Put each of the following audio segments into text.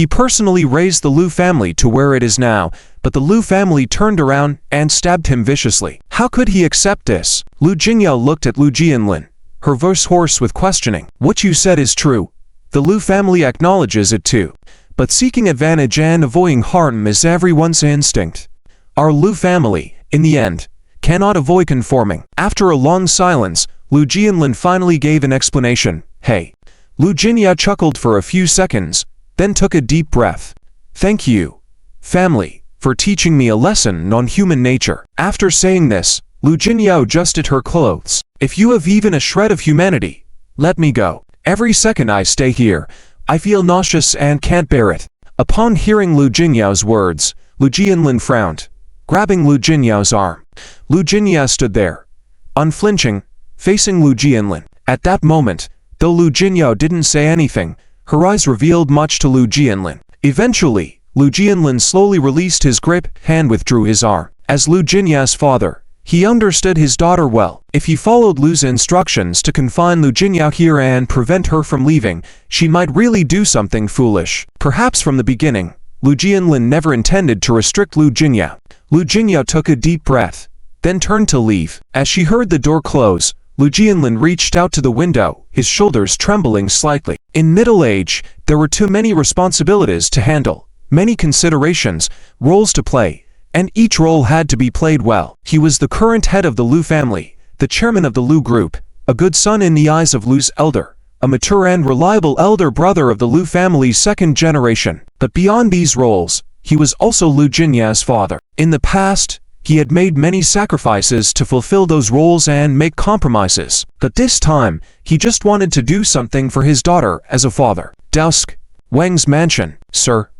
He personally raised the Lu family to where it is now, but the Lu family turned around and stabbed him viciously. How could he accept this? Lu Jingyao looked at Lu Jianlin, her voice hoarse with questioning. What you said is true. The Lu family acknowledges it too. But seeking advantage and avoiding harm is everyone's instinct. Our Lu family, in the end, cannot avoid conforming. After a long silence, Lu Jianlin finally gave an explanation. Hey. Lu Jinyao chuckled for a few seconds, then took a deep breath. Thank you, family, for teaching me a lesson on human nature. After saying this, Lu Jinyao adjusted her clothes. If you have even a shred of humanity, let me go. Every second I stay here, I feel nauseous and can't bear it. Upon hearing Lu Jinyao's words, Lu Jianlin frowned, grabbing Lu Jinyao's arm. Lu Jinyao stood there, unflinching, facing Lu Jianlin. At that moment, though Lu Jinyao didn't say anything, her eyes revealed much to Lu Jianlin. Eventually, Lu Jianlin slowly released his grip and withdrew his arm. As Lu Jinyao's father, he understood his daughter well. If he followed Lu's instructions to confine Lu Jinyao here and prevent her from leaving, she might really do something foolish. Perhaps from the beginning, Lu Jianlin never intended to restrict Lu Jinyao. Lu Jinyao took a deep breath, then turned to leave. As she heard the door close, Lu Jianlin reached out to the window, his shoulders trembling slightly. In middle age, there were too many responsibilities to handle, many considerations, roles to play, and each role had to be played well. He was the current head of the Lu family, the chairman of the Lu group, a good son in the eyes of Lu's elder, a mature and reliable elder brother of the Lu family's second generation. But beyond these roles, he was also Lu Jinyao's father. In the past, he had made many sacrifices to fulfill those roles and make compromises. But this time, he just wanted to do something for his daughter as a father. Dusk, Wang's mansion. Sir,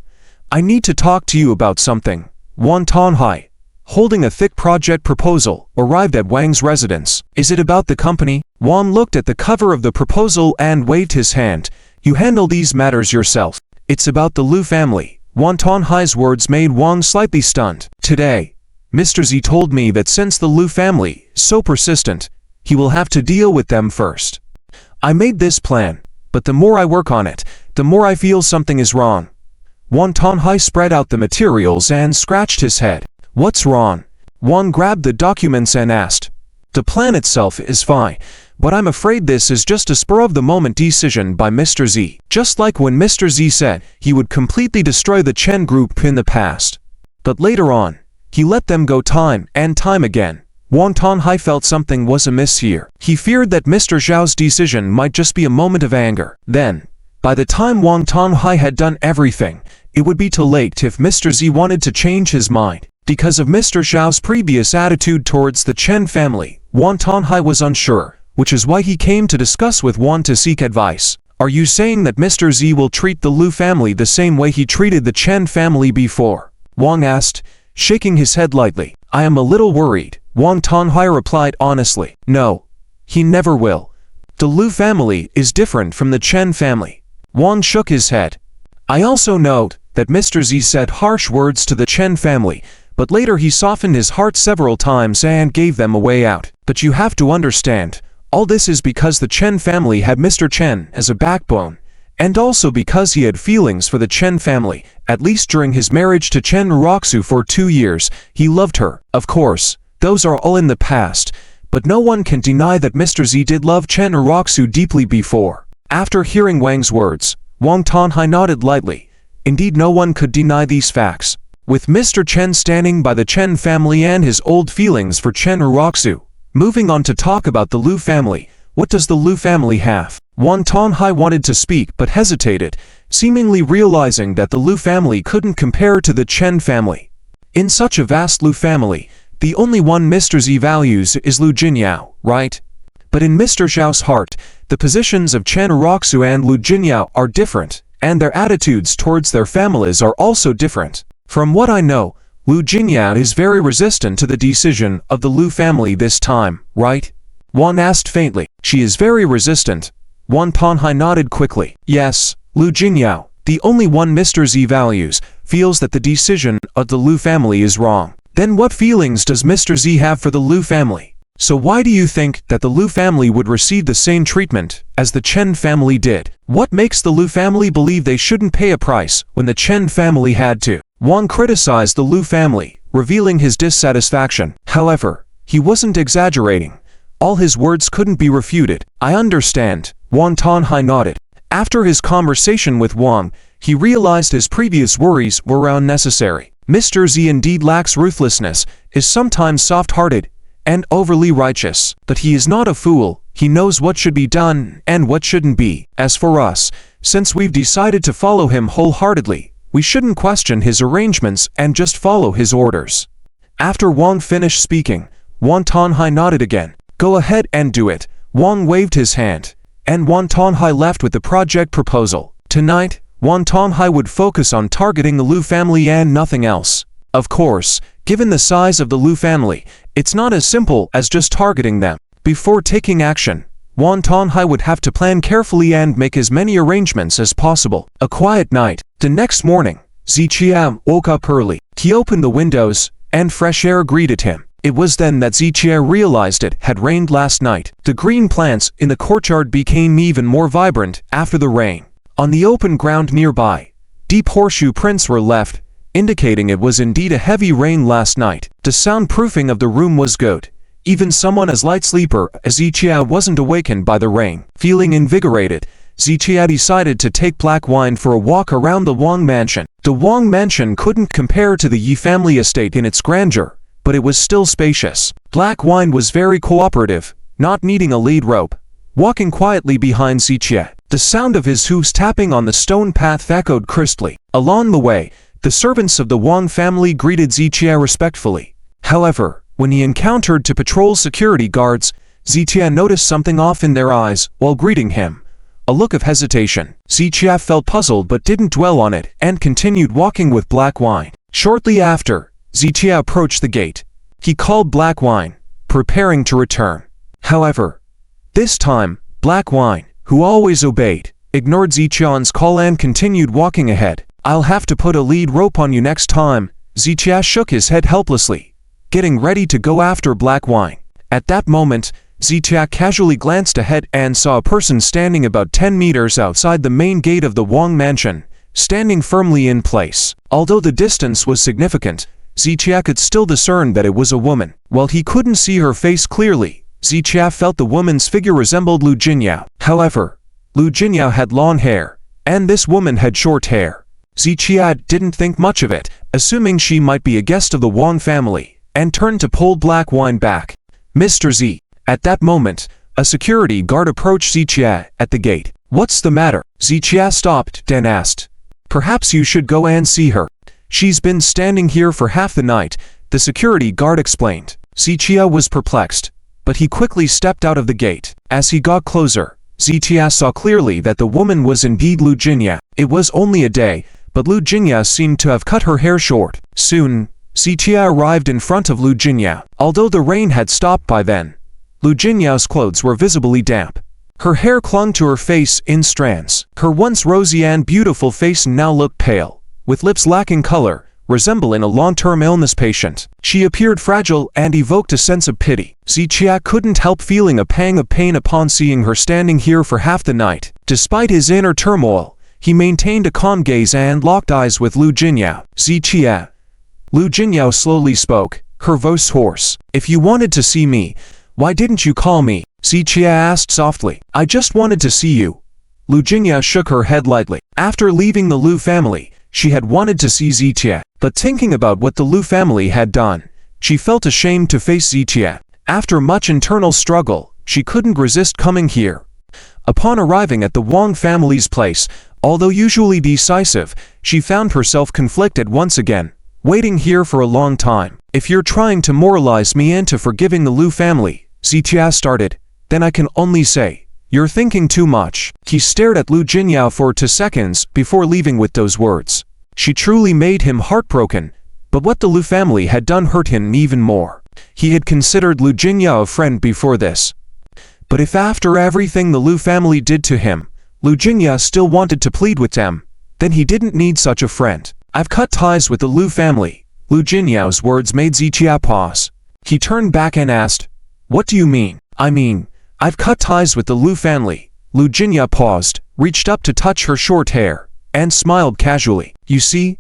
I need to talk to you about something. Wan Tanhai, holding a thick project proposal, arrived at Wang's residence. Is it about the company? Wan looked at the cover of the proposal and waved his hand. You handle these matters yourself. It's about the Lu family. Wan Tanhai's words made Wang slightly stunned. Today, Mr. Z told me that since the Lu family is so persistent, he will have to deal with them first. I made this plan, but the more I work on it, the more I feel something is wrong. Wan Tanhai spread out the materials and scratched his head. What's wrong? Wan grabbed the documents and asked. The plan itself is fine, but I'm afraid this is just a spur-of-the-moment decision by Mr. Z. Just like when Mr. Z said he would completely destroy the Chen group in the past. But later on, he let them go time and time again. Wan Tanhai felt something was amiss here. He feared that Mr. Zhao's decision might just be a moment of anger. Then, by the time Wan Tanhai had done everything, it would be too late if Mr. Z wanted to change his mind. Because of Mr. Zhao's previous attitude towards the Chen family, Wan Tanhai was unsure, which is why he came to discuss with Wan to seek advice. Are you saying that Mr. Z will treat the Lu family the same way he treated the Chen family before? Wang asked, shaking his head lightly. I am a little worried. Wan Tanhai replied honestly. No, he never will. The Lu family is different from the Chen family. Wan shook his head. I also note that Mr. Z said harsh words to the Chen family, but later he softened his heart several times and gave them a way out. But you have to understand, all this is because the Chen family had Mr. Chen as a backbone, and also because he had feelings for the Chen family. At least during his marriage to Chen Roxu for 2 years, he loved her. Of course, those are all in the past, but no one can deny that Mr. Z did love Chen Roxu deeply before. After hearing Wang's words, Wang Tanhai nodded lightly. Indeed, no one could deny these facts. With Mr. Chen standing by the Chen family and his old feelings for Chen Roxu, moving on to talk about the Lu family, what does the Lu family have? Wan Tanhai wanted to speak but hesitated, seemingly realizing that the Lu family couldn't compare to the Chen family. In such a vast Lu family, the only one Mr. Z values is Lu Jinyao, right? But in Mr. Zhao's heart, the positions of Chen Roxu and Lu Jinyao are different, and their attitudes towards their families are also different. From what I know, Lu Jinyao is very resistant to the decision of the Lu family this time, right? Wan asked faintly. She is very resistant. Wan Tanhai nodded quickly. Yes, Lu Jinyao, the only one Mr. Z values, feels that the decision of the Lu family is wrong. Then what feelings does Mr. Z have for the Lu family? So why do you think that the Lu family would receive the same treatment as the Chen family did? What makes the Lu family believe they shouldn't pay a price when the Chen family had to? Wang criticized the Lu family, revealing his dissatisfaction. However, he wasn't exaggerating. All his words couldn't be refuted. I understand, Wang Tanhai nodded. After his conversation with Wang, he realized his previous worries were unnecessary. Mr. Z indeed lacks ruthlessness, is sometimes soft-hearted, and overly righteous. But he is not a fool. He knows what should be done and what shouldn't be. As for us, since we've decided to follow him wholeheartedly, we shouldn't question his arrangements and just follow his orders. After Wang finished speaking, Wang Tanhai nodded again. Go ahead and do it. Wang waved his hand, and Wang Tanhai left with the project proposal. Tonight, Wang Tanhai would focus on targeting the Lu family and nothing else. Of course, given the size of the Lu family, it's not as simple as just targeting them. Before taking action, Wang Tanhai would have to plan carefully and make as many arrangements as possible. A quiet night. The next morning, Ziqian woke up early. He opened the windows, and fresh air greeted him. It was then that Ziqian realized it had rained last night. The green plants in the courtyard became even more vibrant after the rain. On the open ground nearby, deep horseshoe prints were left, indicating it was indeed a heavy rain last night. The soundproofing of the room was good. Even someone as light sleeper as Ziqian wasn't awakened by the rain. Feeling invigorated, Ziqian decided to take Black Wine for a walk around the Wang mansion. The Wang mansion couldn't compare to the Yi family estate in its grandeur, but it was still spacious. Black Wine was very cooperative, not needing a lead rope, walking quietly behind Ziqian. The sound of his hooves tapping on the stone path echoed crisply. Along the way, the servants of the Wang family greeted Ziqian respectfully. However, when he encountered to patrol security guards, Ziqian noticed something off in their eyes while greeting him. A look of hesitation. Ziqian felt puzzled but didn't dwell on it and continued walking with Black Wine. Shortly after, Ziqian approached the gate. He called Black Wine, preparing to return. However, this time, Black Wine, who always obeyed, ignored Ziqian's call and continued walking ahead. I'll have to put a lead rope on you next time. Ziqian shook his head helplessly, getting ready to go after Black Wine. At that moment, Ziqian casually glanced ahead and saw a person standing about 10 meters outside the main gate of the Wang mansion, standing firmly in place. Although the distance was significant, Ziqian could still discern that it was a woman. While he couldn't see her face clearly, Ziqian felt the woman's figure resembled Lu Jinyao. However, Lu Jinyao had long hair, and this woman had short hair. Ziqian didn't think much of it, assuming she might be a guest of the Wang family, and turned to pull Black Wine back. Mr. Z. At that moment, a security guard approached Ziqian at the gate. What's the matter? Ziqian stopped, then asked. Perhaps you should go and see her. She's been standing here for half the night, the security guard explained. Ziqian was perplexed, but he quickly stepped out of the gate. As he got closer, Ziqian saw clearly that the woman was indeed Lu Jinyao. It was only a day, but Lu Jinyao seemed to have cut her hair short. Soon, Ziqian arrived in front of Lu Jinyao. Although the rain had stopped by then, Lu Jinyao's clothes were visibly damp. Her hair clung to her face in strands. Her once rosy and beautiful face now looked pale, with lips lacking color, resembling a long-term illness patient. She appeared fragile and evoked a sense of pity. Ziqian couldn't help feeling a pang of pain upon seeing her standing here for half the night. Despite his inner turmoil, he maintained a calm gaze and locked eyes with Lu Jinyao. Ziqian. Lu Jinyao slowly spoke, her voice hoarse. If you wanted to see me, why didn't you call me? Ziqian asked softly. I just wanted to see you. Lu Jinyao shook her head lightly. After leaving the Lu family, she had wanted to see Ziqian, but thinking about what the Lu family had done, she felt ashamed to face Ziqian. After much internal struggle, she couldn't resist coming here. Upon arriving at the Wang family's place, although usually decisive, she found herself conflicted once again, waiting here for a long time. If you're trying to moralize me into forgiving the Lu family, Ziqian started, then I can only say, you're thinking too much. He stared at Lu Jinyao for 2 seconds before leaving with those words. She truly made him heartbroken, but what the Lu family had done hurt him even more. He had considered Lu Jinyao a friend before this. But if after everything the Lu family did to him, Lu Jinyao still wanted to plead with them, then he didn't need such a friend. I've cut ties with the Lu family. Lu Jinyao's words made Ziqian pause. He turned back and asked, What do you mean? I mean, I've cut ties with the Lu family. Lu Jingya paused, reached up to touch her short hair, and smiled casually. You see?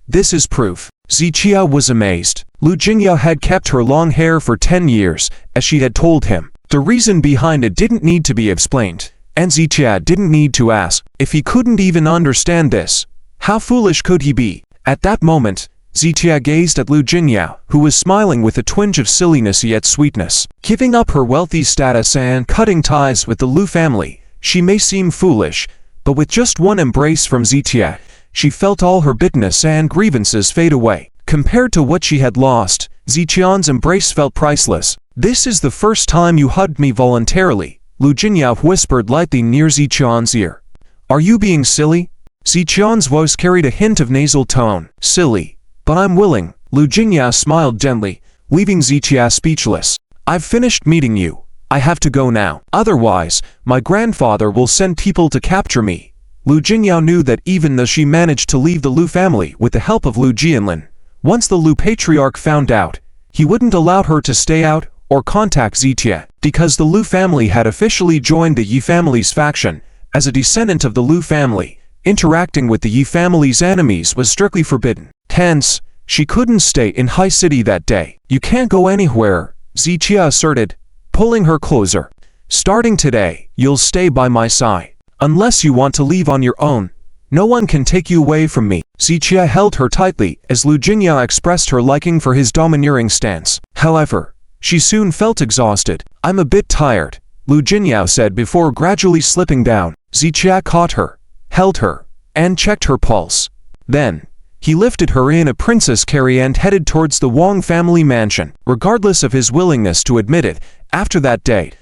This is proof. Zichia was amazed. Lu Jingya had kept her long hair for 10 years, as she had told him. The reason behind it didn't need to be explained, and Zichia didn't need to ask. If he couldn't even understand this, how foolish could he be? At that moment, Zichia gazed at Lu Jingya, who was smiling with a twinge of silliness yet sweetness. Giving up her wealthy status and cutting ties with the Lu family, she may seem foolish, but with just one embrace from Zichia, she felt all her bitterness and grievances fade away. Compared to what she had lost, Zichian's embrace felt priceless. This is the first time you hugged me voluntarily, Lu Jingya whispered lightly near Zichian's ear. Are you being silly? Zichian's voice carried a hint of nasal tone. Silly. But I'm willing. Lu Jingya smiled gently, leaving Zichia speechless. I've finished meeting you. I have to go now. Otherwise, my grandfather will send people to capture me. Lu Jingya knew that even though she managed to leave the Lu family with the help of Lu Jianlin, once the Lu patriarch found out, he wouldn't allow her to stay out or contact Zichia, because the Lu family had officially joined the Yi family's faction. As a descendant of the Lu family, interacting with the Yi family's enemies was strictly forbidden. Hence, she couldn't stay in High City that day. You can't go anywhere, Zichia asserted, pulling her closer. Starting today, you'll stay by my side. Unless you want to leave on your own, no one can take you away from me. Zichia held her tightly as Lu Jingya expressed her liking for his domineering stance. However, she soon felt exhausted. I'm a bit tired, Lu Jingya said before gradually slipping down. Zichia caught her, held her, and checked her pulse. Then, he lifted her in a princess carry and headed towards the Wang family mansion. Regardless of his willingness to admit it, after that day,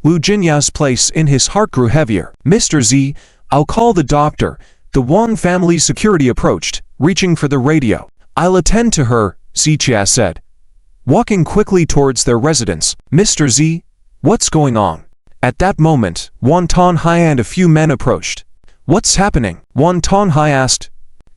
Lu Jingya's place in his heart grew heavier. Mr. Z, I'll call the doctor. The Wang family security approached, reaching for the radio. I'll attend to her, Zichia said, walking quickly towards their residence. Mr. Z, what's going on? At that moment, Wan Tonhai and a few men approached. What's happening? Wan Tonhai asked.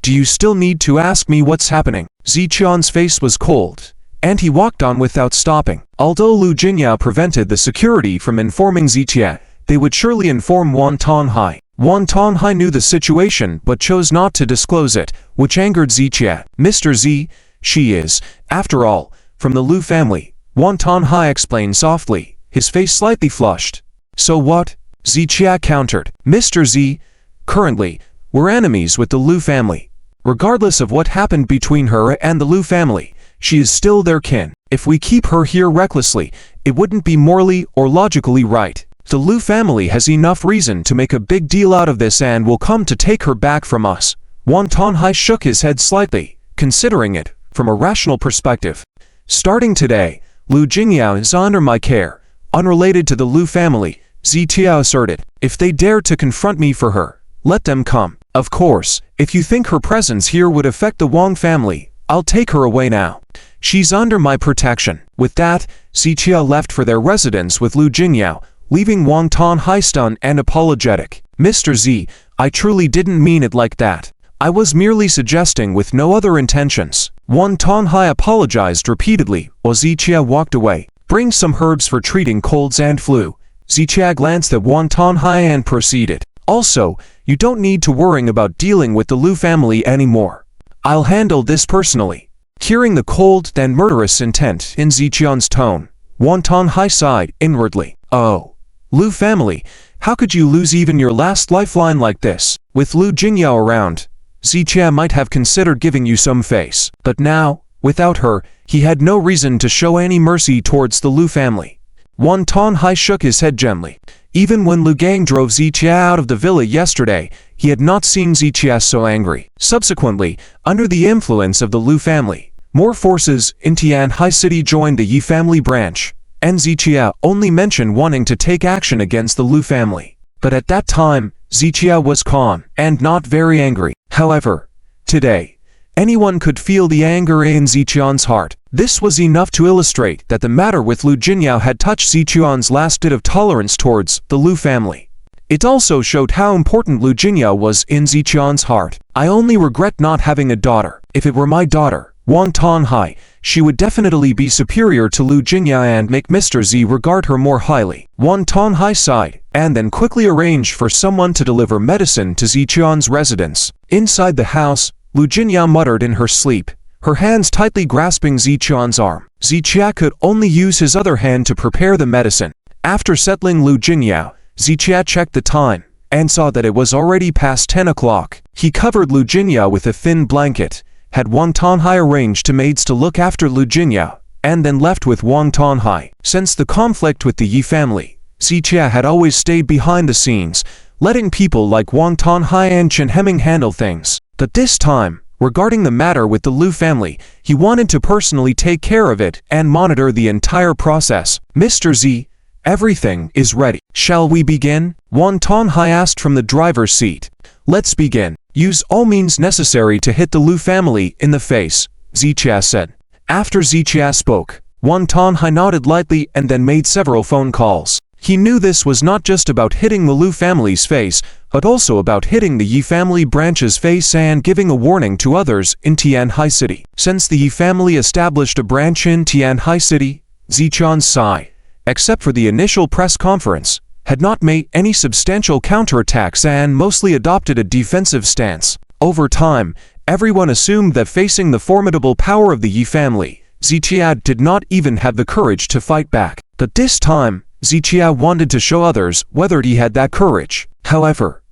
Do you still need to ask me what's happening? Zichian's face was cold, and he walked on without stopping. Although Lu Jingya prevented the security from informing Zichia, they would surely inform Wan Tonhai. Wan Tonhai knew the situation but chose not to disclose it, which angered Zichia. Mr. Z, she is, after all, from the Lu family, Wan Tonhai explained softly, his face slightly flushed. So what? Zichia countered. Mr. Z, currently, we're enemies with the Lu family. Regardless of what happened between her and the Lu family, she is still their kin. If we keep her here recklessly, it wouldn't be morally or logically right. The Lu family has enough reason to make a big deal out of this and will come to take her back from us. Wan Tonhai shook his head slightly, considering it from a rational perspective. Starting today, Lu Jingya is under my care, unrelated to the Lu family, Zichia asserted. If they dare to confront me for her, let them come. Of course, if you think her presence here would affect the Wang family, I'll take her away now. She's under my protection. With that, Zichia left for their residence with Lu Jingya, leaving Wang Tonhai stunned and apologetic. Mr. Z, I truly didn't mean it like that. I was merely suggesting with no other intentions. Wang Tonhai apologized repeatedly while Zichia walked away. Bring some herbs for treating colds and flu. Zichia glanced at Wang Tonhai and proceeded. Also, you don't need to worry about dealing with the Lu family anymore. I'll handle this personally. Hearing the cold and murderous intent in Zichian's tone, Wan Tonhai sighed inwardly. Oh, Lu family, how could you lose even your last lifeline like this? With Lu Jingya around, Zichia might have considered giving you some face. But now, without her, he had no reason to show any mercy towards the Lu family. Wan Tonhai shook his head gently. Even when Lu Gang drove Zichia out of the villa yesterday, he had not seen Zichia so angry. Subsequently, under the influence of the Lu family, more forces in Tianhai City joined the Yi family branch, and Zichia only mentioned wanting to take action against the Lu family. But at that time, Zichia was calm and not very angry. However, today, anyone could feel the anger in Zichian's heart. This was enough to illustrate that the matter with Lu Jingya had touched Zichian's last bit of tolerance towards the Lu family. It also showed how important Lu Jingya was in Zichian's heart. I only regret not having a daughter. If it were my daughter, Wan Tonhai, she would definitely be superior to Lu Jingya and make Mr. Z regard her more highly. Wang Tonghai sighed, and then quickly arranged for someone to deliver medicine to Ziqian's residence. Inside the house, Lu Jingya muttered in her sleep, her hands tightly grasping Ziqian's arm. Ziqia could only use his other hand to prepare the medicine. After settling Lu Jingya, Ziqia checked the time, and saw that it was already past 10 o'clock. He covered Lu Jingya with a thin blanket, had Wang Tonghai arranged to maids to look after Lu Jingya, and then left with Wang Tonghai. Since the conflict with the Yi family, Ziqia had always stayed behind the scenes, letting people like Wang Tonghai and Chen handle things. But this time, regarding the matter with the Lu family, he wanted to personally take care of it and monitor the entire process. Mr. Z, everything is ready. Shall we begin? Wang Tonghai asked from the driver's seat. Let's begin. Use all means necessary to hit the Lu family in the face, Ziqia said. After Ziqia spoke, Wang Tonghai nodded lightly and then made several phone calls. He knew this was not just about hitting the Lu family's face, but also about hitting the Yi family branch's face and giving a warning to others in Tianhai City. Since the Yi family established a branch in Tianhai City, Ziqian Sai, except for the initial press conference, had not made any substantial counterattacks and mostly adopted a defensive stance. Over time, everyone assumed that facing the formidable power of the Yi family, Ziqia did not even have the courage to fight back. But this time, Ziqia wanted to show others whether he had that courage. However,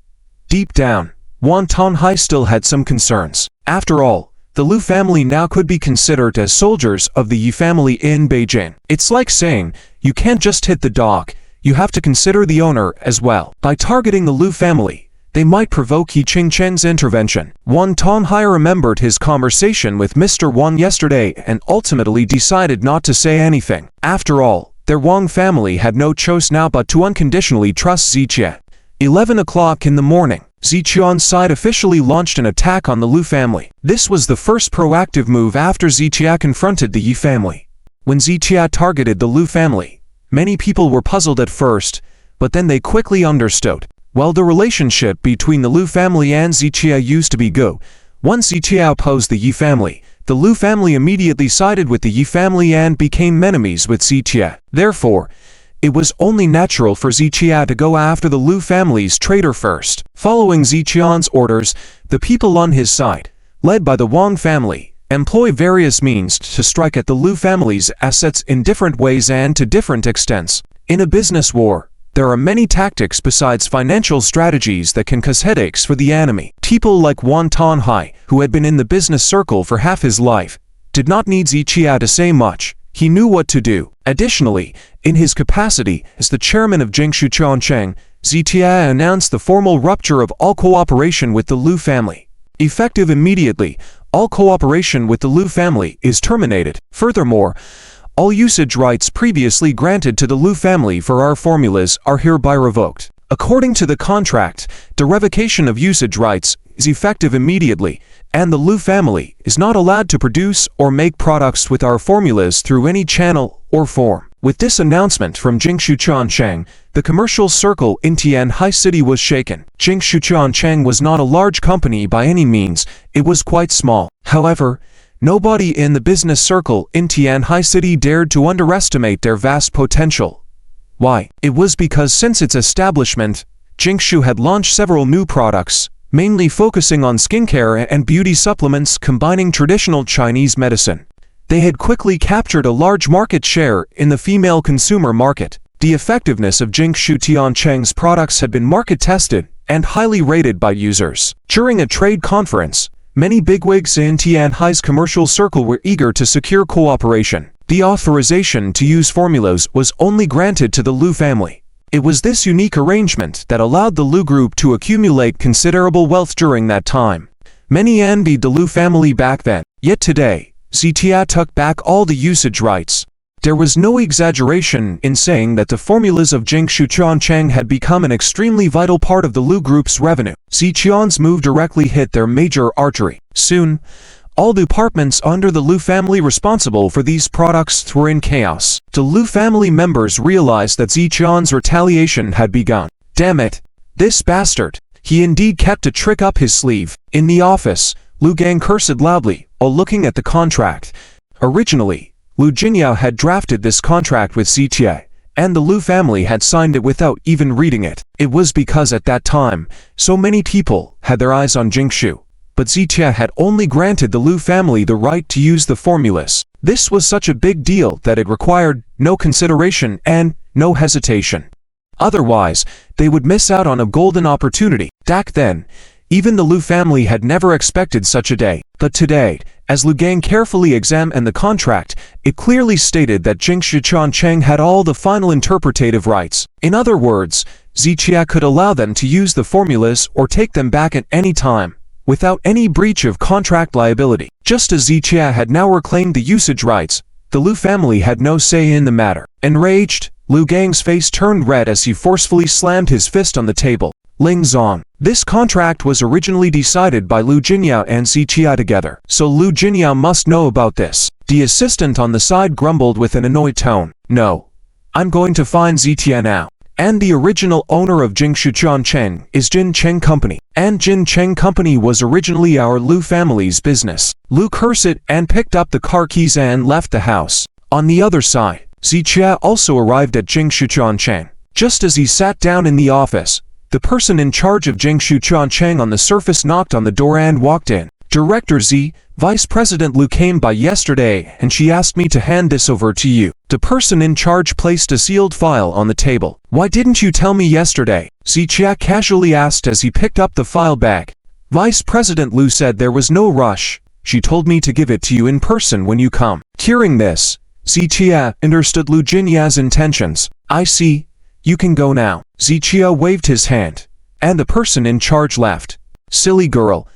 deep down, Wang Tonghai still had some concerns. After all, the Lu family now could be considered as soldiers of the Yi family in Beijing. It's like saying, you can't just hit the dog, you have to consider the owner as well. By targeting the Lu family, they might provoke Ying Chang's intervention. Wang Tonghai remembered his conversation with Mr. Wang yesterday and ultimately decided not to say anything. After all, their Wang family had no choice now but to unconditionally trust Ziqia. 11 o'clock in the morning, Ziqian's side officially launched an attack on the Lu family. This was the first proactive move after Ziqia confronted the Yi family. When Ziqia targeted the Lu family, many people were puzzled at first, but then they quickly understood. While the relationship between the Lu family and Ziqia used to be good, once Ziqia opposed the Yi family, the Lu family immediately sided with the Yi family and became enemies with Ziqia. Therefore, it was only natural for Ziqia to go after the Lu family's traitor first. Following Ziqian's orders, the people on his side, led by the Wang family, employ various means to strike at the Lu family's assets in different ways and to different extents. In a business war, there are many tactics besides financial strategies that can cause headaches for the enemy. People like Wang Tonghai, who had been in the business circle for half his life, did not need Ziqia to say much. He knew what to do. Additionally, in his capacity as the chairman of Jingshu Chongcheng, Ziqia announced the formal rupture of all cooperation with the Lu family. Effective immediately, all cooperation with the Lu family is terminated. Furthermore, all usage rights previously granted to the Lu family for our formulas are hereby revoked. According to the contract, the revocation of usage rights is effective immediately, and the Lu family is not allowed to produce or make products with our formulas through any channel or form. With this announcement from Jingshu Chongcheng, the commercial circle in Tianhai City was shaken. Jingshu Chongcheng was not a large company by any means, it was quite small. However, nobody in the business circle in Tianhai City dared to underestimate their vast potential. Why? It was because since its establishment, Jingshu had launched several new products, mainly focusing on skincare and beauty supplements combining traditional Chinese medicine. They had quickly captured a large market share in the female consumer market. The effectiveness of Jingshu Tiancheng's products had been market tested and highly rated by users. During a trade conference, many bigwigs in Tianhai's commercial circle were eager to secure cooperation. The authorization to use formulas was only granted to the Lu family. It was this unique arrangement that allowed the Lu group to accumulate considerable wealth during that time. Many envied the Lu family back then, yet today, Ziqia took back all the usage rights. There was no exaggeration in saying that the formulas of Jingshu Chongcheng had become an extremely vital part of the Lu group's revenue. Ziqian's move directly hit their major artery. Soon, all departments under the Lu family responsible for these products were in chaos. The Lu family members realized that Ziqian's retaliation had begun. Damn it, this bastard. He indeed kept a trick up his sleeve. In the office, Lu Gang cursed loudly while looking at the contract. Originally, Lu Jingyao had drafted this contract with Zitia, and the Lu family had signed it without even reading it. It was because at that time, so many people had their eyes on Jingshu, but Zitia had only granted the Lu family the right to use the formulas. This was such a big deal that it required no consideration and no hesitation. Otherwise, they would miss out on a golden opportunity. Back then, even the Lu family had never expected such a day. But today, as Lu Gang carefully examined the contract, it clearly stated that Jingshu Chang had all the final interpretative rights. In other words, Zitia could allow them to use the formulas or take them back at any time, without any breach of contract liability. Just as Zitia had now reclaimed the usage rights, the Lu family had no say in the matter. Enraged, Lu Gang's face turned red as he forcefully slammed his fist on the table. Ling Zong. This contract was originally decided by Lu Jingyao and Zitia together, so Lu Jingyao must know about this. The assistant on the side grumbled with an annoyed tone. No. I'm going to find Zitia now. And the original owner of Jingshu Cheng is Jin Cheng Company. And Jin Cheng Company was originally our Lu family's business. Lu cursed it and picked up the car keys and left the house. On the other side, Zitia also arrived at Jingshu Cheng. Just as he sat down in the office, the person in charge of Jingshu Cheng on the surface knocked on the door and walked in. Director Z, Vice President Lu came by yesterday and she asked me to hand this over to you. The person in charge placed a sealed file on the table. Why didn't you tell me yesterday? Zitia casually asked as he picked up the file bag. Vice President Lu said there was no rush. She told me to give it to you in person when you come. Hearing this, Zitia understood Lu Jinya's intentions. I see. You can go now. Zitia waved his hand, and the person in charge left. Silly girl.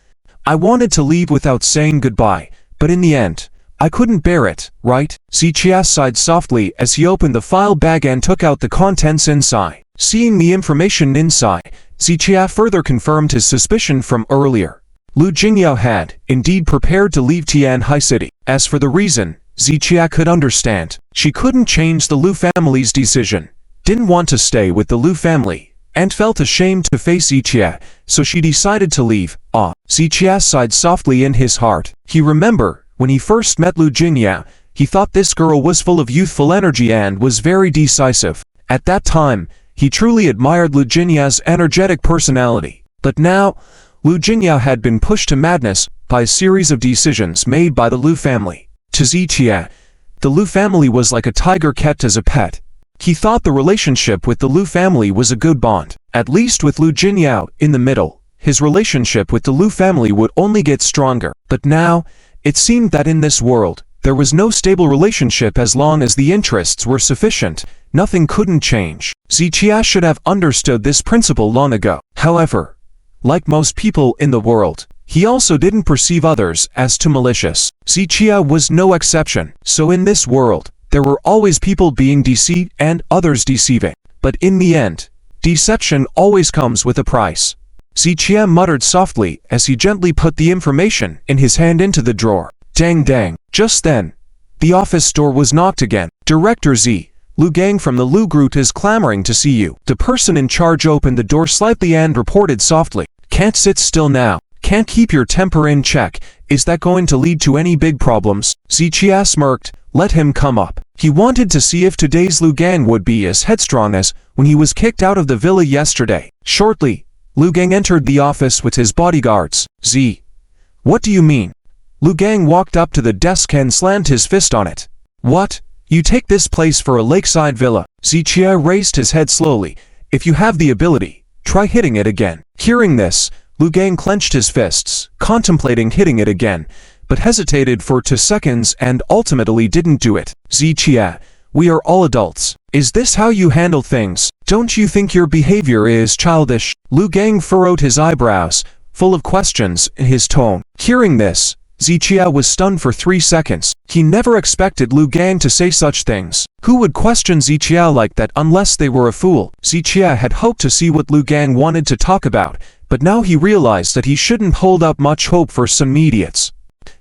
I wanted to leave without saying goodbye, but in the end, I couldn't bear it, right? Zitia sighed softly as he opened the file bag and took out the contents inside. Seeing the information inside, Zitia further confirmed his suspicion from earlier. Lu Jingyao had, indeed, prepared to leave Tianhai City. As for the reason, Zitia could understand. She couldn't change the Lu family's decision, didn't want to stay with the Lu family, and felt ashamed to face Zitia, so she decided to leave. Zitia sighed softly in his heart. He remembered, when he first met Lu Jingyao, he thought this girl was full of youthful energy and was very decisive. At that time, he truly admired Lu Jinyao's energetic personality. But now, Lu Jingyao had been pushed to madness by a series of decisions made by the Lu family. To Zitia, the Lu family was like a tiger kept as a pet. He thought the relationship with the Lu family was a good bond. At least with Lu Jingyao in the middle, his relationship with the Lu family would only get stronger. But now, it seemed that in this world, there was no stable relationship as long as the interests were sufficient. Nothing couldn't change. Zitia should have understood this principle long ago. However, like most people in the world, he also didn't perceive others as too malicious. Zitia was no exception. So in this world, there were always people being deceived and others deceiving. But in the end, deception always comes with a price. Zitia muttered softly as he gently put the information in his hand into the drawer. Dang dang. Just then, the office door was knocked again. Director Z, Lu Gang from the Lu Group is clamoring to see you. The person in charge opened the door slightly and reported softly. Can't sit still now. Can't keep your temper in check. Is that going to lead to any big problems? Zitia smirked. Let him come up. He wanted to see if today's Lu Gang would be as headstrong as when he was kicked out of the villa yesterday. Shortly, Lu Gang entered the office with his bodyguards. Z. What do you mean? Lu Gang walked up to the desk and slammed his fist on it. What? You take this place for a lakeside villa? Zitia raised his head slowly. If you have the ability, try hitting it again. Hearing this, Lu Gang clenched his fists, contemplating hitting it again, but hesitated for 2 seconds and ultimately didn't do it. Zitia, we are all adults. Is this how you handle things? Don't you think your behavior is childish? Lu Gang furrowed his eyebrows, full of questions in his tone. Hearing this, Zitia was stunned for 3 seconds. He never expected Lu Gang to say such things. Who would question Zitia like that unless they were a fool? Zitia had hoped to see what Lu Gang wanted to talk about, but now he realized that he shouldn't hold up much hope for some idiots.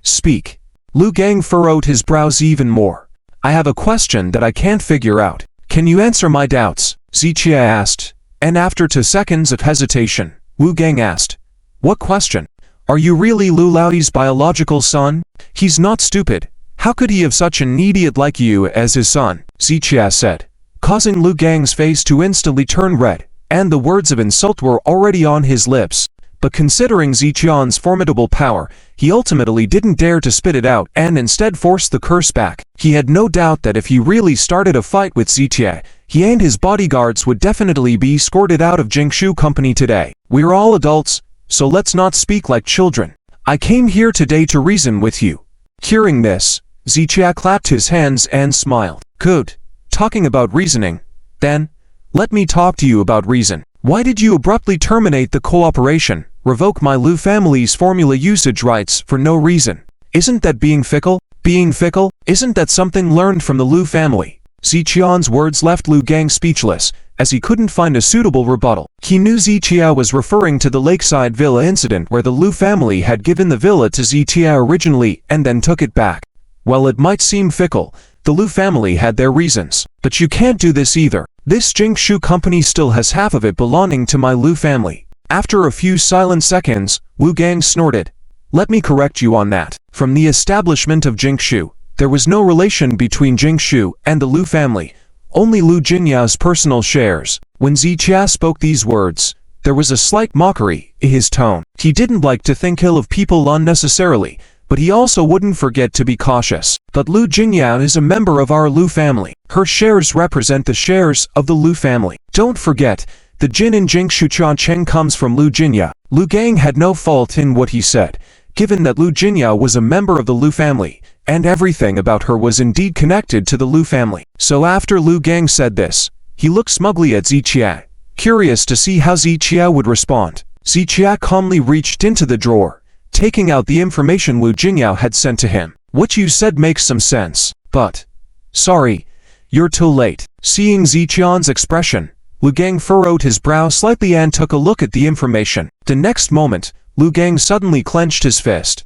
Speak. Lu Gang furrowed his brows even more. I have a question that I can't figure out. Can you answer my doubts? Zitia asked, and after 2 seconds of hesitation, Lu Gang asked, what question? Are you really Lu Laoti's biological son? He's not stupid. How could he have such an idiot like you as his son? Zichia said, causing Lu Gang's face to instantly turn red, and the words of insult were already on his lips. But considering Ziqian's formidable power, he ultimately didn't dare to spit it out and instead forced the curse back. He had no doubt that if he really started a fight with Zichia, he and his bodyguards would definitely be escorted out of Jingshu Company today. We're all adults, so let's not speak like children. I came here today to reason with you. Hearing this, Zichia clapped his hands and smiled. Good. Talking about reasoning. Then, let me talk to you about reason. Why did you abruptly terminate the cooperation, revoke my Lu family's formula usage rights for no reason? Isn't that being fickle? Being fickle? Isn't that something learned from the Lu family? Ziqian's words left Lu Gang speechless, as he couldn't find a suitable rebuttal. He knew Zichia was referring to the lakeside villa incident where the Lu family had given the villa to Zichia originally and then took it back. While it might seem fickle, the Lu family had their reasons. But you can't do this either. This Jingshu Company still has half of it belonging to my Lu family. After a few silent seconds, Wu Gang snorted. Let me correct you on that. From the establishment of Jingshu, there was no relation between Jingshu and the Lu family, only Lu Jingyao's personal shares. When Zichia spoke these words, there was a slight mockery in his tone. He didn't like to think ill of people unnecessarily, but he also wouldn't forget to be cautious. But Lu Jingyao is a member of our Lu family. Her shares represent the shares of the Lu family. Don't forget, the Jin in Jingshu Chen comes from Lu Jinyao. Lu Gang had no fault in what he said, given that Lu Jinyao was a member of the Lu family, and everything about her was indeed connected to the Lu family. So after Lu Gang said this, he looked smugly at Zichia, curious to see how Zichia would respond. Zichia calmly reached into the drawer, taking out the information Lu Jingyao had sent to him. What you said makes some sense, but... Sorry, you're too late. Seeing Ziqian's expression, Lu Gang furrowed his brow slightly and took a look at the information. The next moment, Lu Gang suddenly clenched his fist.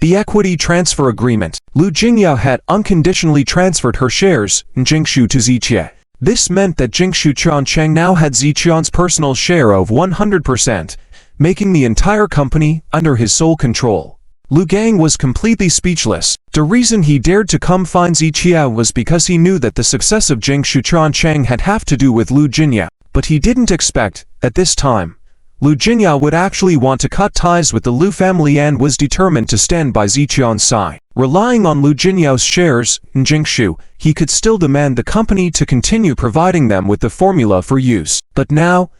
The equity transfer agreement. Lu Jingyao had unconditionally transferred her shares in Jingshu to Zichia. This meant that Jingshu Chang now had Ziqian's personal share of 100%, making the entire company under his sole control. Lu Gang was completely speechless. The reason he dared to come find Zichia was because he knew that the success of Jingshu Chang had have to do with Lu Jinyao. But he didn't expect, at this time, Lu Jinyao would actually want to cut ties with the Lu family and was determined to stand by Ziqian's side. Relying on Lu Jinyao's shares in Jingshu, he could still demand the company to continue providing them with the formula for use. But now,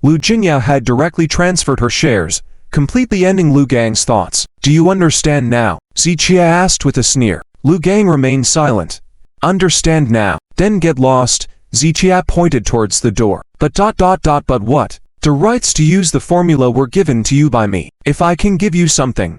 Lu Jinyao had directly transferred her shares, completely ending Lu Gang's thoughts. Do you understand now? Zichia asked with a sneer. Lu Gang remained silent. Understand now, then get lost. Zichia pointed towards the door. But what? The rights to use the formula were given to you by me. If I can give you something,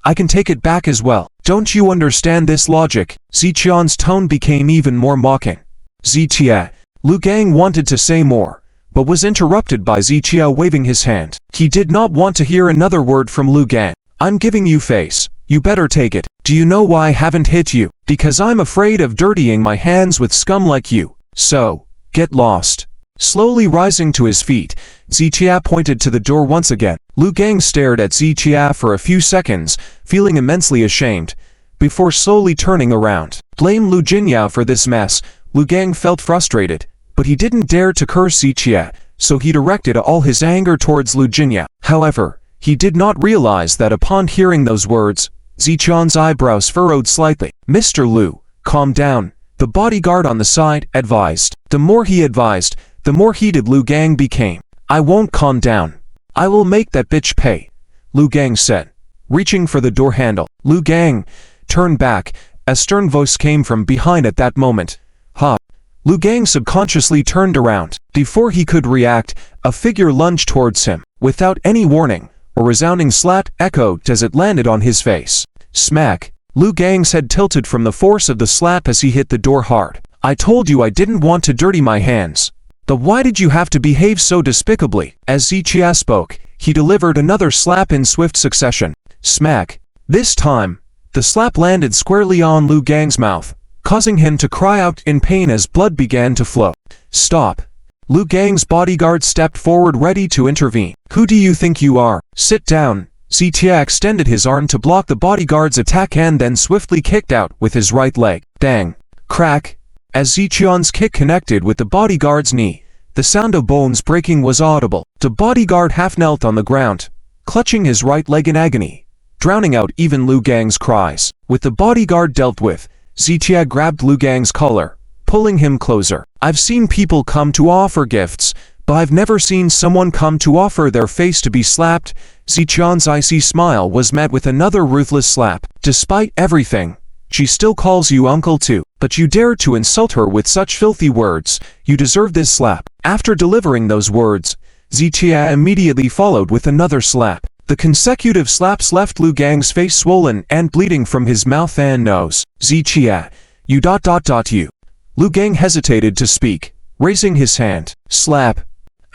I can take it back as well. Don't you understand this logic? Ziqian's tone became even more mocking. Zichia. Lu Gang wanted to say more, but was interrupted by Zichia waving his hand. He did not want to hear another word from Lu Gang. I'm giving you face. You better take it. Do you know why I haven't hit you? Because I'm afraid of dirtying my hands with scum like you. So, get lost. Slowly rising to his feet, Zichia pointed to the door once again. Lu Gang stared at Zichia for a few seconds, feeling immensely ashamed, before slowly turning around. Blame Lu Jinyao for this mess. Lu Gang felt frustrated, but he didn't dare to curse Zichia, so he directed all his anger towards Lu Jinyao. However, he did not realize that upon hearing those words, Ziqian's eyebrows furrowed slightly. Mr. Lu, calm down, the bodyguard on the side advised. The more he advised, the more heated Lu Gang became. I won't calm down. I will make that bitch pay, Lu Gang said, reaching for the door handle. Lu Gang turned back. A stern voice came from behind at that moment. Ha! Lu Gang subconsciously turned around. Before he could react, a figure lunged towards him. Without any warning, a resounding slap echoed as it landed on his face. Smack! Lu Gang's head tilted from the force of the slap as he hit the door hard. I told you I didn't want to dirty my hands. But why did you have to behave so despicably? As Zichia spoke, he delivered another slap in swift succession. Smack! This time, the slap landed squarely on Lu Gang's mouth, causing him to cry out in pain as blood began to flow. Stop! Lu Gang's bodyguard stepped forward ready to intervene. Who do you think you are? Sit down, Zitia extended his arm to block the bodyguard's attack and then swiftly kicked out with his right leg. Bang! Crack! As Ziqian's kick connected with the bodyguard's knee, the sound of bones breaking was audible. The bodyguard half knelt on the ground, clutching his right leg in agony, drowning out even Lu Gang's cries. With the bodyguard dealt with, Zitia grabbed Lu Gang's collar, pulling him closer. I've seen people come to offer gifts, but I've never seen someone come to offer their face to be slapped. Ziqian's icy smile was met with another ruthless slap. Despite everything, she still calls you uncle too, but you dare to insult her with such filthy words. You deserve this slap. After delivering those words, Zitia immediately followed with another slap. The consecutive slaps left Lu Gang's face swollen and bleeding from his mouth and nose. Zitia, you. Lu Gang hesitated to speak, raising his hand. Slap.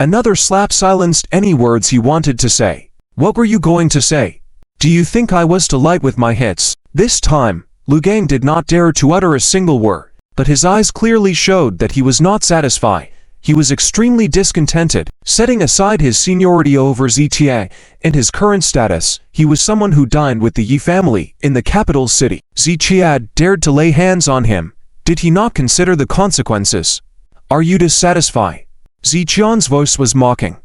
Another slap silenced any words he wanted to say. What were you going to say? Do you think I was to light with my hits? This time, Lu Gang did not dare to utter a single word, but his eyes clearly showed that he was not satisfied. He was extremely discontented. Setting aside his seniority over Zitia and his current status, he was someone who dined with the Yi family in the capital city. Zitia dared to lay hands on him. Did he not consider the consequences? Are you dissatisfied? Ziqian's voice was mocking.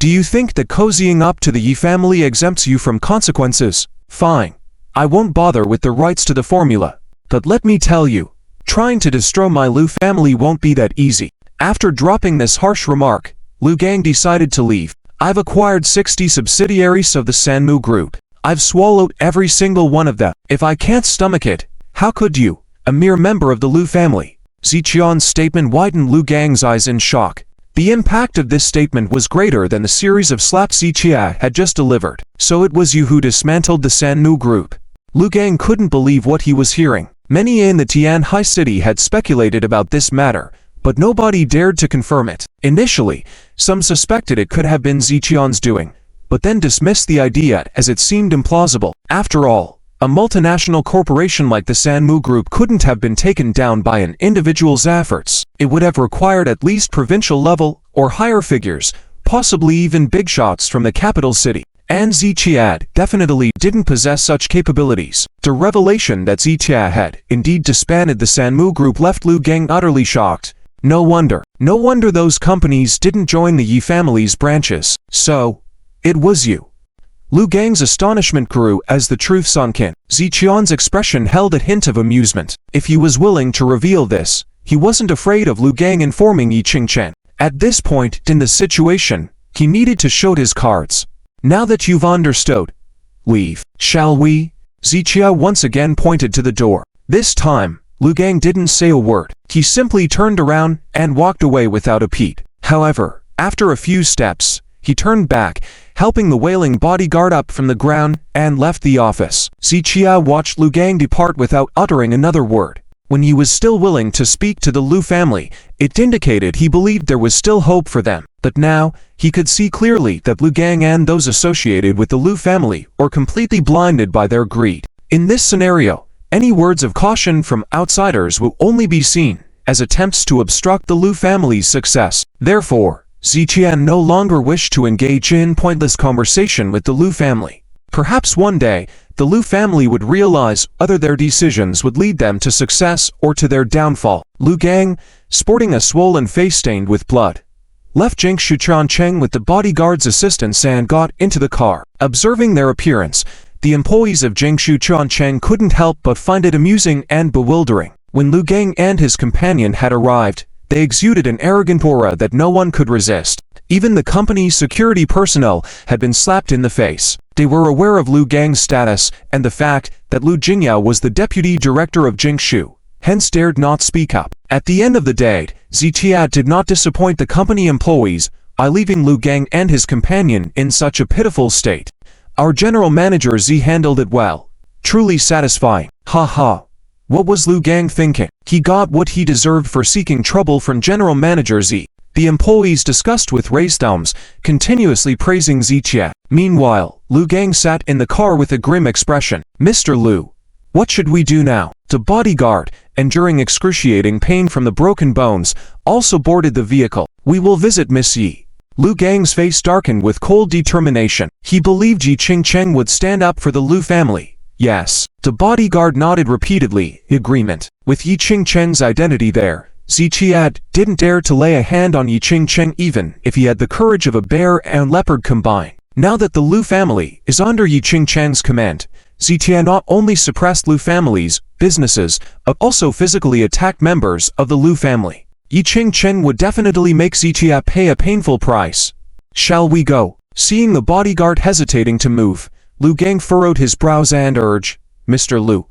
Do you think that cozying up to the Yi family exempts you from consequences? Fine. I won't bother with the rights to the formula. But let me tell you, trying to destroy my Lu family won't be that easy. After dropping this harsh remark, Lu Gang decided to leave. I've acquired 60 subsidiaries of the Sanmu Group. I've swallowed every single one of them. If I can't stomach it, how could you, a mere member of the Lu family? Ziqian's statement widened Lu Gang's eyes in shock. The impact of this statement was greater than the series of slaps Zitia had just delivered. So it was you who dismantled the Sanmu Group. Lu Gang couldn't believe what he was hearing. Many in the Tianhai city had speculated about this matter, but nobody dared to confirm it. Initially, some suspected it could have been Ziqian's doing, but then dismissed the idea as it seemed implausible. After all, a multinational corporation like the Sanmu Group couldn't have been taken down by an individual's efforts. It would have required at least provincial level or higher figures, possibly even big shots from the capital city. And Zitia definitely didn't possess such capabilities. The revelation that Zitia had indeed disbanded the Sanmu Group left Lu Gang utterly shocked. No wonder those companies didn't join the Yi family's branches. So, it was you. Lu Gang's astonishment grew as the truth sunk in. Ziqian's expression held a hint of amusement. If he was willing to reveal this, he wasn't afraid of Lu Gang informing Ying Chang. At this point in the situation, he needed to show his cards. Now that you've understood, leave. Shall we? Zitia once again pointed to the door. This time, Lu Gang didn't say a word. He simply turned around and walked away without a peep. However, after a few steps, he turned back, helping the wailing bodyguard up from the ground, and left the office. Zitia watched Lu Gang depart without uttering another word. When he was still willing to speak to the Lu family, it indicated he believed there was still hope for them. But now, he could see clearly that Lu Gang and those associated with the Lu family were completely blinded by their greed. In this scenario, any words of caution from outsiders will only be seen as attempts to obstruct the Lu family's success. Therefore, Zitia no longer wished to engage in pointless conversation with the Lu family. Perhaps one day, the Lu family would realize whether their decisions would lead them to success or to their downfall. Lu Gang, sporting a swollen face stained with blood, left Jing Cheng with the bodyguard's assistance and got into the car. Observing their appearance, the employees of Jing Cheng couldn't help but find it amusing and bewildering. When Lu Gang and his companion had arrived, they exuded an arrogant aura that no one could resist. Even the company's security personnel had been slapped in the face. They were aware of Lu Gang's status and the fact that Lu Jingyao was the deputy director of Jingshu, hence dared not speak up. At the end of the day, Zitia did not disappoint the company employees by leaving Lu Gang and his companion in such a pitiful state. Our general manager Z handled it well. Truly satisfying. Ha ha. What was Lu Gang thinking? He got what he deserved for seeking trouble from General Manager Z. The employees discussed with raised thumbs, continuously praising Zitia. Meanwhile, Lu Gang sat in the car with a grim expression. Mr. Lu, what should we do now? The bodyguard, enduring excruciating pain from the broken bones, also boarded the vehicle. We will visit Miss Yi. Lu Gang's face darkened with cold determination. He believed Ying Chang would stand up for the Lu family. Yes. The bodyguard nodded repeatedly, agreement. With Ying Chang's identity there, Ziqiad didn't dare to lay a hand on Ying Chang even if he had the courage of a bear and leopard combined. Now that the Lu family is under Ying Chang's command, Ziqiad not only suppressed Lu family's businesses, but also physically attacked members of the Lu family. Ying Chang would definitely make Ziqiad pay a painful price. Shall we go? Seeing the bodyguard hesitating to move, Lu Gang furrowed his brows and urged, Mr. Lu,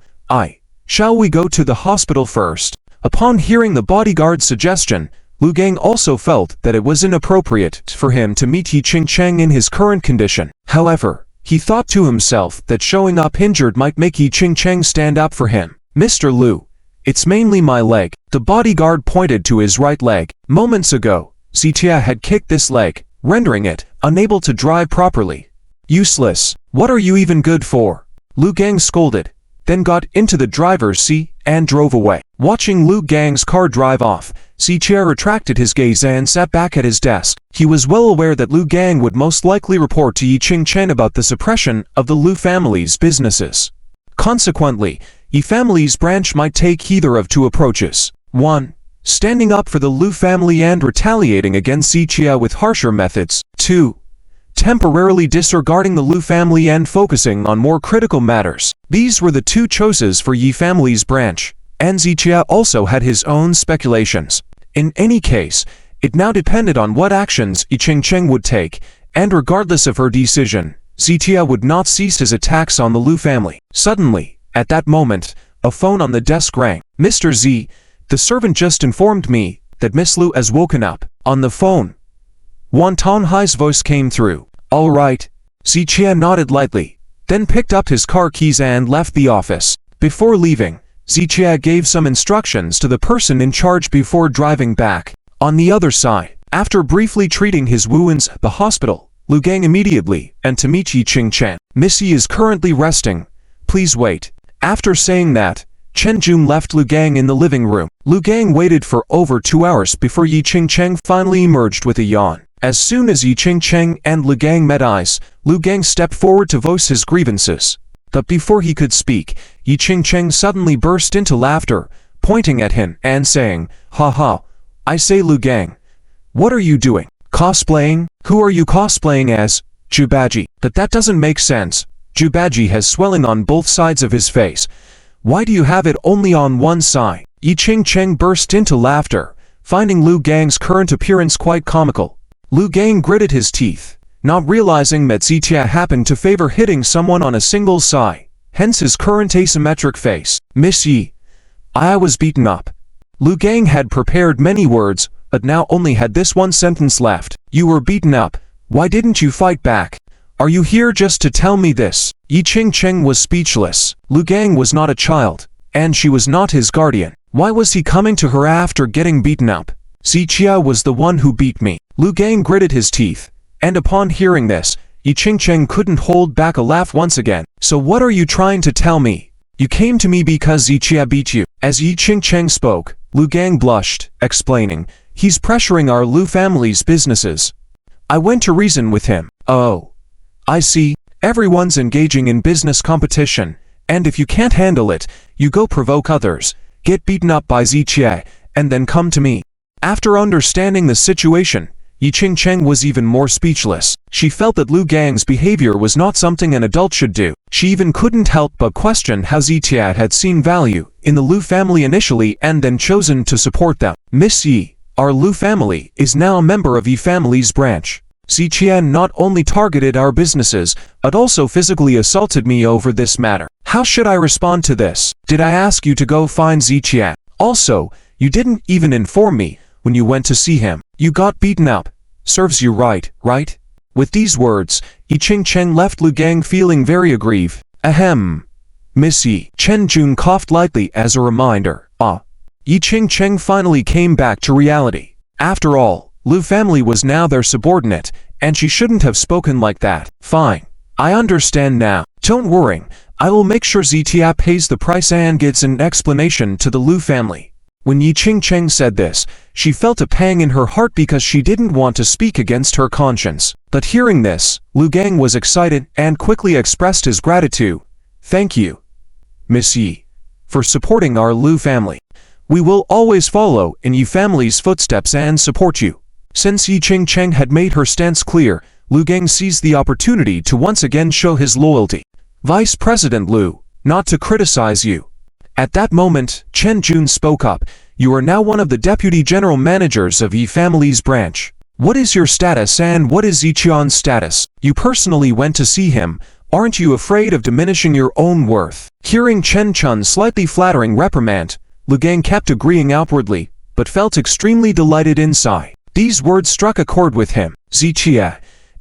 shall we go to the hospital first? Upon hearing the bodyguard's suggestion, Lu Gang also felt that it was inappropriate for him to meet Ying Chang in his current condition. However, he thought to himself that showing up injured might make Ying Chang stand up for him. Mr. Lu, it's mainly my leg. The bodyguard pointed to his right leg. Moments ago, Ziqiad had kicked this leg, rendering it unable to drive properly. Useless. What are you even good for? Lu Gang scolded, then got into the driver's seat and drove away. Watching Lu Gang's car drive off, Ziqiad retracted his gaze and sat back at his desk. He was well aware that Lu Gang would most likely report to Ying Chang about the suppression of the Lu family's businesses. Consequently, Yi family's branch might take either of two approaches. 1. Standing up for the Lu family and retaliating against Ziqiad with harsher methods. 2. Temporarily disregarding the Lu family and focusing on more critical matters. These were the two choices for Yi family's branch, and Ziqiad also had his own speculations. In any case, it now depended on what actions Ying Chang would take, and regardless of her decision, Ziqiad would not cease his attacks on the Lu family. Suddenly, at that moment, a phone on the desk rang. Mr. Z, the servant just informed me that Miss Lu has woken up. On the phone, Wan Tonghai's voice came through. All right. Ziqiad nodded lightly, then picked up his car keys and left the office. Before leaving, Ziqiad gave some instructions to the person in charge before driving back. On the other side, after briefly treating his wounds at the hospital, Lu Gang immediately went to meet Ying Chang. Missy is currently resting. Please wait. After saying that, Chen Jun left Lu Gang in the living room. Lu Gang waited for over 2 hours before Ying Chang finally emerged with a yawn. As soon as Ying Chang and Lu Gang met eyes, Lu Gang stepped forward to voice his grievances. But before he could speak, Ying Chang suddenly burst into laughter, pointing at him and saying, Ha ha, I say Lu Gang, what are you doing? Cosplaying? Who are you cosplaying as? Jubaji. But that doesn't make sense. Jubaji has swelling on both sides of his face. Why do you have it only on one side? Ying Chang burst into laughter, finding Lu Gang's current appearance quite comical. Lu Gang gritted his teeth, not realizing that Ziqiad happened to favor hitting someone on a single side, hence his current asymmetric face. Miss Yi, I was beaten up. Lu Gang had prepared many words, but now only had this one sentence left. You were beaten up. Why didn't you fight back? Are you here just to tell me this? Ying Chang was speechless. Lu Gang was not a child, and she was not his guardian. Why was he coming to her after getting beaten up? Ziqiad was the one who beat me. Lu Gang gritted his teeth, and upon hearing this, Ying Chang couldn't hold back a laugh once again. So what are you trying to tell me? You came to me because Ziqiad beat you. As Ying Chang spoke, Lu Gang blushed, explaining, he's pressuring our Lu family's businesses. I went to reason with him. Oh. I see. Everyone's engaging in business competition, and if you can't handle it, you go provoke others, get beaten up by Ziqiad, and then come to me. After understanding the situation, Ying Chang was even more speechless. She felt that Lu Gang's behavior was not something an adult should do. She even couldn't help but question how Ziqiad had seen value in the Lu family initially and then chosen to support them. Miss Yi, our Lu family is now a member of Yi family's branch. Ziqiad not only targeted our businesses, but also physically assaulted me over this matter. How should I respond to this? Did I ask you to go find Ziqiad? Also, you didn't even inform me when you went to see him. You got beaten up. Serves you right, right? With these words, Ying Chang left Lu Gang feeling very aggrieved. Ahem. Miss Yi. Chen Jun coughed lightly as a reminder. Ying Chang finally came back to reality. After all, Lu family was now their subordinate, and she shouldn't have spoken like that. Fine. I understand now. Don't worry, I will make sure Ziqiad pays the price and gives an explanation to the Lu family. When Ying Chang said this, She felt a pang in her heart because she didn't want to speak against her conscience. But hearing this, Lu Gang was excited and quickly expressed his gratitude. "Thank you, Miss Yi, for supporting our Lu family. We will always follow in Yi family's footsteps and support you." Since Ying Chang had made her stance clear, Lu Gang seized the opportunity to once again show his loyalty. "Vice President Lu, not to criticize you." At that moment, Chen Jun spoke up. "You are now one of the deputy general managers of Yi family's branch. What is your status and what is Yiqian's status? You personally went to see him. Aren't you afraid of diminishing your own worth?" Hearing Chen Chun's slightly flattering reprimand, Lu Gang kept agreeing outwardly, but felt extremely delighted inside. These words struck a chord with him. Ziqia,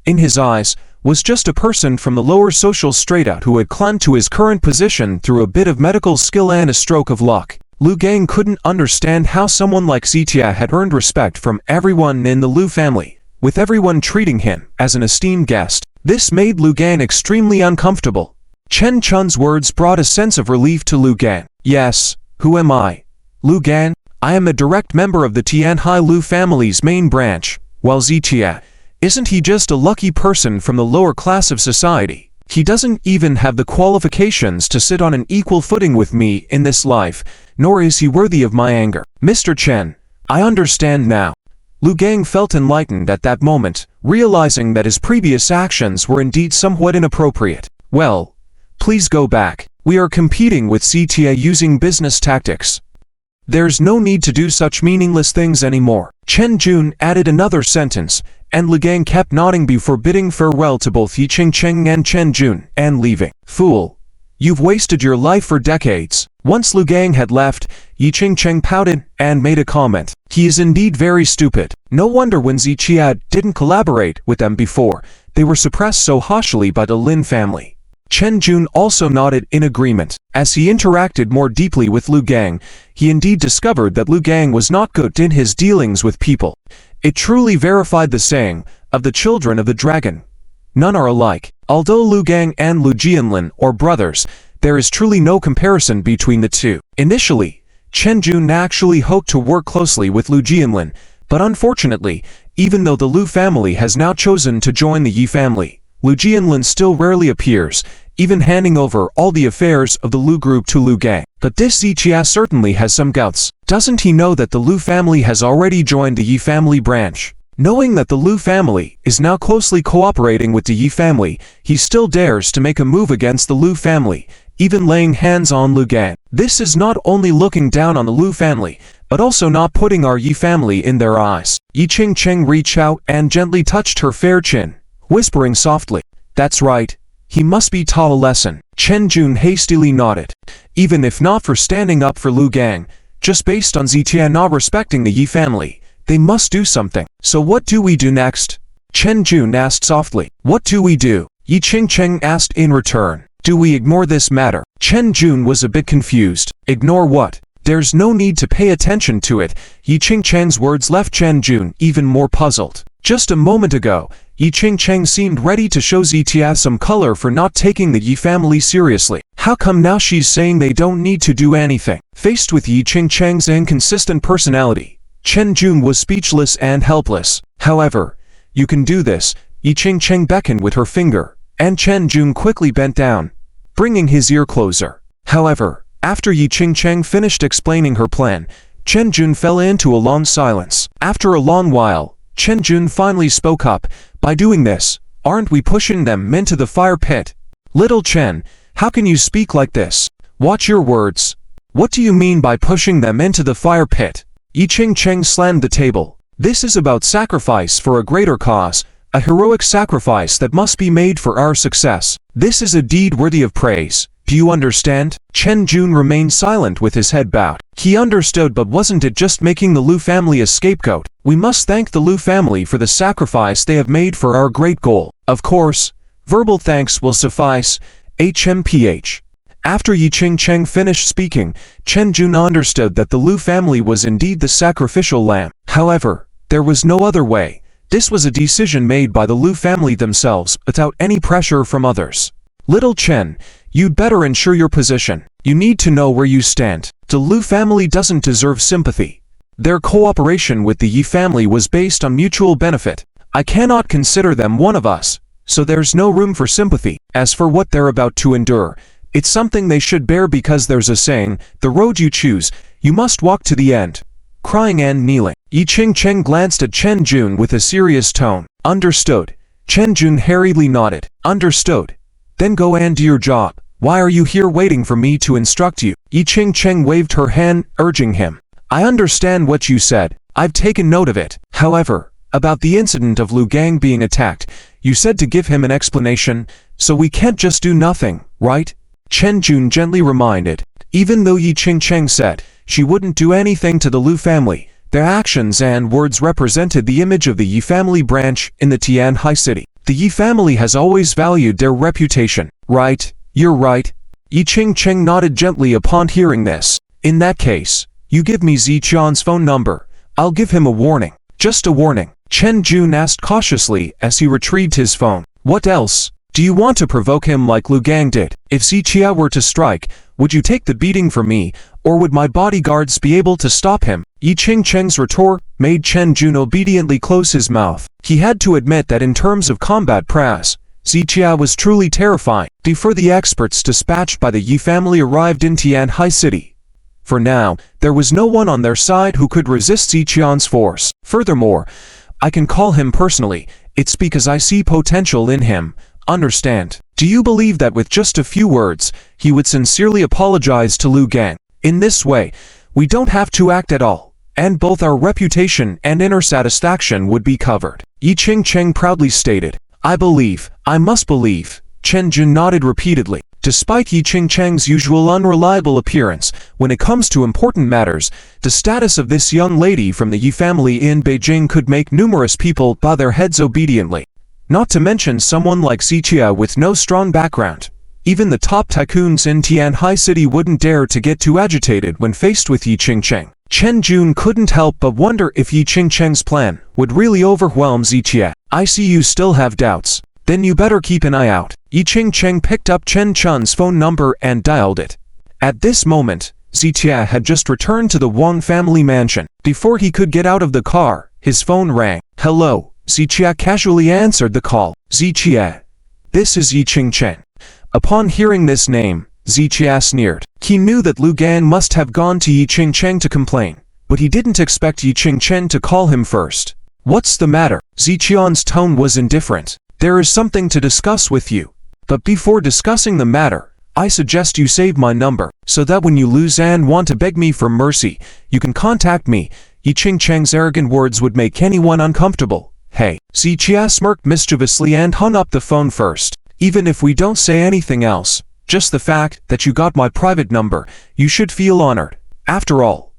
in his eyes, was just a person from the lower social strata who had climbed to his current position through a bit of medical skill and a stroke of luck. Lu Gang couldn't understand how someone like Ziqia had earned respect from everyone in the Lu family, with everyone treating him as an esteemed guest. This made Lu Gang extremely uncomfortable. Chen Chun's words brought a sense of relief to Lu Gang. "Yes, who am I? Lu Gang, I am a direct member of the Tianhai Lu family's main branch, while Ziqia, isn't he just a lucky person from the lower class of society? He doesn't even have the qualifications to sit on an equal footing with me in this life, nor is he worthy of my anger." "Mr. Chen, I understand now." Lu Gang felt enlightened at that moment, realizing that his previous actions were indeed somewhat inappropriate. "Well, please go back. We are competing with CTA using business tactics. There's no need to do such meaningless things anymore." Chen Jun added another sentence, and Lu Gang kept nodding before bidding farewell to both Ying Chang and Chen Jun and leaving. "Fool, you've wasted your life for decades." Once Lu Gang had left, Ying Chang pouted and made a comment. "He is indeed very stupid. No wonder when Ziqia didn't collaborate with them before, they were suppressed so harshly by the Lin family." Chen Jun also nodded in agreement. As he interacted more deeply with Lu Gang, he indeed discovered that Lu Gang was not good in his dealings with people. It truly verified the saying of the children of the dragon. None are alike. Although Lu Gang and Lu Jianlin are brothers, there is truly no comparison between the two. Initially, Chen Jun actually hoped to work closely with Lu Jianlin, but unfortunately, even though the Lu family has now chosen to join the Yi family, Lu Jianlin still rarely appears, even handing over all the affairs of the Lu group to Lu Gang. But this Ziqia certainly has some guts. Doesn't he know that the Lu family has already joined the Yi family branch? Knowing that the Lu family is now closely cooperating with the Yi family, he still dares to make a move against the Lu family, even laying hands on Lu Gang. This is not only looking down on the Lu family, but also not putting our Yi family in their eyes. Ying Chang reached out and gently touched her fair chin, whispering softly, "That's right. He must be taught a lesson." Chen Jun hastily nodded. Even if not for standing up for Lu Gang, just based on Ziqia not respecting the Yi family, they must do something. "So what do we do next?" Chen Jun asked softly. "What do we do?" Ying Chang asked in return. "Do we ignore this matter?" Chen Jun was a bit confused. "Ignore what?" "There's no need to pay attention to it." Ying Chang's words left Chen Jun even more puzzled. Just a moment ago, Ying Chang seemed ready to show Ziqia some color for not taking the Yi family seriously. How come now she's saying they don't need to do anything? Faced with Ying Chang's inconsistent personality, Chen Jun was speechless and helpless. "However, you can do this." Ying Chang beckoned with her finger, and Chen Jun quickly bent down, bringing his ear closer. However, after Ying Chang finished explaining her plan, Chen Jun fell into a long silence. After a long while, Chen Jun finally spoke up. "By doing this, aren't we pushing them into the fire pit?" "Little Chen, how can you speak like this? Watch your words. What do you mean by pushing them into the fire pit?" Ying Chang slammed the table. "This is about sacrifice for a greater cause, a heroic sacrifice that must be made for our success. This is a deed worthy of praise. Do you understand?" Chen Jun remained silent with his head bowed. He understood, but wasn't it just making the Lu family a scapegoat? "We must thank the Lu family for the sacrifice they have made for our great goal. Of course, verbal thanks will suffice. HMPH. After Ying Chang finished speaking, Chen Jun understood that the Lu family was indeed the sacrificial lamb. However, there was no other way. This was a decision made by the Lu family themselves, without any pressure from others. "Little Chen, you'd better ensure your position. You need to know where you stand. The Lu family doesn't deserve sympathy. Their cooperation with the Yi family was based on mutual benefit. I cannot consider them one of us, so there's no room for sympathy. As for what they're about to endure, it's something they should bear because there's a saying, the road you choose, you must walk to the end. Crying and kneeling. Ying Chang glanced at Chen Jun with a serious tone. Understood. Chen Jun hurriedly nodded. Understood. Then go and do your job. Why are you here waiting for me to instruct you? Ying Chang waved her hand, urging him. I understand what you said. I've taken note of it. However, about the incident of Lu Gang being attacked, you said to give him an explanation, so we can't just do nothing, right? Chen Jun gently reminded. Even though Ying Chang said she wouldn't do anything to the Lu family, their actions and words represented the image of the Yi family branch in the Tianhai city. The Yi family has always valued their reputation. Right, you're right. Ying Chang nodded gently upon hearing this. In that case, you give me Ziqian's phone number. I'll give him a warning. Just a warning. Chen Jun asked cautiously as he retrieved his phone. What else? Do you want to provoke him like Lu Gang did? If Ziqia were to strike, would you take the beating for me, or would my bodyguards be able to stop him? Ying Chang's retort made Chen Jun obediently close his mouth. He had to admit that in terms of combat prowess, Ziqia was truly terrifying. Before the experts dispatched by the Yi family arrived in Tianhai City. For now, there was no one on their side who could resist Ziqian's force. Furthermore, I can call him personally. It's because I see potential in him. Understand? Do you believe that with just a few words, he would sincerely apologize to Lu Gang? In this way, we don't have to act at all, and both our reputation and inner satisfaction would be covered. Ying Chang proudly stated. I must believe. Chen Jun nodded repeatedly. Despite Ying Chang's usual unreliable appearance, when it comes to important matters, the status of this young lady from the Yi family in Beijing could make numerous people bow their heads obediently. Not to mention someone like Ziqia with no strong background. Even the top tycoons in Tianhai City wouldn't dare to get too agitated when faced with Ying Chang. Chen Jun couldn't help but wonder if Ying Chang's plan would really overwhelm Ziqia. I see you still have doubts. Then you better keep an eye out. Ying Chang picked up Chen Chun's phone number and dialed it. At this moment, Ziqia had just returned to the Wang family mansion. Before he could get out of the car, his phone rang. Hello. Ziqia casually answered the call. Ziqia. This is Ying Chang. Upon hearing this name, Ziqia sneered. He knew that Lu Gan must have gone to Ying Chang to complain, but he didn't expect Ying Chang to call him first. What's the matter? Ziqian's tone was indifferent. There is something to discuss with you. But before discussing the matter, I suggest you save my number, so that when you lose and want to beg me for mercy, you can contact me. Ying Chang's arrogant words would make anyone uncomfortable. Hey, Ziqia smirked mischievously and hung up the phone first. Even if we don't say anything else, just the fact that you got my private number, you should feel honored. After all,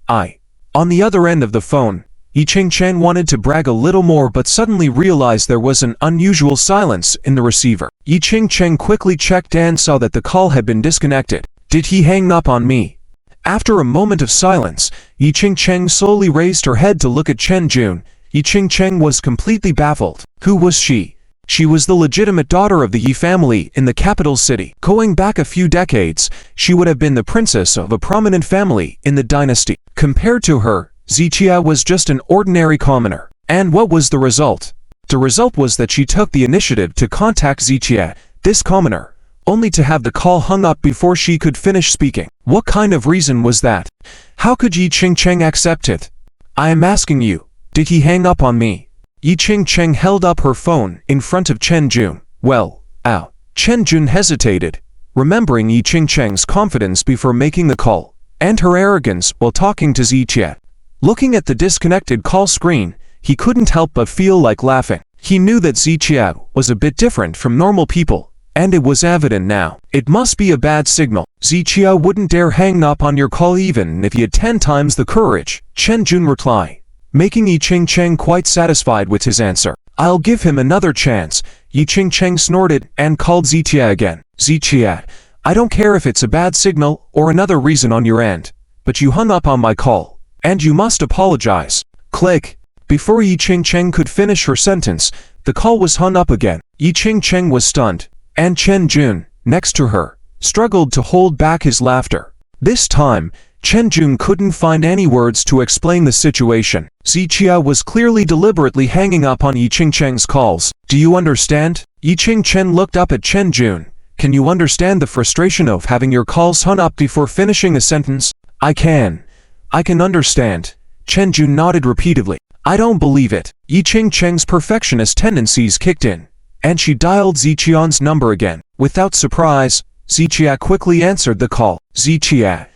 On the other end of the phone, Ying Chang wanted to brag a little more but suddenly realized there was an unusual silence in the receiver. Ying Chang quickly checked and saw that the call had been disconnected. Did he hang up on me? After a moment of silence, Ying Chang slowly raised her head to look at Chen Jun. Ying Chang was completely baffled. Who was she? She was the legitimate daughter of the Yi family in the capital city. Going back a few decades, she would have been the princess of a prominent family in the dynasty. Compared to her, Ziqia was just an ordinary commoner. And what was the result? The result was that she took the initiative to contact Ziqia, this commoner, only to have the call hung up before she could finish speaking. What kind of reason was that? How could Ying Chang accept it? I am asking you. Did he hang up on me? Ying Chang held up her phone in front of Chen Jun. Well, Chen Jun hesitated, remembering Ying Chang's confidence before making the call, and her arrogance while talking to Ziqia. Looking at the disconnected call screen, he couldn't help but feel like laughing. He knew that Ziqia was a bit different from normal people, and it was evident now. It must be a bad signal. Ziqia wouldn't dare hang up on your call even if he had 10 times the courage, Chen Jun replied, making Ying Chang quite satisfied with his answer. I'll give him another chance. Ying Chang snorted and called Ziqia again. Ziqia, I don't care if it's a bad signal or another reason on your end, but you hung up on my call, and you must apologize. Click. Before Ying Chang could finish her sentence, the call was hung up again. Ying Chang was stunned, and Chen Jun, next to her, struggled to hold back his laughter. This time, Chen Jun couldn't find any words to explain the situation. Zichia was clearly deliberately hanging up on Ying Chang's calls. Do you understand? Ying Chen looked up at Chen Jun. Can you understand the frustration of having your calls hung up before finishing a sentence? I can. I can understand. Chen Jun nodded repeatedly. I don't believe it. Ying Chang's perfectionist tendencies kicked in, and she dialed Zichia's number again. Without surprise, Zichia quickly answered the call. Zichia,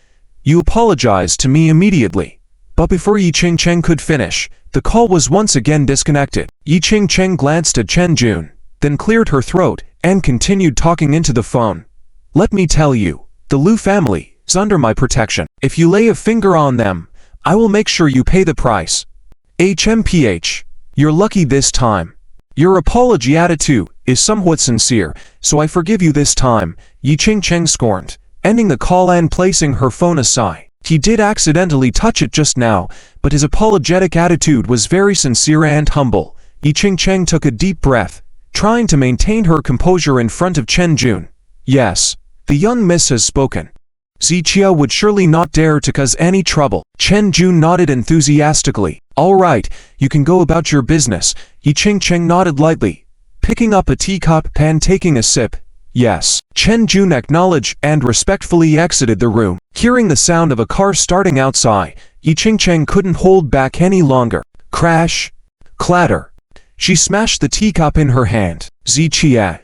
you apologized to me immediately. But before Ying Chang could finish, the call was once again disconnected. Ying Chang glanced at Chen Jun, then cleared her throat and continued talking into the phone. Let me tell you, the Lu family is under my protection. If you lay a finger on them, I will make sure you pay the price. HMPH, you're lucky this time. Your apology attitude is somewhat sincere, so I forgive you this time, Ying Chang scorned, ending the call and placing her phone aside. He did accidentally touch it just now, but his apologetic attitude was very sincere and humble. Ying Chang took a deep breath, trying to maintain her composure in front of Chen Jun. Yes, the young miss has spoken. Zichia would surely not dare to cause any trouble. Chen Jun nodded enthusiastically. All right, you can go about your business. Ying Chang nodded lightly, picking up a teacup and taking a sip. Yes. Chen Jun acknowledged and respectfully exited the room. Hearing the sound of a car starting outside, Ying Chang couldn't hold back any longer. Crash. Clatter. She smashed the teacup in her hand. Zichia,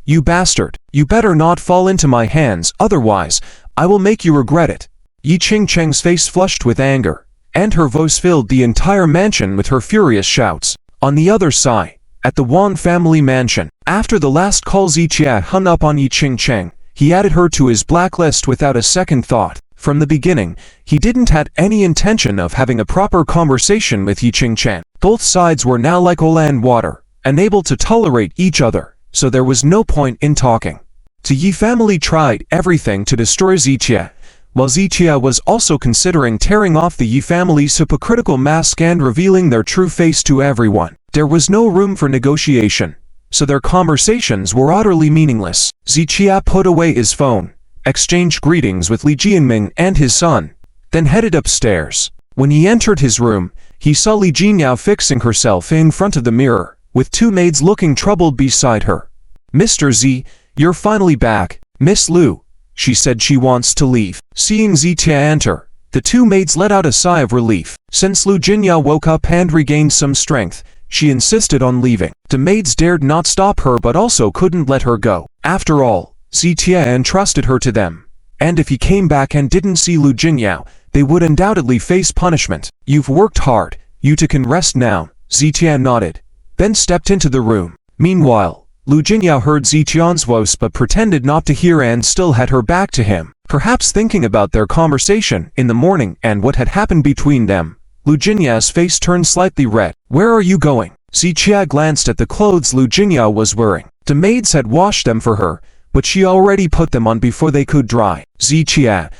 you bastard. You better not fall into my hands, otherwise I will make you regret it. Ying Chang's face flushed with anger, and her voice filled the entire mansion with her furious shouts. On the other side, at the Wang family mansion, after the last call Zichia hung up on Ying Chang, he added her to his blacklist without a second thought. From the beginning, he didn't have any intention of having a proper conversation with Ying Chang. Both sides were now like oil and water, unable to tolerate each other, so there was no point in talking. The Yi family tried everything to destroy Zichia, while Zichia was also considering tearing off the Yi family's hypocritical mask and revealing their true face to everyone. There was no room for negotiation, so their conversations were utterly meaningless. Zichia put away his phone, exchanged greetings with Li Jianming and his son, then headed upstairs. When he entered his room, he saw Li Jianyao fixing herself in front of the mirror, with two maids looking troubled beside her. Mr. Z, you're finally back. Miss Lu, she said she wants to leave. Seeing Zichia enter, the two maids let out a sigh of relief. Since Lu Jianyao woke up and regained some strength, she insisted on leaving. The maids dared not stop her but also couldn't let her go. After all, Zichia entrusted her to them, and if he came back and didn't see Lu Jianyao, they would undoubtedly face punishment. You've worked hard, you two can rest now. Zichia nodded, then stepped into the room. Meanwhile, Lu Jianyao heard Zichia's voice but pretended not to hear and still had her back to him. Perhaps thinking about their conversation in the morning and what had happened between them, Lu Jinyao's face turned slightly red. Where are you going? Zichia glanced at the clothes Lu Jianyao was wearing. The maids had washed them for her, but she already put them on before they could dry. Zichia,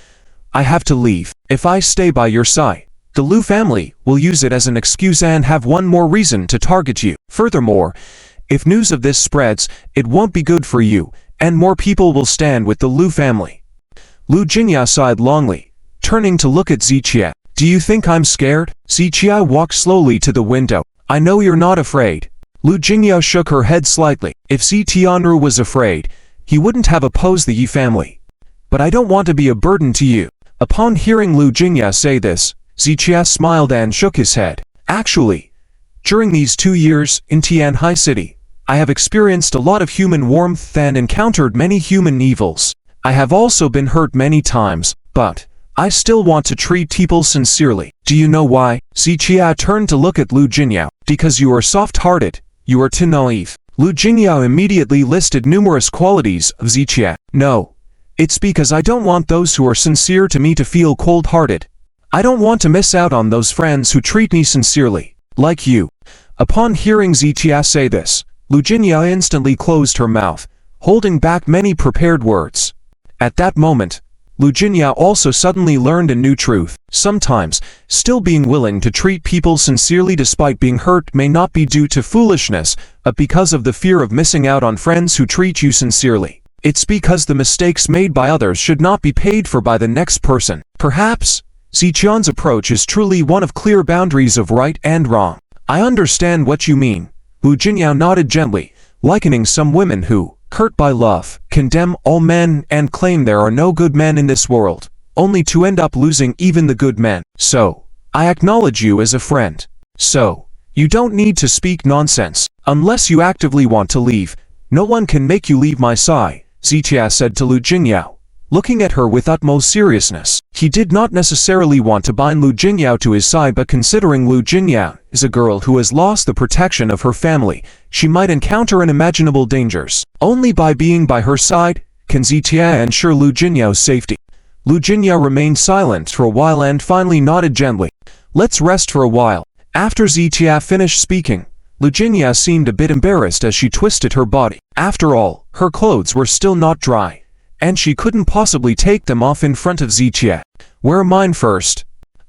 I have to leave. If I stay by your side, the Lu family will use it as an excuse and have one more reason to target you. Furthermore, if news of this spreads, it won't be good for you, and more people will stand with the Lu family. Lu Jianyao sighed longly, turning to look at Zichia. Do you think I'm scared? Zichia walked slowly to the window. I know you're not afraid. Lu Jianyao shook her head slightly. If Tianru was afraid, he wouldn't have opposed the Yi family. But I don't want to be a burden to you. Upon hearing Lu Jianyao say this, Zichia smiled and shook his head. Actually, during these 2 years in Tianhai City, I have experienced a lot of human warmth and encountered many human evils. I have also been hurt many times, but I still want to treat people sincerely. Do you know why? Zichia turned to look at Lu Jianyao. Because you are soft-hearted, you are too naive. Lu Jianyao immediately listed numerous qualities of Zichia. No, it's because I don't want those who are sincere to me to feel cold-hearted. I don't want to miss out on those friends who treat me sincerely, like you. Upon hearing Zichia say this, Lu Jianyao instantly closed her mouth, holding back many prepared words. At that moment, Lu Jianyao also suddenly learned a new truth. Sometimes, still being willing to treat people sincerely despite being hurt may not be due to foolishness, but because of the fear of missing out on friends who treat you sincerely. It's because the mistakes made by others should not be paid for by the next person. Perhaps Ziqian's approach is truly one of clear boundaries of right and wrong. I understand what you mean. Lu Jingyao nodded gently, likening some women who, hurt by love, condemn all men and claim there are no good men in this world, only to end up losing even the good men. So, I acknowledge you as a friend. So, you don't need to speak nonsense. Unless you actively want to leave, no one can make you leave my side, Ziqia said to Lu Jingyao, looking at her with utmost seriousness. He did not necessarily want to bind Lu Jingyao to his side, but considering Lu Jingyao is a girl who has lost the protection of her family, she might encounter unimaginable dangers. Only by being by her side can Ziqia ensure Lu Jinyao's safety. Lu Jingyao remained silent for a while and finally nodded gently. Let's rest for a while. After Ziqia finished speaking, Lu Jingyao seemed a bit embarrassed as she twisted her body. After all, her clothes were still not dry, and she couldn't possibly take them off in front of Ziqia. Wear mine first.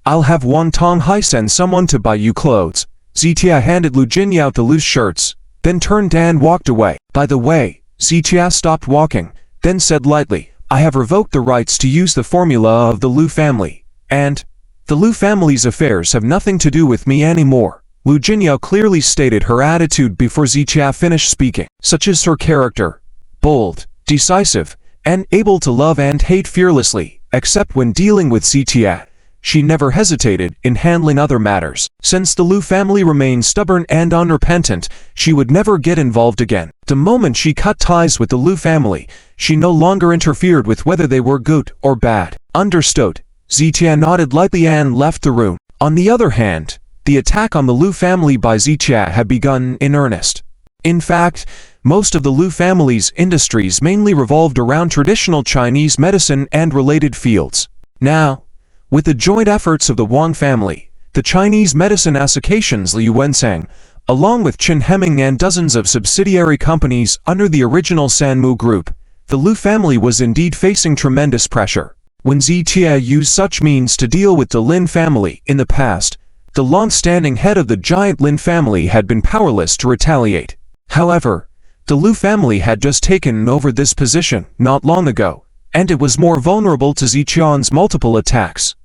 I'll have Wang Tonghai send someone to buy you clothes. Ziqia handed Lu Jingyao the loose shirts, then turned and walked away. By the way, Ziqia stopped walking, then said lightly, I have revoked the rights to use the formula of the Lu family, and the Lu family's affairs have nothing to do with me anymore. Lu Jingyao clearly stated her attitude before Ziqia finished speaking. Such is her character, bold, decisive, and able to love and hate fearlessly, except when dealing with Ziqia. She never hesitated in handling other matters. Since the Lu family remained stubborn and unrepentant, she would never get involved again. The moment she cut ties with the Lu family, she no longer interfered with whether they were good or bad. Understood. Ziqia nodded lightly and left the room. On the other hand, the attack on the Lu family by Ziqia had begun in earnest. In fact, most of the Lu family's industries mainly revolved around traditional Chinese medicine and related fields. Now, with the joint efforts of the Wang family, the Chinese medicine associations Liu Wensang, along with Chen Hemming and dozens of subsidiary companies under the original Sanmu group, the Lu family was indeed facing tremendous pressure. When Ziqia used such means to deal with the Lin family in the past, the long-standing head of the giant Lin family had been powerless to retaliate. However, the Lu family had just taken over this position not long ago, and it was more vulnerable to Ziqian's multiple attacks.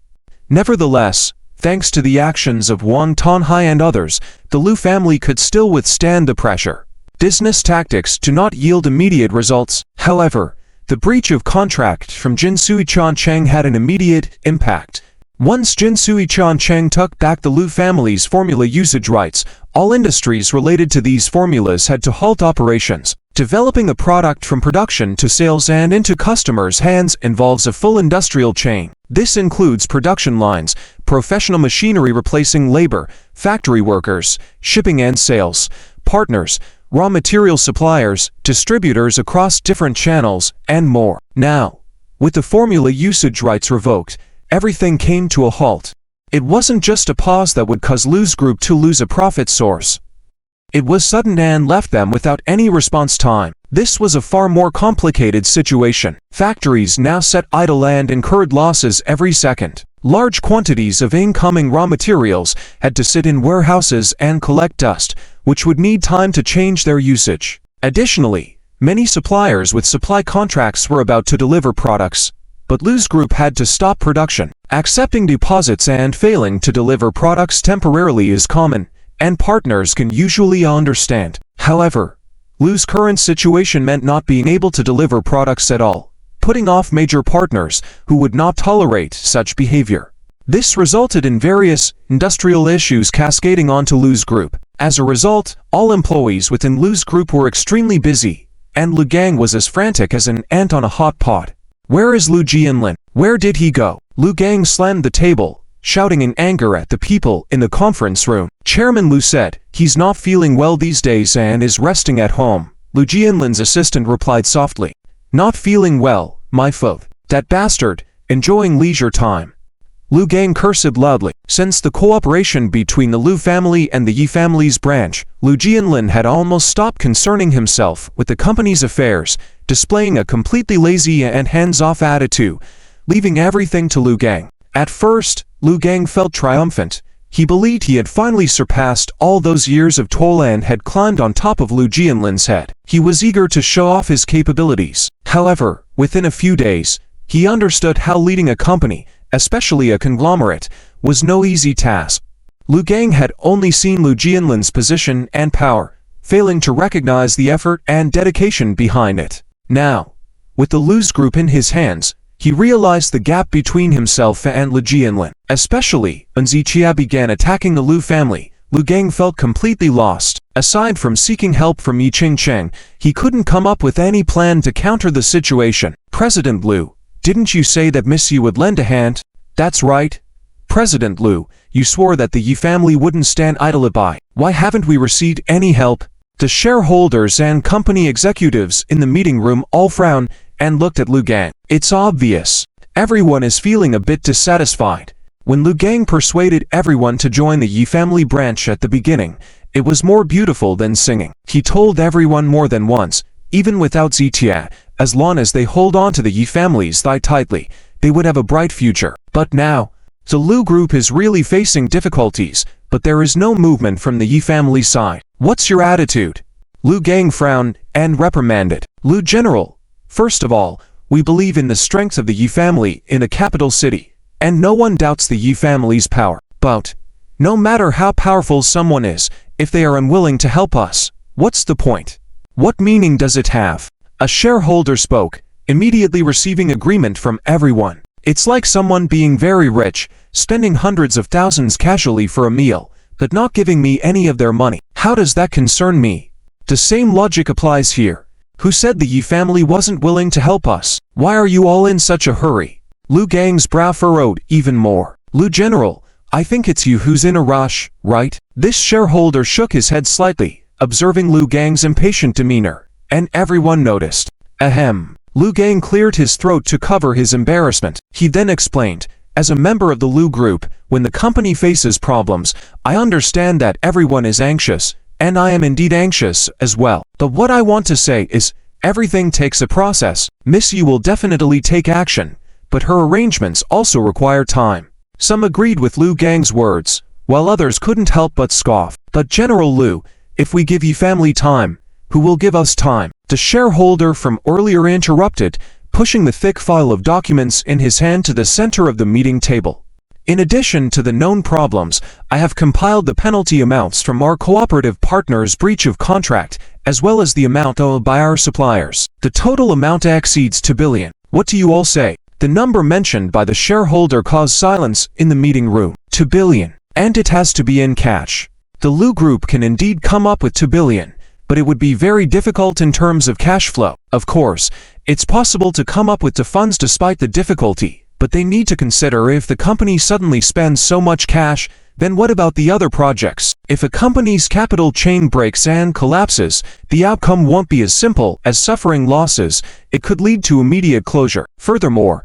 Nevertheless, thanks to the actions of Wang Tonghai and others, the Lu family could still withstand the pressure. Business tactics do not yield immediate results. However, the breach of contract from Jin Suichan Cheng had an immediate impact. Once Jin Suichan Cheng took back the Lu family's formula usage rights, all industries related to these formulas had to halt operations. Developing a product from production to sales and into customers' hands involves a full industrial chain. This includes production lines, professional machinery replacing labor, factory workers, shipping and sales, partners, raw material suppliers, distributors across different channels, and more. Now, with the formula usage rights revoked, everything came to a halt. It wasn't just a pause that would cause Lu's group to lose a profit source. It was sudden and left them without any response time. This was a far more complicated situation. Factories now sat idle and incurred losses every second. Large quantities of incoming raw materials had to sit in warehouses and collect dust, which would need time to change their usage. Additionally, many suppliers with supply contracts were about to deliver products, but Lu's group had to stop production. Accepting deposits and failing to deliver products temporarily is common, and partners can usually understand. However, Lu's current situation meant not being able to deliver products at all, putting off major partners who would not tolerate such behavior. This resulted in various industrial issues cascading onto Lu's group. As a result, all employees within Lu's group were extremely busy, and Lu Gang was as frantic as an ant on a hot pot. Where is Lu Jianlin? Where did he go? Lu Gang slammed the table, shouting in anger at the people in the conference room. Chairman Lu said, he's not feeling well these days and is resting at home. Lu Jianlin's assistant replied softly. Not feeling well, my foe. That bastard, enjoying leisure time. Lu Gang cursed loudly. Since the cooperation between the Lu family and the Yi family's branch, Lu Jianlin had almost stopped concerning himself with the company's affairs, displaying a completely lazy and hands-off attitude, leaving everything to Lu Gang. At first, Lu Gang felt triumphant, He believed he had finally surpassed all those years of toil and had climbed on top of Lu Jianlin's head. He was eager to show off his capabilities. However, within a few days, he understood how leading a company, especially a conglomerate, was no easy task. Lu Gang had only seen Lu Jianlin's position and power, failing to recognize the effort and dedication behind it. Now, with the Lu's group in his hands, he realized the gap between himself and Lu Jianlin. Especially when Zichia began attacking the Lu family, Lu Gang felt completely lost. Aside from seeking help from Ying Chang, he couldn't come up with any plan to counter the situation. President Lu, didn't you say that Miss Yi would lend a hand? That's right. President Lu, you swore that the Yi family wouldn't stand idle by. Why haven't we received any help? The shareholders and company executives in the meeting room all frowned and looked at Lu Gang. It's obvious. Everyone is feeling a bit dissatisfied. When Lu Gang persuaded everyone to join the Yi family branch at the beginning, it was more beautiful than singing. He told everyone more than once, even without Zitia, as long as they hold on to the Yi family's thigh tightly, they would have a bright future. But now, the Lu group is really facing difficulties, but there is no movement from the Yi family side. What's your attitude? Lu Gang frowned and reprimanded. Lu General, first of all, we believe in the strength of the Yi family in a capital city, and no one doubts the Yi family's power. But, no matter how powerful someone is, if they are unwilling to help us, what's the point? What meaning does it have? A shareholder spoke, immediately receiving agreement from everyone. It's like someone being very rich, spending hundreds of thousands casually for a meal, but not giving me any of their money. How does that concern me? The same logic applies here. Who said the Yi family wasn't willing to help us? Why are you all in such a hurry? Lu Gang's brow furrowed even more. Lu General, I think it's you who's in a rush, right? This shareholder shook his head slightly, observing Lu Gang's impatient demeanor, and everyone noticed. Ahem. Lu Gang cleared his throat to cover his embarrassment. He then explained, as a member of the Lu group, when the company faces problems, I understand that everyone is anxious, and I am indeed anxious as well. But what I want to say is, everything takes a process. Miss Yi will definitely take action, but her arrangements also require time. Some agreed with Lu Gang's words, while others couldn't help but scoff. But General Lu, if we give Yi family time, who will give us time? The shareholder from earlier interrupted, pushing the thick file of documents in his hand to the center of the meeting table. In addition to the known problems, I have compiled the penalty amounts from our cooperative partners' breach of contract, as well as the amount owed by our suppliers. The total amount exceeds 2 billion. What do you all say? The number mentioned by the shareholder caused silence in the meeting room. 2 billion. And it has to be in cash. The Lu group can indeed come up with 2 billion, but it would be very difficult in terms of cash flow. Of course, it's possible to come up with the funds despite the difficulty, but they need to consider if the company suddenly spends so much cash, then what about the other projects? If a company's capital chain breaks and collapses, the outcome won't be as simple as suffering losses. It could lead to immediate closure. Furthermore,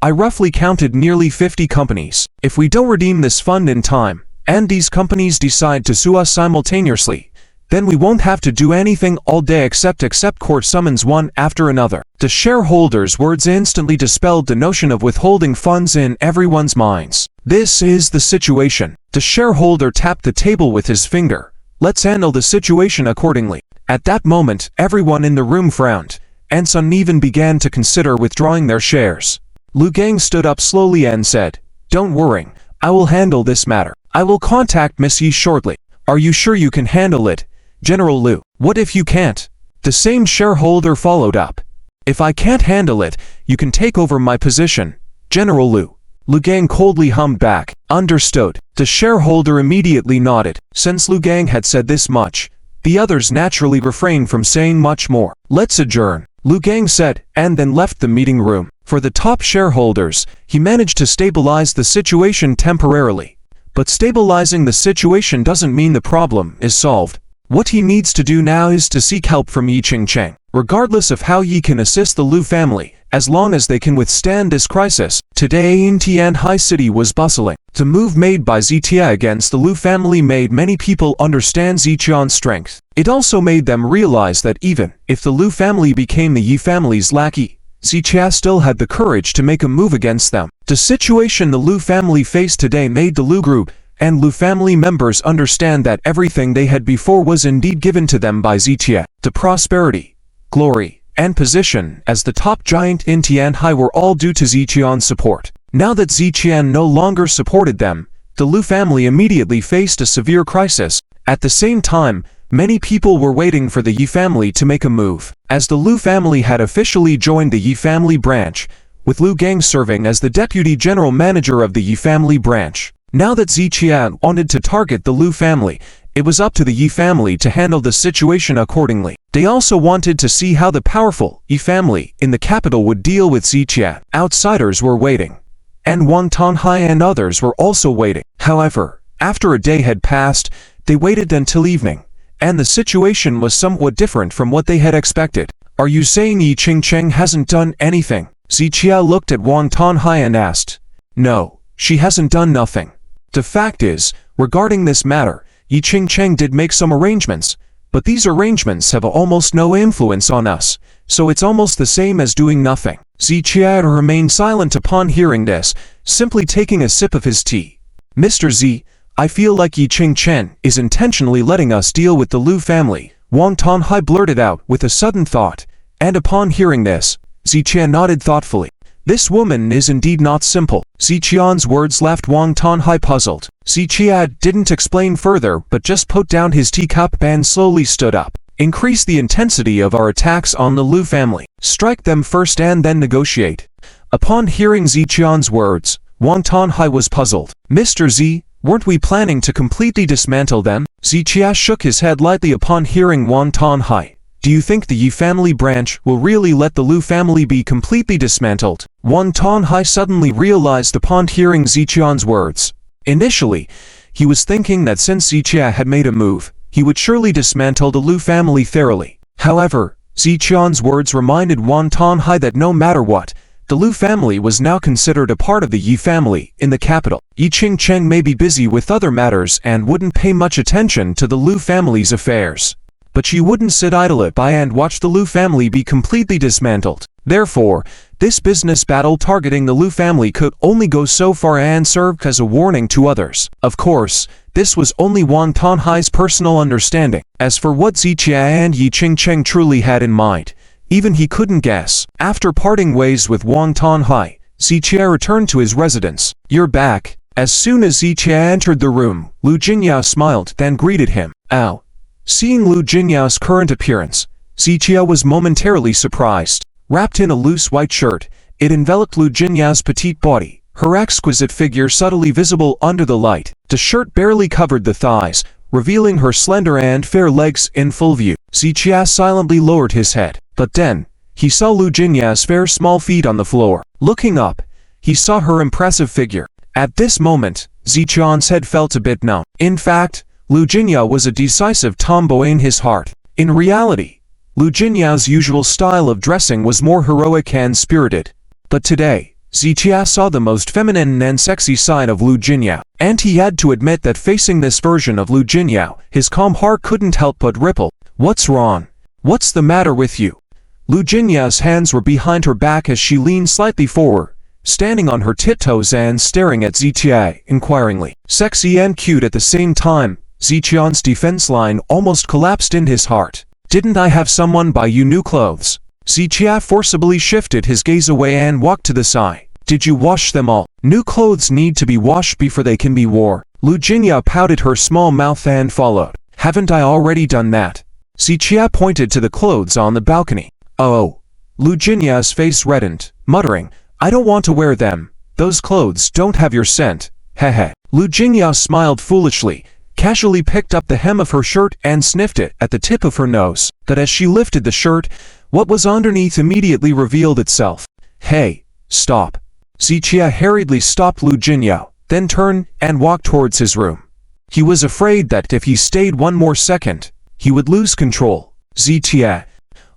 I roughly counted nearly 50 companies. If we don't redeem this fund in time, and these companies decide to sue us simultaneously, then we won't have to do anything all day except court summons one after another. The shareholders' words instantly dispelled the notion of withholding funds in everyone's minds. This is the situation. The shareholder tapped the table with his finger. Let's handle the situation accordingly. At that moment, everyone in the room frowned, and some even began to consider withdrawing their shares. Lu Gang stood up slowly and said, Don't worry, I will handle this matter. I will contact Miss Yi shortly. Are you sure you can handle it, General Lu? What if you can't? The same shareholder followed up. If I can't handle it, you can take over my position, General Lu. Lu Gang coldly hummed back. Understood. The shareholder immediately nodded. Since Lu Gang had said this much, the others naturally refrained from saying much more. Let's adjourn, Lu Gang said, and then left the meeting room. For the top shareholders, he managed to stabilize the situation temporarily. But stabilizing the situation doesn't mean the problem is solved. What he needs to do now is to seek help from Ying Chang. Regardless of how Yi can assist the Lu family, as long as they can withstand this crisis. Today in Tianhai City was bustling. The move made by Zitia against the Lu family made many people understand Ziqian's strength. It also made them realize that even if the Lu family became the Yi family's lackey, Zitia still had the courage to make a move against them. The situation the Lu family faced today made the Lu group and Lu family members understand that everything they had before was indeed given to them by Zitia. The prosperity, glory, and position as the top giant in Tianhai were all due to Ziqian's support. Now that Ziqian no longer supported them, the Lu family immediately faced a severe crisis. At the same time, many people were waiting for the Yi family to make a move, as the Lu family had officially joined the Yi family branch, with Lu Gang serving as the deputy general manager of the Yi family branch. Now that Ziqian wanted to target the Lu family, it was up to the Yi family to handle the situation accordingly. They also wanted to see how the powerful Yi family in the capital would deal with Ziqian. Outsiders were waiting, and Wang Tanhai and others were also waiting. However, after a day had passed, they waited until evening, and the situation was somewhat different from what they had expected. Are you saying Yi Chang hasn't done anything? Ziqia looked at Wang Tanhai and asked. No, she hasn't done nothing. The fact is, regarding this matter, Yi Chang did make some arrangements, but these arrangements have almost no influence on us, so it's almost the same as doing nothing. Ziqia remained silent upon hearing this, simply taking a sip of his tea. Mr. Z, I feel like Yi Chang is intentionally letting us deal with the Lu family, Wang Tanhai blurted out with a sudden thought, and upon hearing this, Ziqian nodded thoughtfully. This woman is indeed not simple. Ziqian's words left Wang Tanhai puzzled. Ziqia didn't explain further but just put down his teacup and slowly stood up. Increase the intensity of our attacks on the Lu family. Strike them first and then negotiate. Upon hearing Ziqian's words, Wang Tanhai was puzzled. Mr. Z, weren't we planning to completely dismantle them? Ziqia shook his head lightly upon hearing Wang Tanhai. Do you think the Yi family branch will really let the Lu family be completely dismantled? Wang Tanhai suddenly realized upon hearing Ziqian's words. Initially, he was thinking that since Ziqia had made a move, he would surely dismantle the Lu family thoroughly. However, Ziqian's words reminded Wang Tanhai that no matter what, the Lu family was now considered a part of the Yi family in the capital. Yi Chang may be busy with other matters and wouldn't pay much attention to the Lu family's affairs, but she wouldn't sit idle by and watch the Lu family be completely dismantled. Therefore, this business battle targeting the Lu family could only go so far and serve as a warning to others. Of course, this was only Wang Tanhai's personal understanding. As for what Ziqia and Yi Chang truly had in mind, even he couldn't guess. After parting ways with Wang Tanhai, Ziqia returned to his residence. You're back. As soon as Ziqia entered the room, Lu Jinyao smiled, then greeted him. Ow. Seeing Lu Jinyao's current appearance, Ziqia was momentarily surprised. Wrapped in a loose white shirt, it enveloped Lu Jinyao's petite body, her exquisite figure subtly visible under the light. The shirt barely covered the thighs, revealing her slender and fair legs in full view. Ziqia silently lowered his head, but then, he saw Lu Jinyao's fair small feet on the floor. Looking up, he saw her impressive figure. At this moment, Ziqian's head felt a bit numb. In fact, Lu Jinyao was a decisive tomboy in his heart. In reality, Lu Jinyao's usual style of dressing was more heroic and spirited. But today, Ziqia saw the most feminine and sexy side of Lu Jinyao, and he had to admit that facing this version of Lu Jinyao, his calm heart couldn't help but ripple. What's wrong? What's the matter with you? Lu Jinyao's hands were behind her back as she leaned slightly forward, standing on her tiptoes and staring at Ziqia inquiringly. Sexy and cute at the same time, Ziqian's defense line almost collapsed in his heart. Didn't I have someone buy you new clothes? Ziqia forcibly shifted his gaze away and walked to the side. Did you wash them all? New clothes need to be washed before they can be worn. Lu Jinyao pouted her small mouth and followed. Haven't I already done that? Ziqia pointed to the clothes on the balcony. Oh. Lu Jinyao's face reddened, muttering, I don't want to wear them. Those clothes don't have your scent. Hehe. Lu Jinyao smiled foolishly, casually picked up the hem of her shirt and sniffed it at the tip of her nose. But as she lifted the shirt, what was underneath immediately revealed itself. Hey, stop. Ziqia hurriedly stopped Lu Jinyao, then turned and walked towards his room. He was afraid that if he stayed one more second, he would lose control. Ziqia,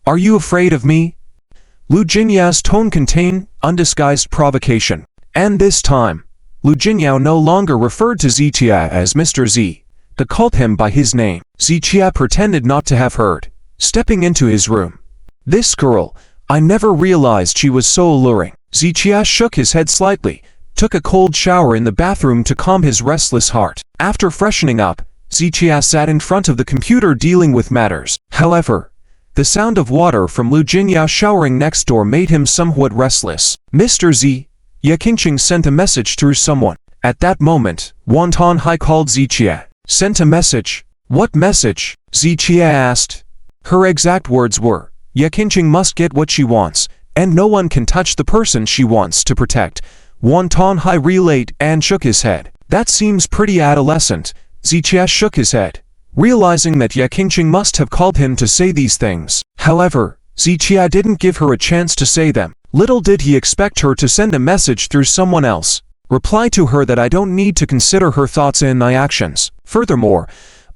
are you afraid of me? Lu Jinyao's tone contained undisguised provocation. And this time, Lu Jinyao no longer referred to Ziqia as Mr. Z, but called him by his name. Ziqia pretended not to have heard, stepping into his room. This girl, I never realized she was so alluring. Ziqia shook his head slightly, took a cold shower in the bathroom to calm his restless heart. After freshening up, Zichia sat in front of the computer dealing with matters. However, the sound of water from Lu Jingya showering next door made him somewhat restless. Mr. Z, Ye Qingqing sent a message through someone. At that moment, Wan Tanhai called Zichia. Sent a message? What message? Zichia asked. Her exact words were, Ye Qingqing must get what she wants, and no one can touch the person she wants to protect. Wan Tanhai relayed and shook his head. That seems pretty adolescent. Zichia shook his head, realizing that Ye Qingqing must have called him to say these things. However, Zichia didn't give her a chance to say them. Little did he expect her to send a message through someone else. Reply to her that I don't need to consider her thoughts and my actions. Furthermore,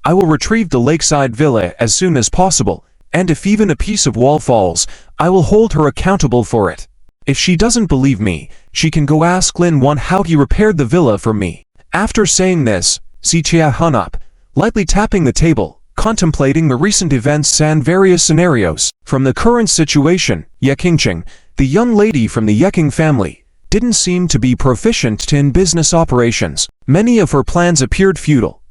I will retrieve the lakeside villa as soon as possible, and if even a piece of wall falls, I will hold her accountable for it. If she doesn't believe me, she can go ask Lin Wan how he repaired the villa for me. After saying this, Zichia hung up, lightly tapping the table, contemplating the recent events and various scenarios. From the current situation, Ye Qingqing, the young lady from the Ye Qing family, didn't seem to be proficient in business operations. Many of her plans appeared futile.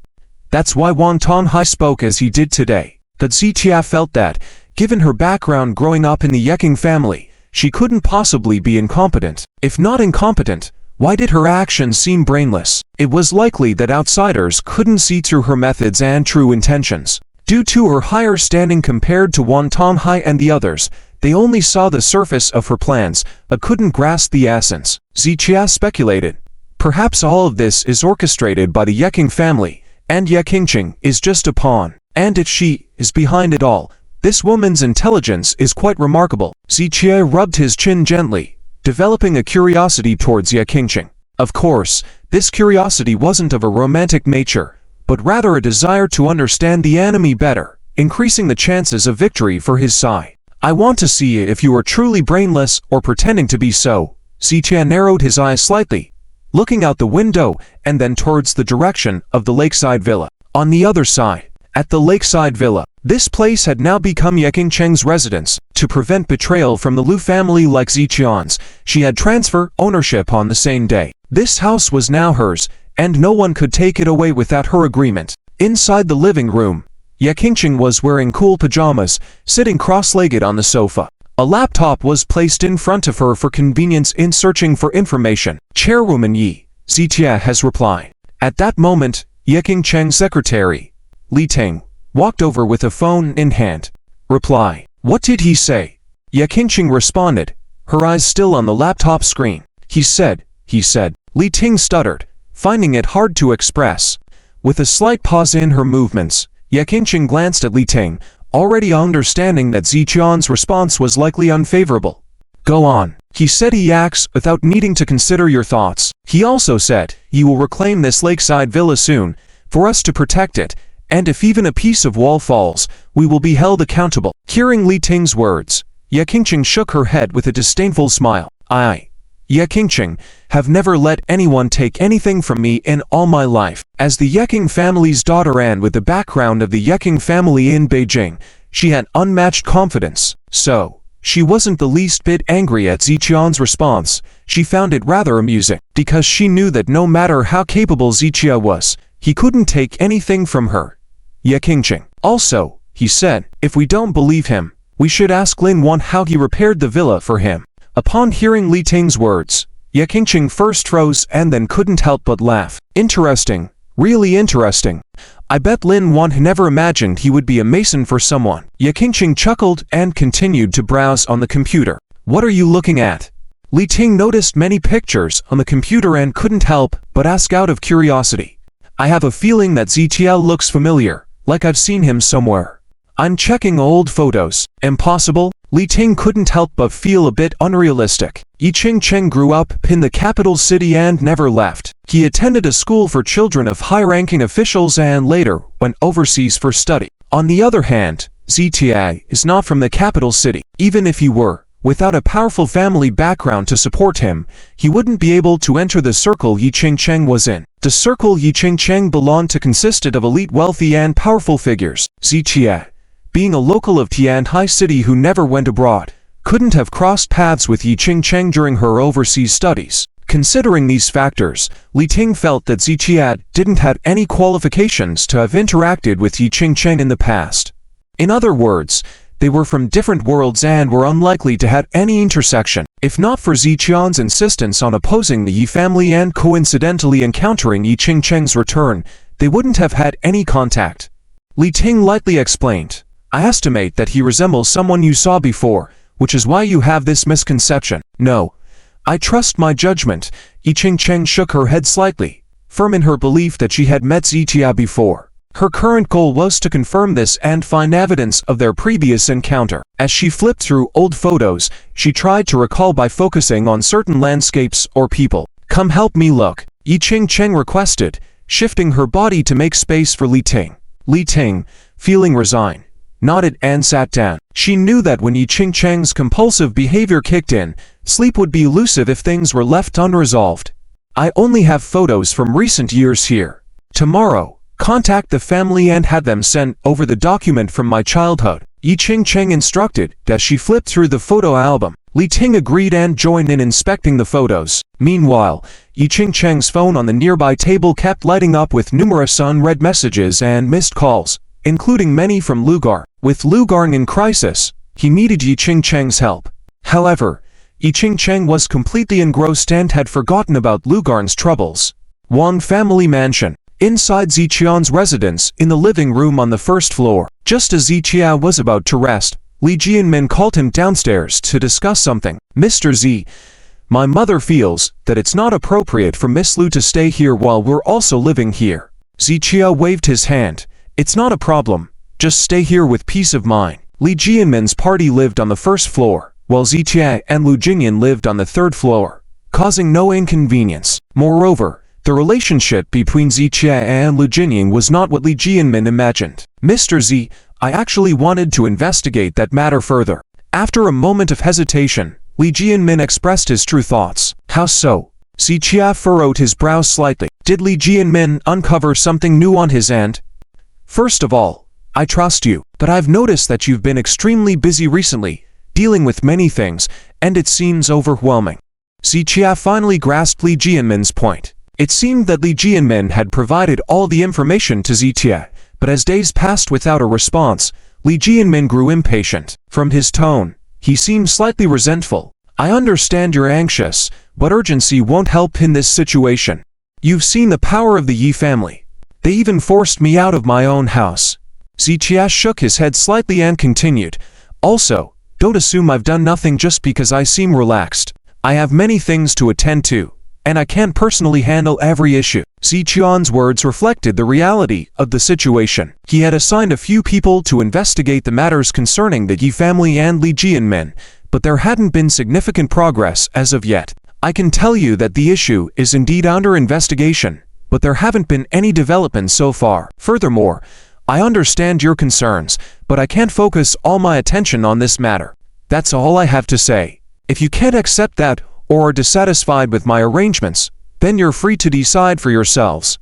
That's why Wang Tanhai spoke as he did today. But Zichia felt that, given her background growing up in the Ye Qing family, she couldn't possibly be incompetent. If not incompetent, why did her actions seem brainless? It was likely that outsiders couldn't see through her methods and true intentions. Due to her higher standing compared to Wan Tanhai and the others, they only saw the surface of her plans, but couldn't grasp the essence. Zichia speculated. Perhaps all of this is orchestrated by the Ye Qing family, and Ye Qingqing is just a pawn. And if she is behind it all, this woman's intelligence is quite remarkable. Zichia rubbed his chin gently, developing a curiosity towards Ye Qingqing. Of course, this curiosity wasn't of a romantic nature, but rather a desire to understand the enemy better, increasing the chances of victory for his side. I want to see if you are truly brainless or pretending to be so. Zichia narrowed his eyes slightly, looking out the window and then towards the direction of the lakeside villa. On the other side, at the lakeside villa, this place had now become Ye Qingqing's residence. To prevent betrayal from the Lu family like Ziqian's, she had transfer ownership on the same day. This house was now hers, and no one could take it away without her agreement. Inside the living room, Ye Qingqing was wearing cool pajamas, sitting cross-legged on the sofa. A laptop was placed in front of her for convenience in searching for information. Chairwoman Yi, Zichia has replied. At that moment, Ye Qingqing's secretary, Li Ting, walked over with a phone in hand. Reply. What did he say? Ye Qingqing responded, her eyes still on the laptop screen. He said. Li Ting stuttered, finding it hard to express. With a slight pause in her movements, Ye Qingqing glanced at Li Ting, already understanding that Ziqian's response was likely unfavorable. Go on. He said he acts without needing to consider your thoughts. He also said, you will reclaim this lakeside villa soon, for us to protect it, and if even a piece of wall falls, we will be held accountable. Hearing Li Ting's words, Ye Qingqing shook her head with a disdainful smile. I, Ye Qingqing, have never let anyone take anything from me in all my life. As the Ye Qing family's daughter and with the background of the Ye Qing family in Beijing, she had unmatched confidence. So, she wasn't the least bit angry at Ziqian's response. She found it rather amusing, because she knew that no matter how capable Ziqia was, he couldn't take anything from her. Ye Qingqing. Also, he said, if we don't believe him, we should ask Lin Wan how he repaired the villa for him. Upon hearing Li Ting's words, Ye Qingqing first froze and then couldn't help but laugh. Interesting, really interesting. I bet Lin Wan never imagined he would be a mason for someone. Ye Qingqing chuckled and continued to browse on the computer. What are you looking at? Li Ting noticed many pictures on the computer and couldn't help but ask out of curiosity. I have a feeling that Ziqiao looks familiar, like I've seen him somewhere. I'm checking old photos. Impossible? Li Ting couldn't help but feel a bit unrealistic. Yi Qingqing grew up in the capital city and never left. He attended a school for children of high-ranking officials and later went overseas for study. On the other hand, Ziqiao is not from the capital city. Even if he were, without a powerful family background to support him, he wouldn't be able to enter the circle Yi Qingqing was in. The circle Yi Qingqing belonged to consisted of elite wealthy and powerful figures. Ziqiao, being a local of Tianhai City who never went abroad, couldn't have crossed paths with Yi Qingqing during her overseas studies. Considering these factors, Li Ting felt that Zichia didn't have any qualifications to have interacted with Ying Chang in the past. In other words, they were from different worlds and were unlikely to have any intersection. If not for Zichia's insistence on opposing the Yi family and coincidentally encountering Ying Chang's return, they wouldn't have had any contact. Li Ting lightly explained, "I estimate that he resembles someone you saw before, which is why you have this misconception." "No. I trust my judgment." Ying Chang shook her head slightly, firm in her belief that she had met Zichia before. Her current goal was to confirm this and find evidence of their previous encounter. As she flipped through old photos, she tried to recall by focusing on certain landscapes or people. "Come help me look," Ying Chang requested, shifting her body to make space for Li Ting. Li Ting, feeling resigned, nodded and sat down. She knew that when Ying Chang's compulsive behavior kicked in, sleep would be elusive if things were left unresolved. "I only have photos from recent years here. Tomorrow, contact the family and have them send over the document from my childhood," Ying Chang instructed as she flipped through the photo album. Li Ting agreed and joined in inspecting the photos. Meanwhile, Ying Chang's phone on the nearby table kept lighting up with numerous unread messages and missed calls, including many from Lugar. With Lugar in crisis, he needed Ying Chang's help. However, Ying Chang was completely engrossed and had forgotten about Lugar's troubles. Wang family mansion. Inside Zichia's residence, in the living room on the first floor, just as Zichia was about to rest, Li Jianmin called him downstairs to discuss something. "Mr. Z, my mother feels that it's not appropriate for Miss Lu to stay here while we're also living here." Zichia waved his hand. "It's not a problem, just stay here with peace of mind." Li Jianmin's party lived on the first floor, while Zichia and Lu Jingyan lived on the third floor, causing no inconvenience. Moreover, the relationship between Zichia and Lu Jingyan was not what Li Jianmin imagined. "Mr. Z, I actually wanted to investigate that matter further." After a moment of hesitation, Li Jianmin expressed his true thoughts. "How so?" Zichia furrowed his brows slightly. Did Li Jianmin uncover something new on his end? "First of all, I trust you, but I've noticed that you've been extremely busy recently, dealing with many things, and it seems overwhelming." Zichia finally grasped Li Jianmin's point. It seemed that Li Jianmin had provided all the information to Zichia, but as days passed without a response, Li Jianmin grew impatient. From his tone, he seemed slightly resentful. "I understand you're anxious, but urgency won't help in this situation. You've seen the power of the Yi family. They even forced me out of my own house." Zichia shook his head slightly and continued, "Also, don't assume I've done nothing just because I seem relaxed. I have many things to attend to, and I can't personally handle every issue." Zichia's words reflected the reality of the situation. He had assigned a few people to investigate the matters concerning the Yi family and Li Jianmin, but there hadn't been significant progress as of yet. "I can tell you that the issue is indeed under investigation, but there haven't been any developments so far. Furthermore, I understand your concerns, but I can't focus all my attention on this matter. That's all I have to say. If you can't accept that, or are dissatisfied with my arrangements, then you're free to decide for yourselves."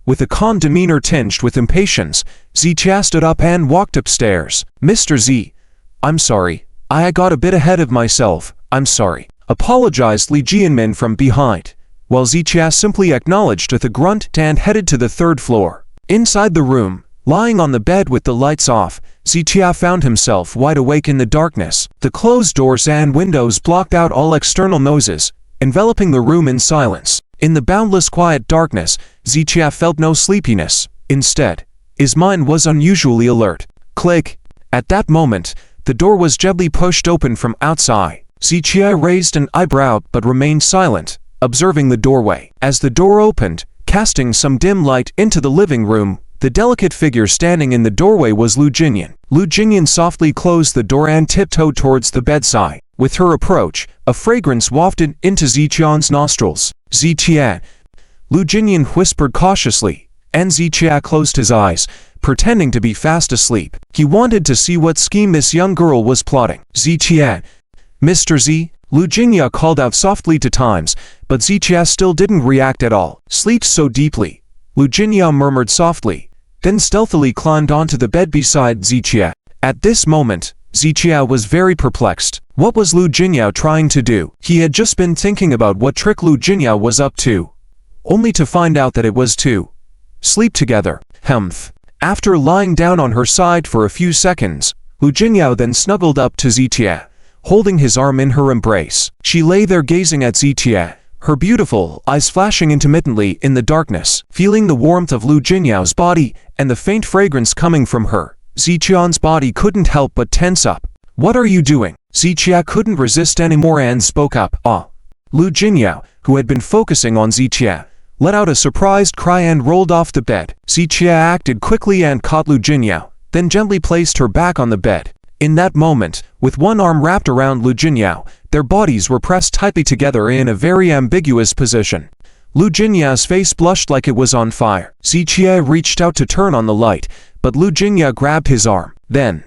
With a calm demeanor tinged with impatience, Zichia stood up and walked upstairs. "Mr. Z, I'm sorry. I got a bit ahead of myself. I'm sorry," apologized Li Jianmin from behind, while Zichia simply acknowledged with a grunt and headed to the third floor. Inside the room, lying on the bed with the lights off, Zichia found himself wide awake in the darkness. The closed doors and windows blocked out all external noises, enveloping the room in silence. In the boundless quiet darkness, Zichia felt no sleepiness. Instead, his mind was unusually alert. Click! At that moment, the door was gently pushed open from outside. Zichia raised an eyebrow but remained silent, observing the doorway. As the door opened, casting some dim light into the living room, the delicate figure standing in the doorway was Lu Jingyan. Lu Jingyan softly closed the door and tiptoed towards the bedside. With her approach, a fragrance wafted into Zichia's nostrils. "Zichia," Lu Jingyan whispered cautiously, and Zichia closed his eyes, pretending to be fast asleep. He wanted to see what scheme this young girl was plotting. "Zichia." "Mr. Z," Lu Jingyan called out softly to times, but Zichia still didn't react at all. "Sleep so deeply," Lu Jingyan murmured softly, then stealthily climbed onto the bed beside Zichia. At this moment, Ziqiao was very perplexed. What was Lu Jingyao trying to do? He had just been thinking about what trick Lu Jingyao was up to, only to find out that it was to sleep together. After lying down on her side for a few seconds, Lu Jingyao then snuggled up to Ziqiao, holding his arm in her embrace. She lay there gazing at Ziqiao, her beautiful eyes flashing intermittently in the darkness. Feeling the warmth of Lu Jingyao's body and the faint fragrance coming from her, Ziqiao's body couldn't help but tense up. "What are you doing?" Ziqiao couldn't resist anymore and spoke up. Lu Jingyao, who had been focusing on Ziqiao, let out a surprised cry and rolled off the bed. Ziqiao acted quickly and caught Lu Jingyao, then gently placed her back on the bed. In that moment, with one arm wrapped around Lu Jingyao, their bodies were pressed tightly together in a very ambiguous position. Lu Jingyao's face blushed like it was on fire. Ziqiao reached out to turn on the light, but Lu Jingyao grabbed his arm. Then,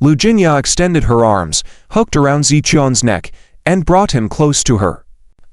Lu Jingyao extended her arms, hooked around Ziqiao's neck, and brought him close to her.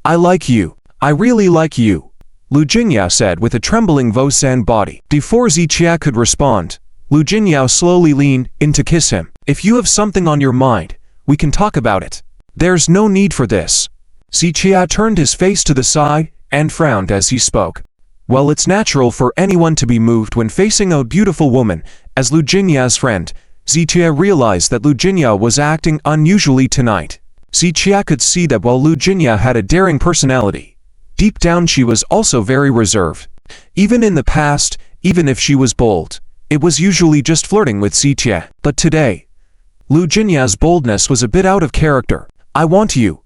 "I like you. I really like you," Lu Jingyao said with a trembling voice and body. Before Ziqiao could respond, Lu Jingyao slowly leaned in to kiss him. "If you have something on your mind, we can talk about it. There's no need for this." Ziqiao turned his face to the side and frowned as he spoke. Well, it's natural for anyone to be moved when facing a beautiful woman. As Lu Jingyao's friend, Ziqiao realized that Lu Jingyao was acting unusually tonight. Ziqiao could see that while Lu Jingyao had a daring personality, deep down she was also very reserved. Even in the past, even if she was bold, it was usually just flirting with Ziqiao. But today, Lu Jingyao's boldness was a bit out of character. "I want you,"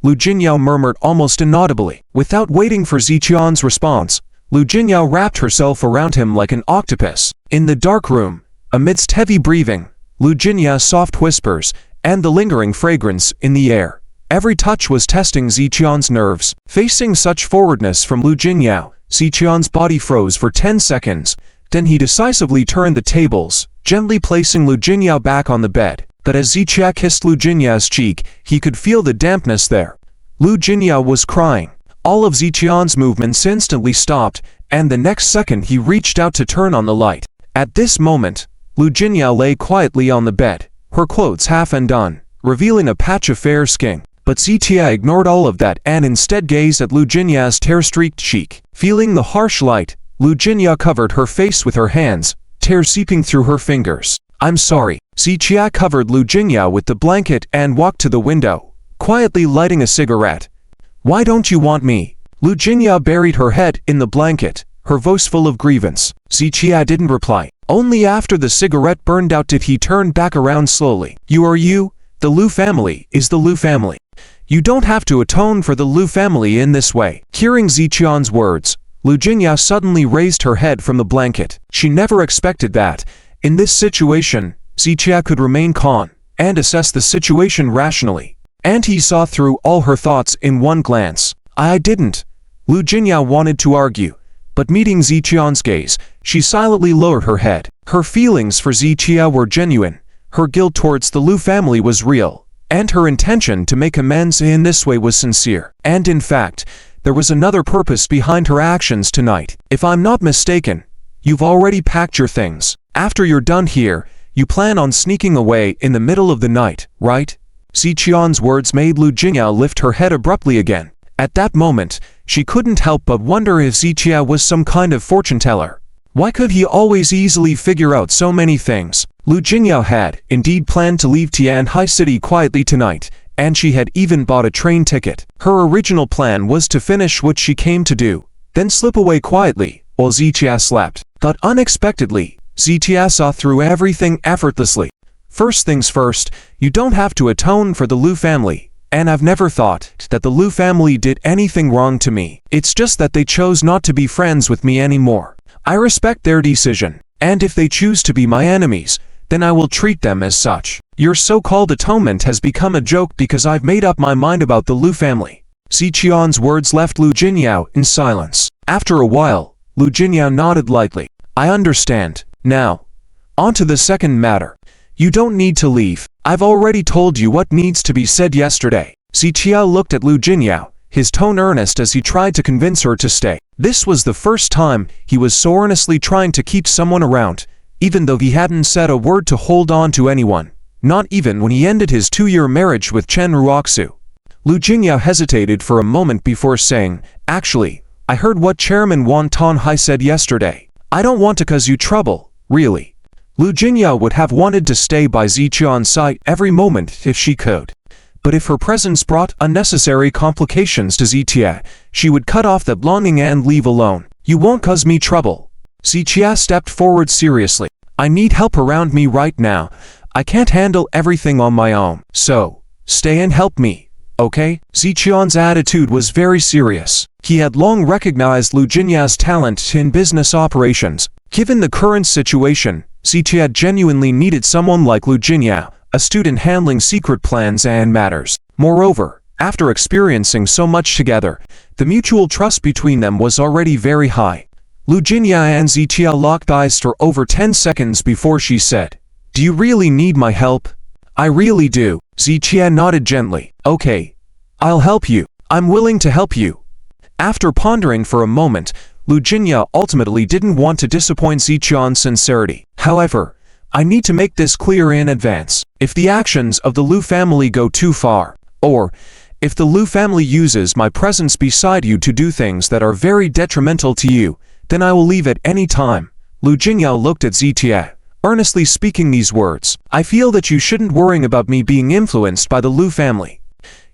Lu Jingyao murmured almost inaudibly. Without waiting for Ziqiao's response, Lu Jingyao wrapped herself around him like an octopus. In the dark room, amidst heavy breathing, Lu Jingyao's soft whispers, and the lingering fragrance in the air, every touch was testing Ziqiao's nerves. Facing such forwardness from Lu Jingyao, Ziqiao's body froze for 10 seconds. Then he decisively turned the tables, gently placing Lu Jingyao back on the bed. But as Ziqiao kissed Lu Jingyao's cheek, he could feel the dampness there. Lu Jingyao was crying. All of Ziqiao's movements instantly stopped, and the next second he reached out to turn on the light. At this moment, Lu Jingyao lay quietly on the bed, her clothes half undone, revealing a patch of fair skin. But Ziqiao ignored all of that and instead gazed at Lu Jingyao's tear-streaked cheek. Feeling the harsh light, Lu Jingyao covered her face with her hands, tears seeping through her fingers. "I'm sorry." Ziqiao covered Lu Jingyao with the blanket and walked to the window, quietly lighting a cigarette. "Why don't you want me?" Lu Jingyao buried her head in the blanket, her voice full of grievance. Ziqiao didn't reply. Only after the cigarette burned out did he turn back around slowly. "You are you. The Lu family is the Lu family. You don't have to atone for the Lu family in this way." Hearing Ziqiao's words, Lu Jingyao suddenly raised her head from the blanket. She never expected that, in this situation, Ziqiao could remain calm and assess the situation rationally. And he saw through all her thoughts in one glance. "I didn't." Lu Jingyao wanted to argue, but meeting Ziqiao's gaze, she silently lowered her head. Her feelings for Ziqiao were genuine, her guilt towards the Lu family was real, and her intention to make amends in this way was sincere. And in fact, there was another purpose behind her actions tonight. "If I'm not mistaken, you've already packed your things. After you're done here, you plan on sneaking away in the middle of the night, right?" Ziqiao's words made Lu Jingyao lift her head abruptly again. At that moment, she couldn't help but wonder if Ziqiao was some kind of fortune teller. Why could he always easily figure out so many things? Lu Jingyao had indeed planned to leave Tianhai City quietly tonight, and she had even bought a train ticket. Her original plan was to finish what she came to do, then slip away quietly while Ziqiao slept. But unexpectedly, Ziqiao saw through everything effortlessly. "First things first, you don't have to atone for the Lu family, and I've never thought that the Lu family did anything wrong to me. It's just that they chose not to be friends with me anymore. I respect their decision, and if they choose to be my enemies, then I will treat them as such. Your so-called atonement has become a joke because I've made up my mind about the Lu family." Ziqiao's words left Lu Jingyao in silence. After a while, Lu Jingyao nodded lightly. "I understand. Now, on to the second matter. You don't need to leave. I've already told you what needs to be said yesterday." Ziqiao looked at Lu Jingyao, his tone earnest as he tried to convince her to stay. This was the first time he was so earnestly trying to keep someone around, even though he hadn't said a word to hold on to anyone. not even when he ended his 2-year marriage with Chen Ruoxu. Lu Jingyao hesitated for a moment before saying, "Actually, I heard what Chairman Wan Tonhai said yesterday. I don't want to cause you trouble, really." Lu Jingyao would have wanted to stay by Ziqian's side every moment if she could. But if her presence brought unnecessary complications to Zitia, she would cut off that longing and leave alone. "You won't cause me trouble." Zitia stepped forward seriously. "I need help around me right now. I can't handle everything on my own. So, stay and help me. Okay?" Ziqian's attitude was very serious. He had long recognized Lu Jinya's talent in business operations. Given the current situation, Zitia genuinely needed someone like Lu Jinya, a student handling secret plans and matters. Moreover, after experiencing so much together, the mutual trust between them was already very high. Lu Jinya and Zitia locked eyes for over 10 seconds before she said, "Do you really need my help?" "I really do." Zitia nodded gently. "Okay. I'll help you. I'm willing to help you." After pondering for a moment, Lu Jinya ultimately didn't want to disappoint Ziqian's sincerity. "However, I need to make this clear in advance. If the actions of the Lu family go too far, or if the Lu family uses my presence beside you to do things that are very detrimental to you, then I will leave at any time." Lu Jingyao looked at Zitia, earnestly speaking these words. "I feel that you shouldn't worry about me being influenced by the Lu family.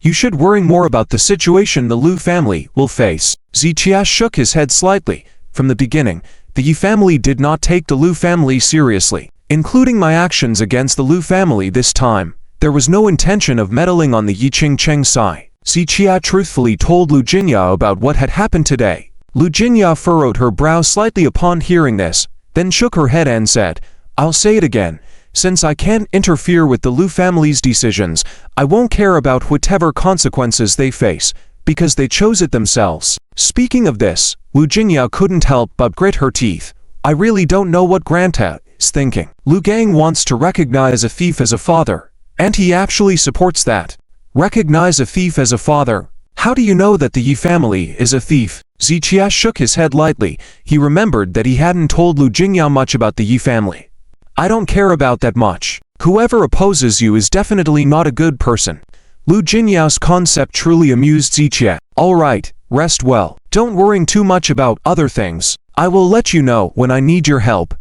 You should worry more about the situation the Lu family will face." Zitia shook his head slightly. From the beginning, the Yi family did not take the Lu family seriously. Including my actions against the Lu family this time, there was no intention of meddling on the Yi Cheng side. Zitia truthfully told Lu Jinya about what had happened today. Lu Jinya furrowed her brow slightly upon hearing this, then shook her head and said, "I'll say it again. Since I can't interfere with the Lu family's decisions, I won't care about whatever consequences they face, because they chose it themselves." Speaking of this, Lu Jinya couldn't help but grit her teeth. "I really don't know what Granta is thinking. Lu Gang wants to recognize a thief as a father, and he actually supports that." "Recognize a thief as a father? How do you know that the Yi family is a thief?" Ziqia shook his head lightly. He remembered that he hadn't told Lu Jingyao much about the Yi family. "I don't care about that much. Whoever opposes you is definitely not a good person." Lu Jinyao's concept truly amused Ziqia. "All right, rest well. Don't worry too much about other things. I will let you know when I need your help."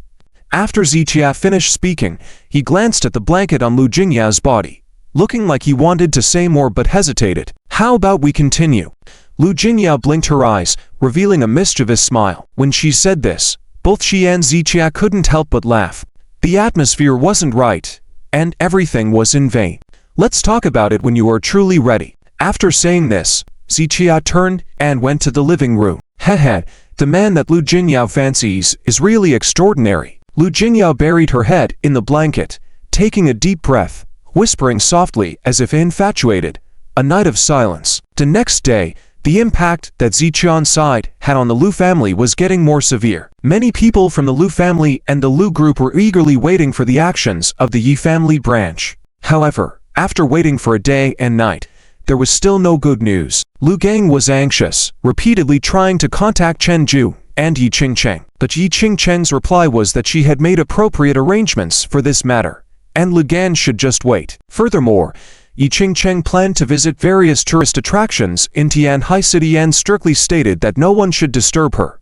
After Ziqia finished speaking, he glanced at the blanket on Lu Jingyao's body, looking like he wanted to say more but hesitated. "How about we continue?" Lu Jingyao blinked her eyes, revealing a mischievous smile. When she said this, both she and Ziqia couldn't help but laugh. The atmosphere wasn't right, and everything was in vain. "Let's talk about it when you are truly ready." After saying this, Ziqia turned and went to the living room. "Hehe, the man that Lu Jingyao fancies is really extraordinary." Lu Jingyao buried her head in the blanket, taking a deep breath, whispering softly as if infatuated. A night of silence. The next day, the impact that Ziqian's side had on the Lu family was getting more severe. Many people from the Lu family and the Lu group were eagerly waiting for the actions of the Yi family branch. However, after waiting for a day and night, there was still no good news. Lu Gang was anxious, repeatedly trying to contact Chen Ju and Yi Chang, but Yi Chang's reply was that she had made appropriate arrangements for this matter, and Lu Gan should just wait. Furthermore, Yi Chang planned to visit various tourist attractions in Tianhai City and strictly stated that no one should disturb her.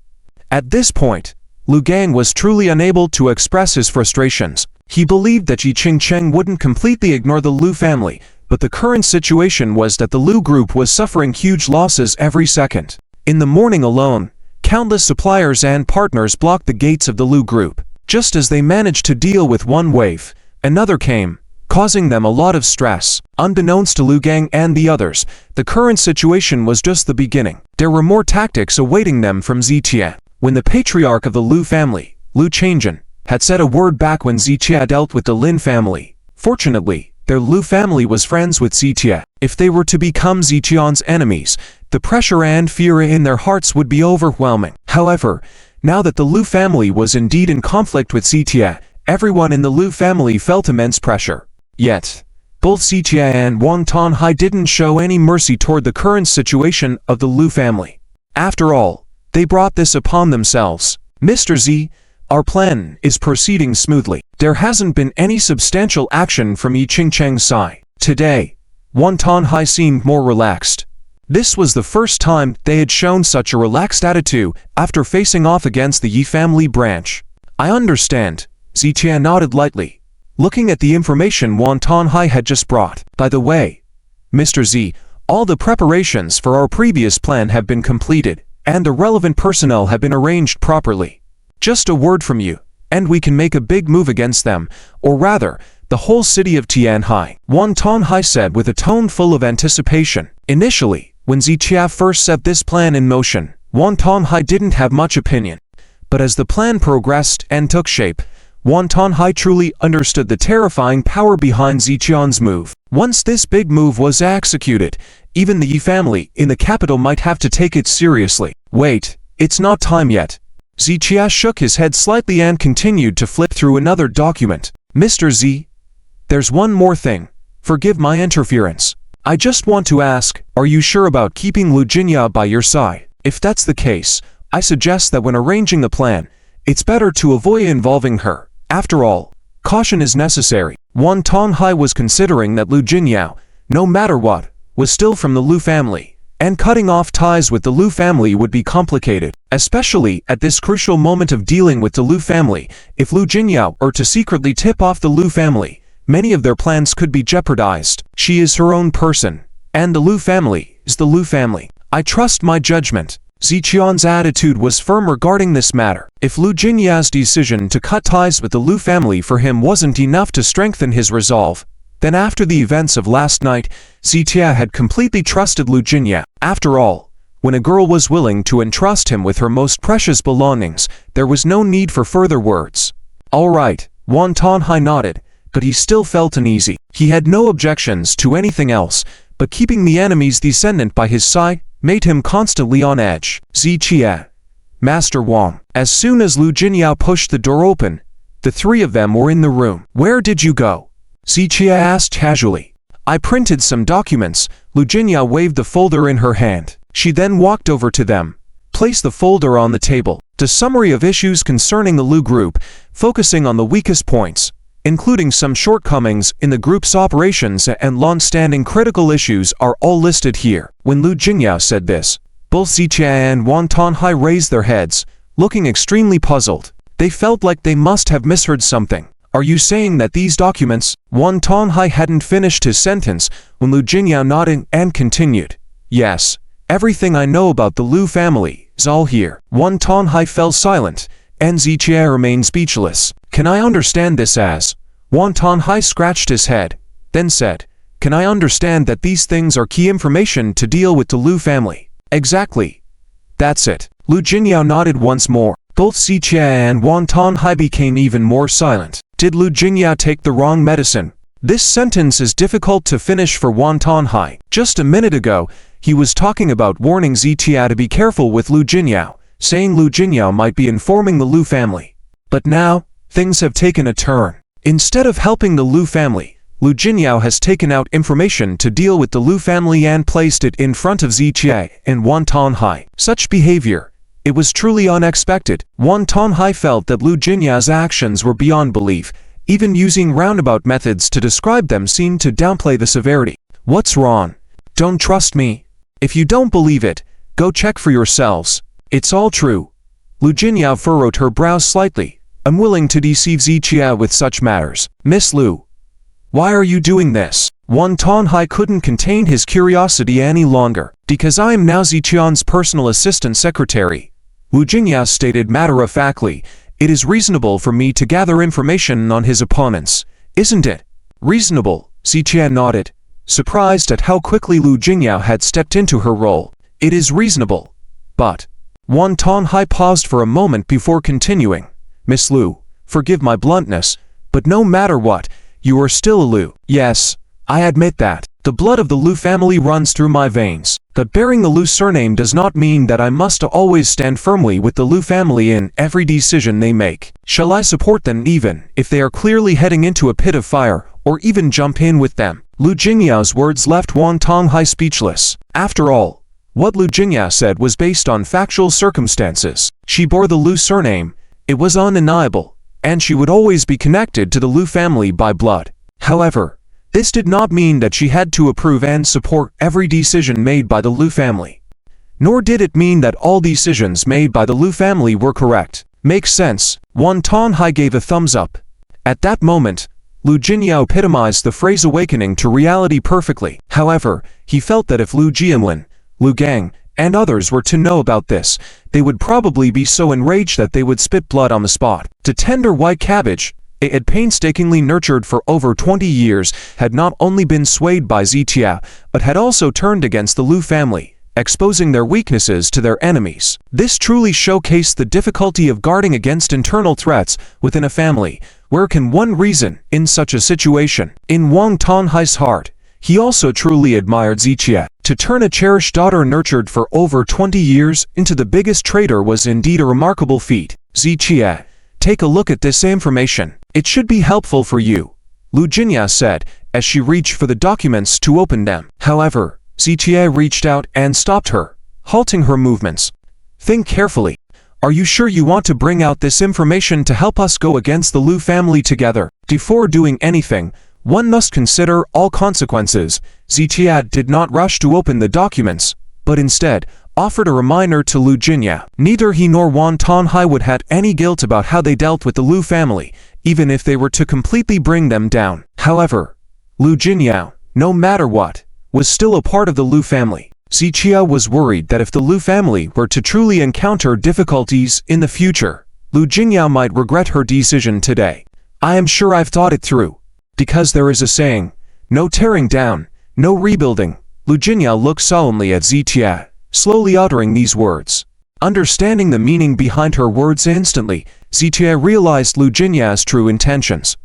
At this point, Lu Gang was truly unable to express his frustrations. He believed that Yi Chang wouldn't completely ignore the Lu family, but the current situation was that the Lu group was suffering huge losses every second. In the morning alone, countless suppliers and partners blocked the gates of the Lu group. Just as they managed to deal with one wave, another came, causing them a lot of stress. Unbeknownst to Lu Gang and the others, the current situation was just the beginning. There were more tactics awaiting them from Zitia. When the patriarch of the Lu family, Lu Changjin, had said a word back when Zitia dealt with the Lin family. Fortunately, their Lu family was friends with Zitia. If they were to become Zitian's enemies, the pressure and fear in their hearts would be overwhelming. However, now that the Lu family was indeed in conflict with Zitia, everyone in the Lu family felt immense pressure. Yet, both Zitia and Wang Tonhai didn't show any mercy toward the current situation of the Lu family. After all, they brought this upon themselves. "Mr. Z, Our plan is proceeding smoothly. There hasn't been any substantial action from Ying Chang's side. Today, Wan Tanhai seemed more relaxed. This was the first time they had shown such a relaxed attitude after facing off against the Yi family branch. I understand, Ziqian nodded lightly, looking at the information Wan Tanhai had just brought. By the way, Mr. Z, all the preparations for our previous plan have been completed, and the relevant personnel have been arranged properly. Just a word from you, and we can make a big move against them, or rather, the whole city of Tianhai, Wan Tanhai said with a tone full of anticipation. Initially, when Ziqia first set this plan in motion, Wan Tanhai didn't have much opinion. But as the plan progressed and took shape, Wan Tanhai truly understood the terrifying power behind Ziqian's move. Once this big move was executed, even the Yi family in the capital might have to take it seriously. Wait, it's not time yet. Ziqia shook his head slightly and continued to flip through another document. Mr. Z, there's one more thing. Forgive my interference. I just want to ask, are you sure about keeping Lu Jinya by your side? If that's the case, I suggest that when arranging the plan, it's better to avoid involving her. After all, caution is necessary. Wan Tanhai was considering that Lu Jinyao, no matter what, was still from the Lu family, and cutting off ties with the Lu family would be complicated, especially at this crucial moment of dealing with the Lu family. If Lu Jinyao were to secretly tip off the Lu family, many of their plans could be jeopardized. She is her own person, and the Lu family is the Lu family. I trust my judgment. Ziqian's attitude was firm regarding this matter. If Lu Jinya's decision to cut ties with the Lu family for him wasn't enough to strengthen his resolve, then after the events of last night, Ziqia had completely trusted Lu Jinya. After all, when a girl was willing to entrust him with her most precious belongings, there was no need for further words. All right, Wan Tanhai nodded, but he still felt uneasy. He had no objections to anything else, but keeping the enemy's descendant by his side made him constantly on edge. Ziqia, Master Wang. As soon as Lu Jinyao pushed the door open, the three of them were in the room. Where did you go? Ziqia asked casually. I printed some documents. Lu Jinyao waved the folder in her hand. She then walked over to them, placed the folder on the table. The summary of issues concerning the Lu group, focusing on the weakest points, including some shortcomings in the group's operations and long-standing critical issues, are all listed here. When Lu Jinyao said this, both Ziqia and Wan Tanhai raised their heads, looking extremely puzzled. They felt like they must have misheard something. Are you saying that these documents? Wan Tanhai hadn't finished his sentence when Lu Jinyao nodded and continued. Yes, everything I know about the Lu family is all here. Wan Tanhai fell silent, and Ziqia remained speechless. Can I understand this as? Wan Tanhai scratched his head, then said, can I understand that these things are key information to deal with the Lu family? Exactly. That's it. Lu Jinyao nodded once more. Both Ziqia and Wan Tanhai became even more silent. Did Lu Jinyao take the wrong medicine? This sentence is difficult to finish for Wan Tanhai. Just a minute ago, he was talking about warning Ziqia to be careful with Lu Jinyao, saying Lu Jinyao might be informing the Lu family. But now, things have taken a turn. Instead of helping the Lu family, Lu Jinyao has taken out information to deal with the Lu family and placed it in front of Ziqia and Wan Tanhai. Such behavior, it was truly unexpected. Wan Tanhai felt that Lu Jinya's actions were beyond belief. Even using roundabout methods to describe them seemed to downplay the severity. What's wrong? Don't trust me? If you don't believe it, go check for yourselves. It's all true. Lu Jinyao furrowed her brows slightly, unwilling to deceive Ziqia with such matters. Miss Lu, why are you doing this? Wan Tanhai couldn't contain his curiosity any longer. Because I am now Ziqian's personal assistant secretary, Lu Jinyao stated matter-of-factly, it is reasonable for me to gather information on his opponents, isn't it? Reasonable, Ziqia nodded, surprised at how quickly Lu Jinyao had stepped into her role. It is reasonable. But Wan Tanhai paused for a moment before continuing. Miss Lu, forgive my bluntness, but no matter what, you are still a Lu. Yes, I admit that. The blood of the Lu family runs through my veins. But bearing the Lu surname does not mean that I must always stand firmly with the Lu family in every decision they make. Shall I support them even if they are clearly heading into a pit of fire, or even jump in with them? Lu Jinyao's words left Wan Tanhai speechless. After all, what Lu Jinyao said was based on factual circumstances. She bore the Lu surname, It was undeniable, and she would always be connected to the Lu family by blood. However, this did not mean that she had to approve and support every decision made by the Lu family. Nor did it mean that all decisions made by the Lu family were correct. Makes sense. Wang Tonghai gave a thumbs up. At that moment, Lu Jinyao epitomized the phrase awakening to reality perfectly. However, he felt that if Lu Jianlin, Lu Gang, and others were to know about this, they would probably be so enraged that they would spit blood on the spot. The tender white cabbage it had painstakingly nurtured for over 20 years had not only been swayed by Zitia, but had also turned against the Lu family, exposing their weaknesses to their enemies. This truly showcased the difficulty of guarding against internal threats within a family. Where can one reason in such a situation? In Wang Tonghai's heart, he also truly admired Zitia. To turn a cherished daughter nurtured for over 20 years into the biggest traitor was indeed a remarkable feat. Zitia, take a look at this information. It should be helpful for you, Lu Jinya said, as she reached for the documents to open them. However, Zitia reached out and stopped her, halting her movements. Think carefully. Are you sure you want to bring out this information to help us go against the Lu family together? Before doing anything, one must consider all consequences. Zitia did not rush to open the documents, but instead offered a reminder to Lu Jinya. Neither he nor Wang Tonghai would have any guilt about how they dealt with the Lu family, even if they were to completely bring them down. However, Lu Jinyao, no matter what, was still a part of the Lu family. Zitia was worried that if the Lu family were to truly encounter difficulties in the future, Lu Jinyao might regret her decision today. I am sure I've thought it through. Because there is a saying, no tearing down, no rebuilding. Lu Jinyao looked solemnly at Zitia, slowly uttering these words. Understanding the meaning behind her words instantly, Zitia realized Lu Jinya's true intentions.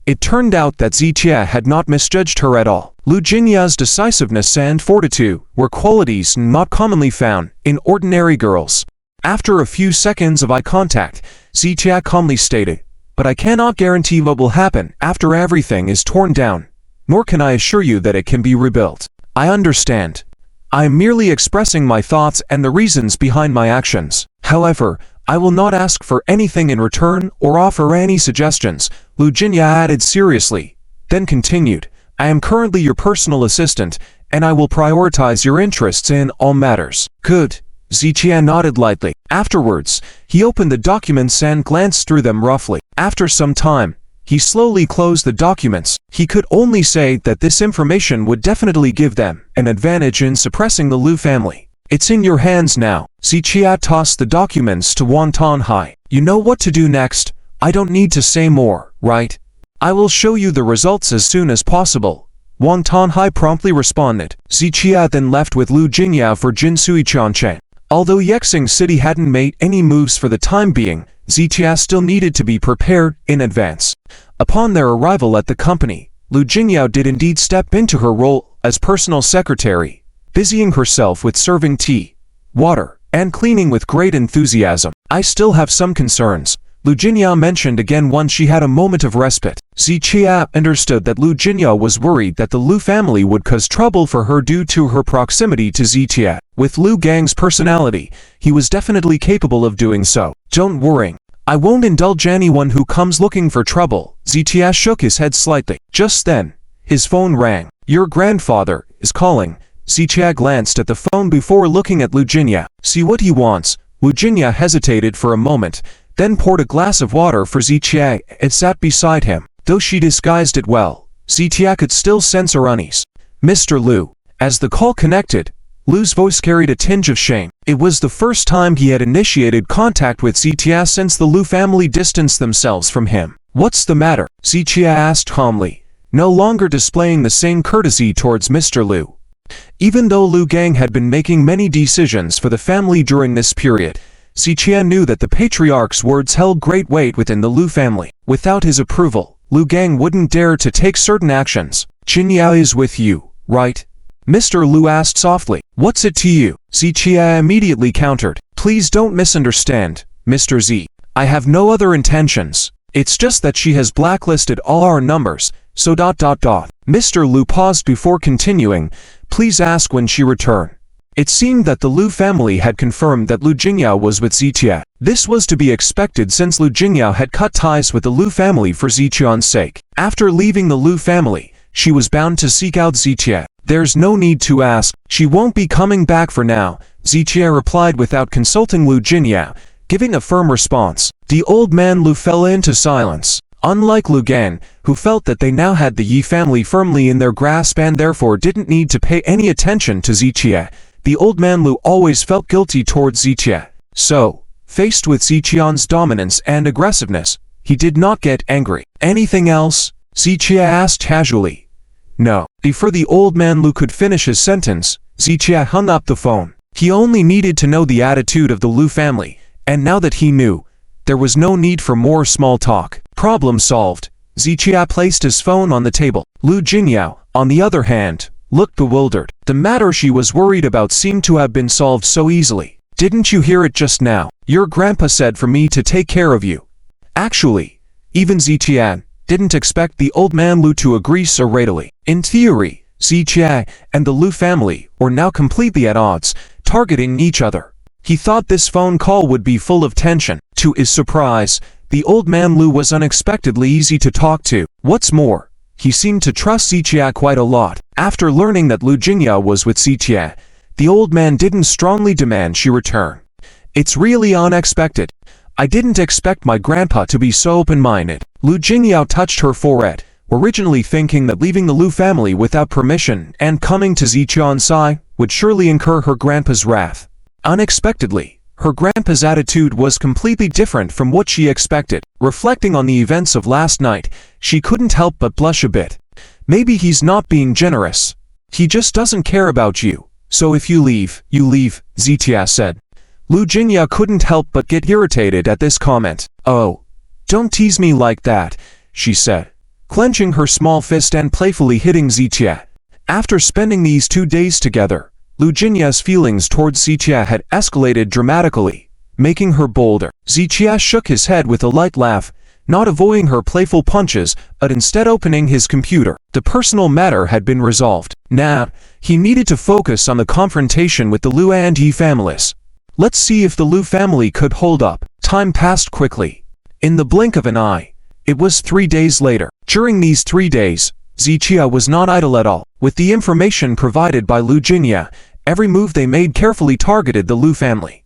It turned out that Zitia had not misjudged her at all. Lu Jinya's decisiveness and fortitude were qualities not commonly found in ordinary girls. After a few seconds of eye contact, Zitia calmly stated, "But I cannot guarantee what will happen after everything is torn down, nor can I assure you that it can be rebuilt. I understand. I am merely expressing my thoughts and the reasons behind my actions. However, I will not ask for anything in return or offer any suggestions," Lu Jinya added seriously, then continued, "I am currently your personal assistant, and I will prioritize your interests in all matters." "Good." Zitia nodded lightly. Afterwards, he opened the documents and glanced through them roughly. After some time, he slowly closed the documents. He could only say that this information would definitely give them an advantage in suppressing the Lu family. "It's in your hands now." Zitia tossed the documents to Wang Tonghai. "You know what to do next. I don't need to say more, right? I will show you the results as soon as possible." Wang Tonghai promptly responded. Zitia then left with Lu Jinyao for Jinsui Changcheng. Although Yexing City hadn't made any moves for the time being, Zitia still needed to be prepared in advance. Upon their arrival at the company, Lu Jinyao did indeed step into her role as personal secretary, busying herself with serving tea, water, and cleaning with great enthusiasm. "I still have some concerns," Lu Jinyao mentioned again once she had a moment of respite. Zitia understood that Lu Jinyao was worried that the Lu family would cause trouble for her due to her proximity to Zitia. With Lu Gang's personality, he was definitely capable of doing so. "Don't worry. I won't indulge anyone who comes looking for trouble." Zitia shook his head slightly. Just then, his phone rang. "Your grandfather is calling." Zitia glanced at the phone before looking at Lu Jinya. "See what he wants." Lu Jinya hesitated for a moment, then poured a glass of water for Zitia and sat beside him. Though she disguised it well, Zitia could still sense her unease. "Mr. Lu." As the call connected, Lu's voice carried a tinge of shame. It was the first time he had initiated contact with Zitia since the Lu family distanced themselves from him. "What's the matter?" Zitia asked calmly, no longer displaying the same courtesy towards Mr. Lu. Even though Lu Gang had been making many decisions for the family during this period, Zitia knew that the patriarch's words held great weight within the Lu family. Without his approval, Lu Gang wouldn't dare to take certain actions. "Jinyao is with you, right?" Mr. Lu asked softly. "What's it to you?" Zitia immediately countered. "Please don't misunderstand, Mr. Z. I have no other intentions. It's just that she has blacklisted all our numbers, so ... Mr. Lu paused before continuing. "Please ask when she returned." It seemed that the Lu family had confirmed that Lu Jingyao was with Zitia. This was to be expected since Lu Jingyao had cut ties with the Lu family for Ziqian's sake. After leaving the Lu family, she was bound to seek out Zitia. There's no need to ask, she won't be coming back for now, Zitia replied without consulting Lu Jingyao, giving a firm response. The old man Lu fell into silence. Unlike Lu Gang, who felt that they now had the Yi family firmly in their grasp and therefore didn't need to pay any attention to Zitia, the old man Lu always felt guilty towards Zitia. So, faced with Ziqian's dominance and aggressiveness, he did not get angry. Anything else? Zitia asked casually. No. Before the old man Lu could finish his sentence, Zitia hung up the phone. He only needed to know the attitude of the Lu family, and now that he knew, there was no need for more small talk. Problem solved. Zitia placed his phone on the table. Lu Jingyao, on the other hand, looked bewildered. The matter she was worried about seemed to have been solved so easily. Didn't you hear it just now? Your grandpa said for me to take care of you. Actually, even Zitia didn't expect the old man Lu to agree so readily. In theory, Zitia and the Lu family were now completely at odds, targeting each other. He thought this phone call would be full of tension. To his surprise, the old man Lu was unexpectedly easy to talk to. What's more, he seemed to trust Zitia quite a lot. After learning that Lu Jingyao was with Zitia, the old man didn't strongly demand she return. It's really unexpected. I didn't expect my grandpa to be so open-minded. Lu Jingyao touched her forehead, originally thinking that leaving the Lu family without permission and coming to Ziqian's side would surely incur her grandpa's wrath. Unexpectedly, her grandpa's attitude was completely different from what she expected. Reflecting on the events of last night, she couldn't help but blush a bit. Maybe he's not being generous. He just doesn't care about you. So if you leave, Zitia said. Lu Jingyao couldn't help but get irritated at this comment. Oh, don't tease me like that, she said, clenching her small fist and playfully hitting Zitia. After spending these 2 days together, Lu Jinya's feelings towards Zitia had escalated dramatically, making her bolder. Zitia shook his head with a light laugh, not avoiding her playful punches, but instead opening his computer. The personal matter had been resolved. Now, he needed to focus on the confrontation with the Lu and Yi families. Let's see if the Lu family could hold up. Time passed quickly. In the blink of an eye, it was 3 days later. During these 3 days, Zitia was not idle at all. With the information provided by Lu Jingya, every move they made carefully targeted the Lu family.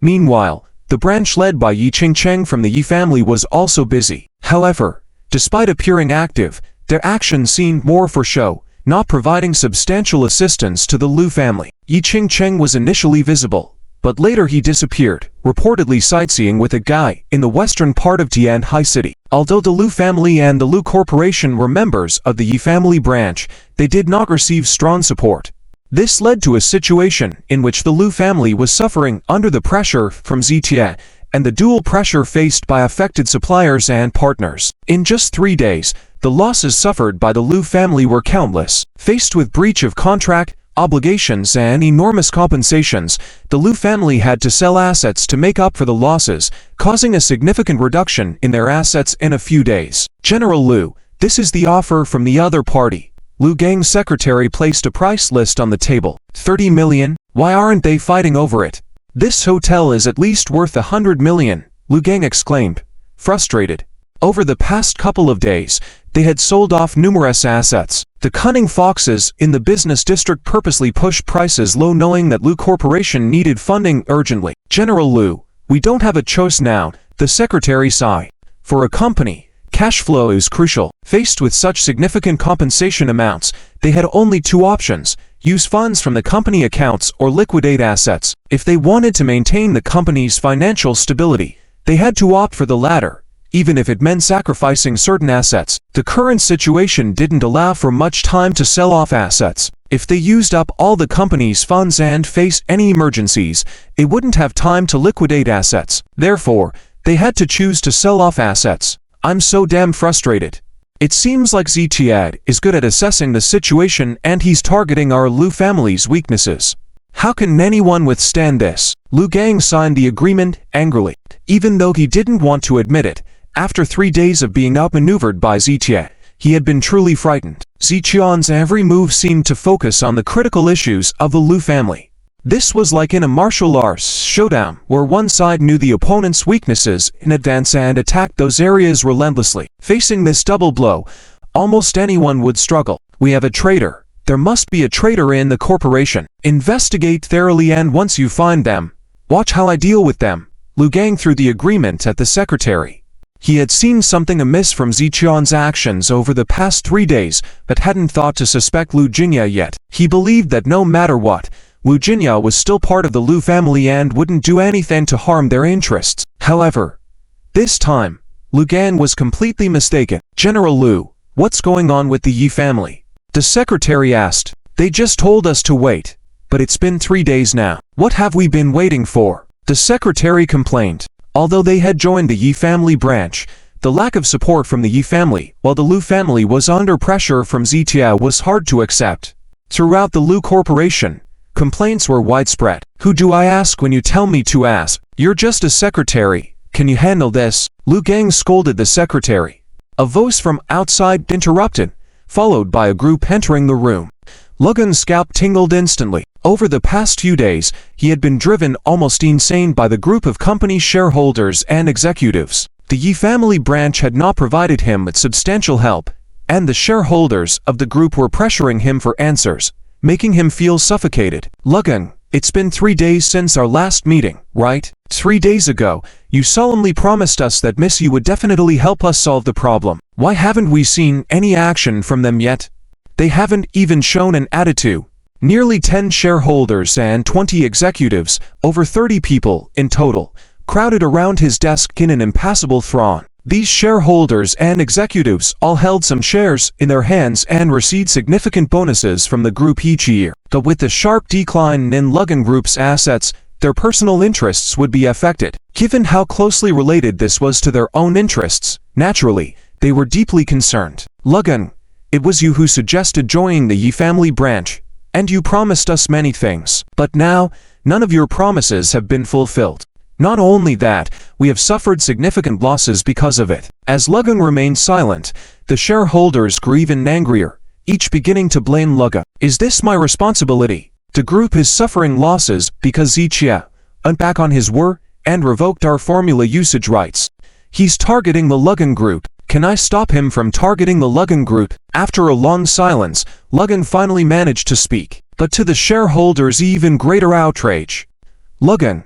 Meanwhile, the branch led by Ying Chang from the Yi family was also busy. However, despite appearing active, their actions seemed more for show, not providing substantial assistance to the Lu family. Ying Chang was initially visible, but later he disappeared, reportedly sightseeing with a guy in the western part of Tianhai City. Although the Lu family and the Lu Corporation were members of the Yi family branch, they did not receive strong support. This led to a situation in which the Lu family was suffering under the pressure from Zitia and the dual pressure faced by affected suppliers and partners. In just 3 days, the losses suffered by the Lu family were countless. Faced with breach of contract, obligations and enormous compensations, the Lu family had to sell assets to make up for the losses, causing a significant reduction in their assets in a few days. General Lu, this is the offer from the other party. Lu Gang's secretary placed a price list on the table. 30 million? Why aren't they fighting over it? This hotel is at least worth 100 million, Lu Gang exclaimed, frustrated. Over the past couple of days, they had sold off numerous assets. The cunning foxes in the business district purposely pushed prices low, knowing that Lu Corporation needed funding urgently. General Lu, we don't have a choice now, the secretary sighed. For a company, cash flow is crucial. Faced with such significant compensation amounts, they had only 2 options: use funds from the company accounts or liquidate assets. If they wanted to maintain the company's financial stability, they had to opt for the latter, even if it meant sacrificing certain assets. The current situation didn't allow for much time to sell off assets. If they used up all the company's funds and faced any emergencies, they wouldn't have time to liquidate assets. Therefore, they had to choose to sell off assets. I'm so damn frustrated. It seems like Zitiad is good at assessing the situation and he's targeting our Lu family's weaknesses. How can anyone withstand this? Lu Gang signed the agreement angrily. Even though he didn't want to admit it, after 3 days of being outmaneuvered by Zitia, he had been truly frightened. Ziqian's every move seemed to focus on the critical issues of the Lu family. This was like in a martial arts showdown, where one side knew the opponent's weaknesses in advance and attacked those areas relentlessly. Facing this double blow, almost anyone would struggle. We have a traitor. There must be a traitor in the corporation. Investigate thoroughly, and once you find them, watch how I deal with them. Lu Gang threw the agreement at the secretary. He had seen something amiss from Ziqian's actions over the past 3 days, but hadn't thought to suspect Lu Jingya yet. He believed that no matter what, Lu Jingya was still part of the Lu family and wouldn't do anything to harm their interests. However, this time, Lu Gan was completely mistaken. General Lu, what's going on with the Yi family? The secretary asked. They just told us to wait, but it's been 3 days now. What have we been waiting for? The secretary complained. Although they had joined the Yi family branch, the lack of support from the Yi family, while the Lu family was under pressure from Zitia, was hard to accept. Throughout the Lu corporation, complaints were widespread. Who do I ask when you tell me to ask? You're just a secretary. Can you handle this? Lu Gang scolded the secretary. A voice from outside interrupted, followed by a group entering the room. Lugan's scalp tingled instantly. Over the past few days, he had been driven almost insane by the group of company shareholders and executives. The Yi family branch had not provided him with substantial help, and the shareholders of the group were pressuring him for answers, making him feel suffocated. Lugan, it's been 3 days since our last meeting, right? 3 days ago, you solemnly promised us that Miss Yu would definitely help us solve the problem. Why haven't we seen any action from them yet? They haven't even shown an attitude. Nearly 10 shareholders and 20 executives, over 30 people in total, crowded around his desk in an impassable throng. These shareholders and executives all held some shares in their hands and received significant bonuses from the group each year. But with the sharp decline in Lugan Group's assets, their personal interests would be affected. Given how closely related this was to their own interests, naturally, they were deeply concerned. Lugan, it was you who suggested joining the Yi family branch, and you promised us many things. But now, none of your promises have been fulfilled. Not only that, we have suffered significant losses because of it. As Lugan remained silent, the shareholders grew even angrier, each beginning to blame Lugan. Is this my responsibility? The group is suffering losses because Ziqia went back on his word and revoked our formula usage rights. He's targeting the Lugan group. Can I stop him from targeting the Lugan group? After a long silence, Lugan finally managed to speak, but to the shareholders' even greater outrage. Lugan,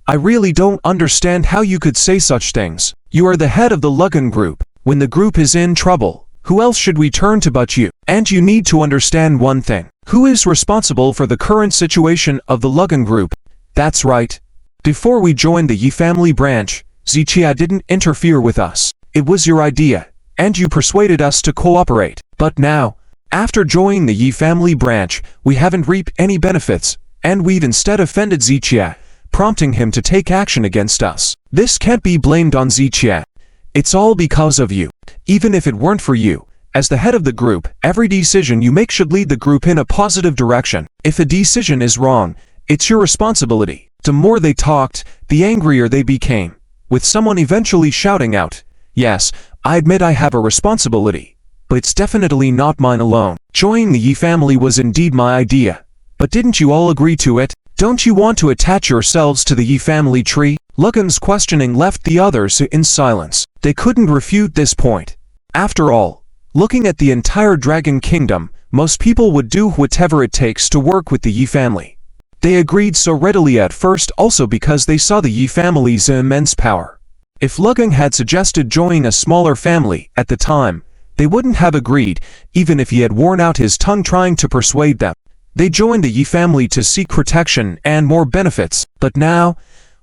I really don't understand how you could say such things. You are the head of the Lugan group. When the group is in trouble, who else should we turn to but you? And you need to understand one thing. Who is responsible for the current situation of the Lugan group? That's right. Before we joined the Yi family branch, Ziqia didn't interfere with us. It was your idea, and you persuaded us to cooperate. But now, after joining the Yi family branch, we haven't reaped any benefits, and we've instead offended Ziqia, prompting him to take action against us. This can't be blamed on Ziqia. It's all because of you. Even if it weren't for you, as the head of the group, every decision you make should lead the group in a positive direction. If a decision is wrong, it's your responsibility. The more they talked, the angrier they became, with someone eventually shouting out, "Yes, I admit I have a responsibility, but it's definitely not mine alone. Joining the Yi family was indeed my idea. But didn't you all agree to it? Don't you want to attach yourselves to the Yi family tree?" Lugan's questioning left the others in silence. They couldn't refute this point. After all, looking at the entire Dragon Kingdom, most people would do whatever it takes to work with the Yi family. They agreed so readily at first also because they saw the Yi family's immense power. If Lugan had suggested joining a smaller family at the time, they wouldn't have agreed, even if he had worn out his tongue trying to persuade them. They joined the Yi family to seek protection and more benefits, but now,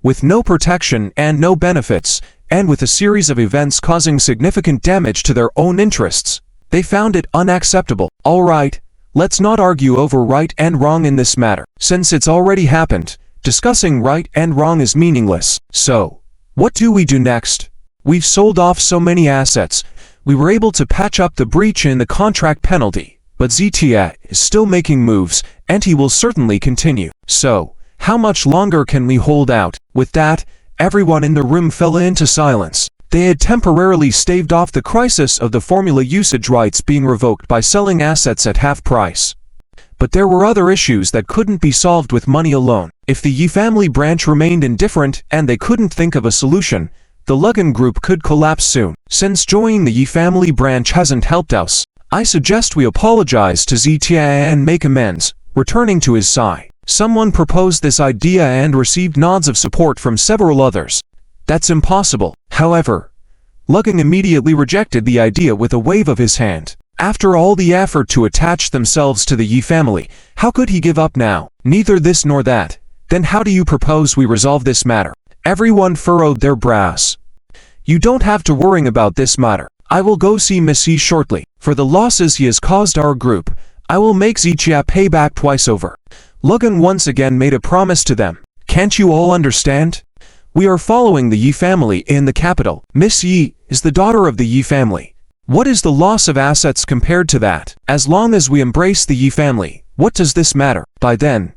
with no protection and no benefits, and with a series of events causing significant damage to their own interests, they found it unacceptable. All right, let's not argue over right and wrong in this matter. Since it's already happened, discussing right and wrong is meaningless. So, what do we do next? We've sold off so many assets. We were able to patch up the breach in the contract penalty, but Zitia is still making moves, and he will certainly continue. So, how much longer can we hold out? With that, everyone in the room fell into silence. They had temporarily staved off the crisis of the formula usage rights being revoked by selling assets at half price. but there were other issues that couldn't be solved with money alone. If the Yi family branch remained indifferent and they couldn't think of a solution, the Lugan group could collapse soon. Since joining the Yi family branch hasn't helped us, I suggest we apologize to Zitia and make amends, returning to his side. Someone proposed this idea and received nods of support from several others. That's impossible. However, Lugan immediately rejected the idea with a wave of his hand. After all the effort to attach themselves to the Yi family, how could he give up now? Neither this nor that. Then how do you propose we resolve this matter? Everyone furrowed their brows. You don't have to worry about this matter. I will go see Messi shortly. For the losses he has caused our group, I will make Zitia pay back twice over. Lugan once again made a promise to them. Can't you all understand? We are following the Yi family in the capital. Miss Yi is the daughter of the Yi family. What is the loss of assets compared to that? As long as we embrace the Yi family, what does this matter? By then,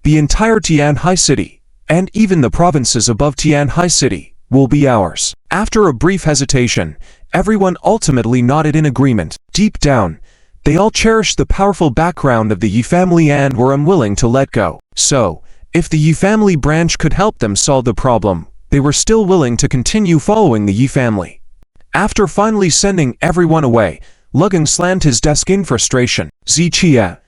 the entire Tianhai city, and even the provinces above Tianhai city, will be ours. After a brief hesitation, everyone ultimately nodded in agreement. Deep down, they all cherished the powerful background of the Yi family and were unwilling to let go. So, if the Yi family branch could help them solve the problem, they were still willing to continue following the Yi family. After finally sending everyone away, Lugan slammed his desk in frustration. Zitia.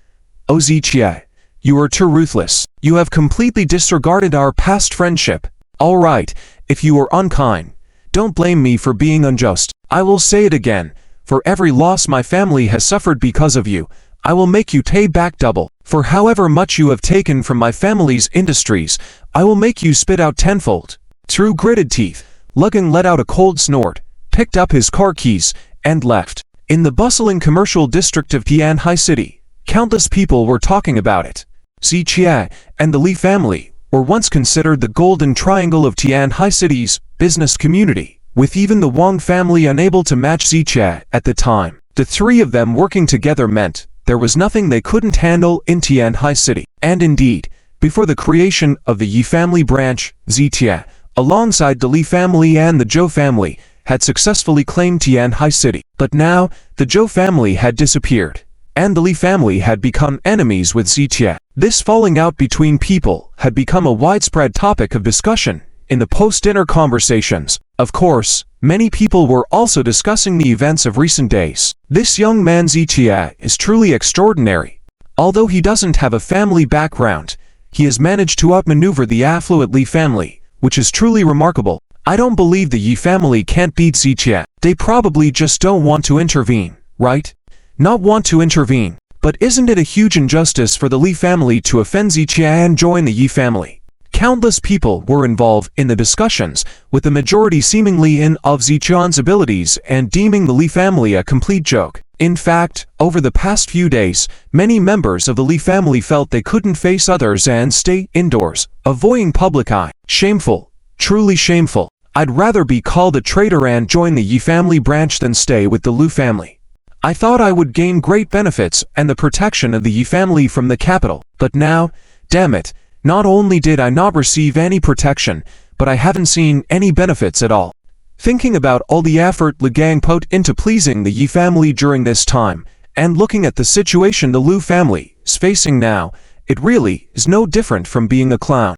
Oh Zitia, you are too ruthless. You have completely disregarded our past friendship. All right, if you are unkind, don't blame me for being unjust. I will say it again. For every loss my family has suffered because of you, I will make you pay back double. For however much you have taken from my family's industries, I will make you spit out tenfold. Through gritted teeth, Lugan let out a cold snort, picked up his car keys, and left. In the bustling commercial district of Tianhai City, countless people were talking about it. Zitia and the Li family were once considered the golden triangle of Tianhai City's business community, with even the Wang family unable to match Zitia at the time. The three of them working together meant there was nothing they couldn't handle in Tianhai City. And indeed, before the creation of the Yi family branch, Zitia, alongside the Li family and the Zhou family, had successfully claimed Tianhai City. But now, the Zhou family had disappeared, and the Li family had become enemies with Zitia. This falling out between people had become a widespread topic of discussion in the post-dinner conversations. Of course, many people were also discussing the events of recent days. This young man Zitia is truly extraordinary. Although he doesn't have a family background, he has managed to outmaneuver the affluent Li family, which is truly remarkable. I don't believe the Yi family can't beat Zitia. They probably just don't want to intervene, right? Not want to intervene. But isn't it a huge injustice for the Li family to offend Zitia and join the Yi family? Countless people were involved in the discussions, with the majority seemingly in awe of Zitian's abilities and deeming the Li family a complete joke. In fact, over the past few days, many members of the Li family felt they couldn't face others and stay indoors, avoiding public eye. Shameful. Truly shameful. I'd rather be called a traitor and join the Yi family branch than stay with the Lu family. I thought I would gain great benefits and the protection of the Yi family from the capital, but now, damn it, not only did I not receive any protection, but I haven't seen any benefits at all. Thinking about all the effort Lu Gang put into pleasing the Yi family during this time, and looking at the situation the Lu family is facing now, it really is no different from being a clown.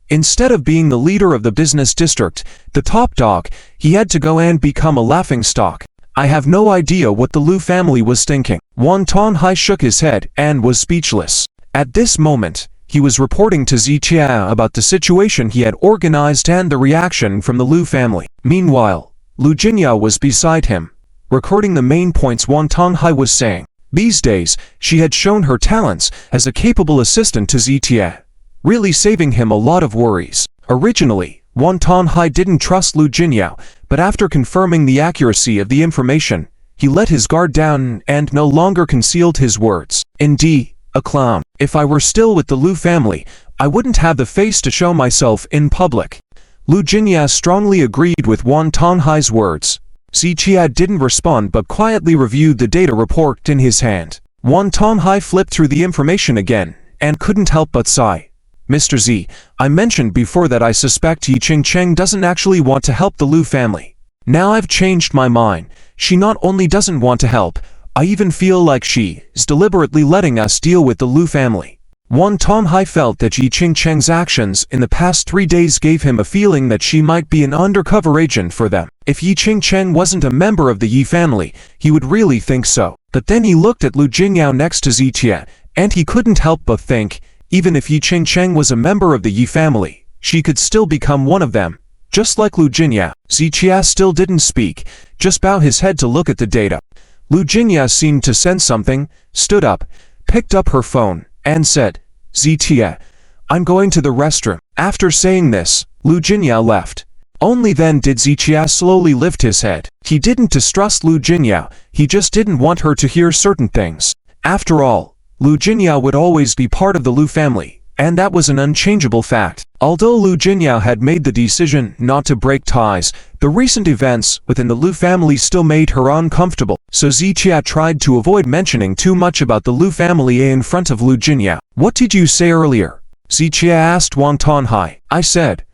Instead of being the leader of the business district, the top dog, he had to go and become a laughingstock. I have no idea what the Lu family was thinking. Wang Tonghai shook his head and was speechless. At this moment, he was reporting to Zitia about the situation he had organized and the reaction from the Lu family. Meanwhile, Lu Jinya was beside him, recording the main points Wang Tonghai was saying. These days, she had shown her talents as a capable assistant to Zitia, really saving him a lot of worries. Originally, Wang Tonghai didn't trust Lu Jinya, but after confirming the accuracy of the information, he let his guard down and no longer concealed his words. Indeed, a clown. If I were still with the Lu family, I wouldn't have the face to show myself in public. Lu Jinya strongly agreed with Wang Tonghai's words. Zitia didn't respond but quietly reviewed the data report in his hand. Wang Tonghai flipped through the information again and couldn't help but sigh. Mr. Z, I mentioned before that I suspect Ying Chang doesn't actually want to help the Lu family. Now I've changed my mind. She not only doesn't want to help, I even feel like she is deliberately letting us deal with the Lu family. Wang Tonghai felt that Ying Chang's actions in the past 3 days gave him a feeling that she might be an undercover agent for them. If Ying Chang wasn't a member of the Yi family, he would really think so. But then he looked at Lu Jingyao next to Ziqie, and he couldn't help but think, even if Ying Chang was a member of the Yi family, she could still become one of them. Just like Lu Jingyao, Ziqie still didn't speak, just bowed his head to look at the data. Lu Jingyao seemed to sense something, stood up, picked up her phone, and said, Ziqie, I'm going to the restroom. After saying this, Lu Jingyao left. Only then did Ziqie slowly lift his head. He didn't distrust Lu Jingyao, he just didn't want her to hear certain things. After all, Lu Jingyao would always be part of the Lu family, and that was an unchangeable fact. Although Lu Jingyao had made the decision not to break ties, the recent events within the Lu family still made her uncomfortable, so Ziqie tried to avoid mentioning too much about the Lu family in front of Lu Jingyao. What did you say earlier? Ziqie asked Wang Tonghai. I said,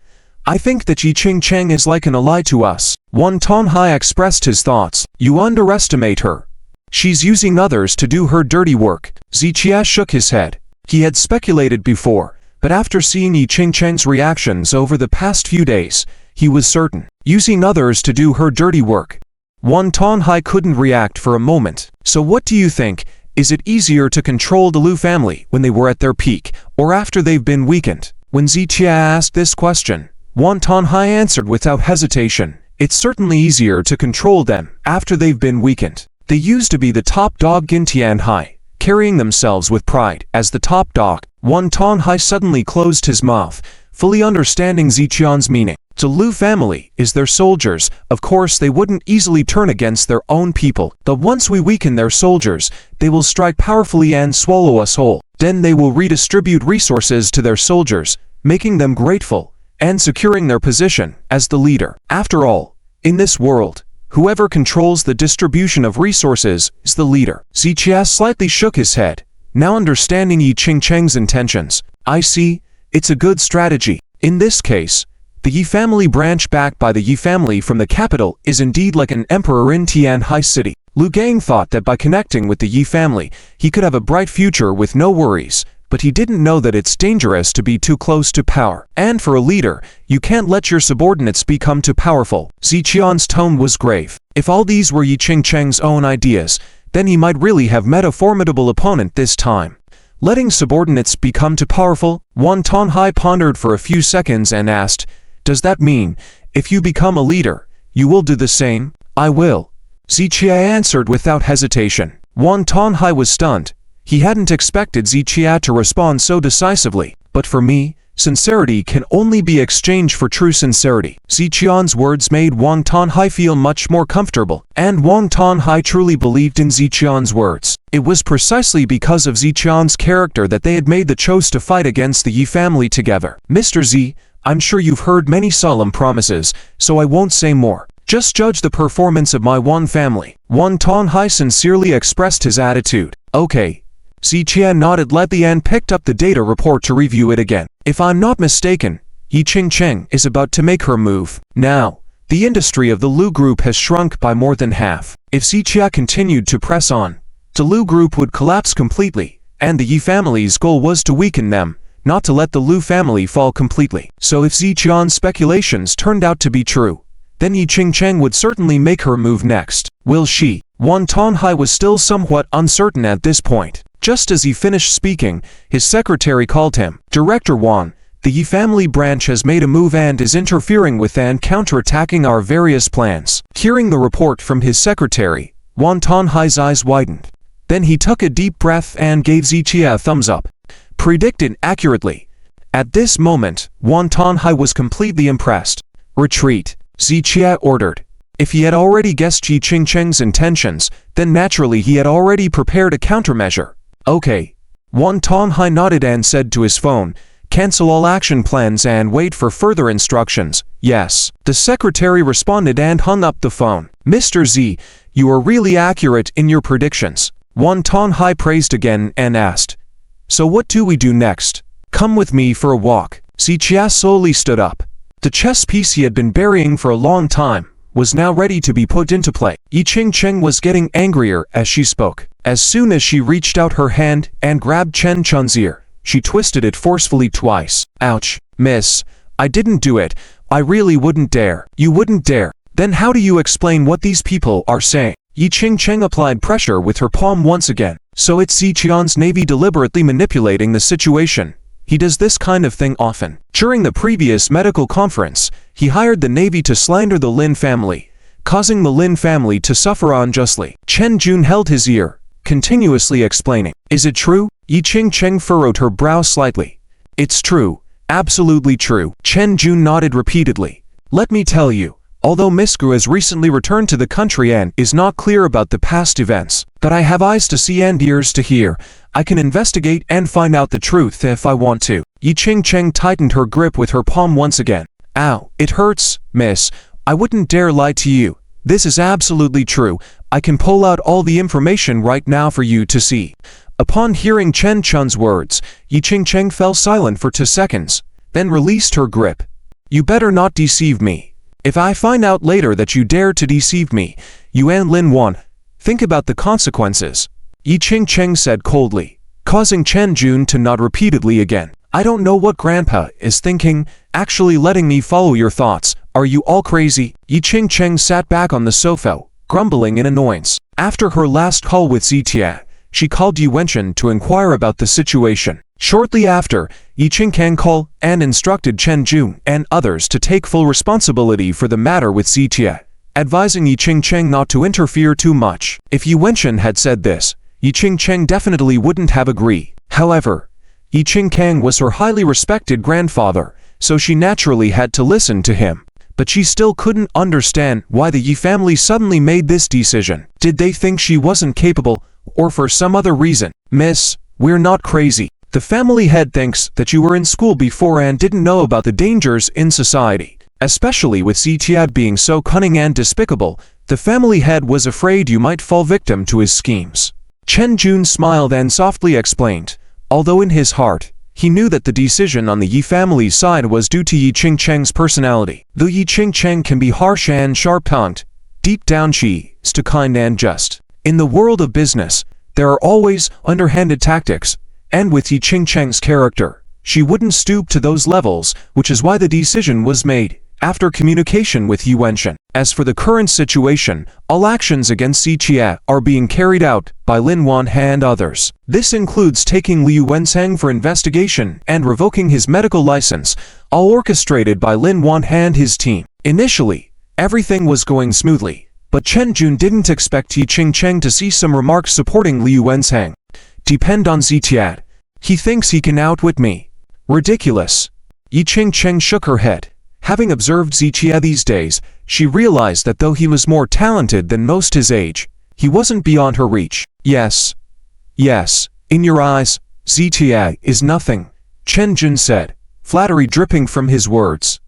I think that Ying Chang is like an ally to us. Wang Tonghai expressed his thoughts. You underestimate her. She's using others to do her dirty work. Ziqie shook his head. He had speculated before, but after seeing Ying Chang's reactions over the past few days, he was certain. Using others to do her dirty work. Wang Tonghai couldn't react for a moment. So what do you think? Is it easier to control the Lu family when they were at their peak, or after they've been weakened? When Ziqie asked this question, Wang Tonghai answered without hesitation. It's certainly easier to control them after they've been weakened. They used to be the top dog in Tianhai, carrying themselves with pride as the top dog. Wang Tonghai suddenly closed his mouth, fully understanding Ziqian's meaning. The Lu family is their soldiers. Of course they wouldn't easily turn against their own people. But once we weaken their soldiers, they will strike powerfully and swallow us whole. Then they will redistribute resources to their soldiers, making them grateful, and securing their position as the leader. After all, in this world, whoever controls the distribution of resources is the leader. Ziqie slightly shook his head, now understanding Ying Chang's intentions. I see, it's a good strategy. In this case, the Yi family branch backed by the Yi family from the capital is indeed like an emperor in Tianhai City. Lu Gang thought that by connecting with the Yi family, he could have a bright future with no worries, but he didn't know that it's dangerous to be too close to power. And for a leader, you can't let your subordinates become too powerful. Ziqian's tone was grave. If all these were Ying Chang's own ideas, then he might really have met a formidable opponent this time. Letting subordinates become too powerful? Wang Tonghai pondered for a few seconds and asked, does that mean, if you become a leader, you will do the same? I will. Ziqie answered without hesitation. Wang Tonghai was stunned. He hadn't expected Ziqie to respond so decisively. But for me, sincerity can only be exchanged for true sincerity. Ziqian's words made Wang Tonghai feel much more comfortable, and Wang Tonghai truly believed in Ziqian's words. It was precisely because of Ziqian's character that they had made the choice to fight against the Yi family together. Mr. Z, I'm sure you've heard many solemn promises, so I won't say more. Just judge the performance of my Wang family. Wang Tonghai sincerely expressed his attitude. Okay. Ziqie nodded lightly and picked up the data report to review it again. If I'm not mistaken, Ying Chang is about to make her move. Now, the industry of the Lu group has shrunk by more than half. If Ziqie continued to press on, the Lu group would collapse completely, and the Yi family's goal was to weaken them, not to let the Lu family fall completely. So if Ziqian's speculations turned out to be true, then Ying Chang would certainly make her move next. Will she? Wang Tonghai was still somewhat uncertain at this point. Just as he finished speaking, his secretary called him. Director Wang, the Yi family branch has made a move and is interfering with and counterattacking our various plans. Hearing the report from his secretary, Wang Tonghai's eyes widened. Then he took a deep breath and gave Ziqie a thumbs up. Predicted accurately. At this moment, Wang Tonghai was completely impressed. Retreat, Ziqie ordered. If he had already guessed Ying Chang's intentions, then naturally he had already prepared a countermeasure. Okay. Wang Tonghai nodded and said to his phone, cancel all action plans and wait for further instructions. Yes. The secretary responded and hung up the phone. Mr. Z, you are really accurate in your predictions. Wang Tonghai praised again and asked, so what do we do next? Come with me for a walk. Ziqie slowly stood up. The chess piece he had been burying for a long time was now ready to be put into play. Ying Chang was getting angrier as she spoke. As soon as she reached out her hand and grabbed Chen's ear, she twisted it forcefully twice. Ouch, miss. I didn't do it. I really wouldn't dare. You wouldn't dare. Then how do you explain what these people are saying? Ying Chang applied pressure with her palm once again. So it's Ziqian's navy deliberately manipulating the situation. He does this kind of thing often. During the previous medical conference, he hired the navy to slander the Lin family, causing the Lin family to suffer unjustly. Chen Jun held his ear, continuously explaining. Is it true? Ying Chang furrowed her brow slightly. It's true. Absolutely true. Chen Jun nodded repeatedly. Let me tell you, although Miss Gu has recently returned to the country and is not clear about the past events, but I have eyes to see and ears to hear. I can investigate and find out the truth if I want to. Ying Chang tightened her grip with her palm once again. Ow, it hurts, miss. I wouldn't dare lie to you. This is absolutely true. I can pull out all the information right now for you to see. Upon hearing Chen Chun's words, Ying Chang fell silent for 2 seconds, then released her grip. You better not deceive me. If I find out later that you dare to deceive me, Yuan Lin Wan, think about the consequences. Ying Chang said coldly, causing Chen Jun to nod repeatedly again. I don't know what Grandpa is thinking, actually letting me follow your thoughts. Are you all crazy? Ying Chang sat back on the sofa, grumbling in annoyance. After her last call with Zitia, she called Yuan to inquire about the situation. Shortly after, Ying Chang called and instructed Chen Jun and others to take full responsibility for the matter with Zitia, advising Ying Chang not to interfere too much. If Yuan had said this, Ying Chang definitely wouldn't have agreed. However, Ying Chang was her highly respected grandfather, so she naturally had to listen to him. But she still couldn't understand why the Yi family suddenly made this decision. Did they think she wasn't capable, or for some other reason? Miss, we're not crazy. The family head thinks that you were in school before and didn't know about the dangers in society. Especially with Zitia being so cunning and despicable, the family head was afraid you might fall victim to his schemes. Chen Jun smiled and softly explained, although in his heart, he knew that the decision on the Yi family's side was due to Ying Chang's personality. Though Ying Chang can be harsh and sharp-tongued, deep down she is too kind and just. In the world of business, there are always underhanded tactics, and with Ying Chang's character, she wouldn't stoop to those levels, which is why the decision was made after communication with Yuan. As for the current situation, all actions against Zitia are being carried out by Lin Wan and others. This includes taking Liu Wenzhang for investigation and revoking his medical license, all orchestrated by Lin Wan and his team. Initially, everything was going smoothly, but Chen Jun didn't expect Ying Chang to see some remarks supporting Liu Wenzhang. Depend on Zitia. He thinks he can outwit me. Ridiculous. Ying Chang shook her head. Having observed Zitia these days, she realized that though he was more talented than most his age, he wasn't beyond her reach. Yes, in your eyes, Zitia is nothing, Chen Jun said, flattery dripping from his words.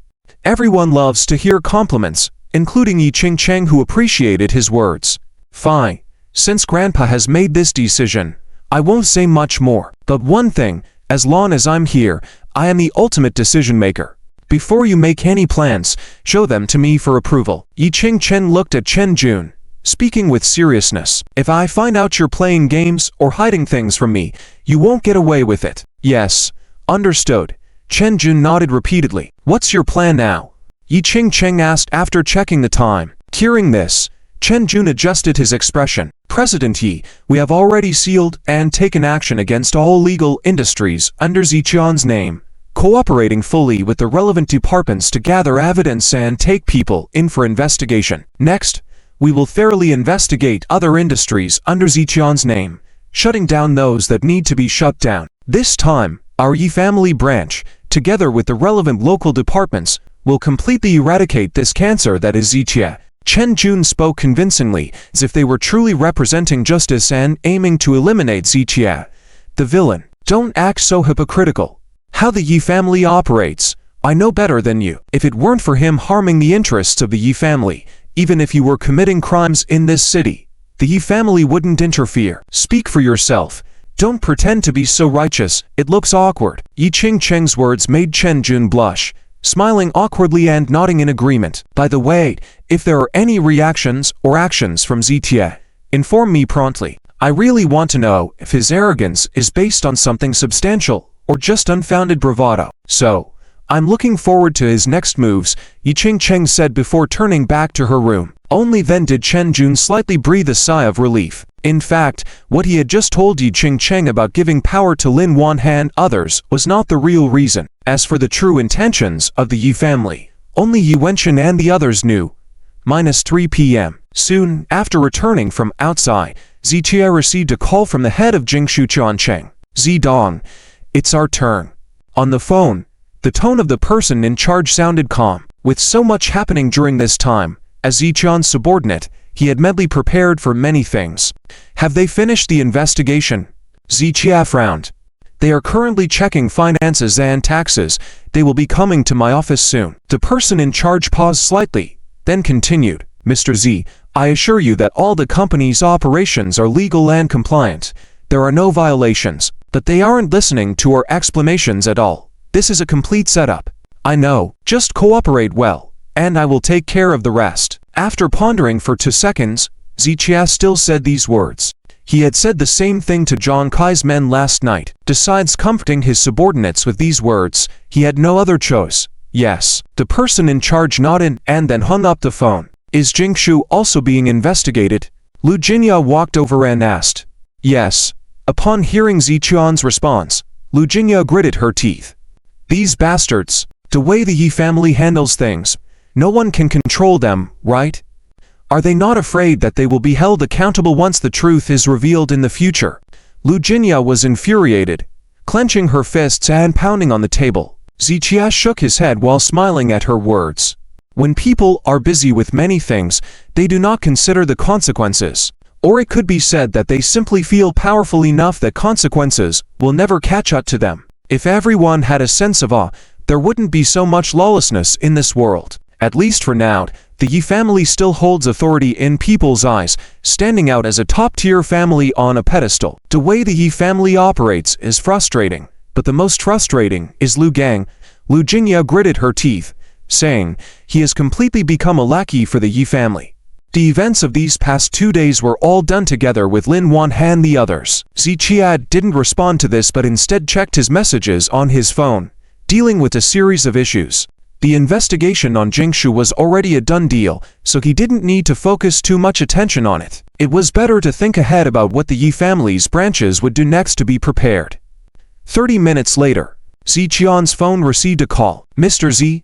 Everyone loves to hear compliments, including Ying Chang, who appreciated his words. Fine, since Grandpa has made this decision, I won't say much more. But one thing, as long as I'm here, I am the ultimate decision maker. Before you make any plans, show them to me for approval. Ying Chang looked at Chen Jun, speaking with seriousness. If I find out you're playing games or hiding things from me, you won't get away with it. Yes, understood. Chen Jun nodded repeatedly. What's your plan now? Ying Chang asked after checking the time. Hearing this, Chen Jun adjusted his expression. President Yi, we have already sealed and taken action against all legal industries under Ziqian's name, cooperating fully with the relevant departments to gather evidence and take people in for investigation. Next, we will thoroughly investigate other industries under Ziqian's name, shutting down those that need to be shut down. This time, our Yi family branch, together with the relevant local departments, will completely eradicate this cancer that is Zitia. Chen Jun spoke convincingly, as if they were truly representing justice and aiming to eliminate Zitia, the villain. Don't act so hypocritical. How the Yi family operates, I know better than you. If it weren't for him harming the interests of the Yi family, even if you were committing crimes in this city, the Yi family wouldn't interfere. Speak for yourself. Don't pretend to be so righteous, it looks awkward. Ying Chang's words made Chen Jun blush, smiling awkwardly and nodding in agreement. By the way, if there are any reactions or actions from Zitia, inform me promptly. I really want to know if his arrogance is based on something substantial or just unfounded bravado. So, I'm looking forward to his next moves, Ying Chang said before turning back to her room. Only then did Chen Jun slightly breathe a sigh of relief. In fact, what he had just told Ying Chang about giving power to Lin Wan and others was not the real reason. As for the true intentions of the Yi family, only Yi Wenchen and the others knew. -3 p.m. Soon after returning from outside, Zitia received a call from the head of Jingshu Cheng. Zidong, it's our turn. On the phone, the tone of the person in charge sounded calm. With so much happening during this time, as Ziqian's subordinate, he had mentally prepared for many things. Have they finished the investigation? Ziqia frowned. They are currently checking finances and taxes. They will be coming to my office soon. The person in charge paused slightly, then continued. Mr. Z, I assure you that all the company's operations are legal and compliant. There are no violations, but they aren't listening to our explanations at all. This is a complete setup. I know, just cooperate well, and I will take care of the rest. After pondering for 2 seconds, Ziqia still said these words. He had said the same thing to Zhang Kai's men last night. Besides comforting his subordinates with these words, he had no other choice. Yes. The person in charge nodded and then hung up the phone. Is Jingshu also being investigated? Lu Jinya walked over and asked. Yes. Upon hearing Ziqian's response, Lu Jinya gritted her teeth. These bastards, the way the Yi family handles things, no one can control them, right? Are they not afraid that they will be held accountable once the truth is revealed in the future? Lu Jinya was infuriated, clenching her fists and pounding on the table. Ziqia shook his head while smiling at her words. When people are busy with many things, they do not consider the consequences. Or it could be said that they simply feel powerful enough that consequences will never catch up to them. If everyone had a sense of awe, there wouldn't be so much lawlessness in this world. At least for now, the Yi family still holds authority in people's eyes, standing out as a top-tier family on a pedestal. The way the Yi family operates is frustrating, but the most frustrating is Lu Gang. Lu Jingya gritted her teeth, saying, he has completely become a lackey for the Yi family. The events of these past 2 days were all done together with Lin Wan and the others. Ziqian didn't respond to this but instead checked his messages on his phone, dealing with a series of issues. The investigation on Jingshu was already a done deal, so he didn't need to focus too much attention on it. It was better to think ahead about what the Yi family's branches would do next to be prepared. 30 minutes later, Ziqian's phone received a call. Mr. Z?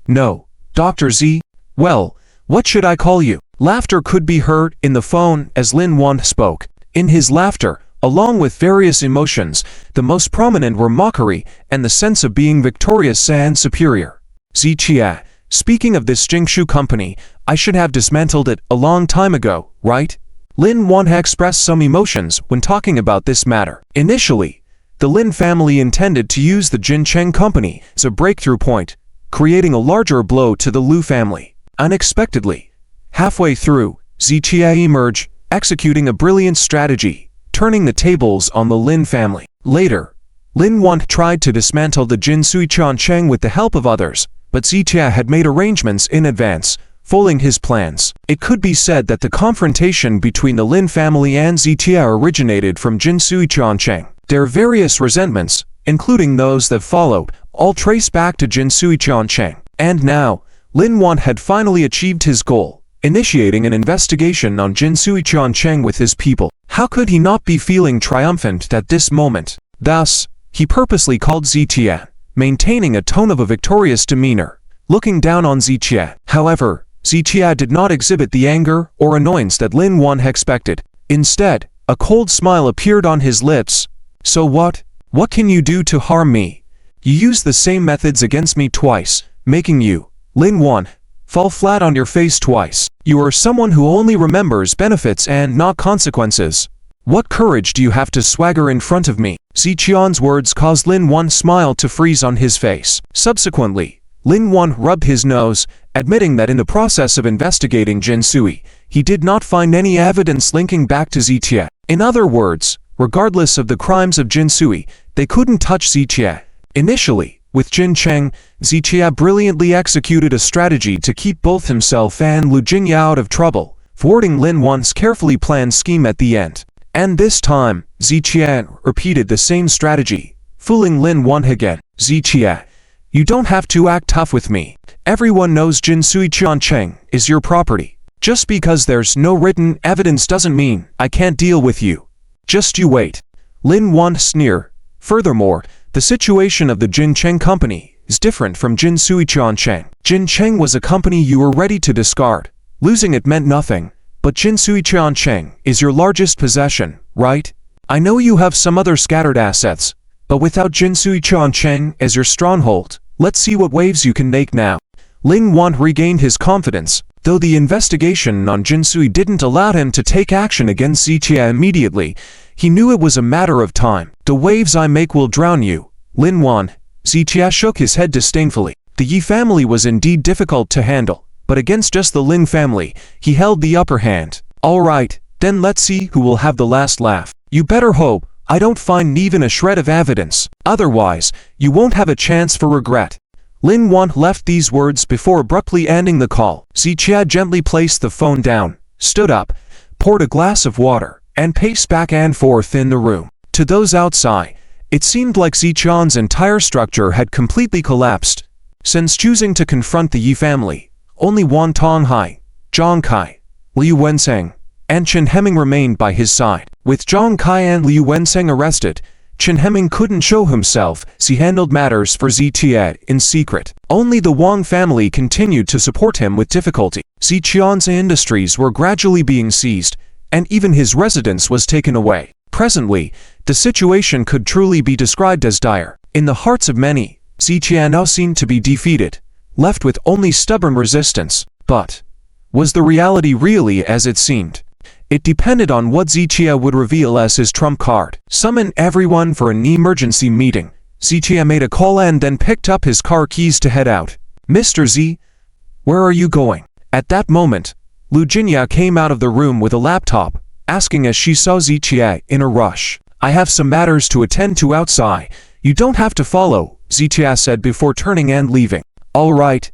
No. Dr. Z? Well, what should I call you? Laughter could be heard in the phone as Lin Wan spoke. In his laughter, along with various emotions, the most prominent were mockery and the sense of being victorious and superior. Ziqia, speaking of this Jingshu company, I should have dismantled it a long time ago, right? Lin Wan expressed some emotions when talking about this matter. Initially, the Lin family intended to use the Jin Cheng company as a breakthrough point, creating a larger blow to the Lu family. Unexpectedly, halfway through, Ziqia emerged, executing a brilliant strategy, turning the tables on the Lin family. Later, Lin Wan tried to dismantle the Jin Sui Cheng with the help of others, but Ziqia had made arrangements in advance, foiling his plans. It could be said that the confrontation between the Lin family and Ziqia originated from Jin Sui Cheng. Their various resentments, including those that followed, all trace back to Jin Sui Cheng. And now, Lin Wan had finally achieved his goal, initiating an investigation on Jin Sui Cheng with his people. How could he not be feeling triumphant at this moment? Thus, he purposely called Ziqia, maintaining a tone of a victorious demeanor, looking down on Ziqia. However, Ziqia did not exhibit the anger or annoyance that Lin Wan expected. Instead, a cold smile appeared on his lips. So what? What can you do to harm me? You used the same methods against me twice, making you, Lin Wan, fall flat on your face twice. You are someone who only remembers benefits and not consequences. What courage do you have to swagger in front of me? Ziqian's words caused Lin Wan's smile to freeze on his face. Subsequently, Lin Wan rubbed his nose, admitting that in the process of investigating Jin Sui, he did not find any evidence linking back to Ziqia. In other words, regardless of the crimes of Jin Sui, they couldn't touch Ziqia. Initially, With Ying Chang, Zichia brilliantly executed a strategy to keep both himself and Lu Jingya out of trouble, thwarting Lin Wan's carefully planned scheme at the end. And this time, Zichia repeated the same strategy, fooling Lin Wan again. Zichia, you don't have to act tough with me. Everyone knows Jinsui Qiancheng is your property. Just because there's no written evidence doesn't mean I can't deal with you. Just you wait. Lin Wan sneered. Furthermore, the situation of the Jin Cheng company is different from Jinsui Qiancheng. Jin Cheng was a company you were ready to discard. Losing it meant nothing, but Jinsui Qiancheng is your largest possession, right? I know you have some other scattered assets, but without Jinsui Qiancheng as your stronghold, let's see what waves you can make now. Lin Wan regained his confidence, though the investigation on Jinsui didn't allow him to take action against Zichia immediately. He knew it was a matter of time. The waves I make will drown you, Lin Wan. Zichia shook his head disdainfully. The Yi family was indeed difficult to handle, but against just the Lin family, he held the upper hand. Alright, then let's see who will have the last laugh. You better hope I don't find even a shred of evidence, otherwise, you won't have a chance for regret. Lin Wan left these words before abruptly ending the call. Zichia gently placed the phone down, stood up, poured a glass of water, and paced back and forth in the room. To those outside, it seemed like Zichia's entire structure had completely collapsed. Since choosing to confront the Yi family, only Wang Tonghai, Zhang Kai, Liu Wenseng, and Chen Heming remained by his side. With Zhang Kai and Liu Wenseng arrested, Chen Heming couldn't show himself as he handled matters for Zichia in secret. Only the Wang family continued to support him with difficulty. Zichia's industries were gradually being seized, and even his residence was taken away. Presently, the situation could truly be described as dire. In the hearts of many, Zichia now seemed to be defeated, left with only stubborn resistance. But was the reality really as it seemed? It depended on what Zichia would reveal as his trump card. Summon everyone for an emergency meeting. Zichia made a call and then picked up his car keys to head out. Mr. Z, where are you going? At that moment, Lu Jingya came out of the room with a laptop, asking as she saw Zichia in a rush. I have some matters to attend to outside. You don't have to follow, Zichia said before turning and leaving. All right.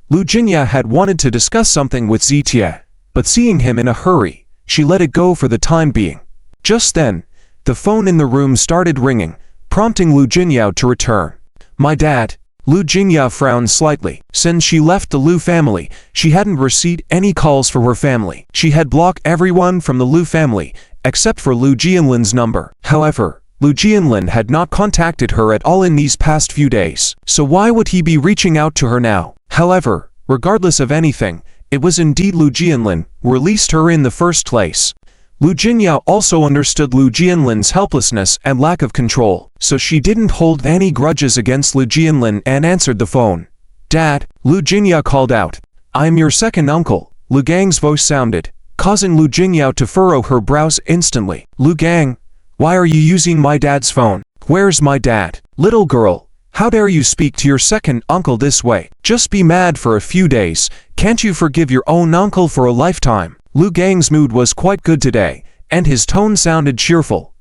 Lu Jingya had wanted to discuss something with Zichia, but seeing him in a hurry, she let it go for the time being. Just then, the phone in the room started ringing, prompting Lu Jingya to return. My dad. Lu Jingya frowned slightly. Since she left the Lu family, she hadn't received any calls for her family. She had blocked everyone from the Lu family, except for Lu Jianlin's number. However, Lu Jianlin had not contacted her at all in these past few days. So why would he be reaching out to her now? However, regardless of anything, it was indeed Lu Jianlin who released her in the first place. Lu Jingya also understood Lu Jianlin's helplessness and lack of control, so she didn't hold any grudges against Lu Jianlin and answered the phone. Dad, Lu Jingya called out. I'm your second uncle, Lu Gang's voice sounded, causing Lu Jingya to furrow her brows instantly. Lu Gang, why are you using my dad's phone? Where's my dad? Little girl, how dare you speak to your second uncle this way? Just be mad for a few days. Can't you forgive your own uncle for a lifetime? Lu Gang's mood was quite good today, and his tone sounded cheerful.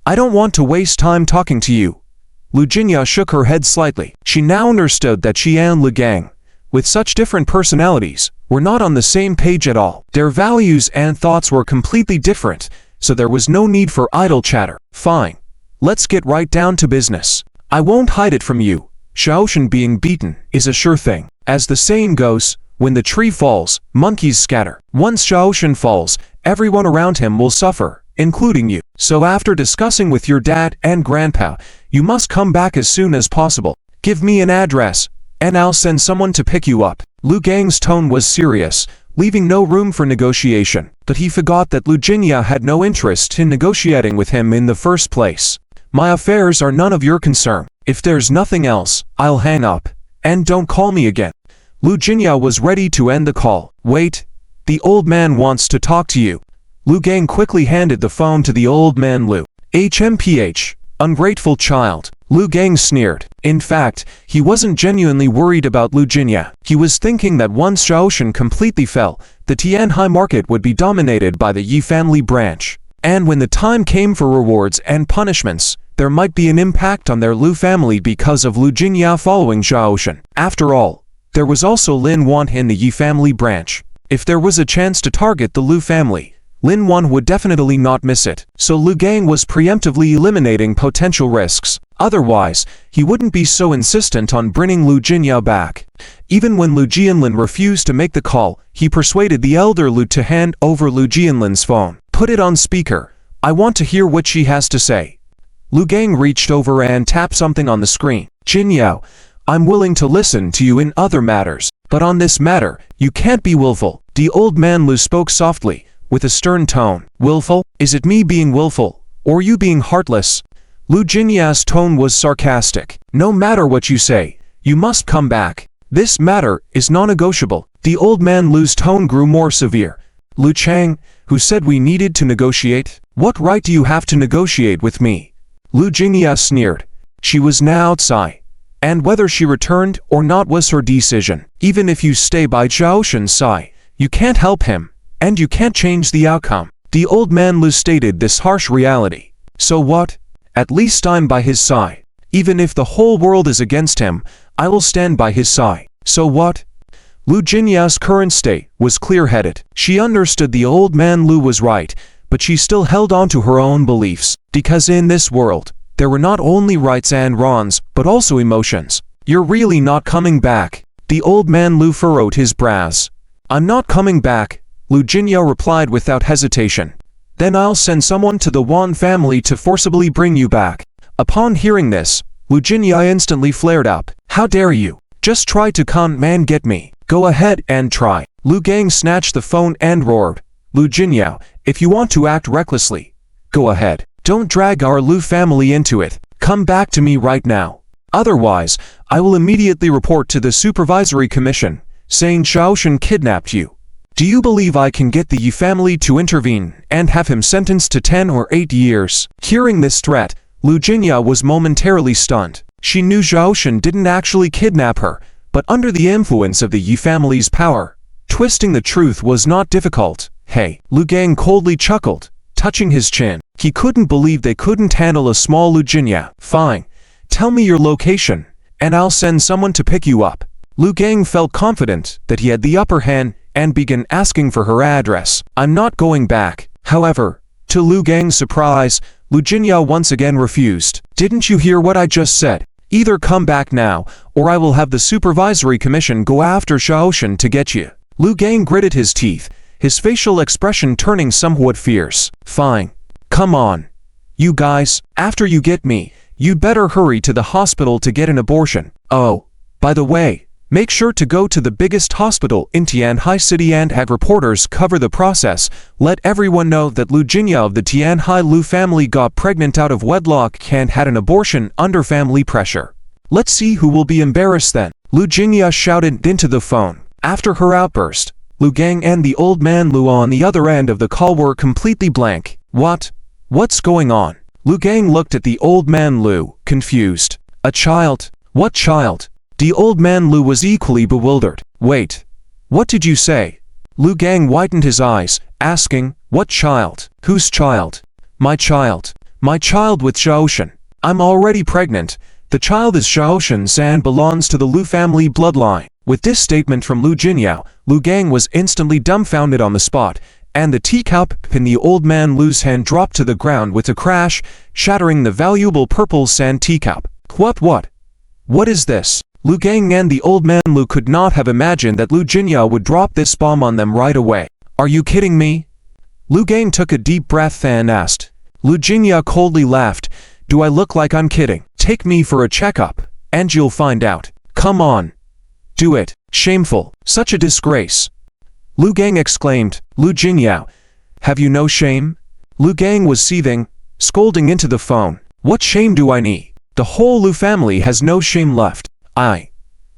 I don't want to waste time talking to you. Lu Jingya shook her head slightly. She now understood that she and Lu Gang, with such different personalities, were not on the same page at all. Their values and thoughts were completely different, so there was no need for idle chatter. Fine. Let's get right down to business. I won't hide it from you. Shaoshan being beaten is a sure thing. As the saying goes, when the tree falls, monkeys scatter. Once Shaoshan falls, everyone around him will suffer, including you. So after discussing with your dad and grandpa, you must come back as soon as possible. Give me an address, and I'll send someone to pick you up. Lu Gang's tone was serious, leaving no room for negotiation. But he forgot that Lu Jingya had no interest in negotiating with him in the first place. My affairs are none of your concern. If there's nothing else, I'll hang up, and don't call me again. Lu Jingya was ready to end the call. Wait, the old man wants to talk to you. Lu Gang quickly handed the phone to the old man Lu. HMPH, ungrateful child. Lu Gang sneered. In fact, he wasn't genuinely worried about Lu Jingya. He was thinking that once Shaoshan completely fell, the Tianhai market would be dominated by the Yi family branch. And when the time came for rewards and punishments, there might be an impact on their Lu family because of Lu Jingyao following Zhaoshan. After all, there was also Lin Wan in the Yi family branch. If there was a chance to target the Lu family, Lin Wan would definitely not miss it. So Lu Gang was preemptively eliminating potential risks. Otherwise, he wouldn't be so insistent on bringing Lu Jingyao back. Even when Lu Jianlin refused to make the call, he persuaded the elder Lu to hand over Lu Jianlin's phone. Put it on speaker. I want to hear what she has to say. Lu Gang reached over and tapped something on the screen. Jinyao, I'm willing to listen to you in other matters, but on this matter, you can't be willful. The old man Lu spoke softly, with a stern tone. Willful? Is it me being willful, or you being heartless? Lu Jinyao's tone was sarcastic. No matter what you say, you must come back. This matter is non-negotiable. The old man Lu's tone grew more severe. Lu Chang, who said we needed to negotiate? What right do you have to negotiate with me? Lu Jingyao sneered. She was now outside, and whether she returned or not was her decision. Even if you stay by Zhaoshan's side, you can't help him, and you can't change the outcome. The old man Lu stated this harsh reality. So what? At least I'm by his side. Even if the whole world is against him, I will stand by his side. So what? Lu Jinyao's current state was clear-headed. She understood the old man Lu was right, but she still held on to her own beliefs. Because in this world, there were not only rights and wrongs, but also emotions. You're really not coming back. The old man Lu furrowed his brows. I'm not coming back, Lu Jinyao replied without hesitation. Then I'll send someone to the Wang family to forcibly bring you back. Upon hearing this, Lu Jinyao instantly flared up. How dare you? Just try to get me. Go ahead and try. Lu Gang snatched the phone and roared. Lu Jinyao, if you want to act recklessly, go ahead. Don't drag our Lu family into it. Come back to me right now. Otherwise, I will immediately report to the Supervisory Commission, saying Zhaoshan kidnapped you. Do you believe I can get the Yi family to intervene and have him sentenced to 10 or 8 years? Hearing this threat, Lu Jinyao was momentarily stunned. She knew Zhaoshan didn't actually kidnap her, but under the influence of the Yi family's power, twisting the truth was not difficult. Hey, Lu Gang coldly chuckled, touching his chin. He couldn't believe they couldn't handle a small Lu Jinyao. Fine, tell me your location, and I'll send someone to pick you up. Lu Gang felt confident that he had the upper hand and began asking for her address. I'm not going back. However, to Lu Gang's surprise, Lu Jinyao once again refused. Didn't you hear what I just said? Either come back now, or I will have the Supervisory Commission go after Zhaoshan to get you. Lu Gang gritted his teeth, his facial expression turning somewhat fierce. Fine. Come on. You guys, after you get me, you'd better hurry to the hospital to get an abortion. Oh, by the way, make sure to go to the biggest hospital in Tianhai City and have reporters cover the process. Let everyone know that Lu Jinyao of the Tianhai Lu family got pregnant out of wedlock and had an abortion under family pressure. Let's see who will be embarrassed then. Lu Jinyao shouted into the phone. After her outburst, Lu Gang and the old man Lu on the other end of the call were completely blank. What? What's going on? Lu Gang looked at the old man Lu, confused. A child? What child? The old man Lu was equally bewildered. Wait. What did you say? Lu Gang widened his eyes, asking, what child? Whose child? My child. My child with Zhaoshan. I'm already pregnant. The child is Zhaoshan's and belongs to the Lu family bloodline. With this statement from Lu Jinyao, Lu Gang was instantly dumbfounded on the spot, and the teacup in the old man Lu's hand dropped to the ground with a crash, shattering the valuable purple sand teacup. What is this? Lu Gang and the old man Lu could not have imagined that Lu Jinyao would drop this bomb on them right away. Are you kidding me? Lu Gang took a deep breath and asked. Lu Jinyao coldly laughed. Do I look like I'm kidding? Take me for a checkup, and you'll find out. Come on. Do it. Shameful. Such a disgrace. Lu Gang exclaimed. Lu Jinyao, have you no shame? Lu Gang was seething, scolding into the phone. What shame do I need? The whole Lu family has no shame left.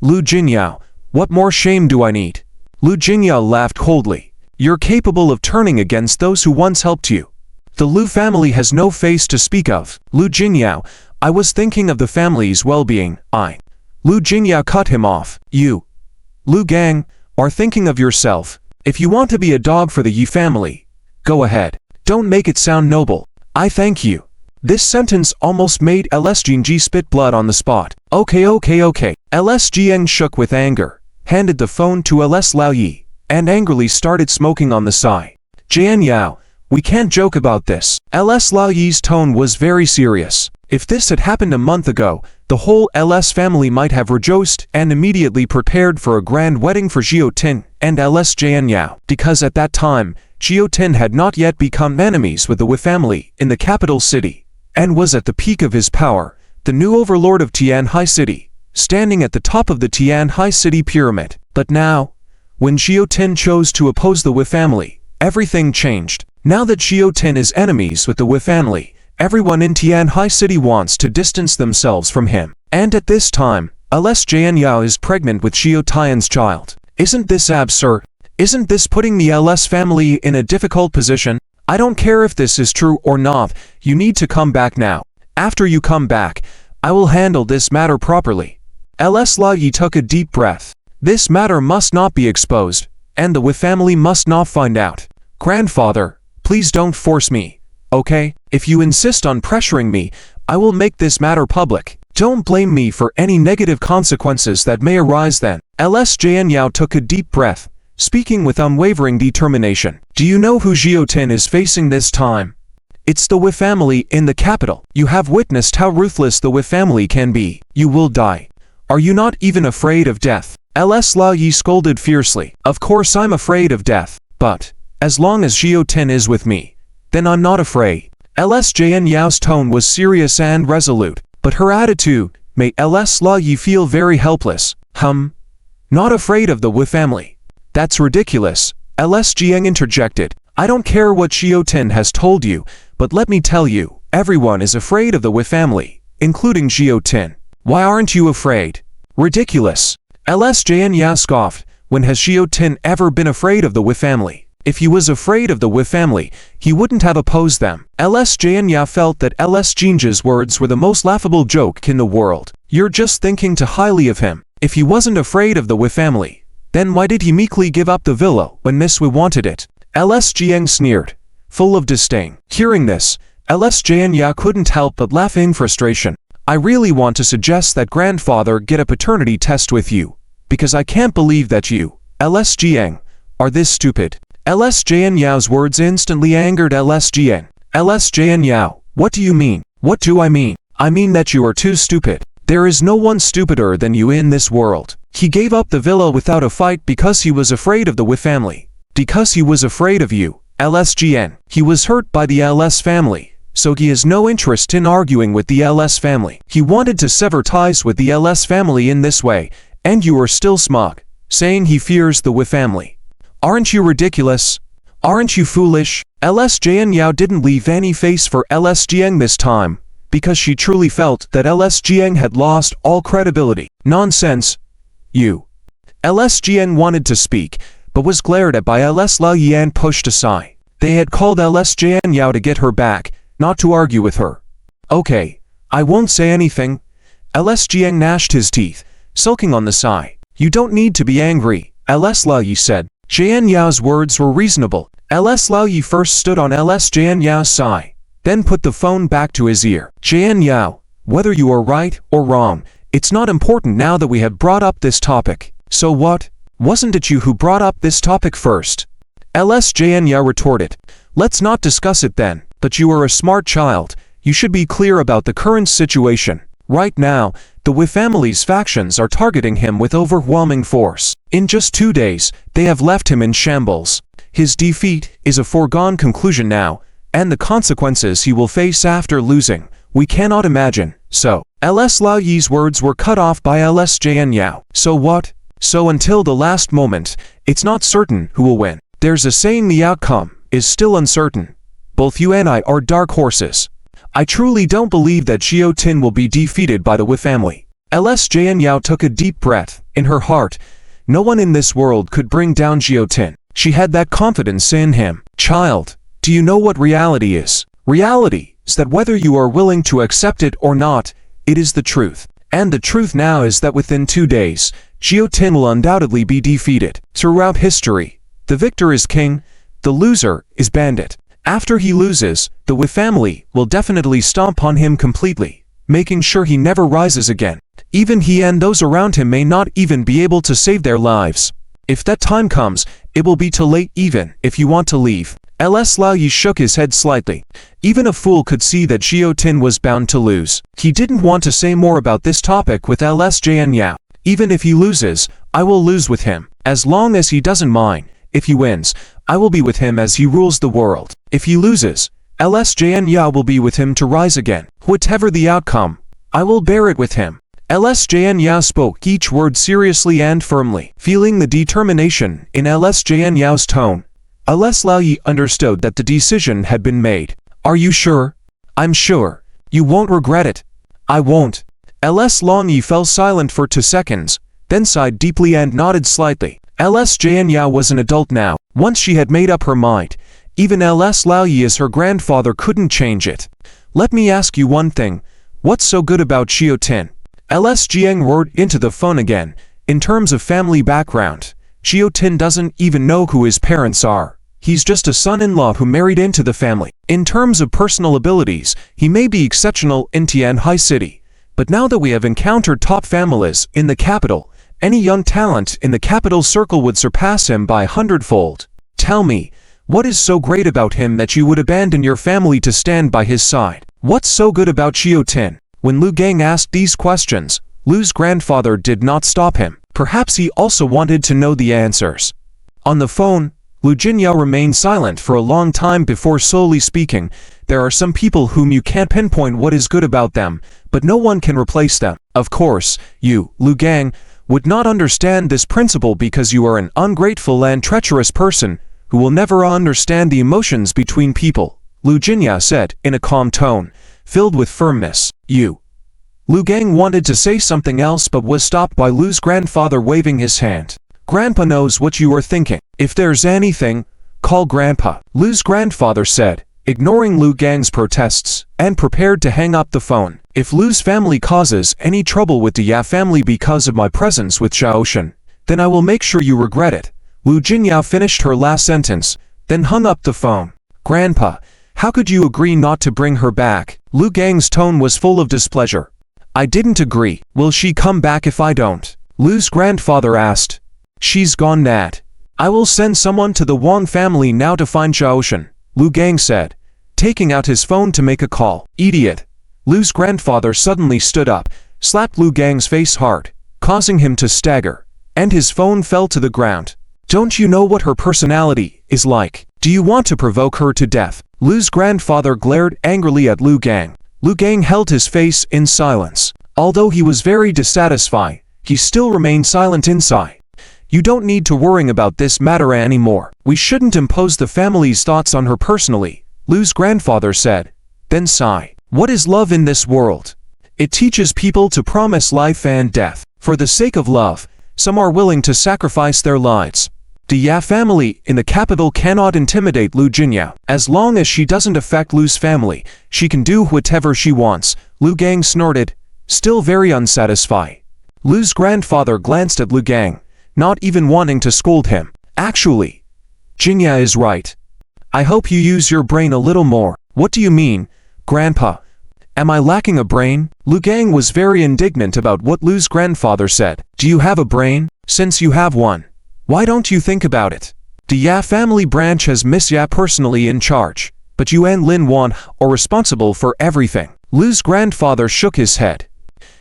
Lu Jinyao, what more shame do I need? Lu Jinyao laughed coldly. You're capable of turning against those who once helped you. The Lu family has no face to speak of. Lu Jinyao, I was thinking of the family's well-being. Lu Jinyao cut him off. You, Lu Gang, are thinking of yourself. If you want to be a dog for the Yi family, go ahead. Don't make it sound noble. I thank you. This sentence almost made LSGNG spit blood on the spot. Okay. LSGN shook with anger, handed the phone to LS Lao Yi, and angrily started smoking on the side. Jian Yao, we can't joke about this. LS Lao Yi's tone was very serious. If this had happened a month ago, the whole LS family might have rejoiced and immediately prepared for a grand wedding for Xiao Tin and LS Jian Yao, because at that time, Xiao Tin had not yet become enemies with the Wei family in the capital city, and was at the peak of his power, the new overlord of Tianhai City, standing at the top of the Tianhai City pyramid. But now, when Xiao Tin chose to oppose the Wei family, everything changed. Now that Xiao Tin is enemies with the Wei family, everyone in Tianhai City wants to distance themselves from him. And at this time, LS Jian Yao is pregnant with Xiao Tian's child. Isn't this absurd? Isn't this putting the LS family in a difficult position? I don't care if this is true or not, you need to come back now. After you come back, I will handle this matter properly. LS Lao Yi took a deep breath. This matter must not be exposed, and the Wei family must not find out. Grandfather, please don't force me, okay? If you insist on pressuring me, I will make this matter public. Don't blame me for any negative consequences that may arise then. LS Jian Yao took a deep breath, speaking with unwavering determination. Do you know who Xiao Tin is facing this time? It's the Wei family in the capital. You have witnessed how ruthless the Wei family can be. You will die. Are you not even afraid of death? LS Lao Yi scolded fiercely. Of course I'm afraid of death, but as long as Xiao Tin is with me, then I'm not afraid. LS Jian Yao's tone was serious and resolute, but her attitude made LS Lao Yi feel very helpless. Not afraid of the Wei family. That's ridiculous, LS Jiang interjected. I don't care what Xiao Tin has told you, but let me tell you, everyone is afraid of the Wei family, including Xiao Tin. Why aren't you afraid? Ridiculous. LS Jian Yao scoffed. When has Xiao Tin ever been afraid of the Wei family? If he was afraid of the Wei family, he wouldn't have opposed them. LS Jian Yao felt that LS Jinja's words were the most laughable joke in the world. You're just thinking too highly of him. If he wasn't afraid of the Wei family, then why did he meekly give up the villa when Miss Wei wanted it? LS Jiang sneered, full of disdain. Hearing this, LS Jian Yao couldn't help but laugh in frustration. I really want to suggest that grandfather get a paternity test with you, because I can't believe that you, LS Jiang, are this stupid. LS Jian Yao's words instantly angered LS Jiang. LS Jian Yao, what do you mean? What do I mean? I mean that you are too stupid. There is no one stupider than you in this world. He gave up the villa without a fight because he was afraid of the Wei family. Because he was afraid of you, LS Jian. He was hurt by the LS family, so he has no interest in arguing with the LS family. He wanted to sever ties with the LS family in this way, and you are still smug, saying he fears the Wei family. Aren't you ridiculous? Aren't you foolish? LS Jian Yao didn't leave any face for LS Jiang this time, because she truly felt that LS Jiang had lost all credibility. Nonsense. You. LS Jiang wanted to speak, but was glared at by LS Lao Yi and pushed aside. They had called LS Jian Yao to get her back, not to argue with her. Okay, I won't say anything. LS Jiang gnashed his teeth, sulking on the side. You don't need to be angry, LS Lao Yi said. Jian Yao's words were reasonable. LS Lao Yi first stood on LS Jian Yao's side, then put the phone back to his ear. Jian Yao, whether you are right or wrong, it's not important now that we have brought up this topic. So what? Wasn't it you who brought up this topic first? LS Jian Yao retorted. Let's not discuss it then. But you are a smart child. You should be clear about the current situation. Right now, the Wei family's factions are targeting him with overwhelming force. In just 2 days, they have left him in shambles. His defeat is a foregone conclusion now, and the consequences he will face after losing, we cannot imagine. So, LS Lao Yi's words were cut off by LS Jian Yao. So what? So until the last moment, it's not certain who will win. There's a saying the outcome is still uncertain. Both you and I are dark horses. I truly don't believe that Xiao Tin will be defeated by the Wei family. LS Jian Yao took a deep breath. In her heart, no one in this world could bring down Xiao Tin. She had that confidence in him. Child, do you know what reality is? Reality is that whether you are willing to accept it or not, it is the truth. And the truth now is that within 2 days, Xiao Tin will undoubtedly be defeated. Throughout history, the victor is king, the loser is bandit. After he loses, the Wu family will definitely stomp on him completely, making sure he never rises again. Even he and those around him may not even be able to save their lives. If that time comes, it will be too late even if you want to leave. LS Lao Yi shook his head slightly. Even a fool could see that Xiao Tin was bound to lose. He didn't want to say more about this topic with LSJN Yao. Even if he loses, I will lose with him. As long as he doesn't mind. If he wins, I will be with him as he rules the world. If he loses, LSJN Yao will be with him to rise again. Whatever the outcome, I will bear it with him. LSJN Yao spoke each word seriously and firmly. Feeling the determination in LSJN Yao's tone, LS Lao Yi understood that the decision had been made. Are you sure? I'm sure. You won't regret it. I won't. LS Long Yi fell silent for 2 seconds, then sighed deeply and nodded slightly. LSJN Yao was an adult now. Once she had made up her mind, even LS Lao Yi as her grandfather couldn't change it. Let me ask you one thing. What's so good about Xiao Tin? LS Jiang roared into the phone again. In terms of family background, Xiao Tin doesn't even know who his parents are. He's just a son-in-law who married into the family. In terms of personal abilities, he may be exceptional in Tianhai City. But now that we have encountered top families in the capital, any young talent in the capital circle would surpass him by 100-fold. Tell me, what is so great about him that you would abandon your family to stand by his side? What's so good about Xiao Tin? When Lu Gang asked these questions, Lu's grandfather did not stop him. Perhaps he also wanted to know the answers. On the phone, Lu Jinyao remained silent for a long time before slowly speaking. There are some people whom you can't pinpoint what is good about them, but no one can replace them. Of course, you, Lu Gang, would not understand this principle because you are an ungrateful and treacherous person who will never understand the emotions between people, Lu Jinyao said in a calm tone, filled with firmness. You. Lu Gang wanted to say something else but was stopped by Lu's grandfather waving his hand. Grandpa knows what you are thinking. If there's anything, call Grandpa, Lu's grandfather said, ignoring Lu Gang's protests, and prepared to hang up the phone. If Lu's family causes any trouble with the Ya family because of my presence with Xiaoshen, then I will make sure you regret it. Lu Jinyao finished her last sentence, then hung up the phone. Grandpa, how could you agree not to bring her back? Lu Gang's tone was full of displeasure. I didn't agree. Will she come back if I don't? Lu's grandfather asked. She's gone, Nat. I will send someone to the Wang family now to find Xiaoshen, Lu Gang said, taking out his phone to make a call. Idiot. Lu's grandfather suddenly stood up, slapped Lu Gang's face hard, causing him to stagger, and his phone fell to the ground. Don't you know what her personality is like? Do you want to provoke her to death? Lu's grandfather glared angrily at Lu Gang. Lu Gang held his face in silence. Although he was very dissatisfied, he still remained silent inside. You don't need to worry about this matter anymore. We shouldn't impose the family's thoughts on her personally, Lu's grandfather said, then sighed. What is love in this world? It teaches people to promise life and death. For the sake of love, some are willing to sacrifice their lives. The Ya family in the capital cannot intimidate Lu Jinyao. As long as she doesn't affect Lu's family, she can do whatever she wants, Lu Gang snorted, still very unsatisfied. Lu's grandfather glanced at Lu Gang, not even wanting to scold him. Actually, Jinyao is right. I hope you use your brain a little more. What do you mean, Grandpa? Am I lacking a brain? Lu Gang was very indignant about what Lu's grandfather said. Do you have a brain? Since you have one, why don't you think about it? The Ya family branch has Miss Ya personally in charge, but you and Lin Wan are responsible for everything. Lu's grandfather shook his head.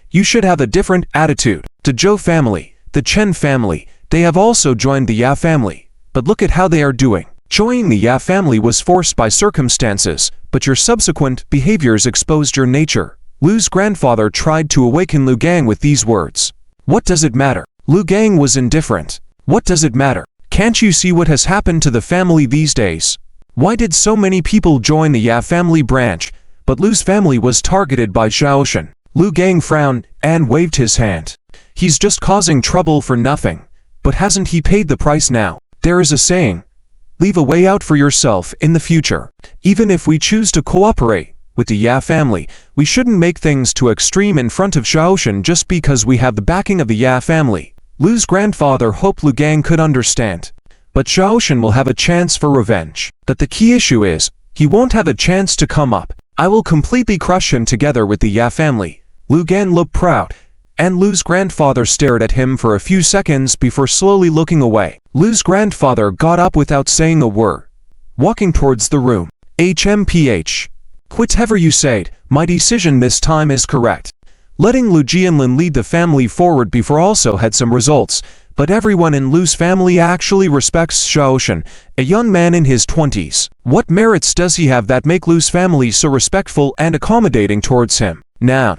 You should have a different attitude. The Zhou family, the Chen family, they have also joined the Ya family, but look at how they are doing. Joining the Ya family was forced by circumstances, but your subsequent behaviors exposed your nature. Lu's grandfather tried to awaken Lu Gang with these words. What does it matter? Lu Gang was indifferent. What does it matter? Can't you see what has happened to the family these days? Why did so many people join the Ya family branch, but Lu's family was targeted by Xiaoshen? Lu Gang frowned and waved his hand. He's just causing trouble for nothing. But hasn't he paid the price now? There is a saying, leave a way out for yourself in the future. Even if we choose to cooperate with the Ya family, we shouldn't make things too extreme in front of Xiaoshen just because we have the backing of the Ya family. Lu's grandfather hoped Lu Gang could understand. But Xiaoshen will have a chance for revenge. But the key issue is, He won't have a chance to come up. I will completely crush him together with the Ya family. Lu Gan looked proud, and Lu's grandfather stared at him for a few seconds before slowly looking away. Lu's grandfather got up without saying a word, walking towards the room. HMPH. Whatever you said, my decision this time is correct. Letting Lu Jianlin lead the family forward before also had some results, but everyone in Lu's family actually respects Xiaoshan, a young man in his 20s. What merits does he have that make Lu's family so respectful and accommodating towards him? Now,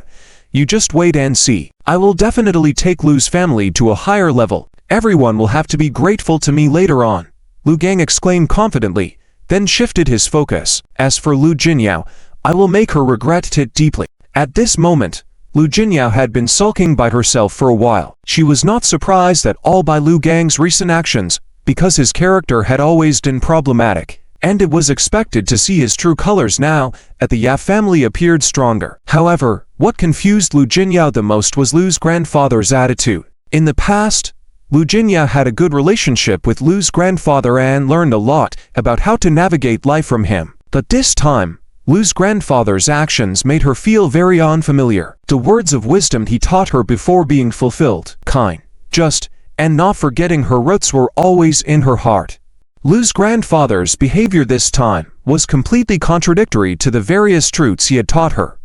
you just wait and see. I will definitely take Lu's family to a higher level. Everyone will have to be grateful to me later on. Lu Gang exclaimed confidently, then shifted his focus. As for Lu Jinyao, I will make her regret it deeply. At this moment, Lu Jinyao had been sulking by herself for a while. She was not surprised at all by Lu Gang's recent actions, because his character had always been problematic, and it was expected to see his true colors now that the Ya family appeared stronger. However, what confused Lu Jinyao the most was Lu's grandfather's attitude. In the past, Lu Jinyao had a good relationship with Lu's grandfather and learned a lot about how to navigate life from him. But this time, Lu's grandfather's actions made her feel very unfamiliar. The words of wisdom he taught her before being fulfilled, kind, just, and not forgetting her roots were always in her heart. Lu's grandfather's behavior this time was completely contradictory to the various truths he had taught her.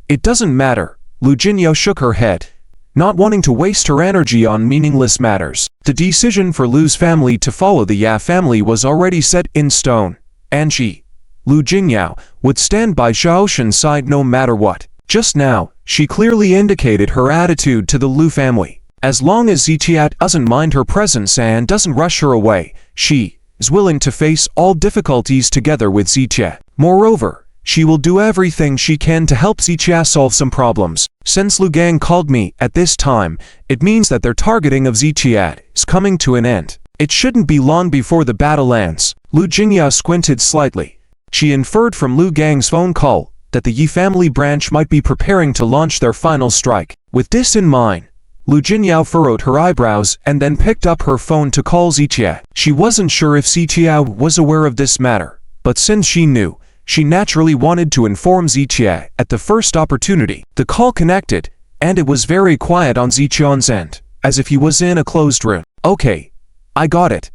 It doesn't matter, Lu Jinyao shook her head, not wanting to waste her energy on meaningless matters. The decision for Lu's family to follow the Ya family was already set in stone, and she, Lu Jinyao, would stand by Xiaoshan's side no matter what. Just now, she clearly indicated her attitude to the Lu family. As long as Ziqiat doesn't mind her presence and doesn't rush her away, she is willing to face all difficulties together with Ziqiat. Moreover, she will do everything she can to help Ziqiat solve some problems. Since Lu Gang called me at this time, it means that their targeting of Ziqiat is coming to an end. It shouldn't be long before the battle ends. Lu Jinyao squinted slightly. She inferred from Lu Gang's phone call that the Yi family branch might be preparing to launch their final strike. With this in mind, Lu Jinyao furrowed her eyebrows and then picked up her phone to call Ziqiat. She wasn't sure if Ziqiat was aware of this matter, but since she knew, she naturally wanted to inform Ziqiat at the first opportunity. The call connected, and it was very quiet on Ziqian's end, as if he was in a closed room. Okay, I got it.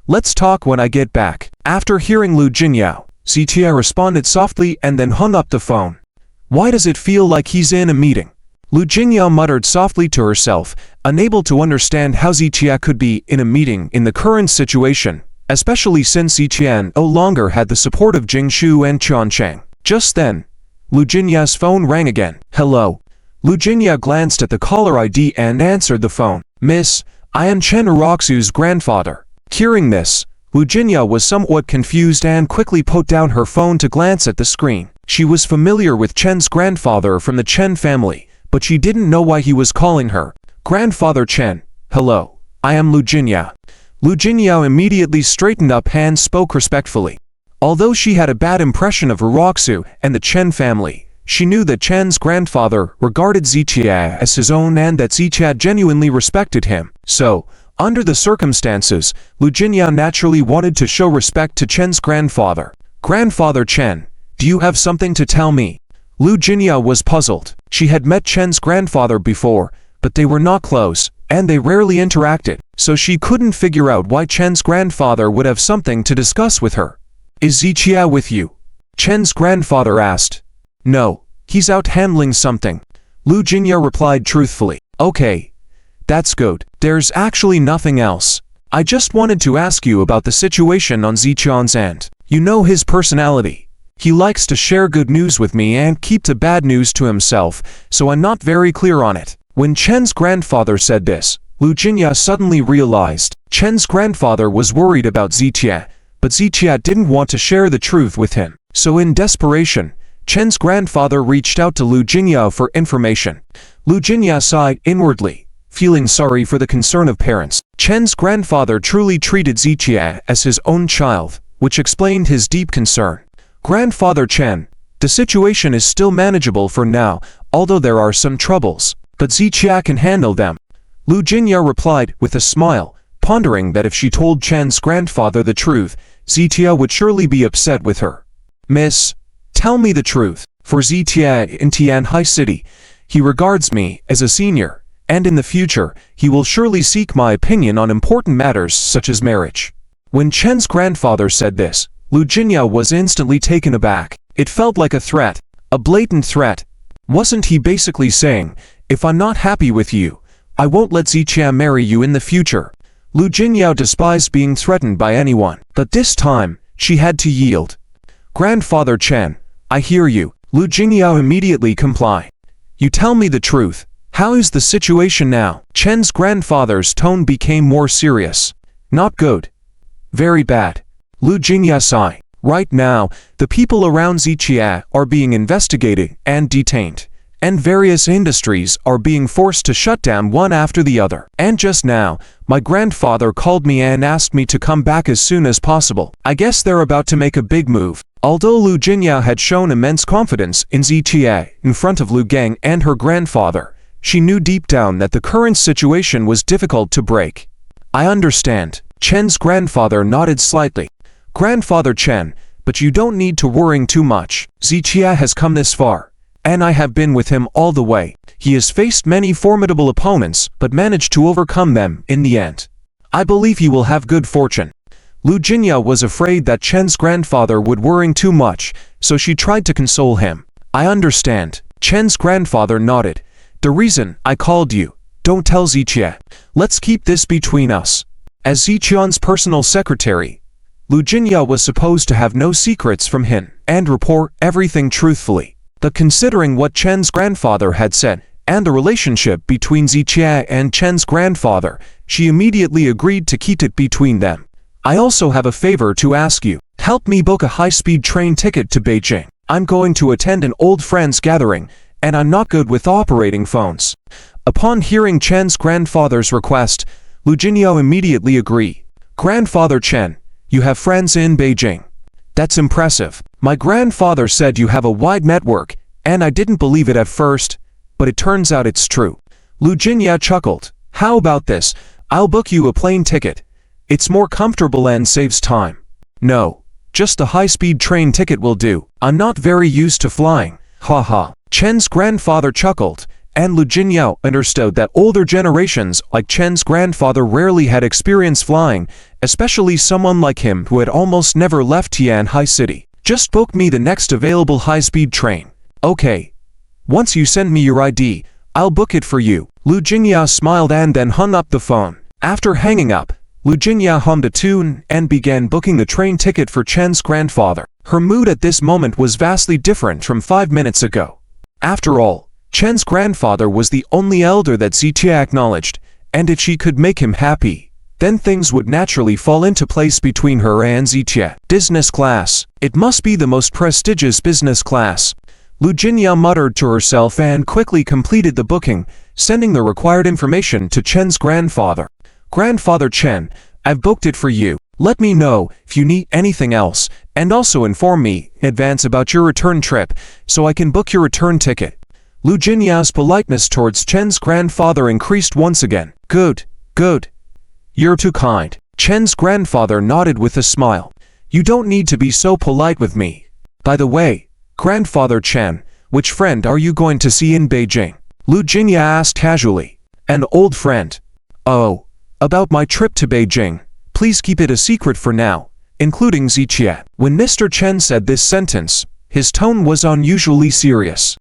Let's talk when I get back. After hearing Lu Jinyao, Ziqiat responded softly and then hung up the phone. Why does it feel like he's in a meeting? Lu Jinyao muttered softly to herself, unable to understand how Ziqiat could be in a meeting in the current situation, especially since Ziqian no longer had the support of Jingshu and Chang. Just then, Lu Jinyao's phone rang again. Hello. Lu Jinyao glanced at the caller ID and answered the phone. Miss, I am Chen Aroxu's grandfather. Hearing this, Lu Jinyao was somewhat confused and quickly put down her phone to glance at the screen. She was familiar with Chen's grandfather from the Chen family, but she didn't know why he was calling her. Grandfather Chen, hello, I am Lu Jinyao. Lu Jinyao immediately straightened up and spoke respectfully. Although she had a bad impression of Aroxu and the Chen family, she knew that Chen's grandfather regarded Ziqiat as his own and that Ziqiat genuinely respected him. So, under the circumstances, Lu Jinyao naturally wanted to show respect to Chen's grandfather. Grandfather Chen, do you have something to tell me? Lu Jinyao was puzzled. She had met Chen's grandfather before, but they were not close, and they rarely interacted, so she couldn't figure out why Chen's grandfather would have something to discuss with her. Is Ziqiat with you? Chen's grandfather asked. No, he's out handling something. Lu Jinyao replied truthfully. Okay. That's good. There's actually nothing else. I just wanted to ask you about the situation on Ziqian's end. You know his personality. He likes to share good news with me and keep the bad news to himself, so I'm not very clear on it. When Chen's grandfather said this, Lu Jinyao suddenly realized Chen's grandfather was worried about Ziqiat, but Ziqiat didn't want to share the truth with him. So in desperation, Chen's grandfather reached out to Lu Jinyao for information. Lu Jinyao sighed inwardly, feeling sorry for the concern of parents. Chen's grandfather truly treated Ziqiat as his own child, which explained his deep concern. Grandfather Chen, the situation is still manageable for now, although there are some troubles, but Ziqiat can handle them. Lu Jinyao replied with a smile, pondering that if she told Chen's grandfather the truth, Ziqiat would surely be upset with her. Miss, tell me the truth. For Zitia in Tianhai City, he regards me as a senior, and in the future, he will surely seek my opinion on important matters such as marriage. When Chen's grandfather said this, Lu Jinyao was instantly taken aback. It felt like a threat, a blatant threat. Wasn't he basically saying, if I'm not happy with you, I won't let Zitia marry you in the future? Lu Jinyao despised being threatened by anyone, but this time, she had to yield. Grandfather Chen, I hear you. Lu Jinyao immediately complied. You tell me the truth. How is the situation now? Chen's grandfather's tone became more serious. Not good. Very bad. Lu Jinyao sighed. Right now, the people around Zitia are being investigated and detained, and various industries are being forced to shut down one after the other. And just now, my grandfather called me and asked me to come back as soon as possible. I guess they're about to make a big move. Although Lu Jinyao had shown immense confidence in Zitia in front of Lu Gang and her grandfather, she knew deep down that the current situation was difficult to break. I understand. Chen's grandfather nodded slightly. Grandfather Chen, but you don't need to worry too much. Zitia has come this far, and I have been with him all the way. He has faced many formidable opponents, but managed to overcome them in the end. I believe he will have good fortune. Lu Jinyao was afraid that Chen's grandfather would worry too much, so she tried to console him. I understand. Chen's grandfather nodded. The reason I called you, don't tell Zitia. Let's keep this between us. As Ziqian's personal secretary, Lu Jinyao was supposed to have no secrets from him and report everything truthfully. But considering what Chen's grandfather had said, and the relationship between Zitia and Chen's grandfather, she immediately agreed to keep it between them. I also have a favor to ask you. Help me book a high-speed train ticket to Beijing. I'm going to attend an old friends gathering, and I'm not good with operating phones. Upon hearing Chen's grandfather's request, Lu Jinyao immediately agreed. Grandfather Chen, you have friends in Beijing. That's impressive. My grandfather said you have a wide network, and I didn't believe it at first, but it turns out it's true. Lu Jinyao chuckled. How about this? I'll book you a plane ticket. It's more comfortable and saves time. No, just a high-speed train ticket will do. I'm not very used to flying. Ha ha. Chen's grandfather chuckled, and Lu Jinyao understood that older generations like Chen's grandfather rarely had experience flying, especially someone like him who had almost never left Tianhai City. Just book me the next available high-speed train. Okay. Once you send me your ID, I'll book it for you. Lu Jinyao smiled and then hung up the phone. After hanging up, Lu Jinyao hummed a tune and began booking the train ticket for Chen's grandfather. Her mood at this moment was vastly different from 5 minutes ago. After all, Chen's grandfather was the only elder that Zitia acknowledged, and if she could make him happy, then things would naturally fall into place between her and Zitia. Business class. It must be the most prestigious business class. Lu Jinyao muttered to herself and quickly completed the booking, sending the required information to Chen's grandfather. Grandfather Chen, I've booked it for you. Let me know if you need anything else, and also inform me in advance about your return trip, so I can book your return ticket. Lu Jinyao's politeness towards Chen's grandfather increased once again. Good, good. You're too kind. Chen's grandfather nodded with a smile. You don't need to be so polite with me. By the way, Grandfather Chen, which friend are you going to see in Beijing? Lu Jinyao asked casually. An old friend. Oh, about my trip to Beijing. Please keep it a secret for now, including Zitia. When Mr. Chen said this sentence, his tone was unusually serious.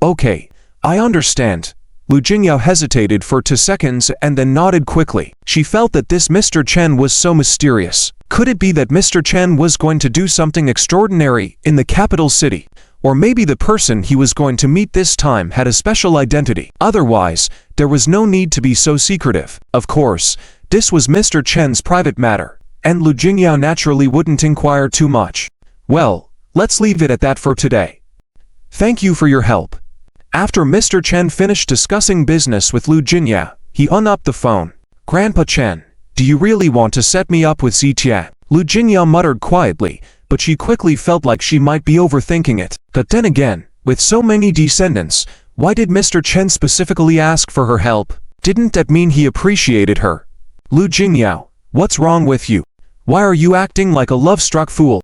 Okay, I understand. Lu Jinyao hesitated for 2 seconds and then nodded quickly. She felt that this Mr. Chen was so mysterious. Could it be that Mr. Chen was going to do something extraordinary in the capital city? Or maybe the person he was going to meet this time had a special identity. Otherwise, there was no need to be so secretive. Of course, this was Mr. Chen's private matter, and Lu Jinyao naturally wouldn't inquire too much. Well, let's leave it at that for today. Thank you for your help. After Mr. Chen finished discussing business with Lu Jinyao, he hung up the phone. Grandpa Chen, do you really want to set me up with Zitia? Lu Jinyao muttered quietly, but she quickly felt like she might be overthinking it. But then again, with so many descendants, why did Mr. Chen specifically ask for her help? Didn't that mean he appreciated her? Lu Jinyao, what's wrong with you? Why are you acting like a love-struck fool?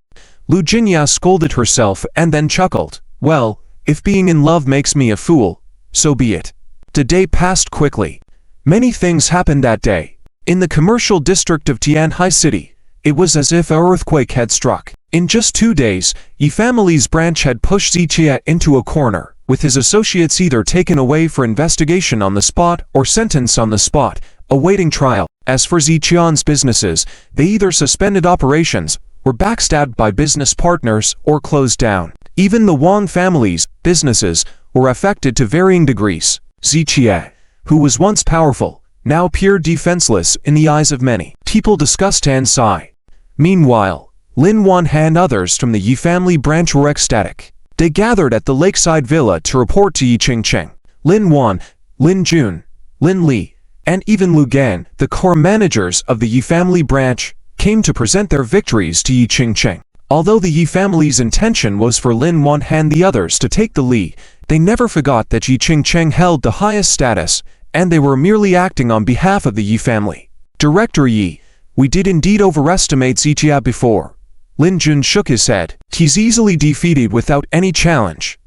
Lu Jingya scolded herself and then chuckled. Well, if being in love makes me a fool, so be it. The day passed quickly. Many things happened that day. In the commercial district of Tianhai City, it was as if an earthquake had struck. In just 2 days, Yi family's branch had pushed Zichia into a corner, with his associates either taken away for investigation on the spot or sentenced on the spot, awaiting trial. As for Ziqian's businesses, they either suspended operations, were backstabbed by business partners, or closed down. Even the Wang family's businesses were affected to varying degrees. Zichia, who was once powerful, now appeared defenseless in the eyes of many. People discussed and sighed. Meanwhile, Lin Wan and others from the Yi family branch were ecstatic. They gathered at the lakeside villa to report to Yi Cheng. Lin Wan, Lin Jun, Lin Li, and even Lu Gan, the core managers of the Yi family branch, came to present their victories to Yi Cheng. Although the Yi family's intention was for Lin Wan and the others to take the lead, they never forgot that Yi Cheng held the highest status, and they were merely acting on behalf of the Yi family. Director Yi, we did indeed overestimate Zichia before. Lin Jun shook his head. He's easily defeated without any challenge.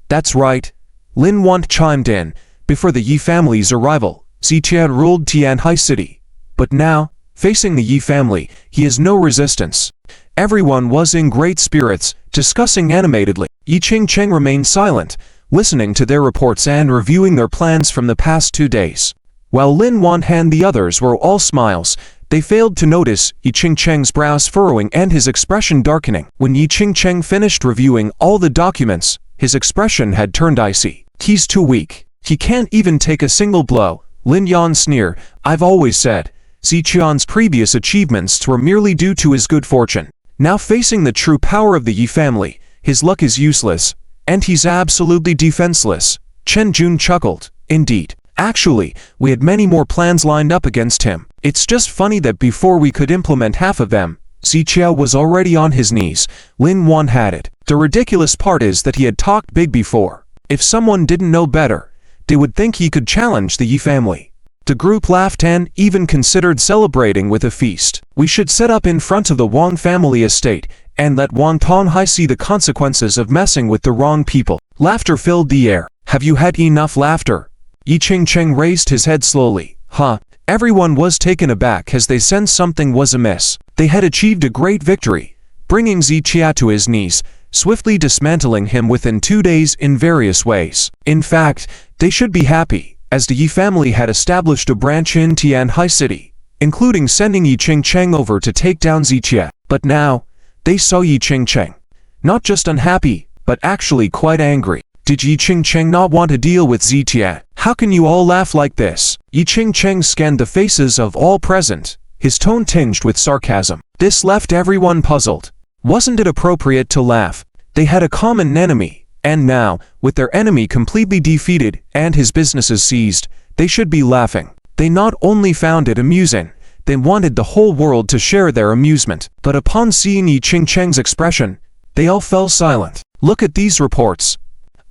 That's right. Lin Wan chimed in. Before the Yi family's arrival, Zichia ruled Tianhai City. But now, facing the Yi family, he has no resistance. Everyone was in great spirits, discussing animatedly. Yi Cheng remained silent, listening to their reports and reviewing their plans from the past 2 days. While Lin Wan and the others were all smiles, they failed to notice Yi Cheng's brows furrowing and his expression darkening. When Yi Cheng finished reviewing all the documents, his expression had turned icy. He's too weak. He can't even take a single blow. Lin Yan sneered. I've always said, Ziqian's previous achievements were merely due to his good fortune. Now facing the true power of the Yi family, his luck is useless, and he's absolutely defenseless. Chen Jun chuckled. Indeed. Actually, we had many more plans lined up against him. It's just funny that before we could implement half of them, Zichia was already on his knees. Lin Wan had it. The ridiculous part is that he had talked big before. If someone didn't know better, they would think he could challenge the Yi family. The group laughed and even considered celebrating with a feast. We should set up in front of the Wang family estate and let Wang Tonghai see the consequences of messing with the wrong people. Laughter filled the air. Have you had enough laughter? Yi Cheng raised his head slowly. Everyone was taken aback as they sensed something was amiss. They had achieved a great victory, bringing Zichia to his knees, swiftly dismantling him within 2 days in various ways. In fact, they should be happy, as the Yi family had established a branch in Tianhai City, including sending Yi Cheng over to take down Zichia. But now, they saw Yi Cheng not just unhappy, but actually quite angry. Did Yi Cheng not want to deal with Zichia? How can you all laugh like this? Yi Cheng scanned the faces of all present, his tone tinged with sarcasm. This left everyone puzzled. Wasn't it appropriate to laugh? They had a common enemy, and now, with their enemy completely defeated and his businesses seized, they should be laughing. They not only found it amusing, they wanted the whole world to share their amusement. But upon seeing Yi Cheng's expression, they all fell silent. Look at these reports.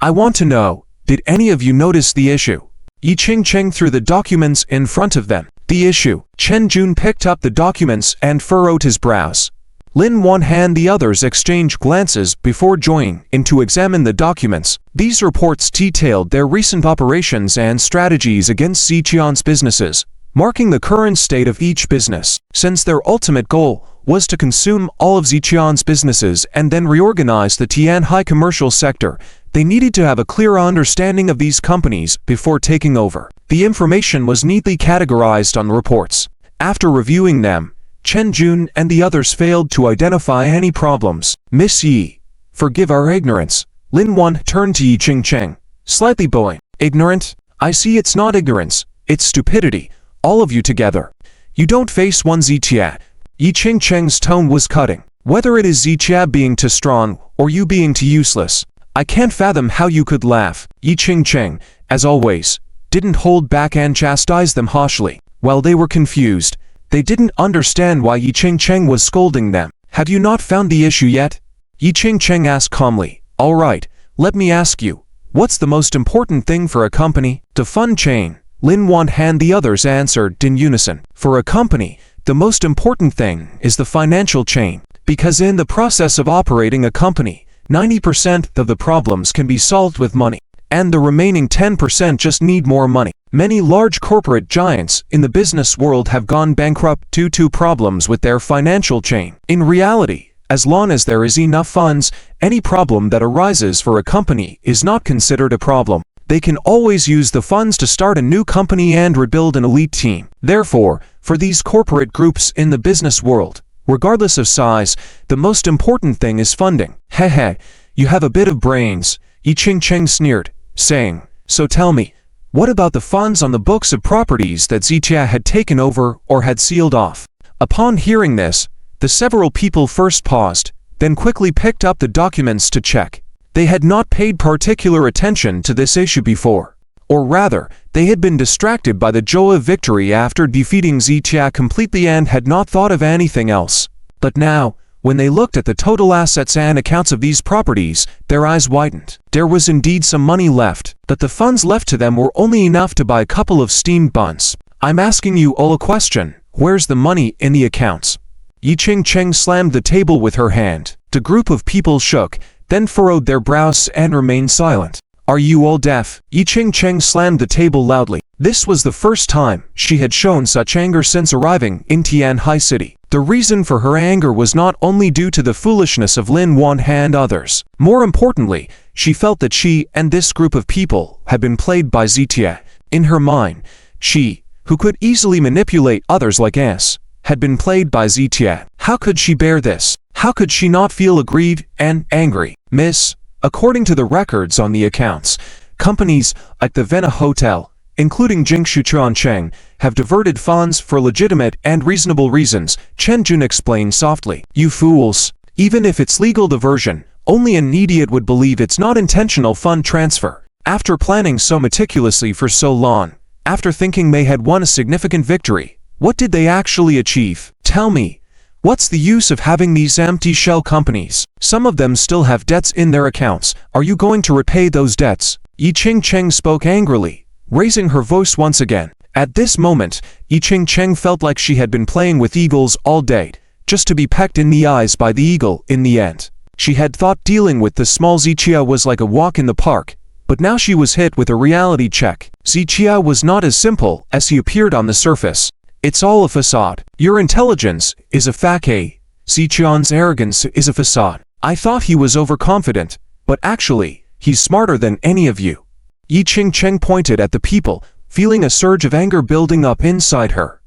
I want to know, did any of you notice the issue? Yi Cheng threw the documents in front of them. The issue. Chen Jun picked up the documents and furrowed his brows. Lin Wan and the others exchanged glances before joining in to examine the documents. These reports detailed their recent operations and strategies against Ziqian's businesses, marking the current state of each business. Since their ultimate goal was to consume all of Ziqian's businesses and then reorganize the Tianhai commercial sector, they needed to have a clear understanding of these companies before taking over. The information was neatly categorized on the reports. After reviewing them, Chen Jun and the others failed to identify any problems. Miss Yi, forgive our ignorance. Lin Wan turned to Yi Cheng, slightly bowing. Ignorant? I see it's not ignorance, it's stupidity. All of you together. You don't face one Zichia. Yi Cheng's tone was cutting. Whether it is Zichia being too strong or you being too useless, I can't fathom how you could laugh. Yi Cheng, as always, didn't hold back and chastised them harshly. While they were confused, they didn't understand why Yi Cheng was scolding them. Have you not found the issue yet? Yi Cheng asked calmly. All right, let me ask you, what's the most important thing for a company? The fund chain. Lin Wan and the others answered in unison. For a company, the most important thing is the financial chain. Because in the process of operating a company, 90% of the problems can be solved with money, and the remaining 10% just need more money. Many large corporate giants in the business world have gone bankrupt due to problems with their financial chain. In reality, as long as there is enough funds, any problem that arises for a company is not considered a problem. They can always use the funds to start a new company and rebuild an elite team. Therefore, for these corporate groups in the business world, regardless of size, the most important thing is funding. Hehe, you have a bit of brains, Ying Chang sneered, saying, so tell me, what about the funds on the books of properties that Zitia had taken over or had sealed off? Upon hearing this, the several people first paused, then quickly picked up the documents to check. They had not paid particular attention to this issue before. Or rather, they had been distracted by the joy of victory after defeating Zitia completely and had not thought of anything else. But now, when they looked at the total assets and accounts of these properties, their eyes widened. There was indeed some money left, but the funds left to them were only enough to buy a couple of steamed buns. I'm asking you all a question. Where's the money in the accounts? Ying Chang slammed the table with her hand. The group of people shook, then furrowed their brows and remained silent. Are you all deaf? Ying Chang slammed the table loudly. This was the first time she had shown such anger since arriving in Tianhai City. The reason for her anger was not only due to the foolishness of Lin Wan and others. More importantly, she felt that she and this group of people had been played by Zitia. In her mind, she, who could easily manipulate others like ants, had been played by Zitia. How could she bear this? How could she not feel aggrieved and angry? Miss, according to the records on the accounts, companies like the Vena Hotel, including Jingshu Cheng, have diverted funds for legitimate and reasonable reasons, Chen Jun explained softly. You fools! Even if it's legal diversion, only an idiot would believe it's not intentional fund transfer. After planning so meticulously for so long, after thinking they had won a significant victory, what did they actually achieve? Tell me, what's the use of having these empty shell companies? Some of them still have debts in their accounts. Are you going to repay those debts? Ying Chang spoke angrily, raising her voice once again. At this moment, Ying Chang felt like she had been playing with eagles all day, just to be pecked in the eyes by the eagle in the end. She had thought dealing with the small Zitia was like a walk in the park, but now she was hit with a reality check. Zitia was not as simple as he appeared on the surface. It's all a facade. Your intelligence is a facade. Ziqian's arrogance is a facade. I thought he was overconfident, but actually, he's smarter than any of you. Ying Chang pointed at the people, feeling a surge of anger building up inside her.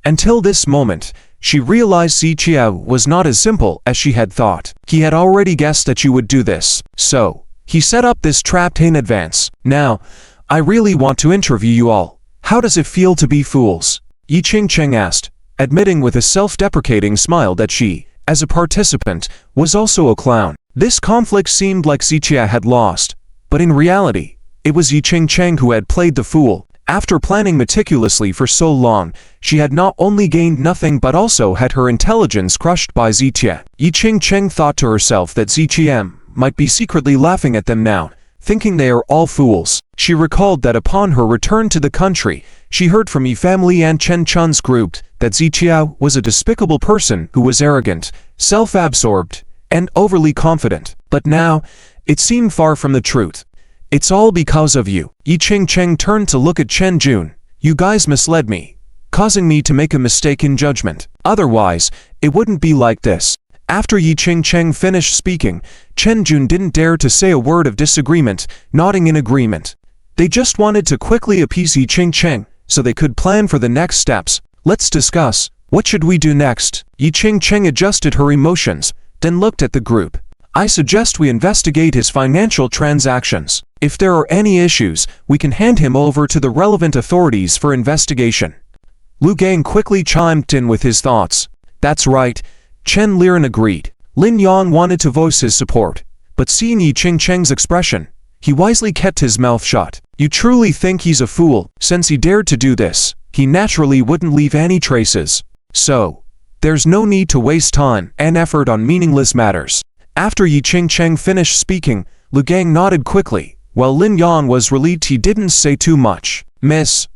Until this moment, she realized Ziqia was not as simple as she had thought. He had already guessed that you would do this, so he set up this trap in advance. Now, I really want to interview you all. How does it feel to be fools? Ying Chang asked, admitting with a self-deprecating smile that she, as a participant, was also a clown. This conflict seemed like Ziqia had lost, but in reality, it was Ying Chang who had played the fool. After planning meticulously for so long, she had not only gained nothing but also had her intelligence crushed by Zitia. Ying Chang thought to herself that Zitia might be secretly laughing at them now, thinking they are all fools. She recalled that upon her return to the country, she heard from Yi family and Chen Chun's group that Zitia was a despicable person who was arrogant, self-absorbed, and overly confident. But now, it seemed far from the truth. It's all because of you. Ying Chang turned to look at Chen Jun. You guys misled me, causing me to make a mistake in judgment. Otherwise, it wouldn't be like this. After Ying Chang finished speaking, Chen Jun didn't dare to say a word of disagreement, nodding in agreement. They just wanted to quickly appease Ying Chang, so they could plan for the next steps. Let's discuss. What should we do next? Ying Chang adjusted her emotions, then looked at the group. I suggest we investigate his financial transactions. If there are any issues, we can hand him over to the relevant authorities for investigation. Lu Gang quickly chimed in with his thoughts. That's right, Chen Liren agreed. Lin Yang wanted to voice his support, but seeing Ying Chang's expression, he wisely kept his mouth shut. You truly think he's a fool? Since he dared to do this, he naturally wouldn't leave any traces. So, there's no need to waste time and effort on meaningless matters. After Ying Chang finished speaking, Lu Gang nodded quickly, while Lin Yang was relieved he didn't say too much. Miss,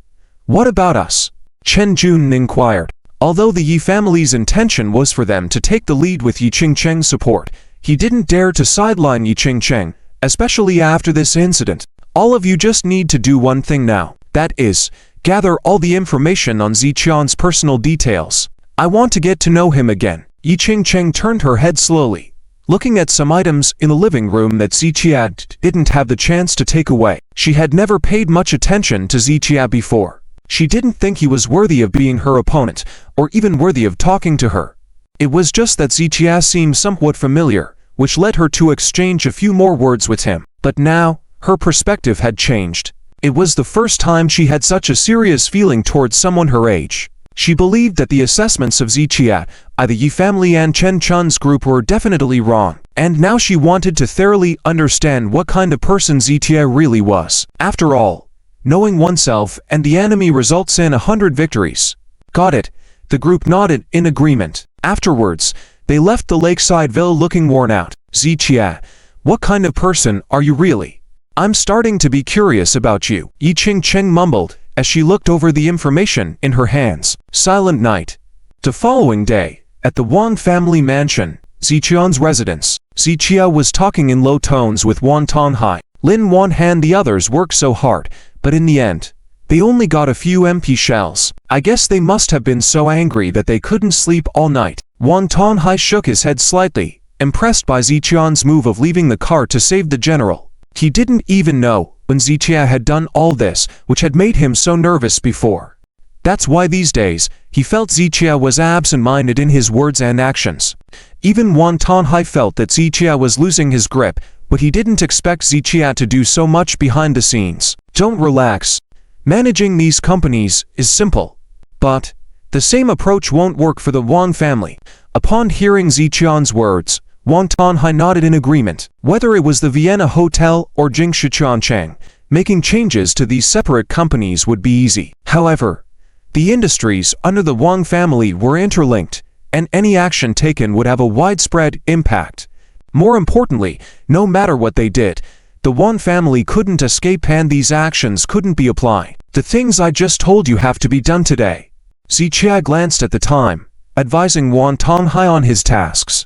what about us? Chen Jun inquired. Although the Yi family's intention was for them to take the lead with Ying Chang's support, he didn't dare to sideline Ying Chang, especially after this incident. All of you just need to do one thing now. That is, gather all the information on Ziqian's personal details. I want to get to know him again. Ying Chang turned her head slowly, looking at some items in the living room that Ziqia didn't have the chance to take away. She had never paid much attention to Ziqia before. She didn't think he was worthy of being her opponent, or even worthy of talking to her. It was just that Ziqia seemed somewhat familiar, which led her to exchange a few more words with him. But now, her perspective had changed. It was the first time she had such a serious feeling towards someone her age. She believed that the assessments of Ziqia, the Yi family and Chen Chun's group were definitely wrong, and now she wanted to thoroughly understand what kind of person Ziqia really was. After all, knowing oneself and the enemy results in 100 victories. Got it. The group nodded in agreement. Afterwards, they left the lakeside villa looking worn out. Ziqia, what kind of person are you really? I'm starting to be curious about you, Ying Chang mumbled as she looked over the information in her hands. Silent night. The following day, at the Wang family mansion, Ziqian's residence, Ziqia was talking in low tones with Wan Tonghai. Lin Wan and the others worked so hard, but in the end, they only got a few empty shells. I guess they must have been so angry that they couldn't sleep all night. Wan Tonghai shook his head slightly, impressed by Ziqian's move of leaving the car to save the general. He didn't even know when Ziqia had done all this, which had made him so nervous before. That's why these days, he felt Ziqia was absent-minded in his words and actions. Even Wan Tonghai felt that Ziqia was losing his grip, but he didn't expect Ziqia to do so much behind the scenes. Don't relax. Managing these companies is simple. But the same approach won't work for the Wang family. Upon hearing Ziqian's words, Wan Tonghai nodded in agreement. Whether it was the Vienna Hotel or Chang, making changes to these separate companies would be easy. However, the industries under the Wang family were interlinked, and any action taken would have a widespread impact. More importantly, no matter what they did, the Wang family couldn't escape and these actions couldn't be applied. The things I just told you have to be done today. Ziqia glanced at the time, advising Wan Tonghai on his tasks.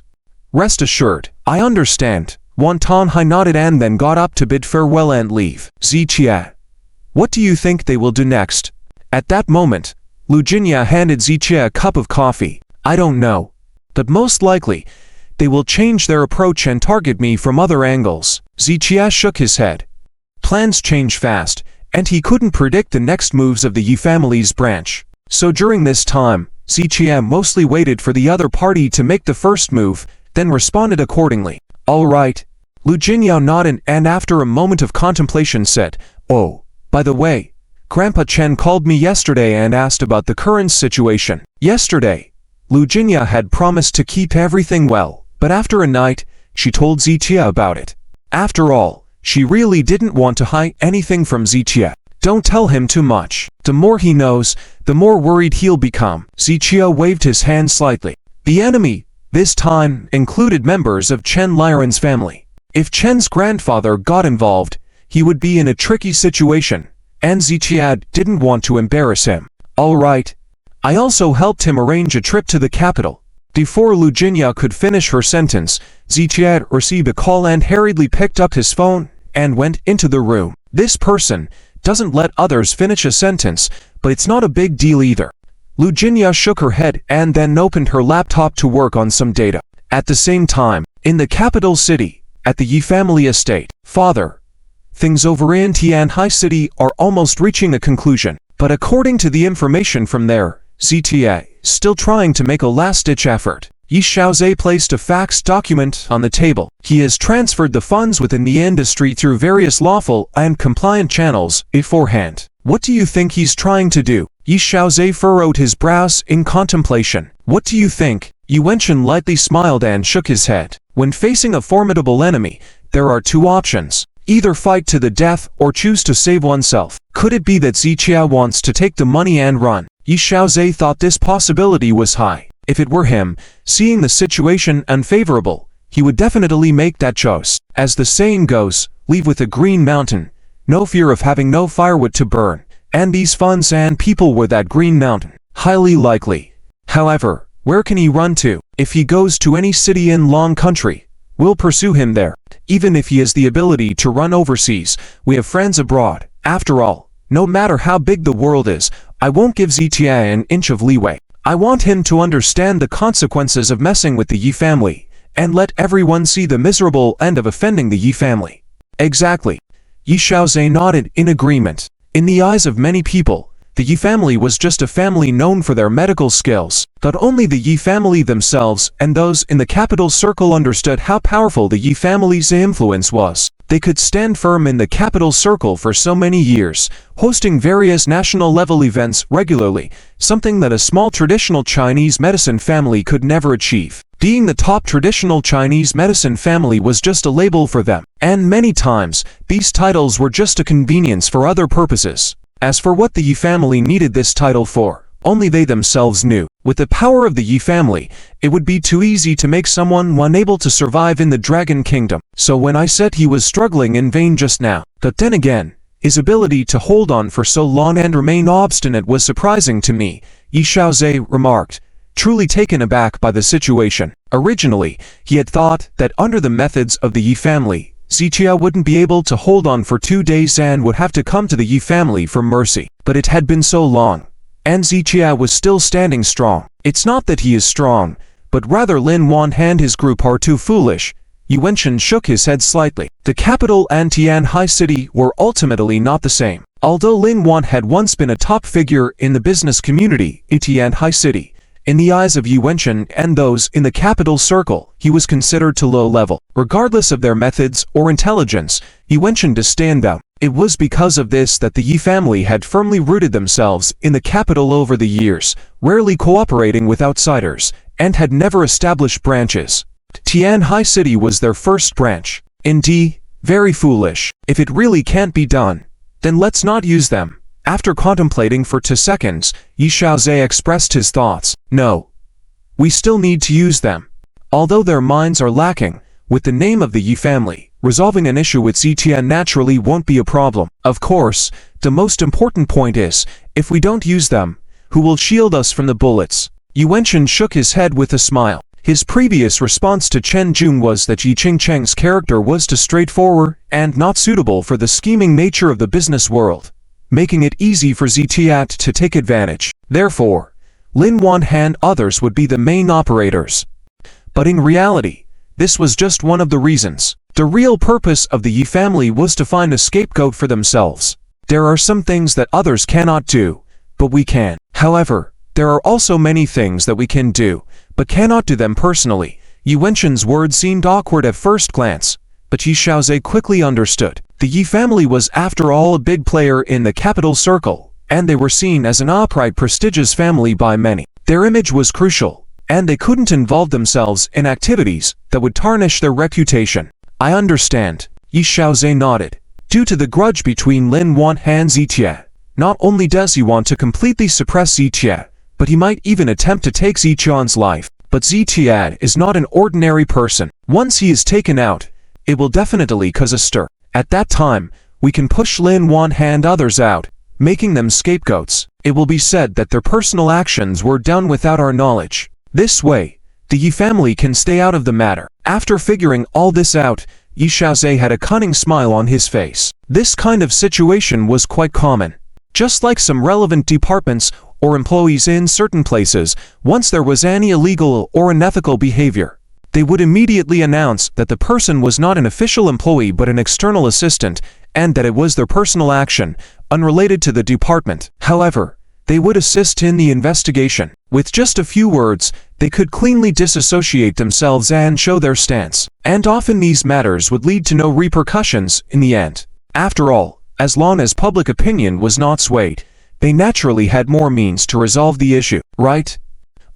Rest assured, I understand. Wan Tonghai nodded and then got up to bid farewell and leave. Ziqia, what do you think they will do next? At that moment, Lu Jinya handed Ziqia a cup of coffee. I don't know. But most likely, they will change their approach and target me from other angles. Ziqia shook his head. Plans change fast, and he couldn't predict the next moves of the Yi family's branch. So during this time, Ziqia mostly waited for the other party to make the first move, then responded accordingly. All right. Lu Jinyao nodded and after a moment of contemplation said, Oh, by the way, Grandpa Chen called me yesterday and asked about the current situation. Yesterday, Lu Jinya had promised to keep everything well, but after a night, she told Ziqia about it. After all, she really didn't want to hide anything from Ziqia. Don't tell him too much. The more he knows, the more worried he'll become. Ziqia waved his hand slightly. The enemy, this time, included members of Chen Liren's family. If Chen's grandfather got involved, he would be in a tricky situation, and Ziqia didn't want to embarrass him. All right. I also helped him arrange a trip to the capital. Before Lu Jinya could finish her sentence, Ziqia received a call and hurriedly picked up his phone and went into the room. This person doesn't let others finish a sentence, but it's not a big deal either. Lu Jinya shook her head and then opened her laptop to work on some data. At the same time, in the capital city, at the Yi family estate, Father, things over in Tianhai City are almost reaching a conclusion. But according to the information from there, ZTA still trying to make a last-ditch effort. Yi Xiaozhe placed a fax document on the table. He has transferred the funds within the industry through various lawful and compliant channels beforehand. What do you think he's trying to do? Yi Xiaozhe furrowed his brows in contemplation. What do you think? Yi Wenchen lightly smiled and shook his head. When facing a formidable enemy, there are two options. Either fight to the death or choose to save oneself. Could it be that Ziqia wants to take the money and run? Yi Xiaozhe thought this possibility was high. If it were him, seeing the situation unfavorable, he would definitely make that choice. As the saying goes, leave with a green mountain. No fear of having no firewood to burn. And these funds and people were that green mountain. Highly likely. However, where can he run to? If he goes to any city in Long Country, we'll pursue him there. Even if he has the ability to run overseas, we have friends abroad. After all, no matter how big the world is, I won't give Zhijia an inch of leeway. I want him to understand the consequences of messing with the Yi family, and let everyone see the miserable end of offending the Yi family. Exactly. Yi Xiaozhe nodded in agreement. In the eyes of many people, the Yi family was just a family known for their medical skills, but only the Yi family themselves and those in the capital circle understood how powerful the Yi family's influence was. They could stand firm in the capital circle for so many years, hosting various national-level events regularly, something that a small traditional Chinese medicine family could never achieve. Being the top traditional Chinese medicine family was just a label for them, and many times, these titles were just a convenience for other purposes. As for what the Yi family needed this title for, only they themselves knew. With the power of the Yi family, it would be too easy to make someone unable to survive in the Dragon Kingdom. So when I said he was struggling in vain just now, but then again, his ability to hold on for so long and remain obstinate was surprising to me, Yi Xiaozhe remarked, truly taken aback by the situation. Originally, he had thought that under the methods of the Yi family, Zhijia wouldn't be able to hold on for 2 days and would have to come to the Yi family for mercy. But it had been so long, and Zhijia was still standing strong. It's not that he is strong, but rather Lin Wan and his group are too foolish. Yi Wenchen shook his head slightly. The capital and Tianhai city were ultimately not the same. Although Lin Wan had once been a top figure in the business community in Tianhai city, in the eyes of Yi Wenchen and those in the capital circle, he was considered too low level. Regardless of their methods or intelligence, Yi Wenchen to stand out. It was because of this that the Yi family had firmly rooted themselves in the capital over the years, rarely cooperating with outsiders, and had never established branches. Tianhai City was their first branch. Indeed, very foolish. If it really can't be done, then let's not use them. After contemplating for 2 seconds, Yi Xiaozhe expressed his thoughts. No. We still need to use them. Although their minds are lacking, with the name of the Yi family, resolving an issue with Zhijia naturally won't be a problem. Of course, the most important point is, if we don't use them, who will shield us from the bullets? Yi Wenchen shook his head with a smile. His previous response to Chen Jun was that Ying Chang's character was too straightforward and not suitable for the scheming nature of the business world, making it easy for Zhijia to take advantage. Therefore, Lin Wan and others would be the main operators. But in reality, this was just one of the reasons. The real purpose of the Yi family was to find a scapegoat for themselves. There are some things that others cannot do, but we can. However, there are also many things that we can do, but cannot do them personally. Yi Wenchen's words seemed awkward at first glance, but Yi Xiaozhe quickly understood. The Yi family was after all a big player in the capital circle, and they were seen as an upright prestigious family by many. Their image was crucial, and they couldn't involve themselves in activities that would tarnish their reputation. I understand, Yi Xiaozhe nodded. Due to the grudge between Lin Wan and Zhijia, not only does he want to completely suppress Zhijia, but he might even attempt to take Zijian's life. But Zhijia is not an ordinary person. Once he is taken out, it will definitely cause a stir. At that time, we can push Lin Wan and others out, making them scapegoats. It will be said that their personal actions were done without our knowledge. This way, the Yi family can stay out of the matter. After figuring all this out, Yi Xiaozhe had a cunning smile on his face. This kind of situation was quite common. Just like some relevant departments or employees in certain places, once there was any illegal or unethical behavior, they would immediately announce that the person was not an official employee but an external assistant, and that it was their personal action, unrelated to the department. However, they would assist in the investigation. With just a few words, they could cleanly disassociate themselves and show their stance. And often these matters would lead to no repercussions in the end. After all, as long as public opinion was not swayed, they naturally had more means to resolve the issue, right?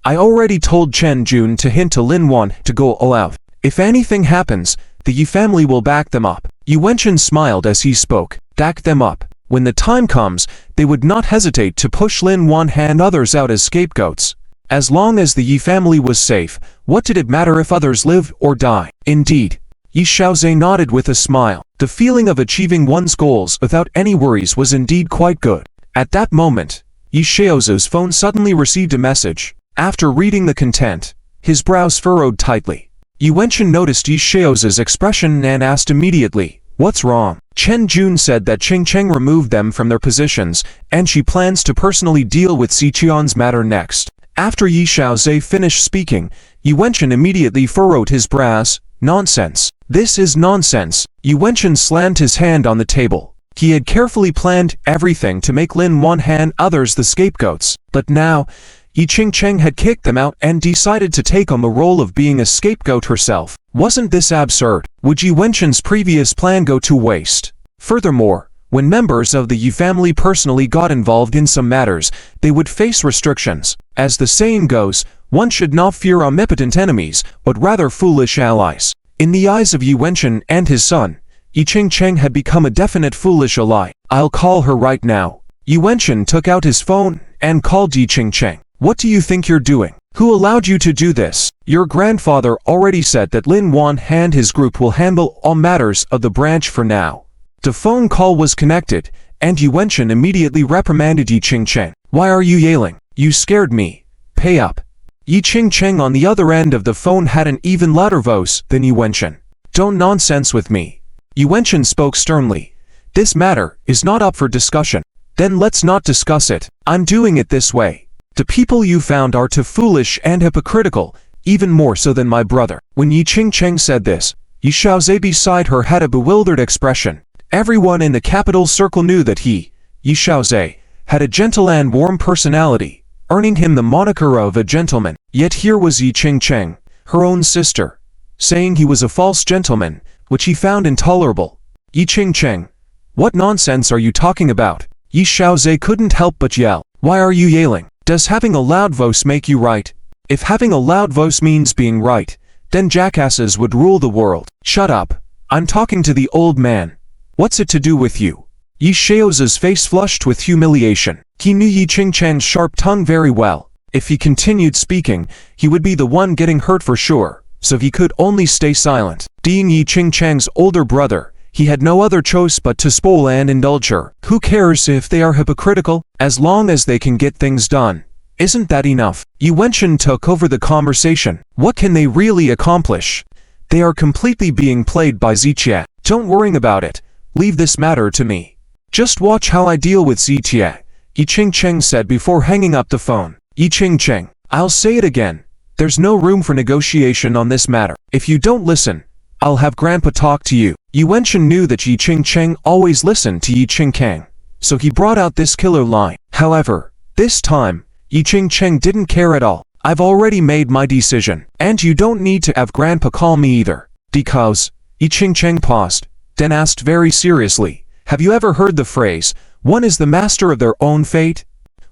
I already told Chen Jun to hint to Lin Wan to go all out. If anything happens, the Yi family will back them up. Yi Wenchen smiled as he spoke. Back them up. When the time comes, they would not hesitate to push Lin Wan and others out as scapegoats. As long as the Yi family was safe, what did it matter if others live or die? Indeed. Yi Xiaozhe nodded with a smile. The feeling of achieving one's goals without any worries was indeed quite good. At that moment, Yi Xiaozhe's phone suddenly received a message. After reading the content, his brows furrowed tightly. Yi Wenchen noticed Yi Xiao's expression and asked immediately, "What's wrong?" Chen Jun said that Ying Chang removed them from their positions, and she plans to personally deal with Xiqian's matter next. After Yi Xiaozhe finished speaking, Yi Wenchen immediately furrowed his brows. Nonsense. This is nonsense. Yi Wenchen slammed his hand on the table. He had carefully planned everything to make Lin Wan and others the scapegoats, but now, Yi Chang had kicked them out and decided to take on the role of being a scapegoat herself. Wasn't this absurd? Would Yi Wenchen's previous plan go to waste? Furthermore, when members of the Yi family personally got involved in some matters, they would face restrictions. As the saying goes, one should not fear omnipotent enemies, but rather foolish allies. In the eyes of Yi Wenchen and his son, Yi Chang had become a definite foolish ally. "I'll call her right now." Yi Wenchen took out his phone and called Yi Chang. "What do you think you're doing? Who allowed you to do this? Your grandfather already said that Lin Wan and his group will handle all matters of the branch for now." The phone call was connected, and Yi Wenchen immediately reprimanded Yi Chang. "Why are you yelling? You scared me. Pay up." Yi Chang on the other end of the phone had an even louder voice than Yi Wenchen. "Don't nonsense with me." Yi Wenchen spoke sternly. "This matter is not up for discussion. Then let's not discuss it. I'm doing it this way. The people you found are too foolish and hypocritical, even more so than my brother." When Yi Chang said this, Yi Xiaozhe beside her had a bewildered expression. Everyone in the capital circle knew that he, Yi Xiaozhe, had a gentle and warm personality, earning him the moniker of a gentleman. Yet here was Yi Chang, her own sister, saying he was a false gentleman, which he found intolerable. "Yi Chang, what nonsense are you talking about?" Yi Xiaozhe couldn't help but yell. "Why are you yelling? Does having a loud voice make you right? If having a loud voice means being right, then jackasses would rule the world." "Shut up. I'm talking to the old man. What's it to do with you?" Yi Xiaozhe's face flushed with humiliation. He knew Yi Chang's sharp tongue very well. If he continued speaking, he would be the one getting hurt for sure, so he could only stay silent. Being Yi Chang's older brother, he had no other choice but to spoil and indulge her. Who cares if they are hypocritical, as long as they can get things done? Isn't that enough? Yi Wenchen took over the conversation. What can they really accomplish? They are completely being played by Ziqie. Don't worry about it. Leave this matter to me. Just watch how I deal with Ziqie, Yi Chang said before hanging up the phone. Yi Chang, I'll say it again. There's no room for negotiation on this matter. If you don't listen, I'll have Grandpa talk to you. Yi Wenchen knew that Yi Chang always listened to Yi Chang, so he brought out this killer line. However, this time, Yi Chang didn't care at all. "I've already made my decision, and you don't need to have Grandpa call me either." "Because," Yi Chang paused, then asked very seriously, "have you ever heard the phrase, 'One is the master of their own fate'?"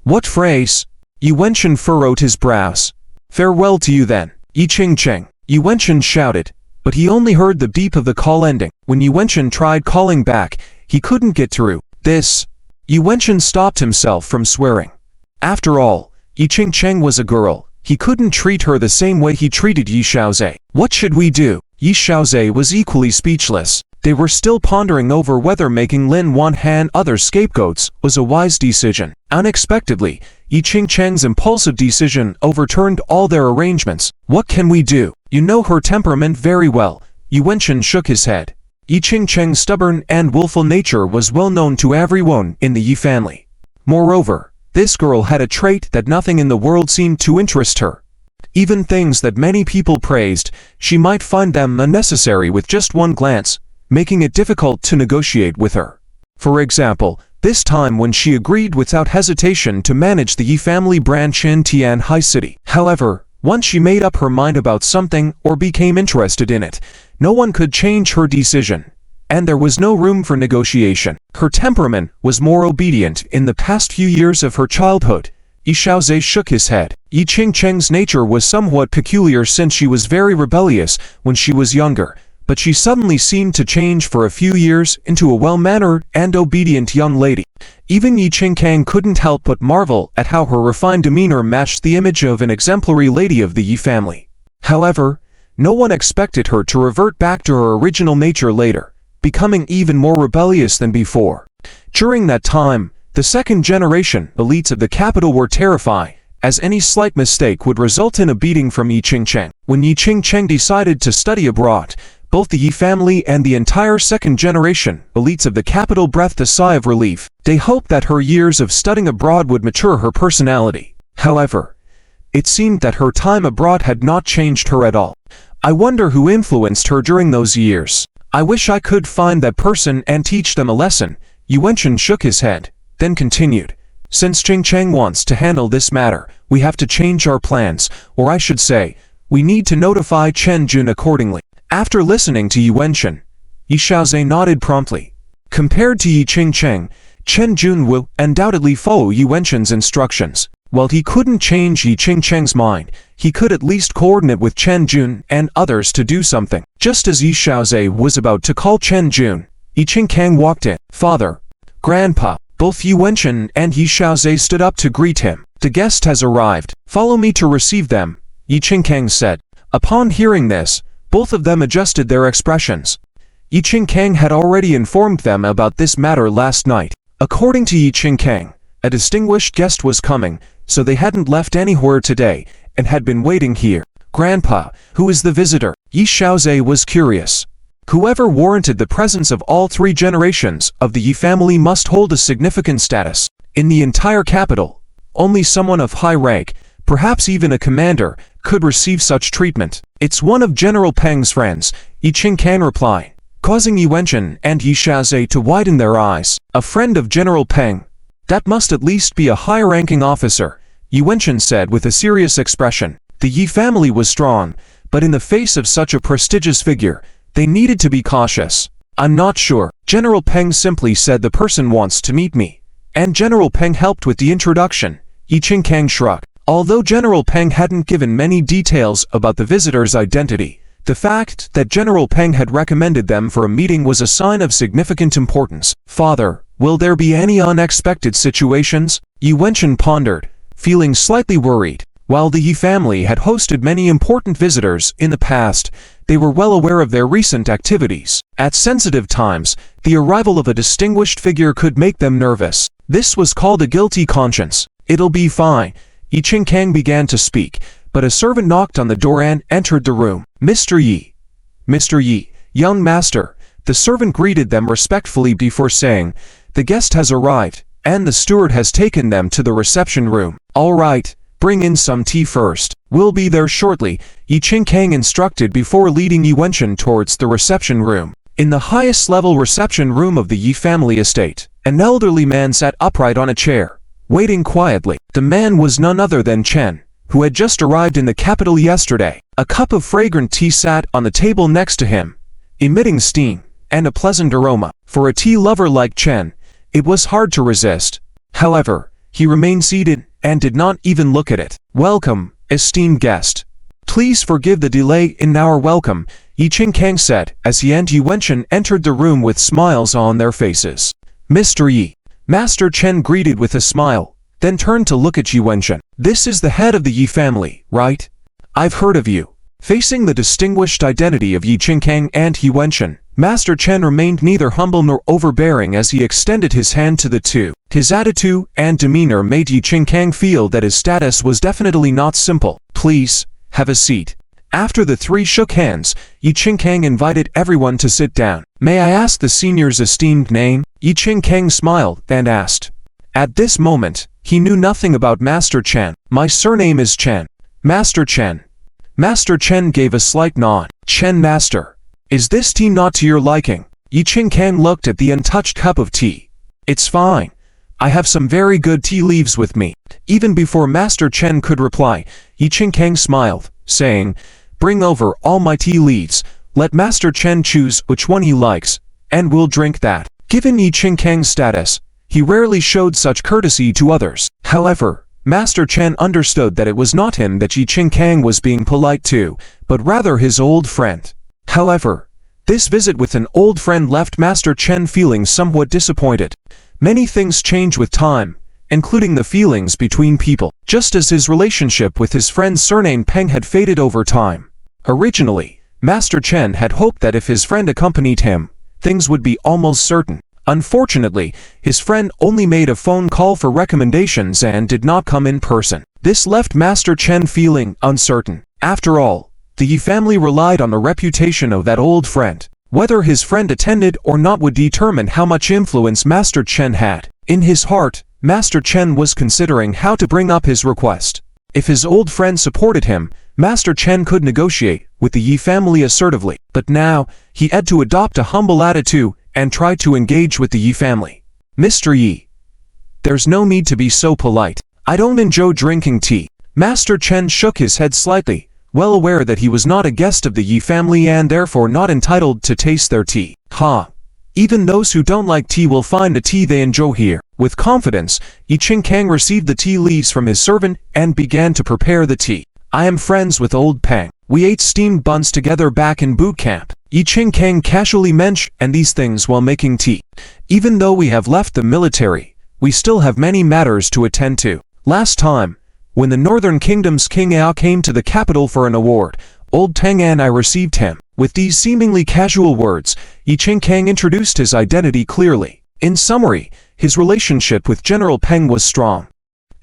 "What phrase?" Yi Wenchen furrowed his brows. "Farewell to you then, Yi Chang," Yi Wenchen shouted, but he only heard the beep of the call ending. When Yi Wenchen tried calling back, he couldn't get through. Yi Wenchen stopped himself from swearing. After all, Yi Chang was a girl. He couldn't treat her the same way he treated Yi Xiaozhe. What should we do? Yi Xiaozhe was equally speechless. They were still pondering over whether making Lin Wan and other scapegoats was a wise decision. Unexpectedly, Yi Chang's impulsive decision overturned all their arrangements. "What can we do? You know her temperament very well." Yi Wenchen shook his head. Yi Chang's stubborn and willful nature was well known to everyone in the Yi family. Moreover, this girl had a trait that nothing in the world seemed to interest her. Even things that many people praised, she might find them unnecessary with just one glance, making it difficult to negotiate with her. For example, this time when she agreed without hesitation to manage the Yi family branch in Tianhai City. However, once she made up her mind about something or became interested in it, no one could change her decision, and there was no room for negotiation. Her temperament was more obedient in the past few years of her childhood. Yi Xiaozhe shook his head. Yi Chang's nature was somewhat peculiar since she was very rebellious when she was younger, but she suddenly seemed to change for a few years into a well-mannered and obedient young lady. Even Yi Chang couldn't help but marvel at how her refined demeanor matched the image of an exemplary lady of the Yi family. However, no one expected her to revert back to her original nature later, becoming even more rebellious than before. During that time, the second generation elites of the capital were terrified as any slight mistake would result in a beating from Ying Chang. When Ying Chang decided to study abroad, both the Yi family and the entire second-generation elites of the capital breathed a sigh of relief. They hoped that her years of studying abroad would mature her personality. However, it seemed that her time abroad had not changed her at all. I wonder who influenced her during those years. I wish I could find that person and teach them a lesson. Yuan shook his head, then continued. Since Ying Chang wants to handle this matter, we have to change our plans, or I should say, we need to notify Chen Jun accordingly. After listening to Yuan, Yi Xiaozhe nodded promptly. Compared to Ying Chang, Chen Jun will undoubtedly follow Yuan's instructions. While he couldn't change Ying Chang's mind, he could at least coordinate with Chen Jun and others to do something. Just as Yi Xiaozhe was about to call Chen Jun, Ying Chang walked in. Father, Grandpa, both Yuan and Yi Xiaozhe stood up to greet him. The guest has arrived. Follow me to receive them, Ying Chang said. Upon hearing this, both of them adjusted their expressions. Ying Chang had already informed them about this matter last night. According to Ying Chang, a distinguished guest was coming, so they hadn't left anywhere today, and had been waiting here. Grandpa, who is the visitor? Yi Xiaozhe was curious. Whoever warranted the presence of all three generations of the Yi family must hold a significant status. In the entire capital, only someone of high rank, perhaps even a commander, could receive such treatment. It's one of General Peng's friends, Ying Chang replied, causing Yuan and Yi Xiaozhe to widen their eyes. A friend of General Peng? That must at least be a high-ranking officer, Yuan said with a serious expression. The Yi family was strong, but in the face of such a prestigious figure, they needed to be cautious. I'm not sure. General Peng simply said the person wants to meet me. And General Peng helped with the introduction. Ying Chang shrugged. Although General Peng hadn't given many details about the visitor's identity, the fact that General Peng had recommended them for a meeting was a sign of significant importance. Father, will there be any unexpected situations? Yuan pondered, feeling slightly worried. While the Yi family had hosted many important visitors in the past, they were well aware of their recent activities. At sensitive times, the arrival of a distinguished figure could make them nervous. This was called a guilty conscience. It'll be fine. Ying Chang began to speak, but a servant knocked on the door and entered the room. Mr. Yi. Mr. Yi, young master. The servant greeted them respectfully before saying, the guest has arrived, and the steward has taken them to the reception room. All right, bring in some tea first. We'll be there shortly, Ying Chang instructed before leading Yuan towards the reception room. In the highest level reception room of the Yi family estate, an elderly man sat upright on a chair, waiting quietly. The man was none other than Chen, who had just arrived in the capital yesterday. A cup of fragrant tea sat on the table next to him, emitting steam and a pleasant aroma. For a tea lover like Chen, it was hard to resist. However, he remained seated and did not even look at it. Welcome, esteemed guest. Please forgive the delay in our welcome, Ying Chang said, as he and Yuan entered the room with smiles on their faces. Mr. Yi. Master Chen greeted with a smile, then turned to look at Yuan. This is the head of the Yi family, right? I've heard of you. Facing the distinguished identity of Ying Chang and Yuan, Master Chen remained neither humble nor overbearing as he extended his hand to the two. His attitude and demeanor made Ying Chang feel that his status was definitely not simple. Please, have a seat. After the three shook hands, Ying Chang invited everyone to sit down. May I ask the senior's esteemed name? Ying Chang smiled and asked. At this moment, he knew nothing about Master Chen. My surname is Chen. Master Chen. Master Chen gave a slight nod. Chen Master. Is this tea not to your liking? Ying Chang looked at the untouched cup of tea. It's fine. I have some very good tea leaves with me. Even before Master Chen could reply, Ying Chang smiled, saying, bring over all my tea leaves. Let Master Chen choose which one he likes, and we'll drink that. Given Ying Chang's status, he rarely showed such courtesy to others. However, Master Chen understood that it was not him that Ying Chang was being polite to, but rather his old friend. However, this visit with an old friend left Master Chen feeling somewhat disappointed. Many things change with time, including the feelings between people, just as his relationship with his friend surnamed Peng had faded over time. Originally, Master Chen had hoped that if his friend accompanied him, things would be almost certain. Unfortunately, his friend only made a phone call for recommendations and did not come in person. This left Master Chen feeling uncertain. After all, the Yi family relied on the reputation of that old friend. Whether his friend attended or not would determine how much influence Master Chen had. In his heart, Master Chen was considering how to bring up his request. If his old friend supported him, Master Chen could negotiate with the Yi family assertively. But now, he had to adopt a humble attitude and try to engage with the Yi family. Mr. Yi, there's no need to be so polite. I don't enjoy drinking tea. Master Chen shook his head slightly, well aware that he was not a guest of the Yi family and therefore not entitled to taste their tea. Even those who don't like tea will find a tea they enjoy here. With confidence, Ying Chang received the tea leaves from his servant and began to prepare the tea. I am friends with old Peng. We ate steamed buns together back in boot camp. Ying Chang casually mentioned these things while making tea. Even though we have left the military, we still have many matters to attend to. Last time, when the Northern Kingdom's King Ao came to the capital for an award, old Tang and I received him. With these seemingly casual words, Ying Chang introduced his identity clearly. In summary, his relationship with General Peng was strong.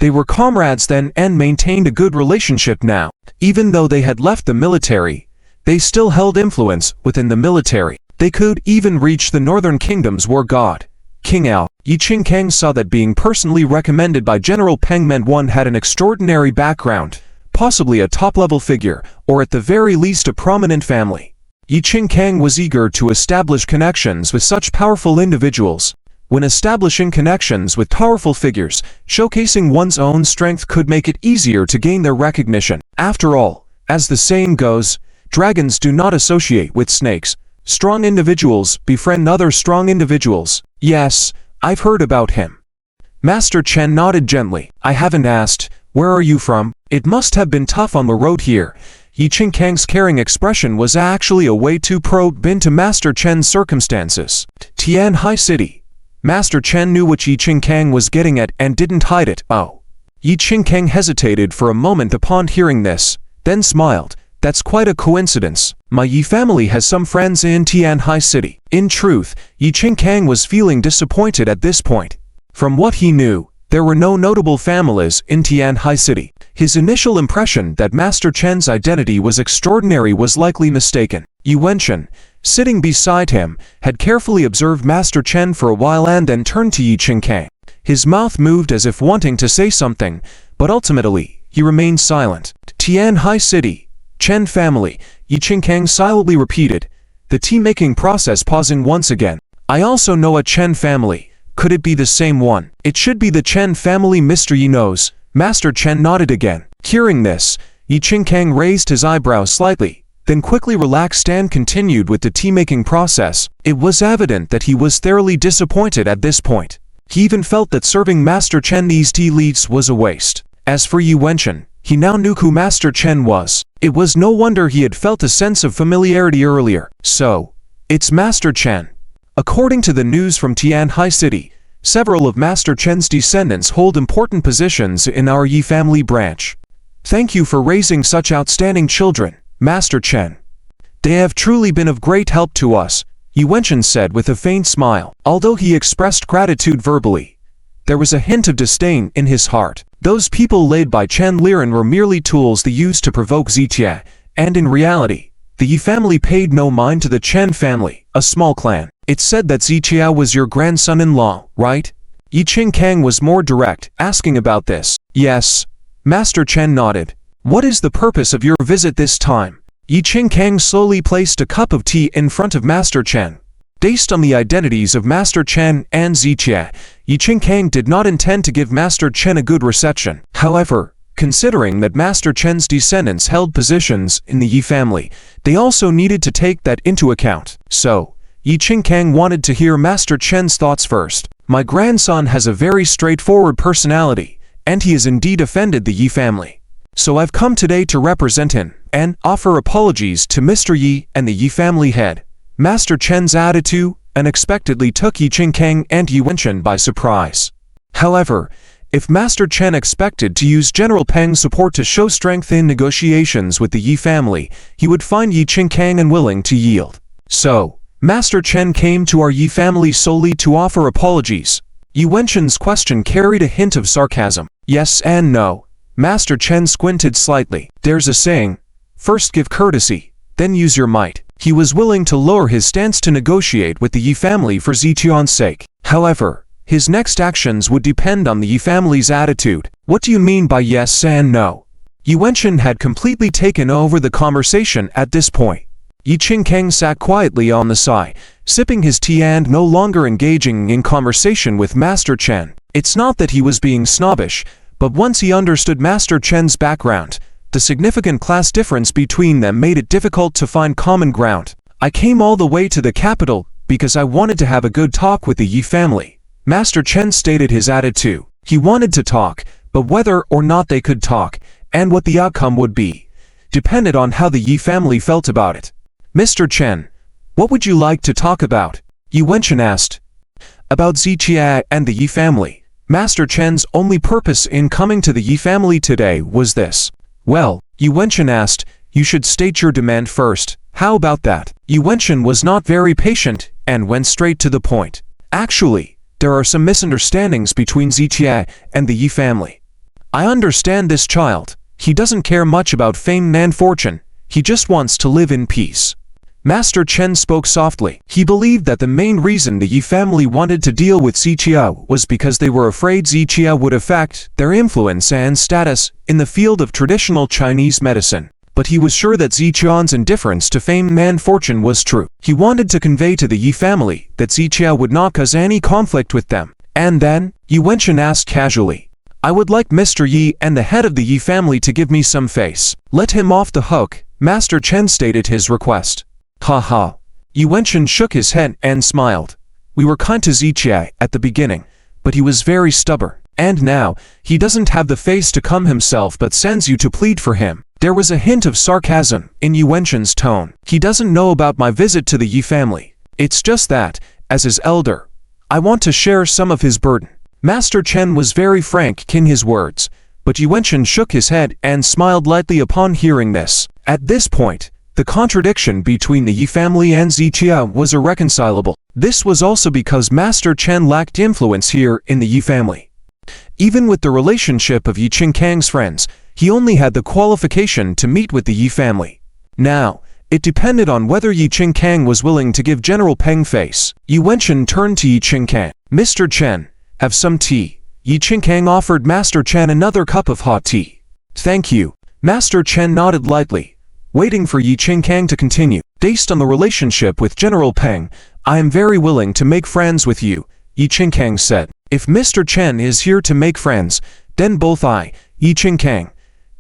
They were comrades then and maintained a good relationship now. Even though they had left the military, they still held influence within the military. They could even reach the Northern Kingdom's war god, King Ao. Ying Chang saw that being personally recommended by General Peng meant one had an extraordinary background, possibly a top-level figure, or at the very least a prominent family. Ying Chang was eager to establish connections with such powerful individuals. When establishing connections with powerful figures, showcasing one's own strength could make it easier to gain their recognition. After all, as the saying goes, dragons do not associate with snakes. Strong individuals befriend other strong individuals. Yes, I've heard about him. Master Chen nodded gently. I haven't asked, where are you from? It must have been tough on the road here. Ying Chang's caring expression was actually a way to probe into Master Chen's circumstances. Tianhai City. Master Chen knew what Ying Chang was getting at and didn't hide it. Oh. Ying Chang hesitated for a moment upon hearing this, then smiled. That's quite a coincidence. My Yi family has some friends in Tianhai City. In truth, Ying Chang was feeling disappointed at this point. From what he knew, there were no notable families in Tianhai City. His initial impression that Master Chen's identity was extraordinary was likely mistaken. Chen, sitting beside him, had carefully observed Master Chen for a while and then turned to Ying Chang. His mouth moved as if wanting to say something, but ultimately, he remained silent. Tianhai City, Chen family, Ying Chang silently repeated, the tea-making process pausing once again. I also know a Chen family. Could it be the same one? It should be the Chen family, Mr. Yi knows. Master Chen nodded again. Hearing this, Ying Chang raised his eyebrows slightly, then quickly relaxed and continued with the tea-making process. It was evident that he was thoroughly disappointed at this point. He even felt that serving Master Chen these tea leaves was a waste. As for Chen, he now knew who Master Chen was. It was no wonder he had felt a sense of familiarity earlier. So, it's Master Chen. According to the news from Tianhai City, several of Master Chen's descendants hold important positions in our Yi family branch. Thank you for raising such outstanding children, Master Chen. They have truly been of great help to us, Chen said with a faint smile. Although he expressed gratitude verbally, there was a hint of disdain in his heart. Those people led by Chen Liren were merely tools they used to provoke Zitia, and in reality, the Yi family paid no mind to the Chen family, a small clan. It's said that Zitia was your grandson-in-law, right? Ying Chang was more direct, asking about this. Yes. Master Chen nodded. What is the purpose of your visit this time? Ying Chang slowly placed a cup of tea in front of Master Chen. Based on the identities of Master Chen and Zitia, Ying Chang did not intend to give Master Chen a good reception. However, considering that Master Chen's descendants held positions in the Yi family, they also needed to take that into account. So, Ying Chang wanted to hear Master Chen's thoughts first. My grandson has a very straightforward personality, and he has indeed offended the Yi family. So I've come today to represent him, and offer apologies to Mr. Yi and the Yi family head. Master Chen's attitude unexpectedly took Ying Chang and Chen by surprise. However, if Master Chen expected to use General Peng's support to show strength in negotiations with the Yi family, he would find Ying Chang unwilling to yield. So, Master Chen came to our Yi family solely to offer apologies. Chen's question carried a hint of sarcasm. Yes and no. Master Chen squinted slightly. There's a saying, first give courtesy, then use your might. He was willing to lower his stance to negotiate with the Yi family for Ziqian's sake. However, his next actions would depend on the Yi family's attitude. What do you mean by yes and no? Yi Wenchen had completely taken over the conversation at this point. Yi Qingkang sat quietly on the side, sipping his tea and no longer engaging in conversation with Master Chen. It's not that he was being snobbish, but once he understood Master Chen's background, the significant class difference between them made it difficult to find common ground. I came all the way to the capital because I wanted to have a good talk with the Yi family. Master Chen stated his attitude. He wanted to talk, but whether or not they could talk, and what the outcome would be, depended on how the Yi family felt about it. Mr. Chen, what would you like to talk about? Yi Wenchen asked. About Ziqia and the Yi family. Master Chen's only purpose in coming to the Yi family today was this. Well, Yi Wenchen asked, you should state your demand first. How about that? Yi Wenchen was not very patient and went straight to the point. Actually, there are some misunderstandings between Ziqia and the Yi family. I understand this child. He doesn't care much about fame and fortune. He just wants to live in peace. Master Chen spoke softly. He believed that the main reason the Yi family wanted to deal with Ziqia was because they were afraid Ziqia would affect their influence and status in the field of traditional Chinese medicine. But he was sure that Ziqian's indifference to fame and fortune was true. He wanted to convey to the Yi family that Ziqia would not cause any conflict with them. And then, Yi Wenchen asked casually, I would like Mr. Yi and the head of the Yi family to give me some face. Let him off the hook. Master Chen stated his request. Ha. Yi Wenchen shook his head and smiled. We were kind to Ziqia at the beginning, but he was very stubborn. And now, he doesn't have the face to come himself but sends you to plead for him. There was a hint of sarcasm in Yi Wenchen's tone. He doesn't know about my visit to the Yi family. It's just that, as his elder, I want to share some of his burden. Master Chen was very frank in his words, but Yi Wenchen shook his head and smiled lightly upon hearing this. At this point, the contradiction between the Yi family and Ziqia was irreconcilable. This was also because Master Chen lacked influence here in the Yi family. Even with the relationship of Yi Qingkang's friends, he only had the qualification to meet with the Yi family. Now, it depended on whether Yi Qingkang was willing to give General Peng face. Yi Wenchen turned to Yi Qingkang. Mr. Chen, have some tea. Yi Qingkang offered Master Chen another cup of hot tea. Thank you. Master Chen nodded lightly, waiting for Yi Qingkang to continue. Based on the relationship with General Peng, I am very willing to make friends with you, Yi Qingkang said. If Mr. Chen is here to make friends, then both I, Yi Qingkang,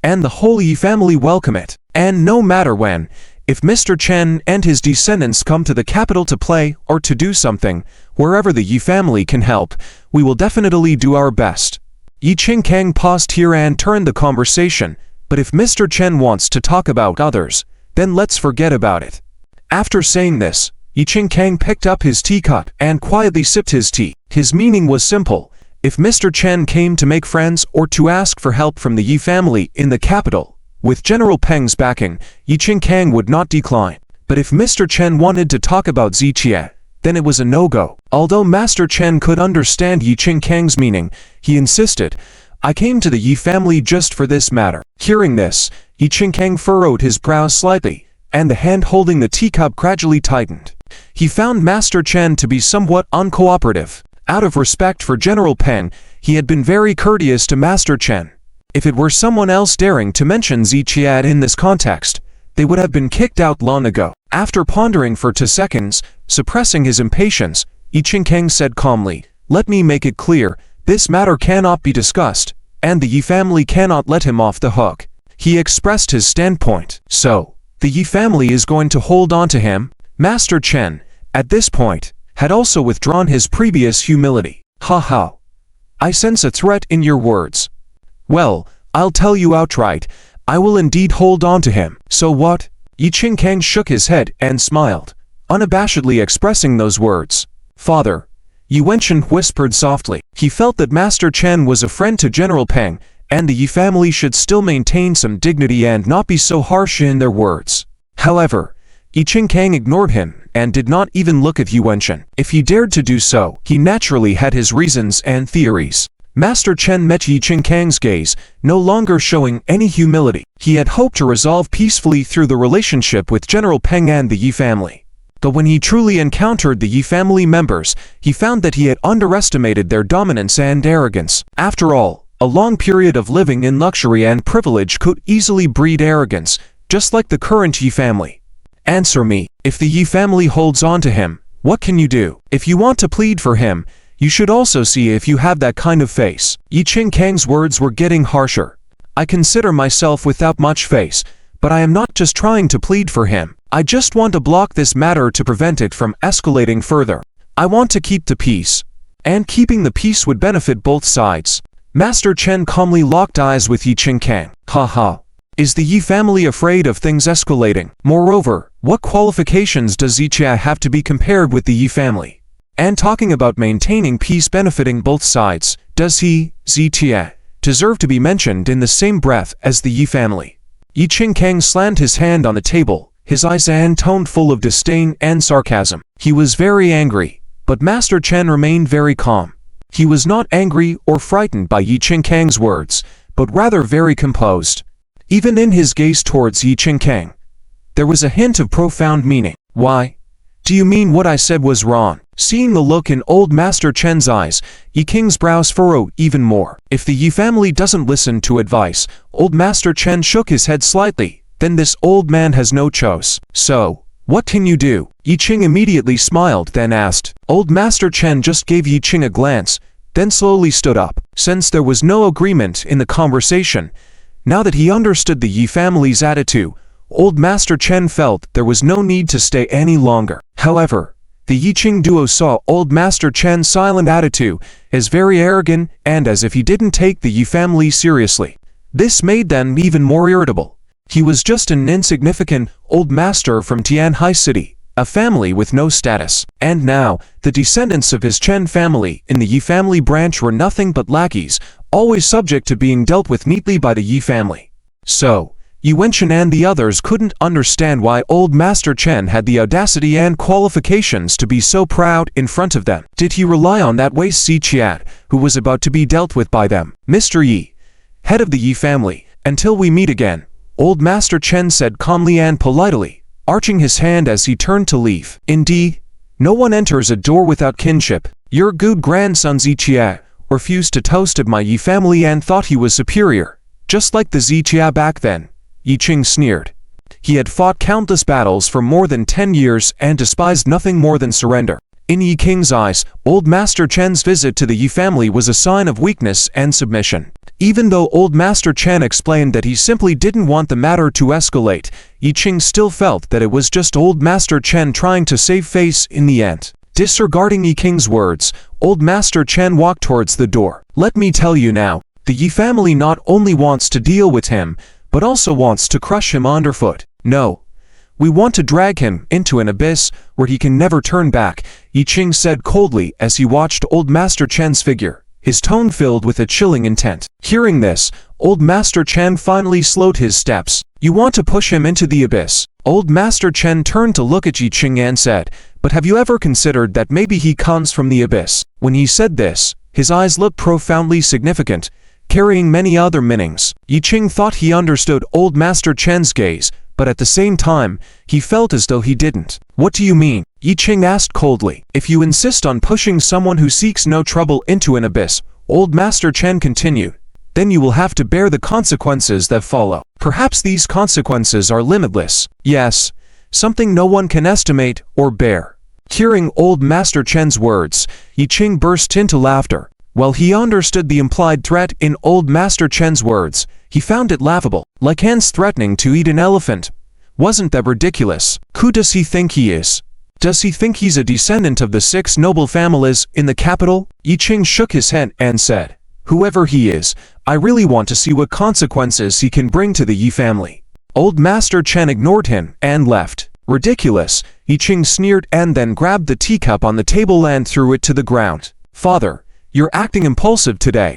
and the whole Yi family welcome it. And no matter when, if Mr. Chen and his descendants come to the capital to play or to do something, wherever the Yi family can help, we will definitely do our best. Yi Qingkang paused here and turned the conversation. But if Mr. Chen wants to talk about others, then let's forget about it. After saying this, Yi Qingkang picked up his teacup and quietly sipped his tea. His meaning was simple. If Mr. Chen came to make friends or to ask for help from the Yi family in the capital, with General Peng's backing, Yi Qingkang would not decline. But if Mr. Chen wanted to talk about Ziqia, then it was a no-go. Although Master Chen could understand Yi Qingkang's meaning, he insisted, I came to the Yi family just for this matter. Hearing this, Yi Qingkang furrowed his brows slightly, and the hand holding the teacup gradually tightened. He found Master Chen to be somewhat uncooperative. Out of respect for General Peng, he had been very courteous to Master Chen. If it were someone else daring to mention Ziqia in this context, they would have been kicked out long ago. After pondering for 2 seconds, suppressing his impatience, Yi Qingkang said calmly, Let me make it clear, this matter cannot be discussed, and the Yi family cannot let him off the hook. He expressed his standpoint. So, the Yi family is going to hold on to him? Master Chen, at this point, had also withdrawn his previous humility. Ha. I sense a threat in your words. Well, I'll tell you outright, I will indeed hold on to him. So what? Yi Qingkang shook his head and smiled, unabashedly expressing those words. Father, Yi Wenchen whispered softly. He felt that Master Chen was a friend to General Peng, and the Yi family should still maintain some dignity and not be so harsh in their words. However, Yi Qingkang ignored him and did not even look at Yi Wenchen. If he dared to do so, he naturally had his reasons and theories. Master Chen met Ying's gaze, no longer showing any humility. He had hoped to resolve peacefully through the relationship with General Peng and the Yi family. But when he truly encountered the Yi family members, he found that he had underestimated their dominance and arrogance. After all, a long period of living in luxury and privilege could easily breed arrogance, just like the current Yi family. Answer me, if the Yi family holds on to him, what can you do? If you want to plead for him, you should also see if you have that kind of face. Ying's words were getting harsher. I consider myself without much face, but I am not just trying to plead for him. I just want to block this matter to prevent it from escalating further. I want to keep the peace. And keeping the peace would benefit both sides. Master Chen calmly locked eyes with Ying Chang. Haha. Is the Yi family afraid of things escalating? Moreover, what qualifications does Zichia have to be compared with the Yi family? And talking about maintaining peace benefiting both sides, does he, Zichia, deserve to be mentioned in the same breath as the Yi family? Ying slammed his hand on the table, his eyes and tone full of disdain and sarcasm. He was very angry, but Master Chen remained very calm. He was not angry or frightened by Ying's words, but rather very composed. Even in his gaze towards Ying, there was a hint of profound meaning. Why? Do you mean what I said was wrong? Seeing the look in old Master Chen's eyes, Ying's brows furrowed even more. If the Yi family doesn't listen to advice, old Master Chen shook his head slightly, then this old man has no choice. So, what can you do? Ying immediately smiled, then asked. Old Master Chen just gave Ying a glance, then slowly stood up. Since there was no agreement in the conversation, now that he understood the Yi family's attitude, old Master Chen felt there was no need to stay any longer. However, the Ying duo saw old Master Chen's silent attitude as very arrogant and as if he didn't take the Yi family seriously. This made them even more irritable. He was just an insignificant old master from Tianhai City, a family with no status. And now, the descendants of his Chen family in the Yi family branch were nothing but lackeys, always subject to being dealt with neatly by the Yi family. So, Chen and the others couldn't understand why old Master Chen had the audacity and qualifications to be so proud in front of them. Did he rely on that waste Zichia, who was about to be dealt with by them? Mr. Yi, head of the Yi family, until we meet again, old Master Chen said calmly and politely, arching his hand as he turned to leave. Indeed, no one enters a door without kinship. Your good grandson Zichia refused to toast of my Yi family and thought he was superior, just like the Zichia back then. Ying sneered. He had fought countless battles for more than 10 years and despised nothing more than surrender. In Ying's eyes, old Master Chen's visit to the Yi family was a sign of weakness and submission. Even though old Master Chen explained that he simply didn't want the matter to escalate, Ying still felt that it was just old Master Chen trying to save face in the end. Disregarding Ying's words, old Master Chen walked towards the door. Let me tell you now, the Yi family not only wants to deal with him, but also wants to crush him underfoot. No. We want to drag him into an abyss where he can never turn back, Ying said coldly as he watched old Master Chen's figure, his tone filled with a chilling intent. Hearing this, old Master Chen finally slowed his steps. You want to push him into the abyss? Old Master Chen turned to look at Ying and said, but have you ever considered that maybe he comes from the abyss? When he said this, his eyes looked profoundly significant, carrying many other meanings. Ying thought he understood old Master Chen's gaze, but at the same time, he felt as though he didn't. What do you mean? Ying asked coldly. If you insist on pushing someone who seeks no trouble into an abyss, old Master Chen continued, then you will have to bear the consequences that follow. Perhaps these consequences are limitless. Yes, something no one can estimate or bear. Hearing old Master Chen's words, Ying burst into laughter. While he understood the implied threat in old Master Chen's words, he found it laughable. Like ants threatening to eat an elephant. Wasn't that ridiculous? Who does he think he is? Does he think he's a descendant of the 6 noble families in the capital? Ying shook his head and said, whoever he is, I really want to see what consequences he can bring to the Yi family. Old Master Chen ignored him and left. Ridiculous, Ying sneered and then grabbed the teacup on the table and threw it to the ground. Father, you're acting impulsive today.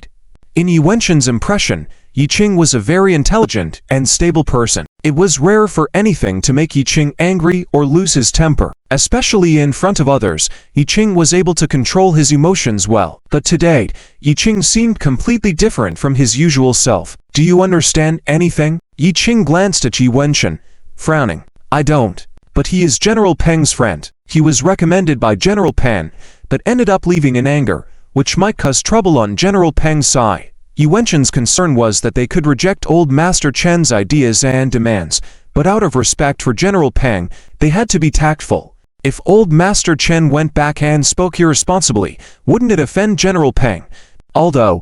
In Chen's impression, Ying was a very intelligent and stable person. It was rare for anything to make Ying angry or lose his temper. Especially in front of others, Ying Chang was able to control his emotions well. But today, Ying Chang seemed completely different from his usual self. Do you understand anything? Ying Chang glanced at Yi Wenchen, frowning. I don't. But he is General Peng's friend. He was recommended by General Peng, but ended up leaving in anger, which might cause trouble on General Peng's side. Yi Wenchen's concern was that they could reject old Master Chen's ideas and demands, but out of respect for General Peng, they had to be tactful. If old Master Chen went back and spoke irresponsibly, wouldn't it offend General Peng? Although,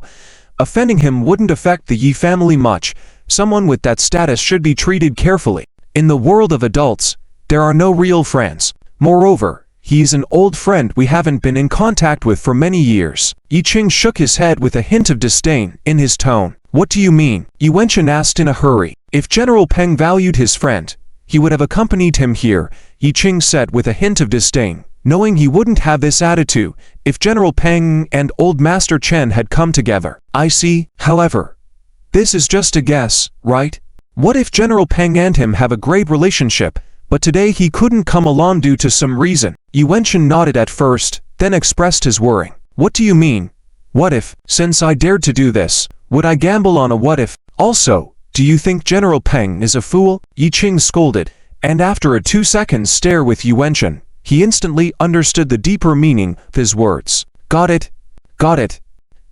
offending him wouldn't affect the Yi family much, someone with that status should be treated carefully. In the world of adults, there are no real friends. Moreover, he's an old friend we haven't been in contact with for many years. Ying Chang shook his head with a hint of disdain in his tone. What do you mean? Yi Wenchen asked in a hurry. If General Peng valued his friend, he would have accompanied him here, Ying Chang said with a hint of disdain, knowing he wouldn't have this attitude if General Peng and old Master Chen had come together. I see, however. This is just a guess, right? What if General Peng and him have a great relationship, but today he couldn't come along due to some reason? Yi Wenchen nodded at first, then expressed his worry. What do you mean? What if, since I dared to do this, would I gamble on a what if? Also, do you think General Peng is a fool? Ying Chang scolded, and after a 2-second stare with Yi Wenchen, he instantly understood the deeper meaning of his words. Got it? Got it.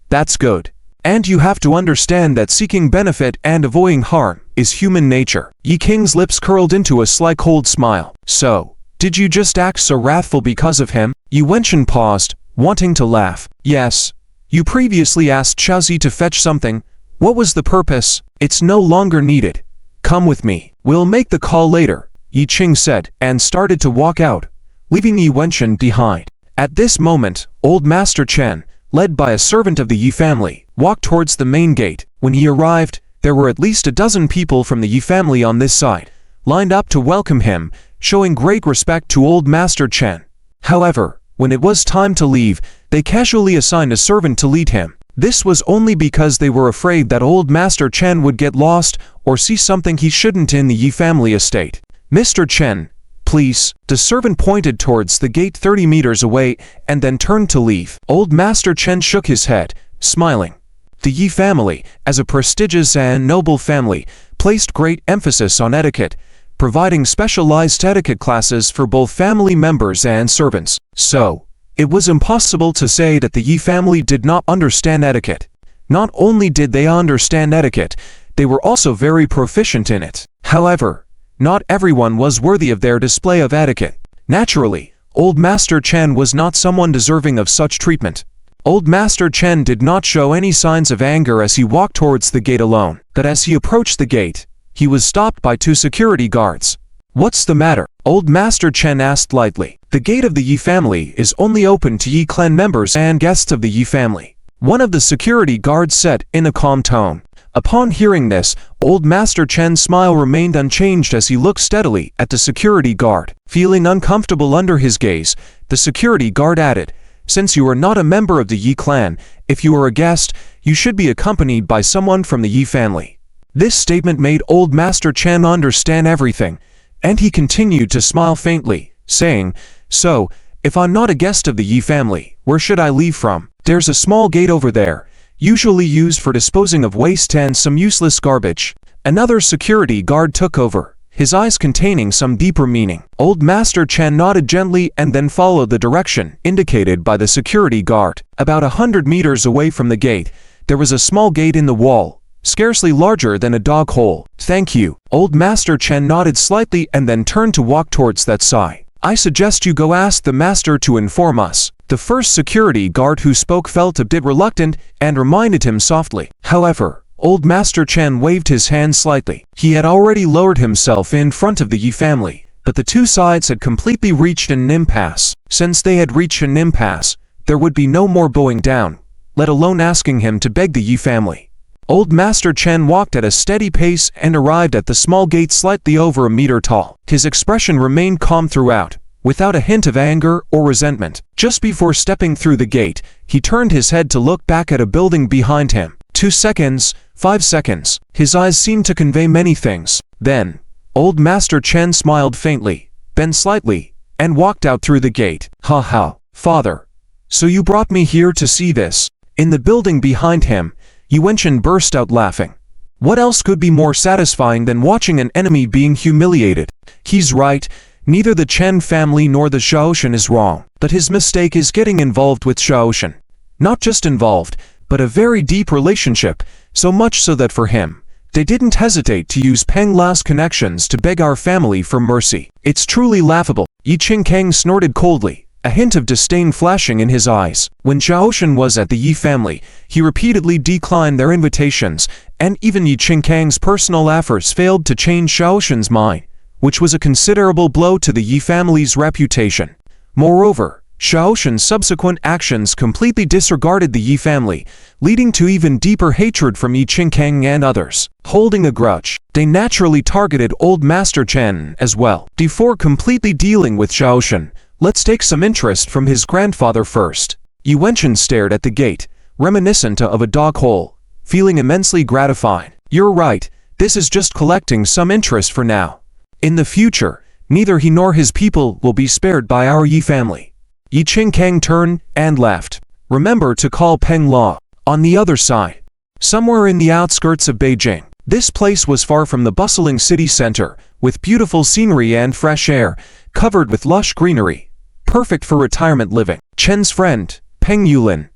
That's good. And you have to understand that seeking benefit and avoiding harm is human nature. Yi Chang's lips curled into a sly cold smile. So, did you just act so wrathful because of him? Yi Wenchen paused, wanting to laugh. Yes. You previously asked Xiaozi to fetch something. What was the purpose? It's no longer needed. Come with me. We'll make the call later, Ying Chang said, and started to walk out, leaving Yi Wenchen behind. At this moment, old Master Chen, led by a servant of the Yi family, walked towards the main gate. When he arrived, there were at least a dozen people from the Yi family on this side, lined up to welcome him, showing great respect to old Master Chen. However, when it was time to leave, they casually assigned a servant to lead him. This was only because they were afraid that old Master Chen would get lost or see something he shouldn't in the Yi family estate. Mr. Chen, please. The servant pointed towards the gate 30 meters away and then turned to leave. Old Master Chen shook his head, smiling. The Yi family, as a prestigious and noble family, placed great emphasis on etiquette, providing specialized etiquette classes for both family members and servants. So, it was impossible to say that the Yi family did not understand etiquette. Not only did they understand etiquette, they were also very proficient in it. However, not everyone was worthy of their display of etiquette. Naturally, old Master Chen was not someone deserving of such treatment. Old Master Chen did not show any signs of anger as he walked towards the gate alone, but as he approached the gate, he was stopped by 2 security guards. What's the matter? Old Master Chen asked lightly. The gate of the Yi family is only open to Yi clan members and guests of the Yi family, one of the security guards said in a calm tone. Upon hearing this, old Master Chen's smile remained unchanged as he looked steadily at the security guard. Feeling uncomfortable under his gaze, the security guard added, since you are not a member of the Yi clan, if you are a guest, you should be accompanied by someone from the Yi family. This statement made old Master Chen understand everything, and he continued to smile faintly, saying, so, if I'm not a guest of the Yi family, where should I leave from? There's a small gate over there, usually used for disposing of waste and some useless garbage. Another security guard took over, his eyes containing some deeper meaning. Old Master Chen nodded gently and then followed the direction indicated by the security guard. About 100 meters away from the gate, there was a small gate in the wall, scarcely larger than a dog hole. Thank you. Old Master Chen nodded slightly and then turned to walk towards that side. I suggest you go ask the master to inform us. The first security guard who spoke felt a bit reluctant and reminded him softly. However, old Master Chen waved his hand slightly. He had already lowered himself in front of the Yi family, but the two sides had completely reached an impasse. Since they had reached an impasse, there would be no more bowing down, let alone asking him to beg the Yi family. Old Master Chen walked at a steady pace and arrived at the small gate slightly over a meter tall. His expression remained calm throughout, without a hint of anger or resentment. Just before stepping through the gate, he turned his head to look back at a building behind him. 2 seconds, 5 seconds. His eyes seemed to convey many things. Then, old Master Chen smiled faintly, bent slightly, and walked out through the gate. Ha ha, father. So you brought me here to see this? In the building behind him, Ying Chang burst out laughing. What else could be more satisfying than watching an enemy being humiliated? He's right, neither the Chen family nor the Xiaoshan is wrong, but his mistake is getting involved with Xiaoshan. Not just involved, but a very deep relationship, so much so that for him, they didn't hesitate to use Peng Lao's connections to beg our family for mercy. It's truly laughable. Ying Chang snorted coldly, a hint of disdain flashing in his eyes. When Xiaoshan was at the Yi family, he repeatedly declined their invitations, and even Ying Chang's personal efforts failed to change Xiaoshan's mind, which was a considerable blow to the Yi family's reputation. Moreover, Xiaoshan's subsequent actions completely disregarded the Yi family, leading to even deeper hatred from Ying Chang and others. Holding a grudge, they naturally targeted old Master Chen as well. Before completely dealing with Xiaoshan, let's take some interest from his grandfather first. Ying Chang stared at the gate, reminiscent of a dog hole, feeling immensely gratified. You're right, this is just collecting some interest for now. In the future, neither he nor his people will be spared by our Yi family. Ying Chang turned and left. Remember to call Peng Lao. On the other side, somewhere in the outskirts of Beijing, this place was far from the bustling city center, with beautiful scenery and fresh air, covered with lush greenery, perfect for retirement living. Chen's friend, Peng Yulin,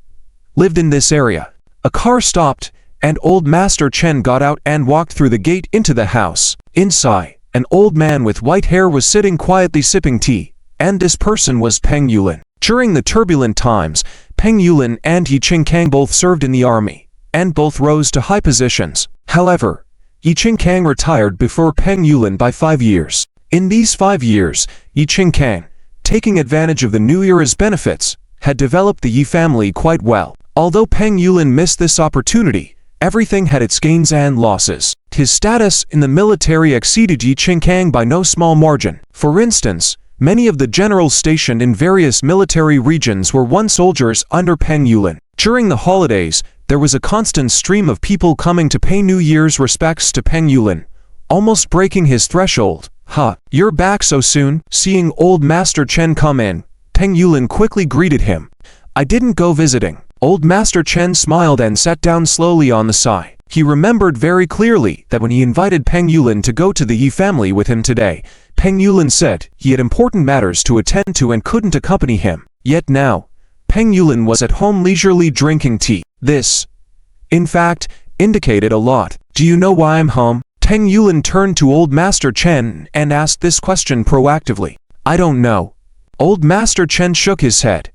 lived in this area. A car stopped, and old Master Chen got out and walked through the gate into the house. Inside, an old man with white hair was sitting quietly sipping tea, and this person was Peng Yulin. During the turbulent times, Peng Yulin and Ying Chang both served in the army, and both rose to high positions. However, Ying Chang retired before Peng Yulin by 5 years. In these 5 years, Ying Chang, taking advantage of the new era's benefits, had developed the Yi family quite well. Although Peng Yulin missed this opportunity, everything had its gains and losses. His status in the military exceeded Ying Chang by no small margin. For instance, many of the generals stationed in various military regions were once soldiers under Peng Yulin. During the holidays, there was a constant stream of people coming to pay New Year's respects to Peng Yulin, almost breaking his threshold. "Ha, you're back so soon." Seeing old Master Chen come in, Peng Yulin quickly greeted him. "I didn't go visiting." Old Master Chen smiled and sat down slowly on the side. He remembered very clearly that when he invited Peng Yulin to go to the Yi family with him today, Peng Yulin said he had important matters to attend to and couldn't accompany him. Yet now, Peng Yulin was at home leisurely drinking tea. This, in fact, indicated a lot. "Do you know why I'm home?" Peng Yulin turned to old Master Chen and asked this question proactively. "I don't know." Old Master Chen shook his head.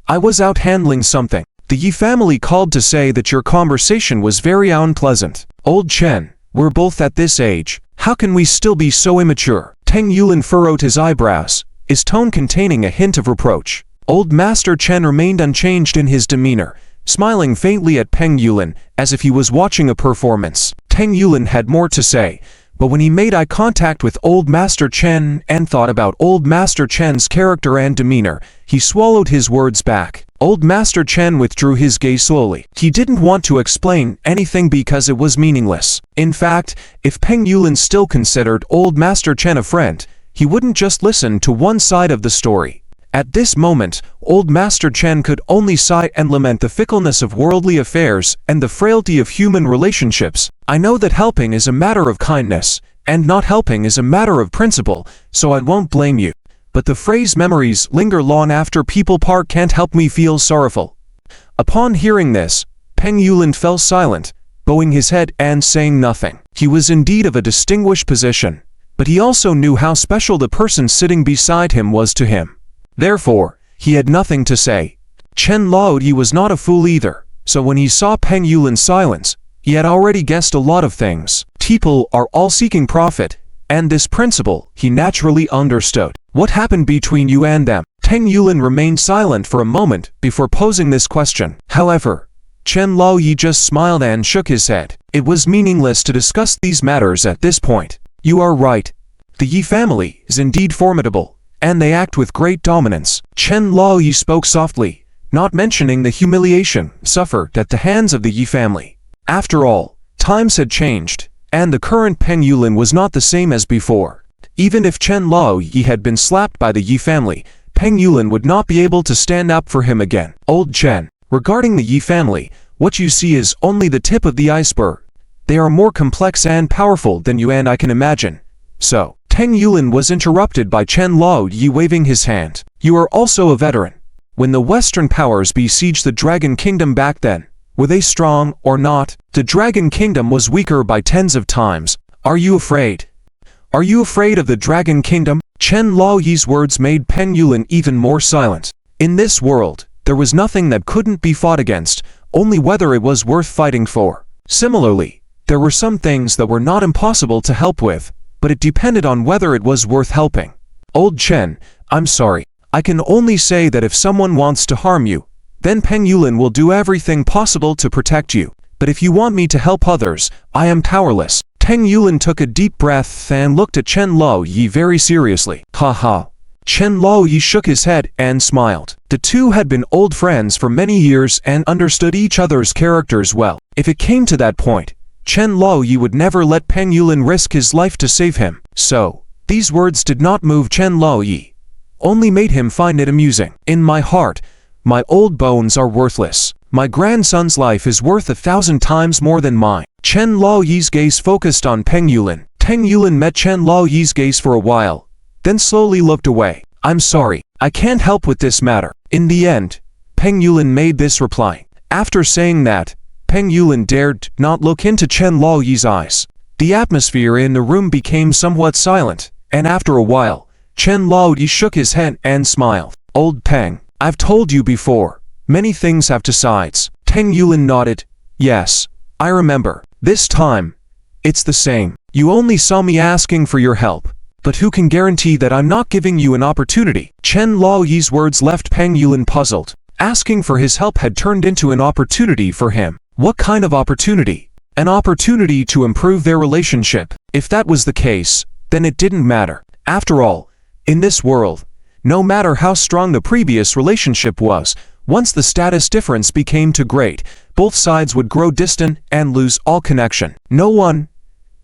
"I was out handling something. The Yi family called to say that your conversation was very unpleasant." "Old Chen, we're both at this age. How can we still be so immature?" Peng Yulin furrowed his eyebrows, his tone containing a hint of reproach. Old Master Chen remained unchanged in his demeanor, smiling faintly at Peng Yulin as if he was watching a performance. Peng Yulin had more to say, but when he made eye contact with old Master Chen and thought about old Master Chen's character and demeanor, he swallowed his words back. Old Master Chen withdrew his gaze slowly. He didn't want to explain anything because it was meaningless. In fact, if Peng Yulin still considered old Master Chen a friend, he wouldn't just listen to one side of the story. At this moment, old Master Chen could only sigh and lament the fickleness of worldly affairs and the frailty of human relationships. "I know that helping is a matter of kindness, and not helping is a matter of principle, so I won't blame you. But the phrase memories linger long after people part can't help me feel sorrowful." Upon hearing this, Peng Yulin fell silent, bowing his head and saying nothing. He was indeed of a distinguished position, but he also knew how special the person sitting beside him was to him. Therefore, he had nothing to say. Chen Laoyi was not a fool either, so when he saw Peng Yulin's silence, he had already guessed a lot of things. People are all seeking profit, and this principle he naturally understood. "What happened between you and them?" Peng Yulin remained silent for a moment before posing this question. However, Chen Laoyi just smiled and shook his head. It was meaningless to discuss these matters at this point. "You are right. The Yi family is indeed formidable, and they act with great dominance." Chen Laoyi spoke softly, not mentioning the humiliation suffered at the hands of the Yi family. After all, times had changed, and the current Peng Yulin was not the same as before. Even if Chen Lao Yi had been slapped by the Yi family, Peng Yulin would not be able to stand up for him again. Old Chen, regarding the Yi family, what you see is only the tip of the iceberg. They are more complex and powerful than you and I can imagine. So, Peng Yulin was interrupted by Chen Lao Yi waving his hand. You are also a veteran. When the Western powers besieged the Dragon Kingdom back then, were they strong or not? The Dragon Kingdom was weaker by tens of times. Are you afraid? Are you afraid of the Dragon Kingdom? Chen Lao Yi's words made Peng Yulin even more silent. In this world, there was nothing that couldn't be fought against, only whether it was worth fighting for. Similarly, there were some things that were not impossible to help with, but it depended on whether it was worth helping. Old Chen, I'm sorry. I can only say that if someone wants to harm you, then Peng Yulin will do everything possible to protect you. But if you want me to help others, I am powerless. Peng Yulin took a deep breath and looked at Chen Lao Yi very seriously. Ha ha. Chen Lao Yi shook his head and smiled. The two had been old friends for many years and understood each other's characters well. If it came to that point, Chen Lao Yi would never let Peng Yulin risk his life to save him. So, these words did not move Chen Lao Yi, only made him find it amusing. In my heart, my old bones are worthless. My grandson's life is worth 1,000 times more than mine. Chen Lao Yi's gaze focused on Peng Yulin. Peng Yulin met Chen Lao Yi's gaze for a while, then slowly looked away. I'm sorry, I can't help with this matter. In the end, Peng Yulin made this reply. After saying that, Peng Yulin dared not look into Chen Lao Yi's eyes. The atmosphere in the room became somewhat silent, and after a while, Chen Lao Yi shook his head and smiled. Old Peng, I've told you before, many things have two sides. Peng Yulin nodded. Yes, I remember. This time, it's the same. You only saw me asking for your help, but who can guarantee that I'm not giving you an opportunity? Chen Lao Yi's words left Peng Yulin puzzled. Asking for his help had turned into an opportunity for him. What kind of opportunity? An opportunity to improve their relationship. If that was the case, then it didn't matter. After all, in this world, no matter how strong the previous relationship was, once the status difference became too great, both sides would grow distant and lose all connection. No one,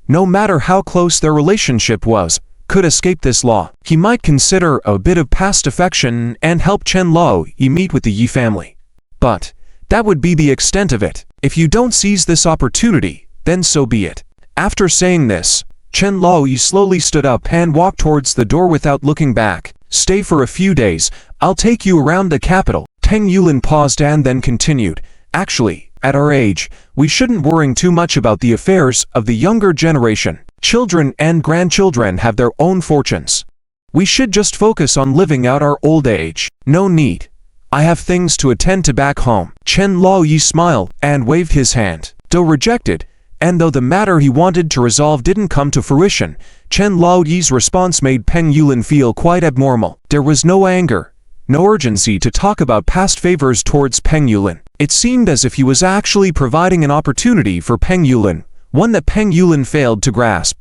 no matter how close their relationship was, could escape this law. He might consider a bit of past affection and help Chen Lao Yi meet with the Yi family. But that would be the extent of it. If you don't seize this opportunity, then so be it. After saying this, Chen Lao Yi slowly stood up and walked towards the door without looking back. Stay for a few days, I'll take you around the capital. Peng Yulin paused and then continued. Actually, at our age, we shouldn't worry too much about the affairs of the younger generation. Children and grandchildren have their own fortunes. We should just focus on living out our old age. No need. I have things to attend to back home. Chen Lao Yi smiled and waved his hand. Though rejected, and though the matter he wanted to resolve didn't come to fruition, Chen Lao Yi's response made Peng Yulin feel quite abnormal. There was no anger, no urgency to talk about past favors towards Peng Yulin. It seemed as if he was actually providing an opportunity for Peng Yulin, one that Peng Yulin failed to grasp.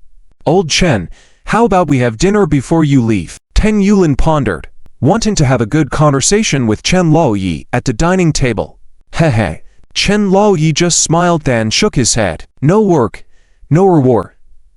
Old Chen, how about we have dinner before you leave? Peng Yulin pondered, wanting to have a good conversation with Chen Lao Yi at the dining table. Hehe. Chen Lao Yi just smiled then shook his head. No work, no reward.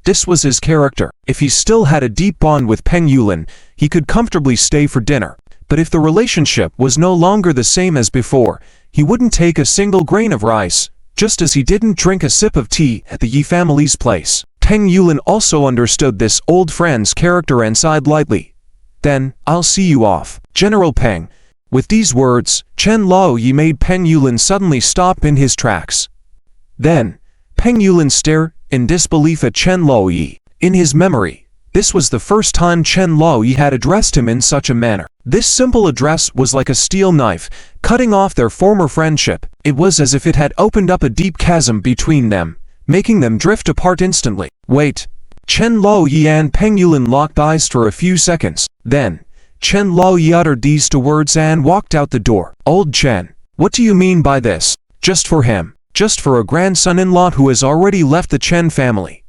This was his character. If he still had a deep bond with Peng Yulin, he could comfortably stay for dinner. But if the relationship was no longer the same as before, he wouldn't take a single grain of rice, just as he didn't drink a sip of tea at the Yi family's place. Peng Yulin also understood this old friend's character and sighed lightly. Then, I'll see you off, General Peng. With these words, Chen Lao Yi made Peng Yulin suddenly stop in his tracks. Then, Peng Yulin stared in disbelief at Chen Lao Yi. In his memory, this was the first time Chen Lao Yi had addressed him in such a manner. This simple address was like a steel knife, cutting off their former friendship. It was as if it had opened up a deep chasm between them, making them drift apart instantly. Wait. Chen Lao Yi and Peng Yulin locked eyes for a few seconds. Then, Chen Lao Yi uttered these two words and walked out the door. Old Chen, what do you mean by this? Just for him. Just for a grandson-in-law who has already left the Chen family.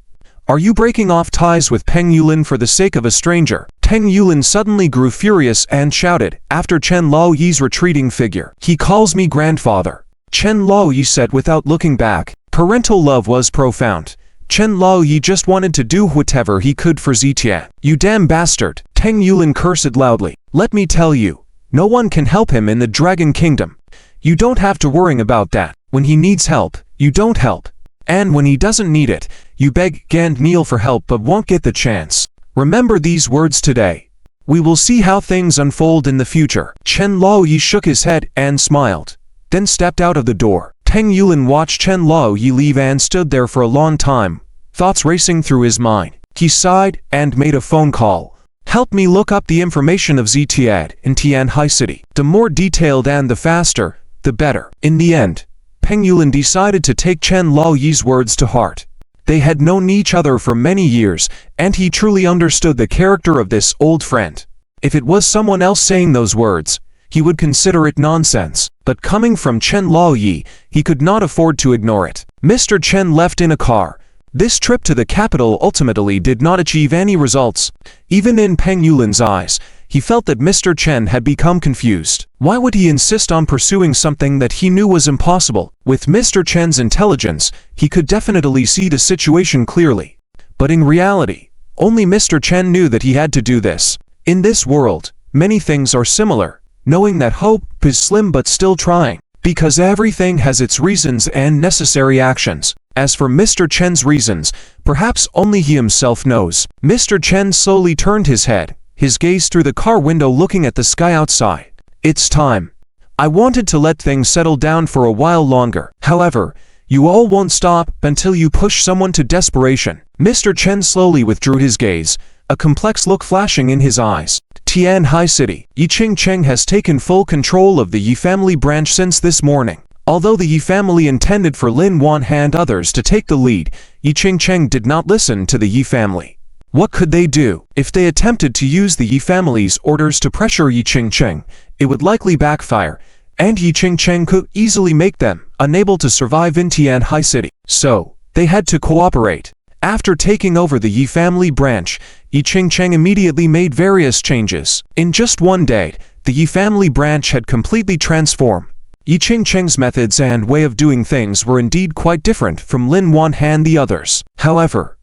Are you breaking off ties with Peng Yulin for the sake of a stranger? Peng Yulin suddenly grew furious and shouted, after Chen Lao Yi's retreating figure. He calls me grandfather. Chen Lao Yi said without looking back. Parental love was profound. Chen Laoyi just wanted to do whatever he could for Zitian. You damn bastard, Teng Yulin cursed loudly. Let me tell you, no one can help him in the Dragon Kingdom. You don't have to worry about that. When he needs help, you don't help. And when he doesn't need it, you beg and kneel for help but won't get the chance. Remember these words today. We will see how things unfold in the future. Chen Laoyi shook his head and smiled, then stepped out of the door. Teng Yulin watched Chen Laoyi leave and stood there for a long time, thoughts racing through his mind. He sighed and made a phone call. Help me look up the information of Zitian in Tianhai City. The more detailed and the faster, the better. In the end, Teng Yulin decided to take Chen Laoyi's words to heart. They had known each other for many years, and he truly understood the character of this old friend. If it was someone else saying those words, he would consider it nonsense, but coming from Chen Laoyi, he could not afford to ignore it. Mr. Chen left in a car. This trip to the capital ultimately did not achieve any results. Even in Teng Yulin's eyes, he felt that Mr. Chen had become confused. Why would he insist on pursuing something that he knew was impossible? With Mr. Chen's intelligence, he could definitely see the situation clearly. But in reality, only Mr. Chen knew that he had to do this. In this world, many things are similar. Knowing that hope is slim but still trying. Because everything has its reasons and necessary actions. As for Mr. Chen's reasons, perhaps only he himself knows. Mr. Chen slowly turned his head, his gaze through the car window looking at the sky outside. It's time. I wanted to let things settle down for a while longer. However, you all won't stop until you push someone to desperation. Mr. Chen slowly withdrew his gaze, a complex look flashing in his eyes. Tianhai City. Ying Chang has taken full control of the Yi family branch since this morning. Although the Yi family intended for Lin Wan and others to take the lead, Ying Chang did not listen to the Yi family. What could they do? If they attempted to use the Yi family's orders to pressure Ying Chang, it would likely backfire, and Ying Chang could easily make them unable to survive in Tianhai City. So, they had to cooperate. After taking over the Yi family branch, Ying Chang immediately made various changes. In just one day, the Yi family branch had completely transformed. Ying Chang's methods and way of doing things were indeed quite different from Lin Wan and the others. However,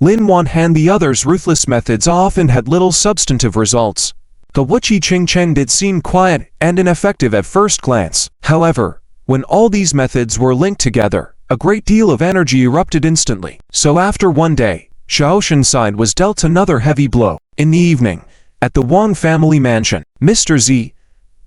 Lin Wan and the others' ruthless methods often had little substantive results. The what Ying Chang did seemed quiet and ineffective at first glance. However, when all these methods were linked together, a great deal of energy erupted instantly. So after one day, Xiaoshan's side was dealt another heavy blow. In the evening, at the Wang family mansion, Mr. Z,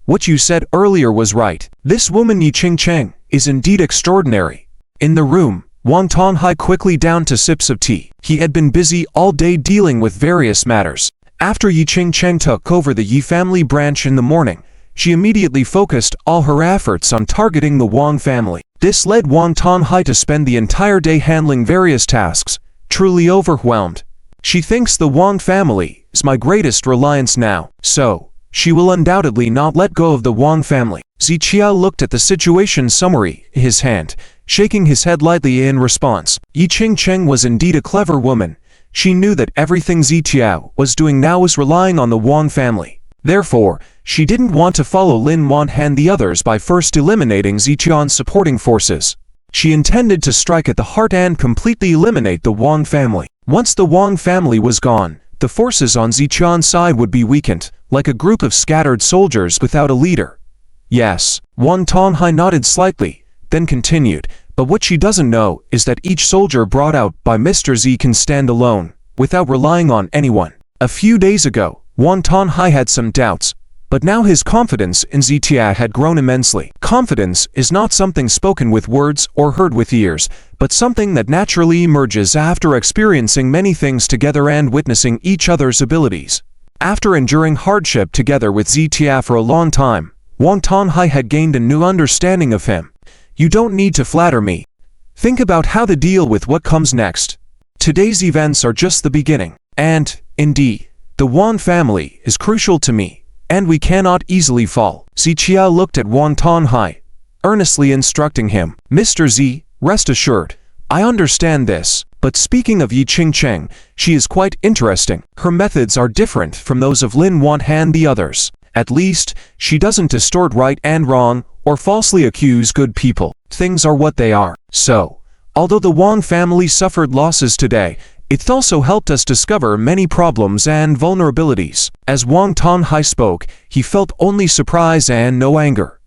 what you said earlier was right. This woman Ying Chang is indeed extraordinary. In the room, Wang Tonghai quickly downed two sips of tea. He had been busy all day dealing with various matters. After Ying Chang took over the Yi family branch in the morning, she immediately focused all her efforts on targeting the Wang family. This led Wang Tonghai to spend the entire day handling various tasks, truly overwhelmed. She thinks the Wang family is my greatest reliance now, so she will undoubtedly not let go of the Wang family. Ziqiao looked at the situation summary in his hand, shaking his head lightly in response. Ying Chang was indeed a clever woman. She knew that everything Ziqiao was doing now was relying on the Wang family. Therefore, she didn't want to follow Lin Wan and the others by first eliminating Ziqiao's supporting forces. She intended to strike at the heart and completely eliminate the Wang family. Once the Wang family was gone, the forces on Ziqiao's side would be weakened, like a group of scattered soldiers without a leader. Yes, Wang Tonghai nodded slightly, then continued, but what she doesn't know is that each soldier brought out by Mr. Z can stand alone, without relying on anyone. A few days ago, Wang Tonghai had some doubts, but now his confidence in Zitia had grown immensely. Confidence is not something spoken with words or heard with ears, but something that naturally emerges after experiencing many things together and witnessing each other's abilities. After enduring hardship together with Zitia for a long time, Wang Tonghai had gained a new understanding of him. You don't need to flatter me. Think about how to deal with what comes next. Today's events are just the beginning, and, indeed, the Wang family is crucial to me, and we cannot easily fall. Ziqia looked at Wang Tonghai, earnestly instructing him. Mr. Z, rest assured, I understand this, but speaking of Ying Chang, she is quite interesting. Her methods are different from those of Lin Wan and the others. At least, she doesn't distort right and wrong, or falsely accuse good people. Things are what they are. So, Although the Wang family suffered losses today, it also helped us discover many problems and vulnerabilities. As Wang Tonghai spoke, he felt only surprise and no anger.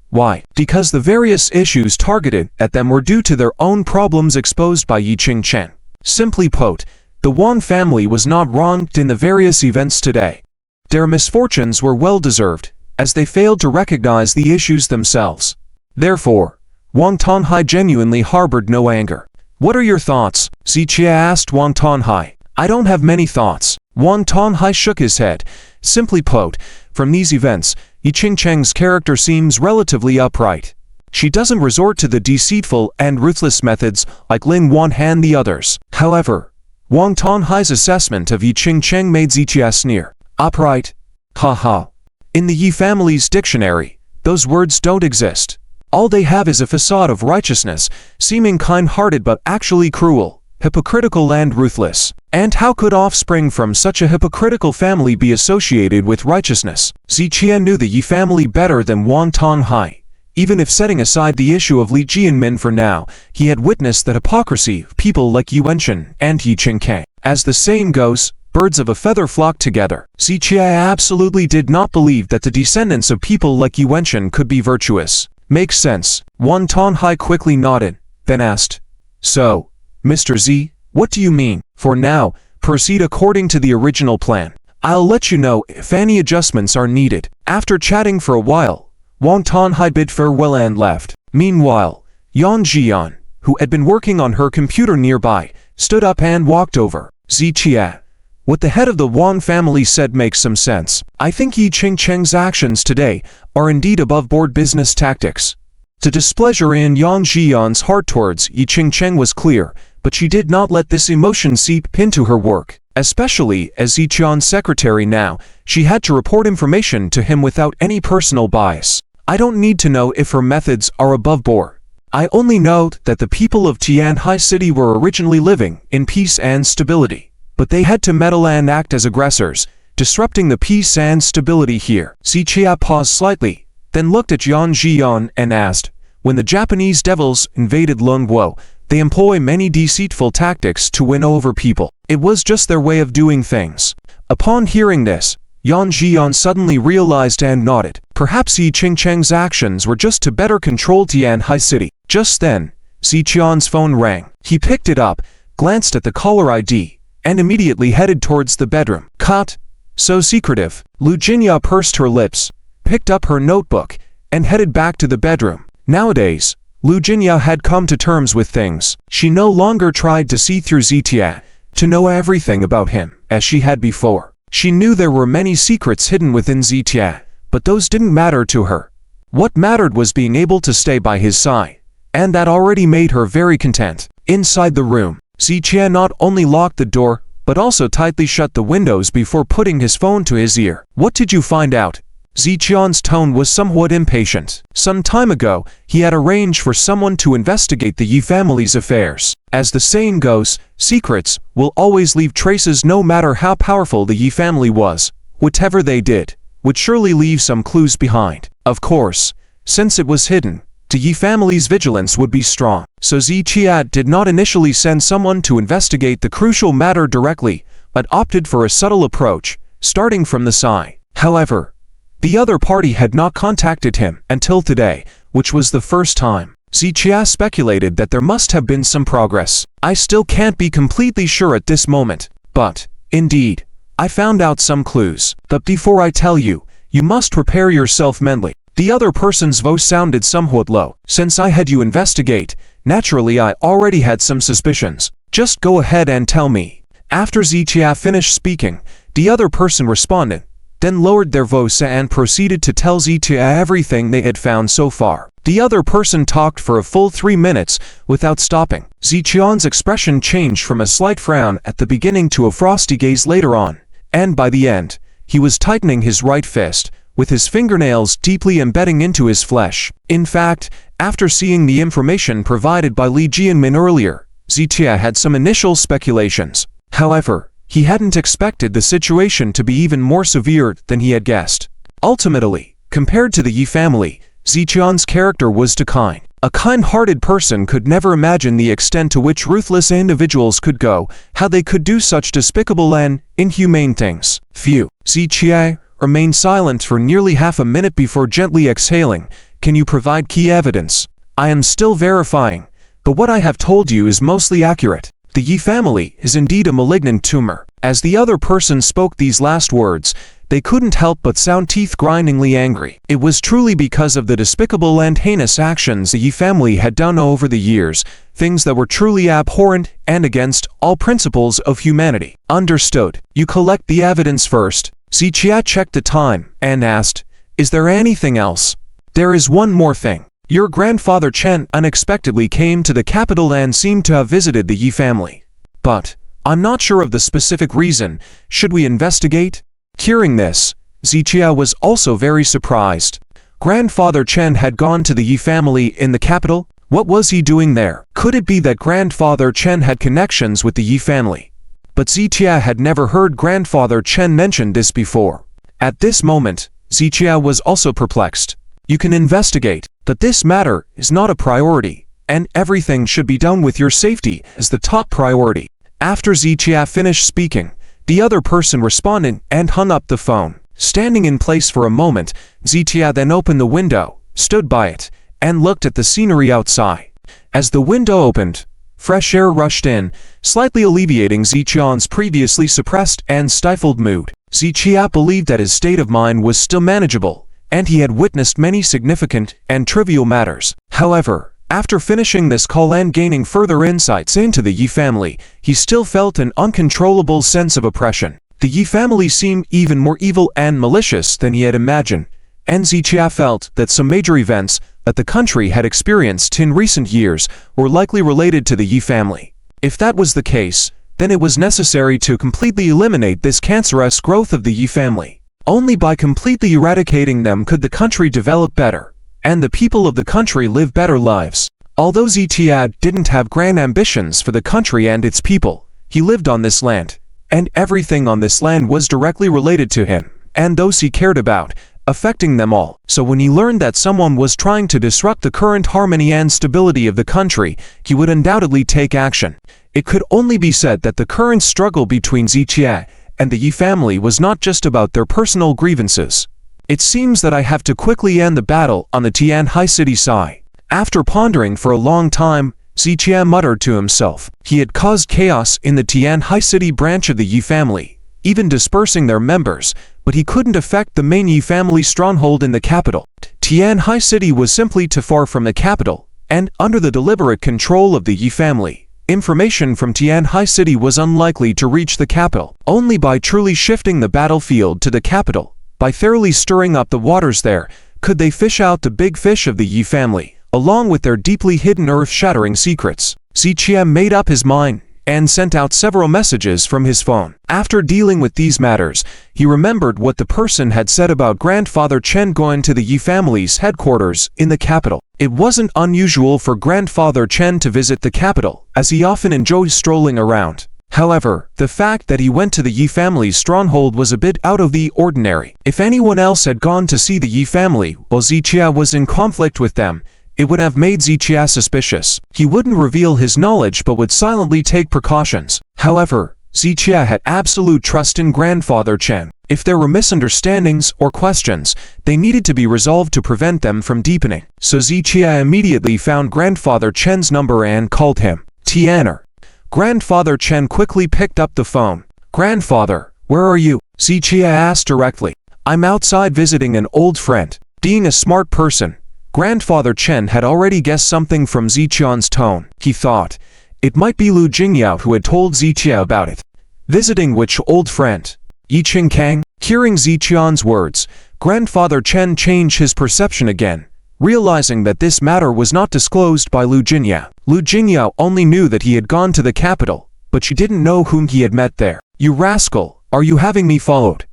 Why? Because the various issues targeted at them were due to their own problems exposed by Ying Chang. Simply put, the Wang family was not wronged in the various events today. Their misfortunes were well-deserved, as they failed to recognize the issues themselves. Therefore, Wang Tonghai genuinely harbored no anger. "What are your thoughts?" Zichia asked Wang Tonghai. "I don't have many thoughts." Wang Tonghai shook his head. Simply put, from these events, Ying Chang's character seems relatively upright. She doesn't resort to the deceitful and ruthless methods like Lin Wan and the others. However, Wang Tonghai's assessment of Ying Chang made Zichia sneer. Upright? Haha. In the Yi family's dictionary, those words don't exist. All they have is a facade of righteousness, seeming kind-hearted but actually cruel, hypocritical and ruthless. And how could offspring from such a hypocritical family be associated with righteousness? Zichia knew the Yi family better than Wang Tonghai. Even if setting aside the issue of Li Jianmin for now, he had witnessed the hypocrisy of people like Yuan Chen and Ying Chang. As the saying goes, birds of a feather flock together. Zichia absolutely did not believe that the descendants of people like Yuan Chen could be virtuous. Makes sense. Wang Tonghai quickly nodded, then asked, "So, Mr. Z, what do you mean? For now, proceed according to the original plan. I'll let you know if any adjustments are needed." After chatting for a while, Wang Tonghai bid farewell and left. Meanwhile, Yan Jian, who had been working on her computer nearby, stood up and walked over. "Zichia, what the head of the Wang family said makes some sense. I think Ying Chang's actions today are indeed above-board business tactics." The displeasure in Yang Jian's heart towards Ying Chang was clear, but she did not let this emotion seep into her work. Especially as Zichian's secretary now, she had to report information to him without any personal bias. "I don't need to know if her methods are above board. I only know that the people of Tianhai City were originally living in peace and stability. But they had to meddle and act as aggressors, disrupting the peace and stability here." Zichia paused slightly, then looked at Yan Jian and asked, "When the Japanese devils invaded Lungguo, they employ many deceitful tactics to win over people. It was just their way of doing things." Upon hearing this, Yan Jian suddenly realized and nodded. Perhaps Ying Chang's actions were just to better control Tianhai City. Just then, Zichian's phone rang. He picked it up, glanced at the caller ID, and immediately headed towards the bedroom. "Cut. So secretive." Lu Jinya pursed her lips, picked up her notebook, and headed back to the bedroom. Nowadays, Lu Jinya had come to terms with things. She no longer tried to see through Zitia, to know everything about him, as she had before. She knew there were many secrets hidden within Zitia, but those didn't matter to her. What mattered was being able to stay by his side, and that already made her very content. Inside the room, Zitia not only locked the door, but also tightly shut the windows before putting his phone to his ear. "What did you find out?" Zichian's tone was somewhat impatient. Some time ago, he had arranged for someone to investigate the Yi family's affairs. As the saying goes, secrets will always leave traces no matter how powerful the Yi family was. Whatever they did would surely leave some clues behind. Of course, since it was hidden, the Yi family's vigilance would be strong. So Zichia did not initially send someone to investigate the crucial matter directly, but opted for a subtle approach, starting from the side. However, the other party had not contacted him until today, which was the first time. Zichia speculated that there must have been some progress. "I still can't be completely sure at this moment, but, indeed, I found out some clues. But before I tell you, you must prepare yourself mentally." The other person's voice sounded somewhat low. "Since I had you investigate, naturally I already had some suspicions. Just go ahead and tell me." After Zichia finished speaking, the other person responded, then lowered their voice and proceeded to tell Zichia everything they had found so far. The other person talked for a full 3 minutes without stopping. Zichian's expression changed from a slight frown at the beginning to a frosty gaze later on, and by the end, he was tightening his right fist, with his fingernails deeply embedding into his flesh. In fact, after seeing the information provided by Li Jianmin earlier, Zichia had some initial speculations. However, he hadn't expected the situation to be even more severe than he had guessed. Ultimately, compared to the Yi family, Zichian's character was to kind. A kind-hearted person could never imagine the extent to which ruthless individuals could go, how they could do such despicable and inhumane things. Phew. Zichia remained silent for nearly half a minute before gently exhaling. Can you provide key evidence? I am still verifying, but what I have told you is mostly accurate. The Yi family is indeed a malignant tumor. As the other person spoke these last words, they couldn't help but sound teeth-grindingly angry. It was truly because of the despicable and heinous actions the Yi family had done over the years, things that were truly abhorrent and against all principles of humanity. Understood. You collect the evidence first. Zichia checked the time and asked, is there anything else? There is one more thing. Your grandfather Chen unexpectedly came to the capital and seemed to have visited the Yi family. But I'm not sure of the specific reason. Should we investigate? Hearing this, Zichia was also very surprised. Grandfather Chen had gone to the Yi family in the capital? What was he doing there? Could it be that Grandfather Chen had connections with the Yi family? But Zichia had never heard Grandfather Chen mention this before. At this moment, Zichia was also perplexed. You can investigate, but this matter is not a priority, and everything should be done with your safety as the top priority. After Zichia finished speaking, the other person responded and hung up the phone. Standing in place for a moment, Zichia then opened the window, stood by it, and looked at the scenery outside. As the window opened, fresh air rushed in, slightly alleviating Zichia's previously suppressed and stifled mood. Zichia believed that his state of mind was still manageable, and he had witnessed many significant and trivial matters. However, after finishing this call and gaining further insights into the Yi family, he still felt an uncontrollable sense of oppression. The Yi family seemed even more evil and malicious than he had imagined, and Zichia felt that some major events that the country had experienced in recent years were likely related to the Yi family. If that was the case, then it was necessary to completely eliminate this cancerous growth of the Yi family. Only by completely eradicating them could the country develop better, and the people of the country live better lives. Although Zichia didn't have grand ambitions for the country and its people, he lived on this land, and everything on this land was directly related to him, and those he cared about, affecting them all. So when he learned that someone was trying to disrupt the current harmony and stability of the country, he would undoubtedly take action. It could only be said that the current struggle between Zichia and the Yi family was not just about their personal grievances. It seems that I have to quickly end the battle on the Tianhai City side. After pondering for a long time, Zichia muttered to himself. He had caused chaos in the Tianhai City branch of the Yi family, even dispersing their members, but he couldn't affect the main Yi family stronghold in the capital. Tianhai City was simply too far from the capital, and under the deliberate control of the Yi family, information from Tianhai City was unlikely to reach the capital. Only by truly shifting the battlefield to the capital, by thoroughly stirring up the waters there, could they fish out the big fish of the Yi family, along with their deeply hidden earth-shattering secrets. Zichia made up his mind and sent out several messages from his phone. After dealing with these matters, he remembered what the person had said about Grandfather Chen going to the Yi family's headquarters in the capital. It wasn't unusual for Grandfather Chen to visit the capital, as he often enjoyed strolling around. However, the fact that he went to the Yi family's stronghold was a bit out of the ordinary. If anyone else had gone to see the Yi family while Zichia was in conflict with them, it would have made Zichia suspicious. He wouldn't reveal his knowledge but would silently take precautions. However, Zichia had absolute trust in Grandfather Chen. If there were misunderstandings or questions, they needed to be resolved to prevent them from deepening. So Zichia immediately found Grandfather Chen's number and called him. Tianer. Grandfather Chen quickly picked up the phone. Grandfather, where are you? Zichia asked directly. I'm outside visiting an old friend. Being a smart person, Grandfather Chen had already guessed something from Zichia's tone. He thought, it might be Lu Jingyao who had told Zichia about it. Visiting which old friend? Ying Chang? Hearing Zichia's words, Grandfather Chen changed his perception again, realizing that this matter was not disclosed by Lu Jingyao. Lu Jingyao only knew that he had gone to the capital, but she didn't know whom he had met there. You rascal, are you having me followed?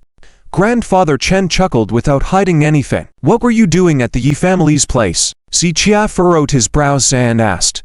Grandfather Chen chuckled without hiding anything. What were you doing at the Yi family's place? Zichia furrowed his brows and asked.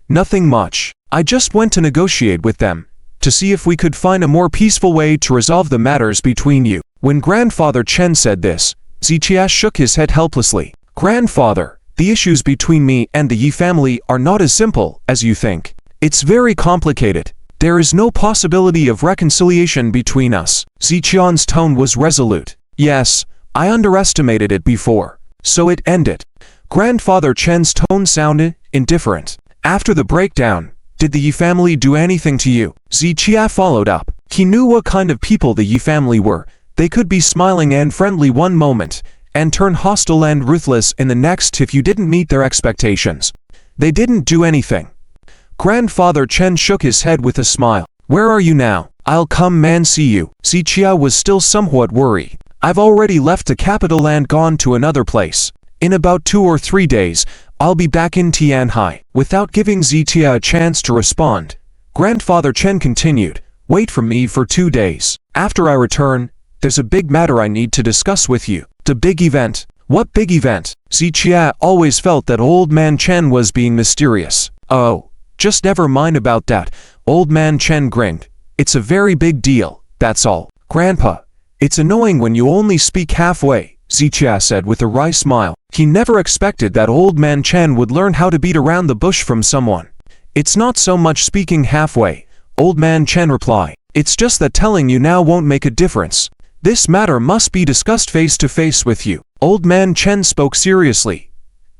Nothing much. I just went to negotiate with them, to see if we could find a more peaceful way to resolve the matters between you. When Grandfather Chen said this, Zichia shook his head helplessly. Grandfather, The issues between me and the Yi family are not as simple as you think. It's very complicated. There is no possibility of reconciliation between us. Ziqian's tone was resolute. Yes, I underestimated it before. So it ended. Grandfather Chen's tone sounded indifferent. After the breakdown, did the Yi family do anything to you? Ziqia followed up. He knew what kind of people the Yi family were. They could be smiling and friendly one moment, and turn hostile and ruthless in the next if you didn't meet their expectations. They didn't do anything. Grandfather Chen shook his head with a smile. Where are you now? I'll come and see you. Ziqia was still somewhat worried. I've already left the capital and gone to another place. In about 2 or 3 days, I'll be back in Tianhai. Without giving Ziqia a chance to respond, Grandfather Chen continued, wait for me for 2 days. After I return, there's a big matter I need to discuss with you. The big event. What big event? Ziqia always felt that old man Chen was being mysterious. Oh. Just never mind about that, old man Chen grinned. It's a very big deal, that's all. Grandpa, it's annoying when you only speak halfway, Ziqia said with a wry smile. He never expected that old man Chen would learn how to beat around the bush from someone. It's not so much speaking halfway, old man Chen replied. It's just that telling you now won't make a difference. This matter must be discussed face to face with you. Old man Chen spoke seriously.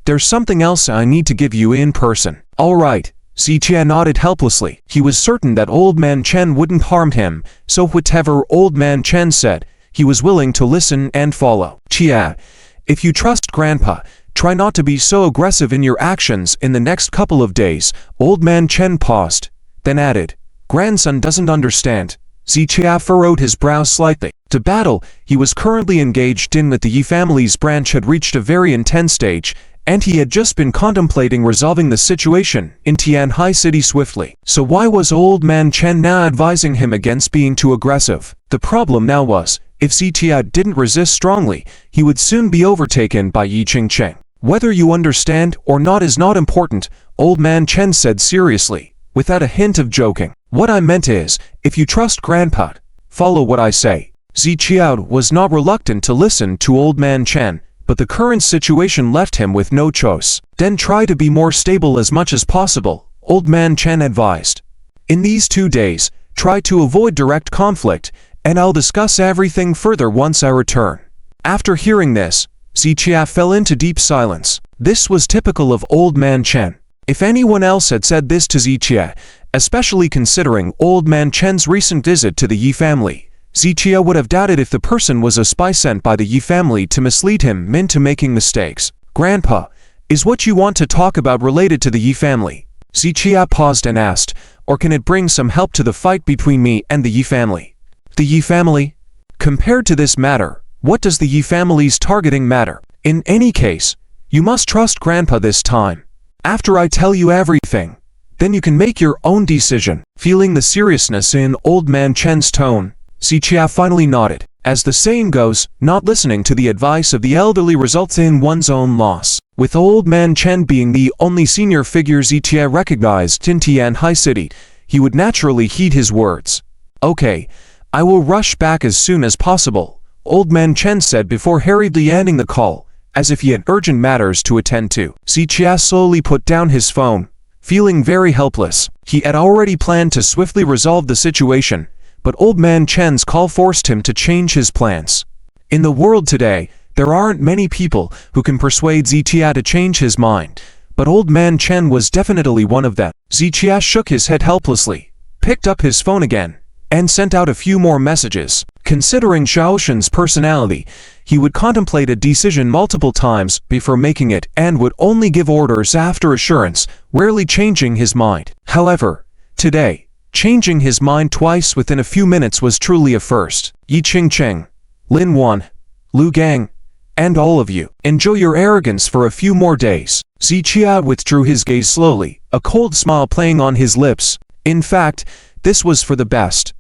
There's something else I need to give you in person. All right. Ziqia nodded helplessly. He was certain that old man Chen wouldn't harm him, so whatever old man Chen said, he was willing to listen and follow. Chia, if you trust Grandpa, try not to be so aggressive in your actions in the next couple of days. Old man Chen paused, then added, Grandson doesn't understand. Ziqia furrowed his brow slightly. The battle he was currently engaged in with the Yi family's branch had reached a very intense stage, and he had just been contemplating resolving the situation in Tianhai City swiftly. So why was old man Chen now advising him against being too aggressive? The problem now was, if Ziqia didn't resist strongly, he would soon be overtaken by Ying Chang. Whether you understand or not is not important, old man Chen said seriously, without a hint of joking. What I meant is, if you trust Grandpa, follow what I say. Ziqia was not reluctant to listen to old man Chen, but the current situation left him with no choice. Then try to be more stable as much as possible, old man Chen advised. In these 2 days, try to avoid direct conflict, and I'll discuss everything further once I return. After hearing this, Ziqia fell into deep silence. This was typical of old man Chen. If anyone else had said this to Ziqia, especially considering old man Chen's recent visit to the Yi family, Ziqia would have doubted if the person was a spy sent by the Yi family to mislead him into making mistakes. Grandpa, is what you want to talk about related to the Yi family? Ziqia paused and asked, or can it bring some help to the fight between me and the Yi family? The Yi family? Compared to this matter, what does the Yi family's targeting matter? In any case, you must trust Grandpa this time. After I tell you everything, then you can make your own decision. Feeling the seriousness in old man Chen's tone, Ziqia finally nodded. As the saying goes, not listening to the advice of the elderly results in one's own loss. With old man Chen being the only senior figure Ziqia recognized in Tianhai City, he would naturally heed his words. Okay, I will rush back as soon as possible, old man Chen said before hurriedly ending the call, as if he had urgent matters to attend to. Ziqia slowly put down his phone, feeling very helpless. He had already planned to swiftly resolve the situation, but old man Chen's call forced him to change his plans. In the world today, there aren't many people who can persuade Ziqia to change his mind, but old man Chen was definitely one of them. Ziqia shook his head helplessly, picked up his phone again, and sent out a few more messages. Considering Xiaoshen's personality, he would contemplate a decision multiple times before making it and would only give orders after assurance, rarely changing his mind. However, today, changing his mind twice within a few minutes was truly a first. Ying Chang, Lin Wan, Lu Gang, and all of you, enjoy your arrogance for a few more days. Ziqia withdrew his gaze slowly, a cold smile playing on his lips. In fact, this was for the best.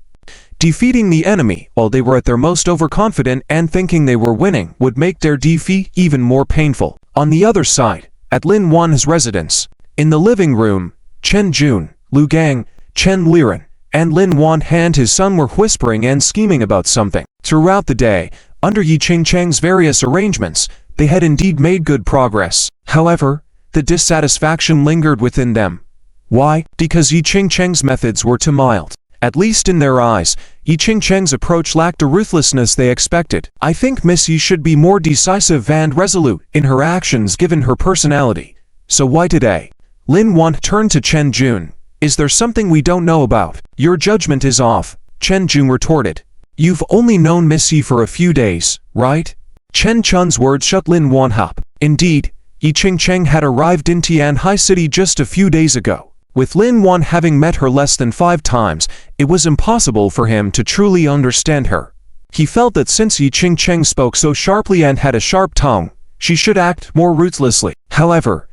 Defeating the enemy while they were at their most overconfident and thinking they were winning would make their defeat even more painful. On the other side, at Lin Wan's residence, in the living room, Chen Jun, Lu Gang, Chen Liren, and Lin Wan and his son were whispering and scheming about something. Throughout the day, under Ying Chang's various arrangements, They had indeed made good progress. However, the dissatisfaction lingered within them. Why? Because Ying Chang's methods were too mild. At least in their eyes, Ying Chang's approach lacked the ruthlessness they expected. I think Miss Yi should be more decisive and resolute in her actions given her personality. So why today? Lin Wan turned to Chen Jun. Is there something we don't know about? Your judgment is off, Chen Jun retorted. You've only known Miss Yi for a few days, right? Chen Chun's words shut Lin Wan up. Indeed, Ying Chang had arrived in Tianhai City just a few days ago. With Lin Wan having met her less than 5 times, it was impossible for him to truly understand her. He felt that since Ying Chang spoke so sharply and had a sharp tongue, she should act more ruthlessly. However,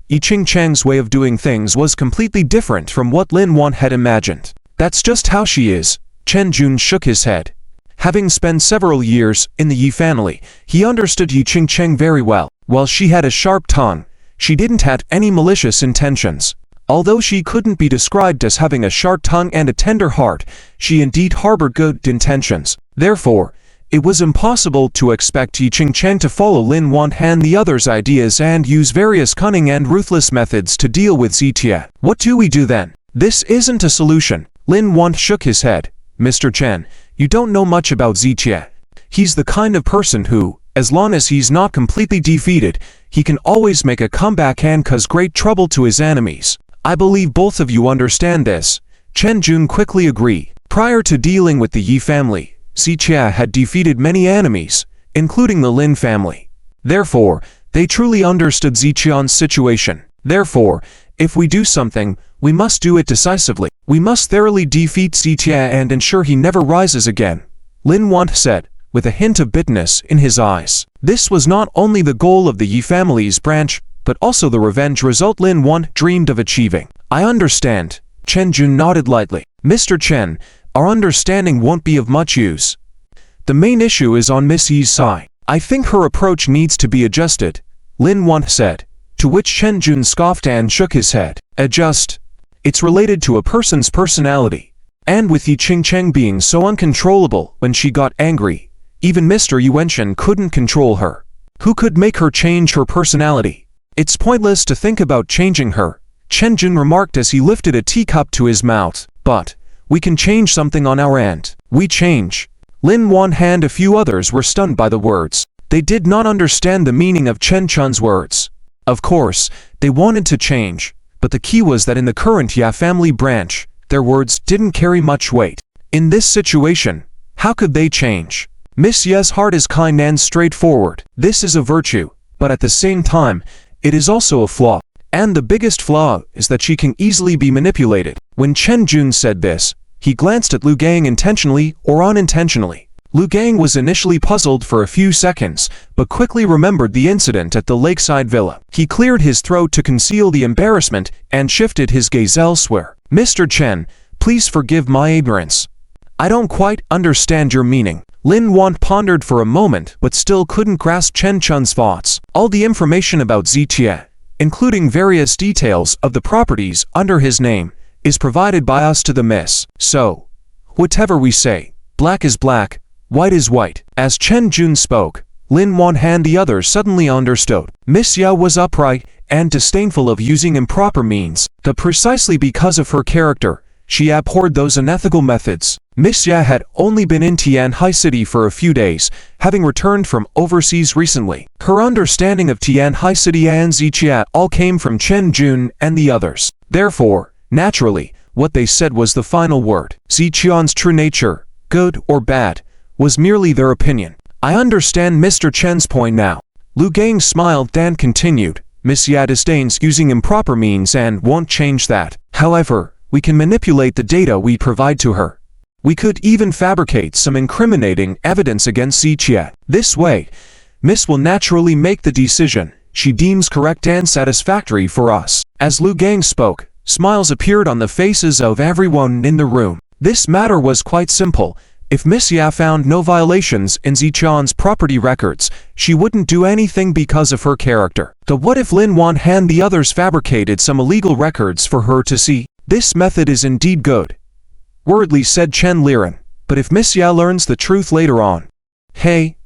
Ying Chang's way of doing things was completely different from what Lin Wan had imagined. That's just how she is. Chen Jun shook his head. Having spent several years in the Yi family, he understood Ying Chang very well. While she had a sharp tongue, she didn't have any malicious intentions. Although she couldn't be described as having a sharp tongue and a tender heart, she indeed harbored good intentions. Therefore, it was impossible to expect Ying Chang to follow Lin Wan and the others' ideas and use various cunning and ruthless methods to deal with Zitia. What do we do then? This isn't a solution. Lin Wan shook his head. Mr. Chen, you don't know much about Zitia. He's the kind of person who, as long as he's not completely defeated, he can always make a comeback and cause great trouble to his enemies. I believe both of you understand this. Chen Jun quickly agreed. Prior to dealing with the Yi family, Zitia had defeated many enemies, including the Lin family. Therefore, they truly understood Zitian's situation. Therefore, if we do something, we must do it decisively. We must thoroughly defeat Zitia and ensure he never rises again, Lin Wan said, with a hint of bitterness in his eyes. This was not only the goal of the Yi family's branch, but also the revenge result Lin Wan dreamed of achieving. I understand. Chen Jun nodded lightly. Mr. Chen, our understanding won't be of much use. The main issue is on Miss Yi's side. I think her approach needs to be adjusted, Lin Wan said, to which Chen Jun scoffed and shook his head. Adjust? It's related to a person's personality. And with Ying Chang being so uncontrollable when she got angry, even Mr. Yuanchen couldn't control her. Who could make her change her personality? It's pointless to think about changing her, Chen Jun remarked as he lifted a teacup to his mouth. But we can change something on our end. We change. Lin Wan and a few others were stunned by the words. They did not understand the meaning of Chen Chun's words. Of course, they wanted to change, but the key was that in the current Ya family branch, their words didn't carry much weight. In this situation, how could they change? Miss Ye's heart is kind and straightforward. This is a virtue, but at the same time, it is also a flaw. And the biggest flaw is that she can easily be manipulated. When Chen Jun said this, he glanced at Lu Gang intentionally or unintentionally. Lu Gang was initially puzzled for a few seconds, but quickly remembered the incident at the lakeside villa. He cleared his throat to conceal the embarrassment and shifted his gaze elsewhere. Mr. Chen, please forgive my ignorance. I don't quite understand your meaning. Lin Wan pondered for a moment but still couldn't grasp Chen Chun's thoughts. All the information about Zitia, including various details of the properties under his name, is provided by us to the miss. So, whatever we say, black is black, white is white. As Chen Jun spoke, Lin Wan and the others suddenly understood. Miss Ya was upright and disdainful of using improper means, but precisely because of her character, she abhorred those unethical methods. Miss Ya had only been in Tianhai City for a few days, having returned from overseas recently. Her understanding of Tianhai City and Zitia all came from Chen Jun and the others. Therefore, naturally, what they said was the final word. Zitian's true nature, good or bad, was merely their opinion. I understand Mr. Chen's point now. Lu Gang smiled and continued. Miss Ya disdains using improper means and won't change that. However, we can manipulate the data we provide to her. We could even fabricate some incriminating evidence against Zitia. This way, Miss will naturally make the decision she deems correct and satisfactory for us. As Lu Gang spoke, smiles appeared on the faces of everyone in the room. This matter was quite simple. If Miss Ya found no violations in Zitian's property records, she wouldn't do anything because of her character. But what if Lin Wan and the others fabricated some illegal records for her to see? This method is indeed good, worriedly said Chen Liren. But if Miss Ya learns the truth later on? Hey,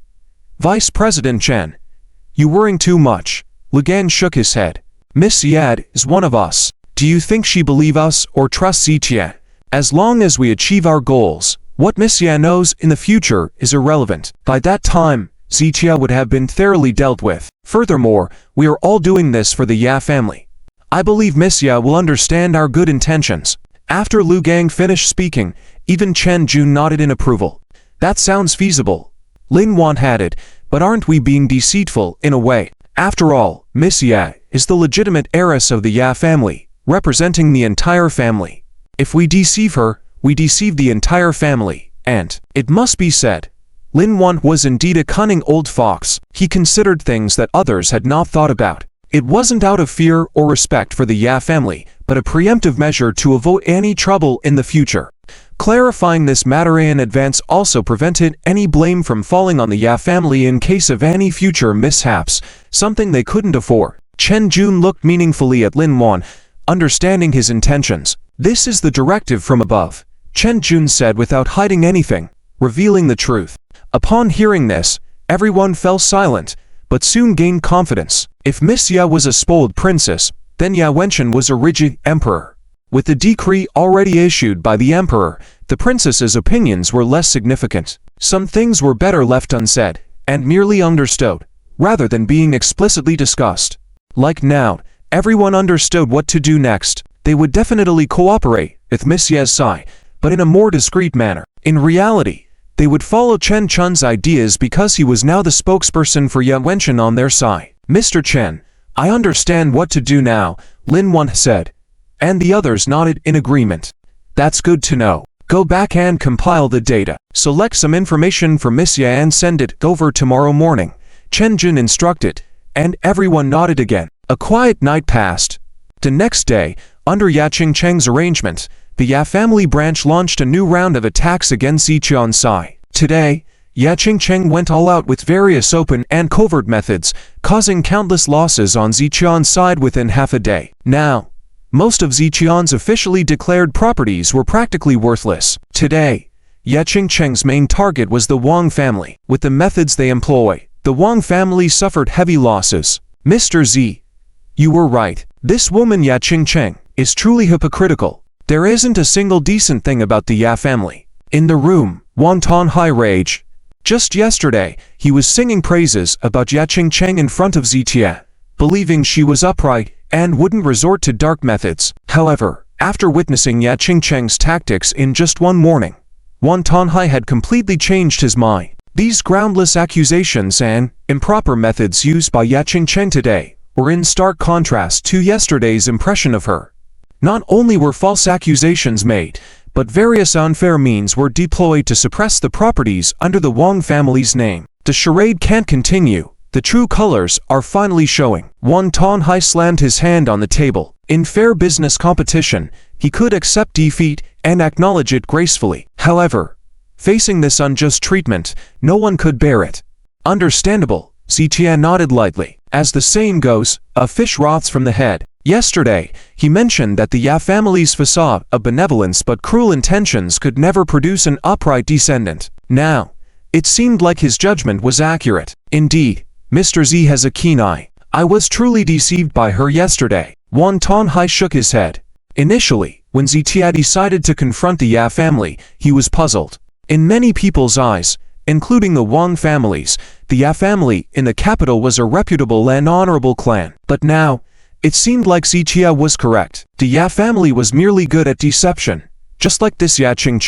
Vice President Chen, You worrying too much. Lu Gang shook his head. Miss Yad is one of us. Do you think she believe us or trust Zitia? As long as we achieve our goals, what Miss Ya knows in the future is irrelevant. By that time, Zitia would have been thoroughly dealt with. Furthermore, we are all doing this for the Ya family. I believe Miss Ya will understand our good intentions. After Lu Gang finished speaking, even Chen Jun nodded in approval. That sounds feasible. Lin Wan added, but aren't we being deceitful in a way? After all, Miss Ya is the legitimate heiress of the Ya family, representing the entire family. If we deceive her, we deceive the entire family, and, it must be said, Lin Wan was indeed a cunning old fox. He considered things that others had not thought about. It wasn't out of fear or respect for the Ya family, but a preemptive measure to avoid any trouble in the future. Clarifying this matter in advance also prevented any blame from falling on the Ya family in case of any future mishaps, something they couldn't afford. Chen Jun looked meaningfully at Lin Wan, understanding his intentions. This is the directive from above, Chen Jun said without hiding anything, revealing the truth. Upon hearing this, everyone fell silent, but soon gained confidence. If Miss Ya was a spoiled princess, then Ya Wenchen was a rigid emperor. With the decree already issued by the emperor, the princess's opinions were less significant. Some things were better left unsaid, and merely understood, rather than being explicitly discussed. Like now, everyone understood what to do next. They would definitely cooperate with Miss Ya's side, but in a more discreet manner. In reality, they would follow Chen Chun's ideas because he was now the spokesperson for Ya Wenchen on their side. Mr. Chen, I understand what to do now, Lin Wan said, and the others nodded in agreement. That's good to know. Go back and compile the data. Select some information from Miss Ya and send it over tomorrow morning, Chen Jun instructed, and everyone nodded again. A quiet night passed. The next day, under Ya Chang's arrangement, the Ya family branch launched a new round of attacks against Ziqian Sai. Today, Ya Chang went all out with various open and covert methods, causing countless losses on Ziqian's side within half a day. Now, most of Ziqian's officially declared properties were practically worthless. Today, Ya Chang's main target was the Wang family. With the methods they employ, the Wang family suffered heavy losses. Mr. Z, you were right. This woman Ya Chang is truly hypocritical. There isn't a single decent thing about the Ya family. In the room, Wang Tanhai raged. Just yesterday, he was singing praises about Ya Chang in front of Zitia, believing she was upright and wouldn't resort to dark methods. However, after witnessing Ya Chang's tactics in just one morning, Wang Tanhai had completely changed his mind. These groundless accusations and improper methods used by Ya Chang today were in stark contrast to yesterday's impression of her. Not only were false accusations made, but various unfair means were deployed to suppress the properties under the Wang family's name. The charade can't continue. The true colors are finally showing. Wang Tanhai slammed his hand on the table. In fair business competition, he could accept defeat and acknowledge it gracefully. However, facing this unjust treatment, no one could bear it. Understandable, Zitia nodded lightly. As the saying goes, a fish rots from the head. Yesterday, he mentioned that the Ya family's facade of benevolence but cruel intentions could never produce an upright descendant. Now, it seemed like his judgment was accurate. Indeed, Mr. Z has a keen eye. I was truly deceived by her yesterday. Wang Tanhai shook his head. Initially, when Zitia decided to confront the Ya family, he was puzzled. In many people's eyes, including the Wang families, the Ya family in the capital was a reputable and honorable clan. But now, it seemed like Zitia was correct. The Ya family was merely good at deception, just like this Ya Chang.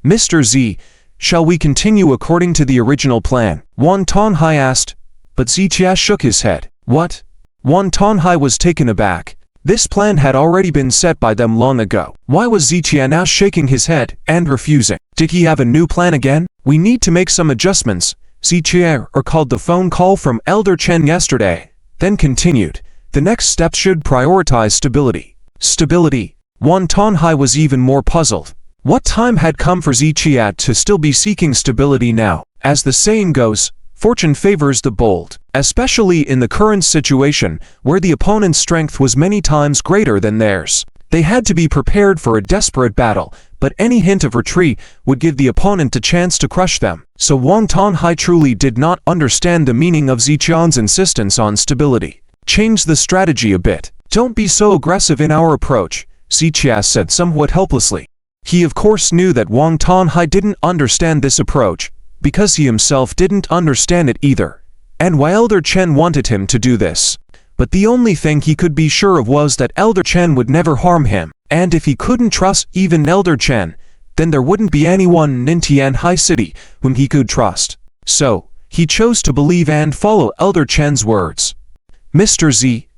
Mr. Z, shall we continue according to the original plan? Wang Tanhai asked, but Zitia shook his head. What? Wang Tanhai was taken aback. This plan had already been set by them long ago. Why was Zitia now shaking his head and refusing? Did he have a new plan again? We need to make some adjustments. Zitia recalled the phone call from Elder Chen yesterday, then continued. The next step should prioritize stability. Stability? Wang Tanhai was even more puzzled. What time had come for Zitia to still be seeking stability now? As the saying goes, fortune favors the bold, especially in the current situation where the opponent's strength was many times greater than theirs. They had to be prepared for a desperate battle, but any hint of retreat would give the opponent a chance to crush them. So Wang Tanhai truly did not understand the meaning of Ziqian's insistence on stability. Change the strategy a bit. Don't be so aggressive in our approach, Ziqia said somewhat helplessly. He of course knew that Wang Tanhai didn't understand this approach, because he himself didn't understand it either, and why Elder Chen wanted him to do this. But the only thing he could be sure of was that Elder Chen would never harm him, and if he couldn't trust even Elder Chen, then there wouldn't be anyone in Tianhai City whom he could trust. So, he chose to believe and follow Elder Chen's words. Mr. Z,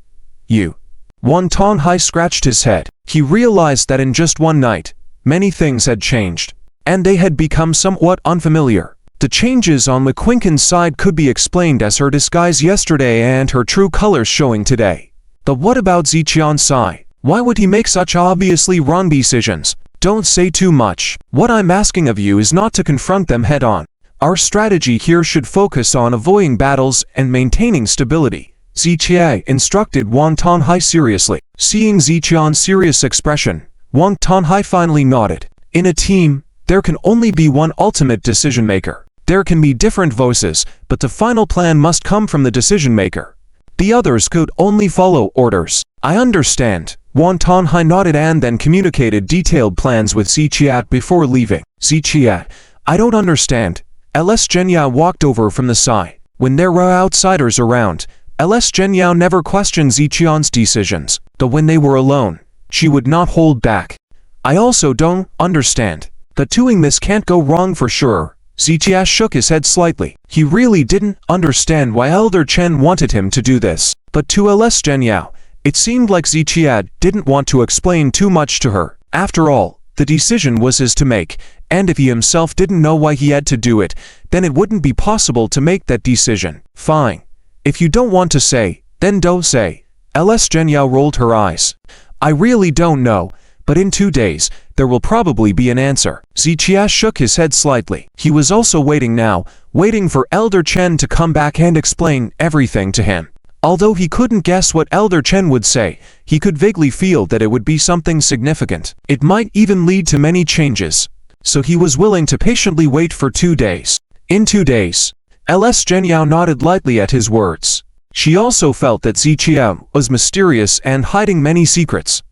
you. Wang Tanhai scratched his head. He realized that in just one night, many things had changed, and they had become somewhat unfamiliar. The changes on McQuinkin's side could be explained as her disguise yesterday and her true colors showing today. But what about Ziqian's side? Why would he make such obviously wrong decisions? Don't say too much. What I'm asking of you is not to confront them head-on. Our strategy here should focus on avoiding battles and maintaining stability, Ziqia instructed Wang Tanhai seriously. Seeing Ziqian's serious expression, Wang Tanhai finally nodded. In a team, there can only be one ultimate decision-maker. There can be different voices, but the final plan must come from the decision-maker. The others could only follow orders. I understand. Wang Tanhai nodded and then communicated detailed plans with Ziqiat before leaving. Ziqiat, I don't understand. LS Zhenyao walked over from the side. When there were outsiders around, LS Zhenyao never questioned Ziqian's decisions, but when they were alone, she would not hold back. I also don't understand. That doing this can't go wrong for sure. Ziqia shook his head slightly. He really didn't understand why Elder Chen wanted him to do this. But to LS Zhenyao, it seemed like Ziqia didn't want to explain too much to her. After all, the decision was his to make, and if he himself didn't know why he had to do it, then it wouldn't be possible to make that decision. Fine. If you don't want to say, then don't say. LS Zhenyao rolled her eyes. I really don't know, but in 2 days, there will probably be an answer. Ziqia shook his head slightly. He was also waiting now, waiting for Elder Chen to come back and explain everything to him. Although he couldn't guess what Elder Chen would say, he could vaguely feel that it would be something significant. It might even lead to many changes. So he was willing to patiently wait for 2 days. In 2 days, LS Zhenyao nodded lightly at his words. She also felt that Ziqia was mysterious and hiding many secrets.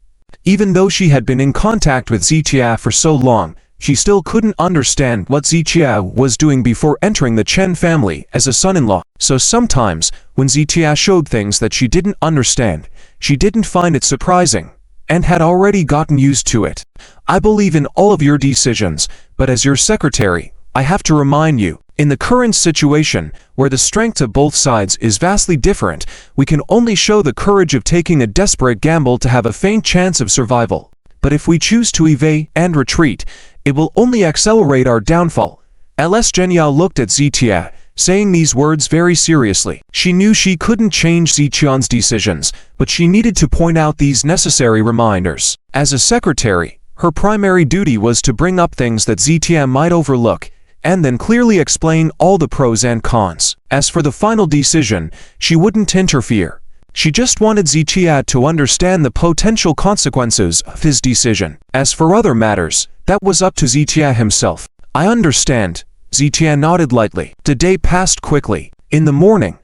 Even though she had been in contact with Ziqia for so long, she still couldn't understand what Ziqia was doing before entering the Chen family as a son-in-law. So sometimes, when Ziqia showed things that she didn't understand, she didn't find it surprising, and had already gotten used to it. I believe in all of your decisions, but as your secretary, I have to remind you, in the current situation, where the strength of both sides is vastly different, we can only show the courage of taking a desperate gamble to have a faint chance of survival. But if we choose to evade and retreat, it will only accelerate our downfall. LS Zhenyao looked at Ziqia, saying these words very seriously. She knew she couldn't change Ziqian's decisions, but she needed to point out these necessary reminders. As a secretary, her primary duty was to bring up things that Ziqia might overlook, and then clearly explain all the pros and cons. As for the final decision, she wouldn't interfere. She just wanted Ziqia to understand the potential consequences of his decision. As for other matters, that was up to Ziqia himself. I understand. Ziqia nodded lightly. The day passed quickly. In the morning,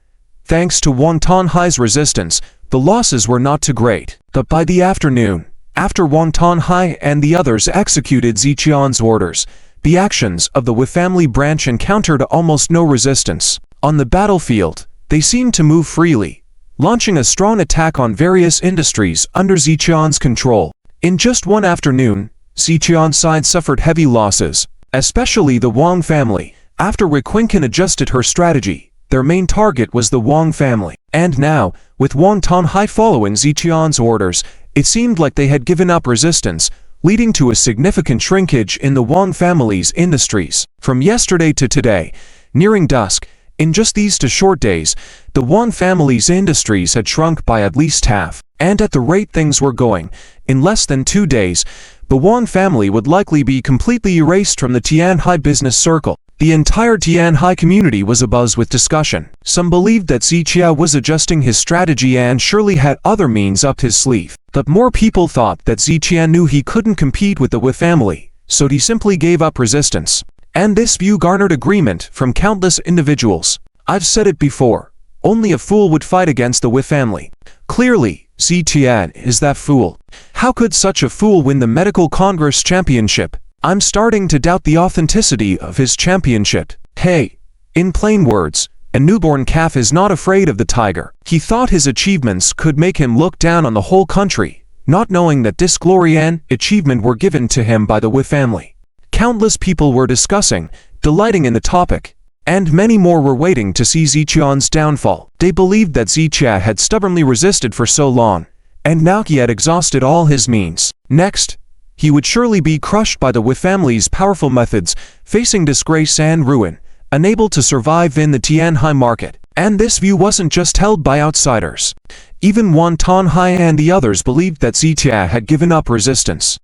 thanks to Wang Tanhai's resistance, the losses were not too great. But by the afternoon, after Wang Tanhai and the others executed Ziqian's orders, the actions of the Wu family branch encountered almost no resistance. On the battlefield, they seemed to move freely, launching a strong attack on various industries under Ziqian's control. In just one afternoon, Ziqian's side suffered heavy losses, especially the Wang family. After Riquinkin adjusted her strategy, their main target was the Wang family. And now, with Wang Tanhai following Ziqian's orders, it seemed like they had given up resistance, leading to a significant shrinkage in the Wang family's industries. From yesterday to today, nearing dusk, in just these 2 short days, the Wang family's industries had shrunk by at least half. And at the rate things were going, in less than 2 days, the Wang family would likely be completely erased from the Tianhai business circle. The entire Tianhai community was abuzz with discussion. Some believed that Ziqia was adjusting his strategy and surely had other means up his sleeve. But more people thought that Ziqia knew he couldn't compete with the Wu family, so he simply gave up resistance. And this view garnered agreement from countless individuals. I've said it before, only a fool would fight against the Wu family. Clearly, Ziqian is that fool. How could such a fool win the Medical Congress Championship? I'm starting to doubt the authenticity of his championship. Hey, in plain words, a newborn calf is not afraid of the tiger. He thought his achievements could make him look down on the whole country, not knowing that this glory and achievement were given to him by the Wu family. Countless people were discussing, delighting in the topic, and many more were waiting to see Ziqian's downfall. They believed that Ziqia had stubbornly resisted for so long, and now he had exhausted all his means. Next, he would surely be crushed by the Wu family's powerful methods, facing disgrace and ruin, unable to survive in the Tianhai market. And this view wasn't just held by outsiders. Even Wan Tanhai and the others believed that Ziqia had given up resistance.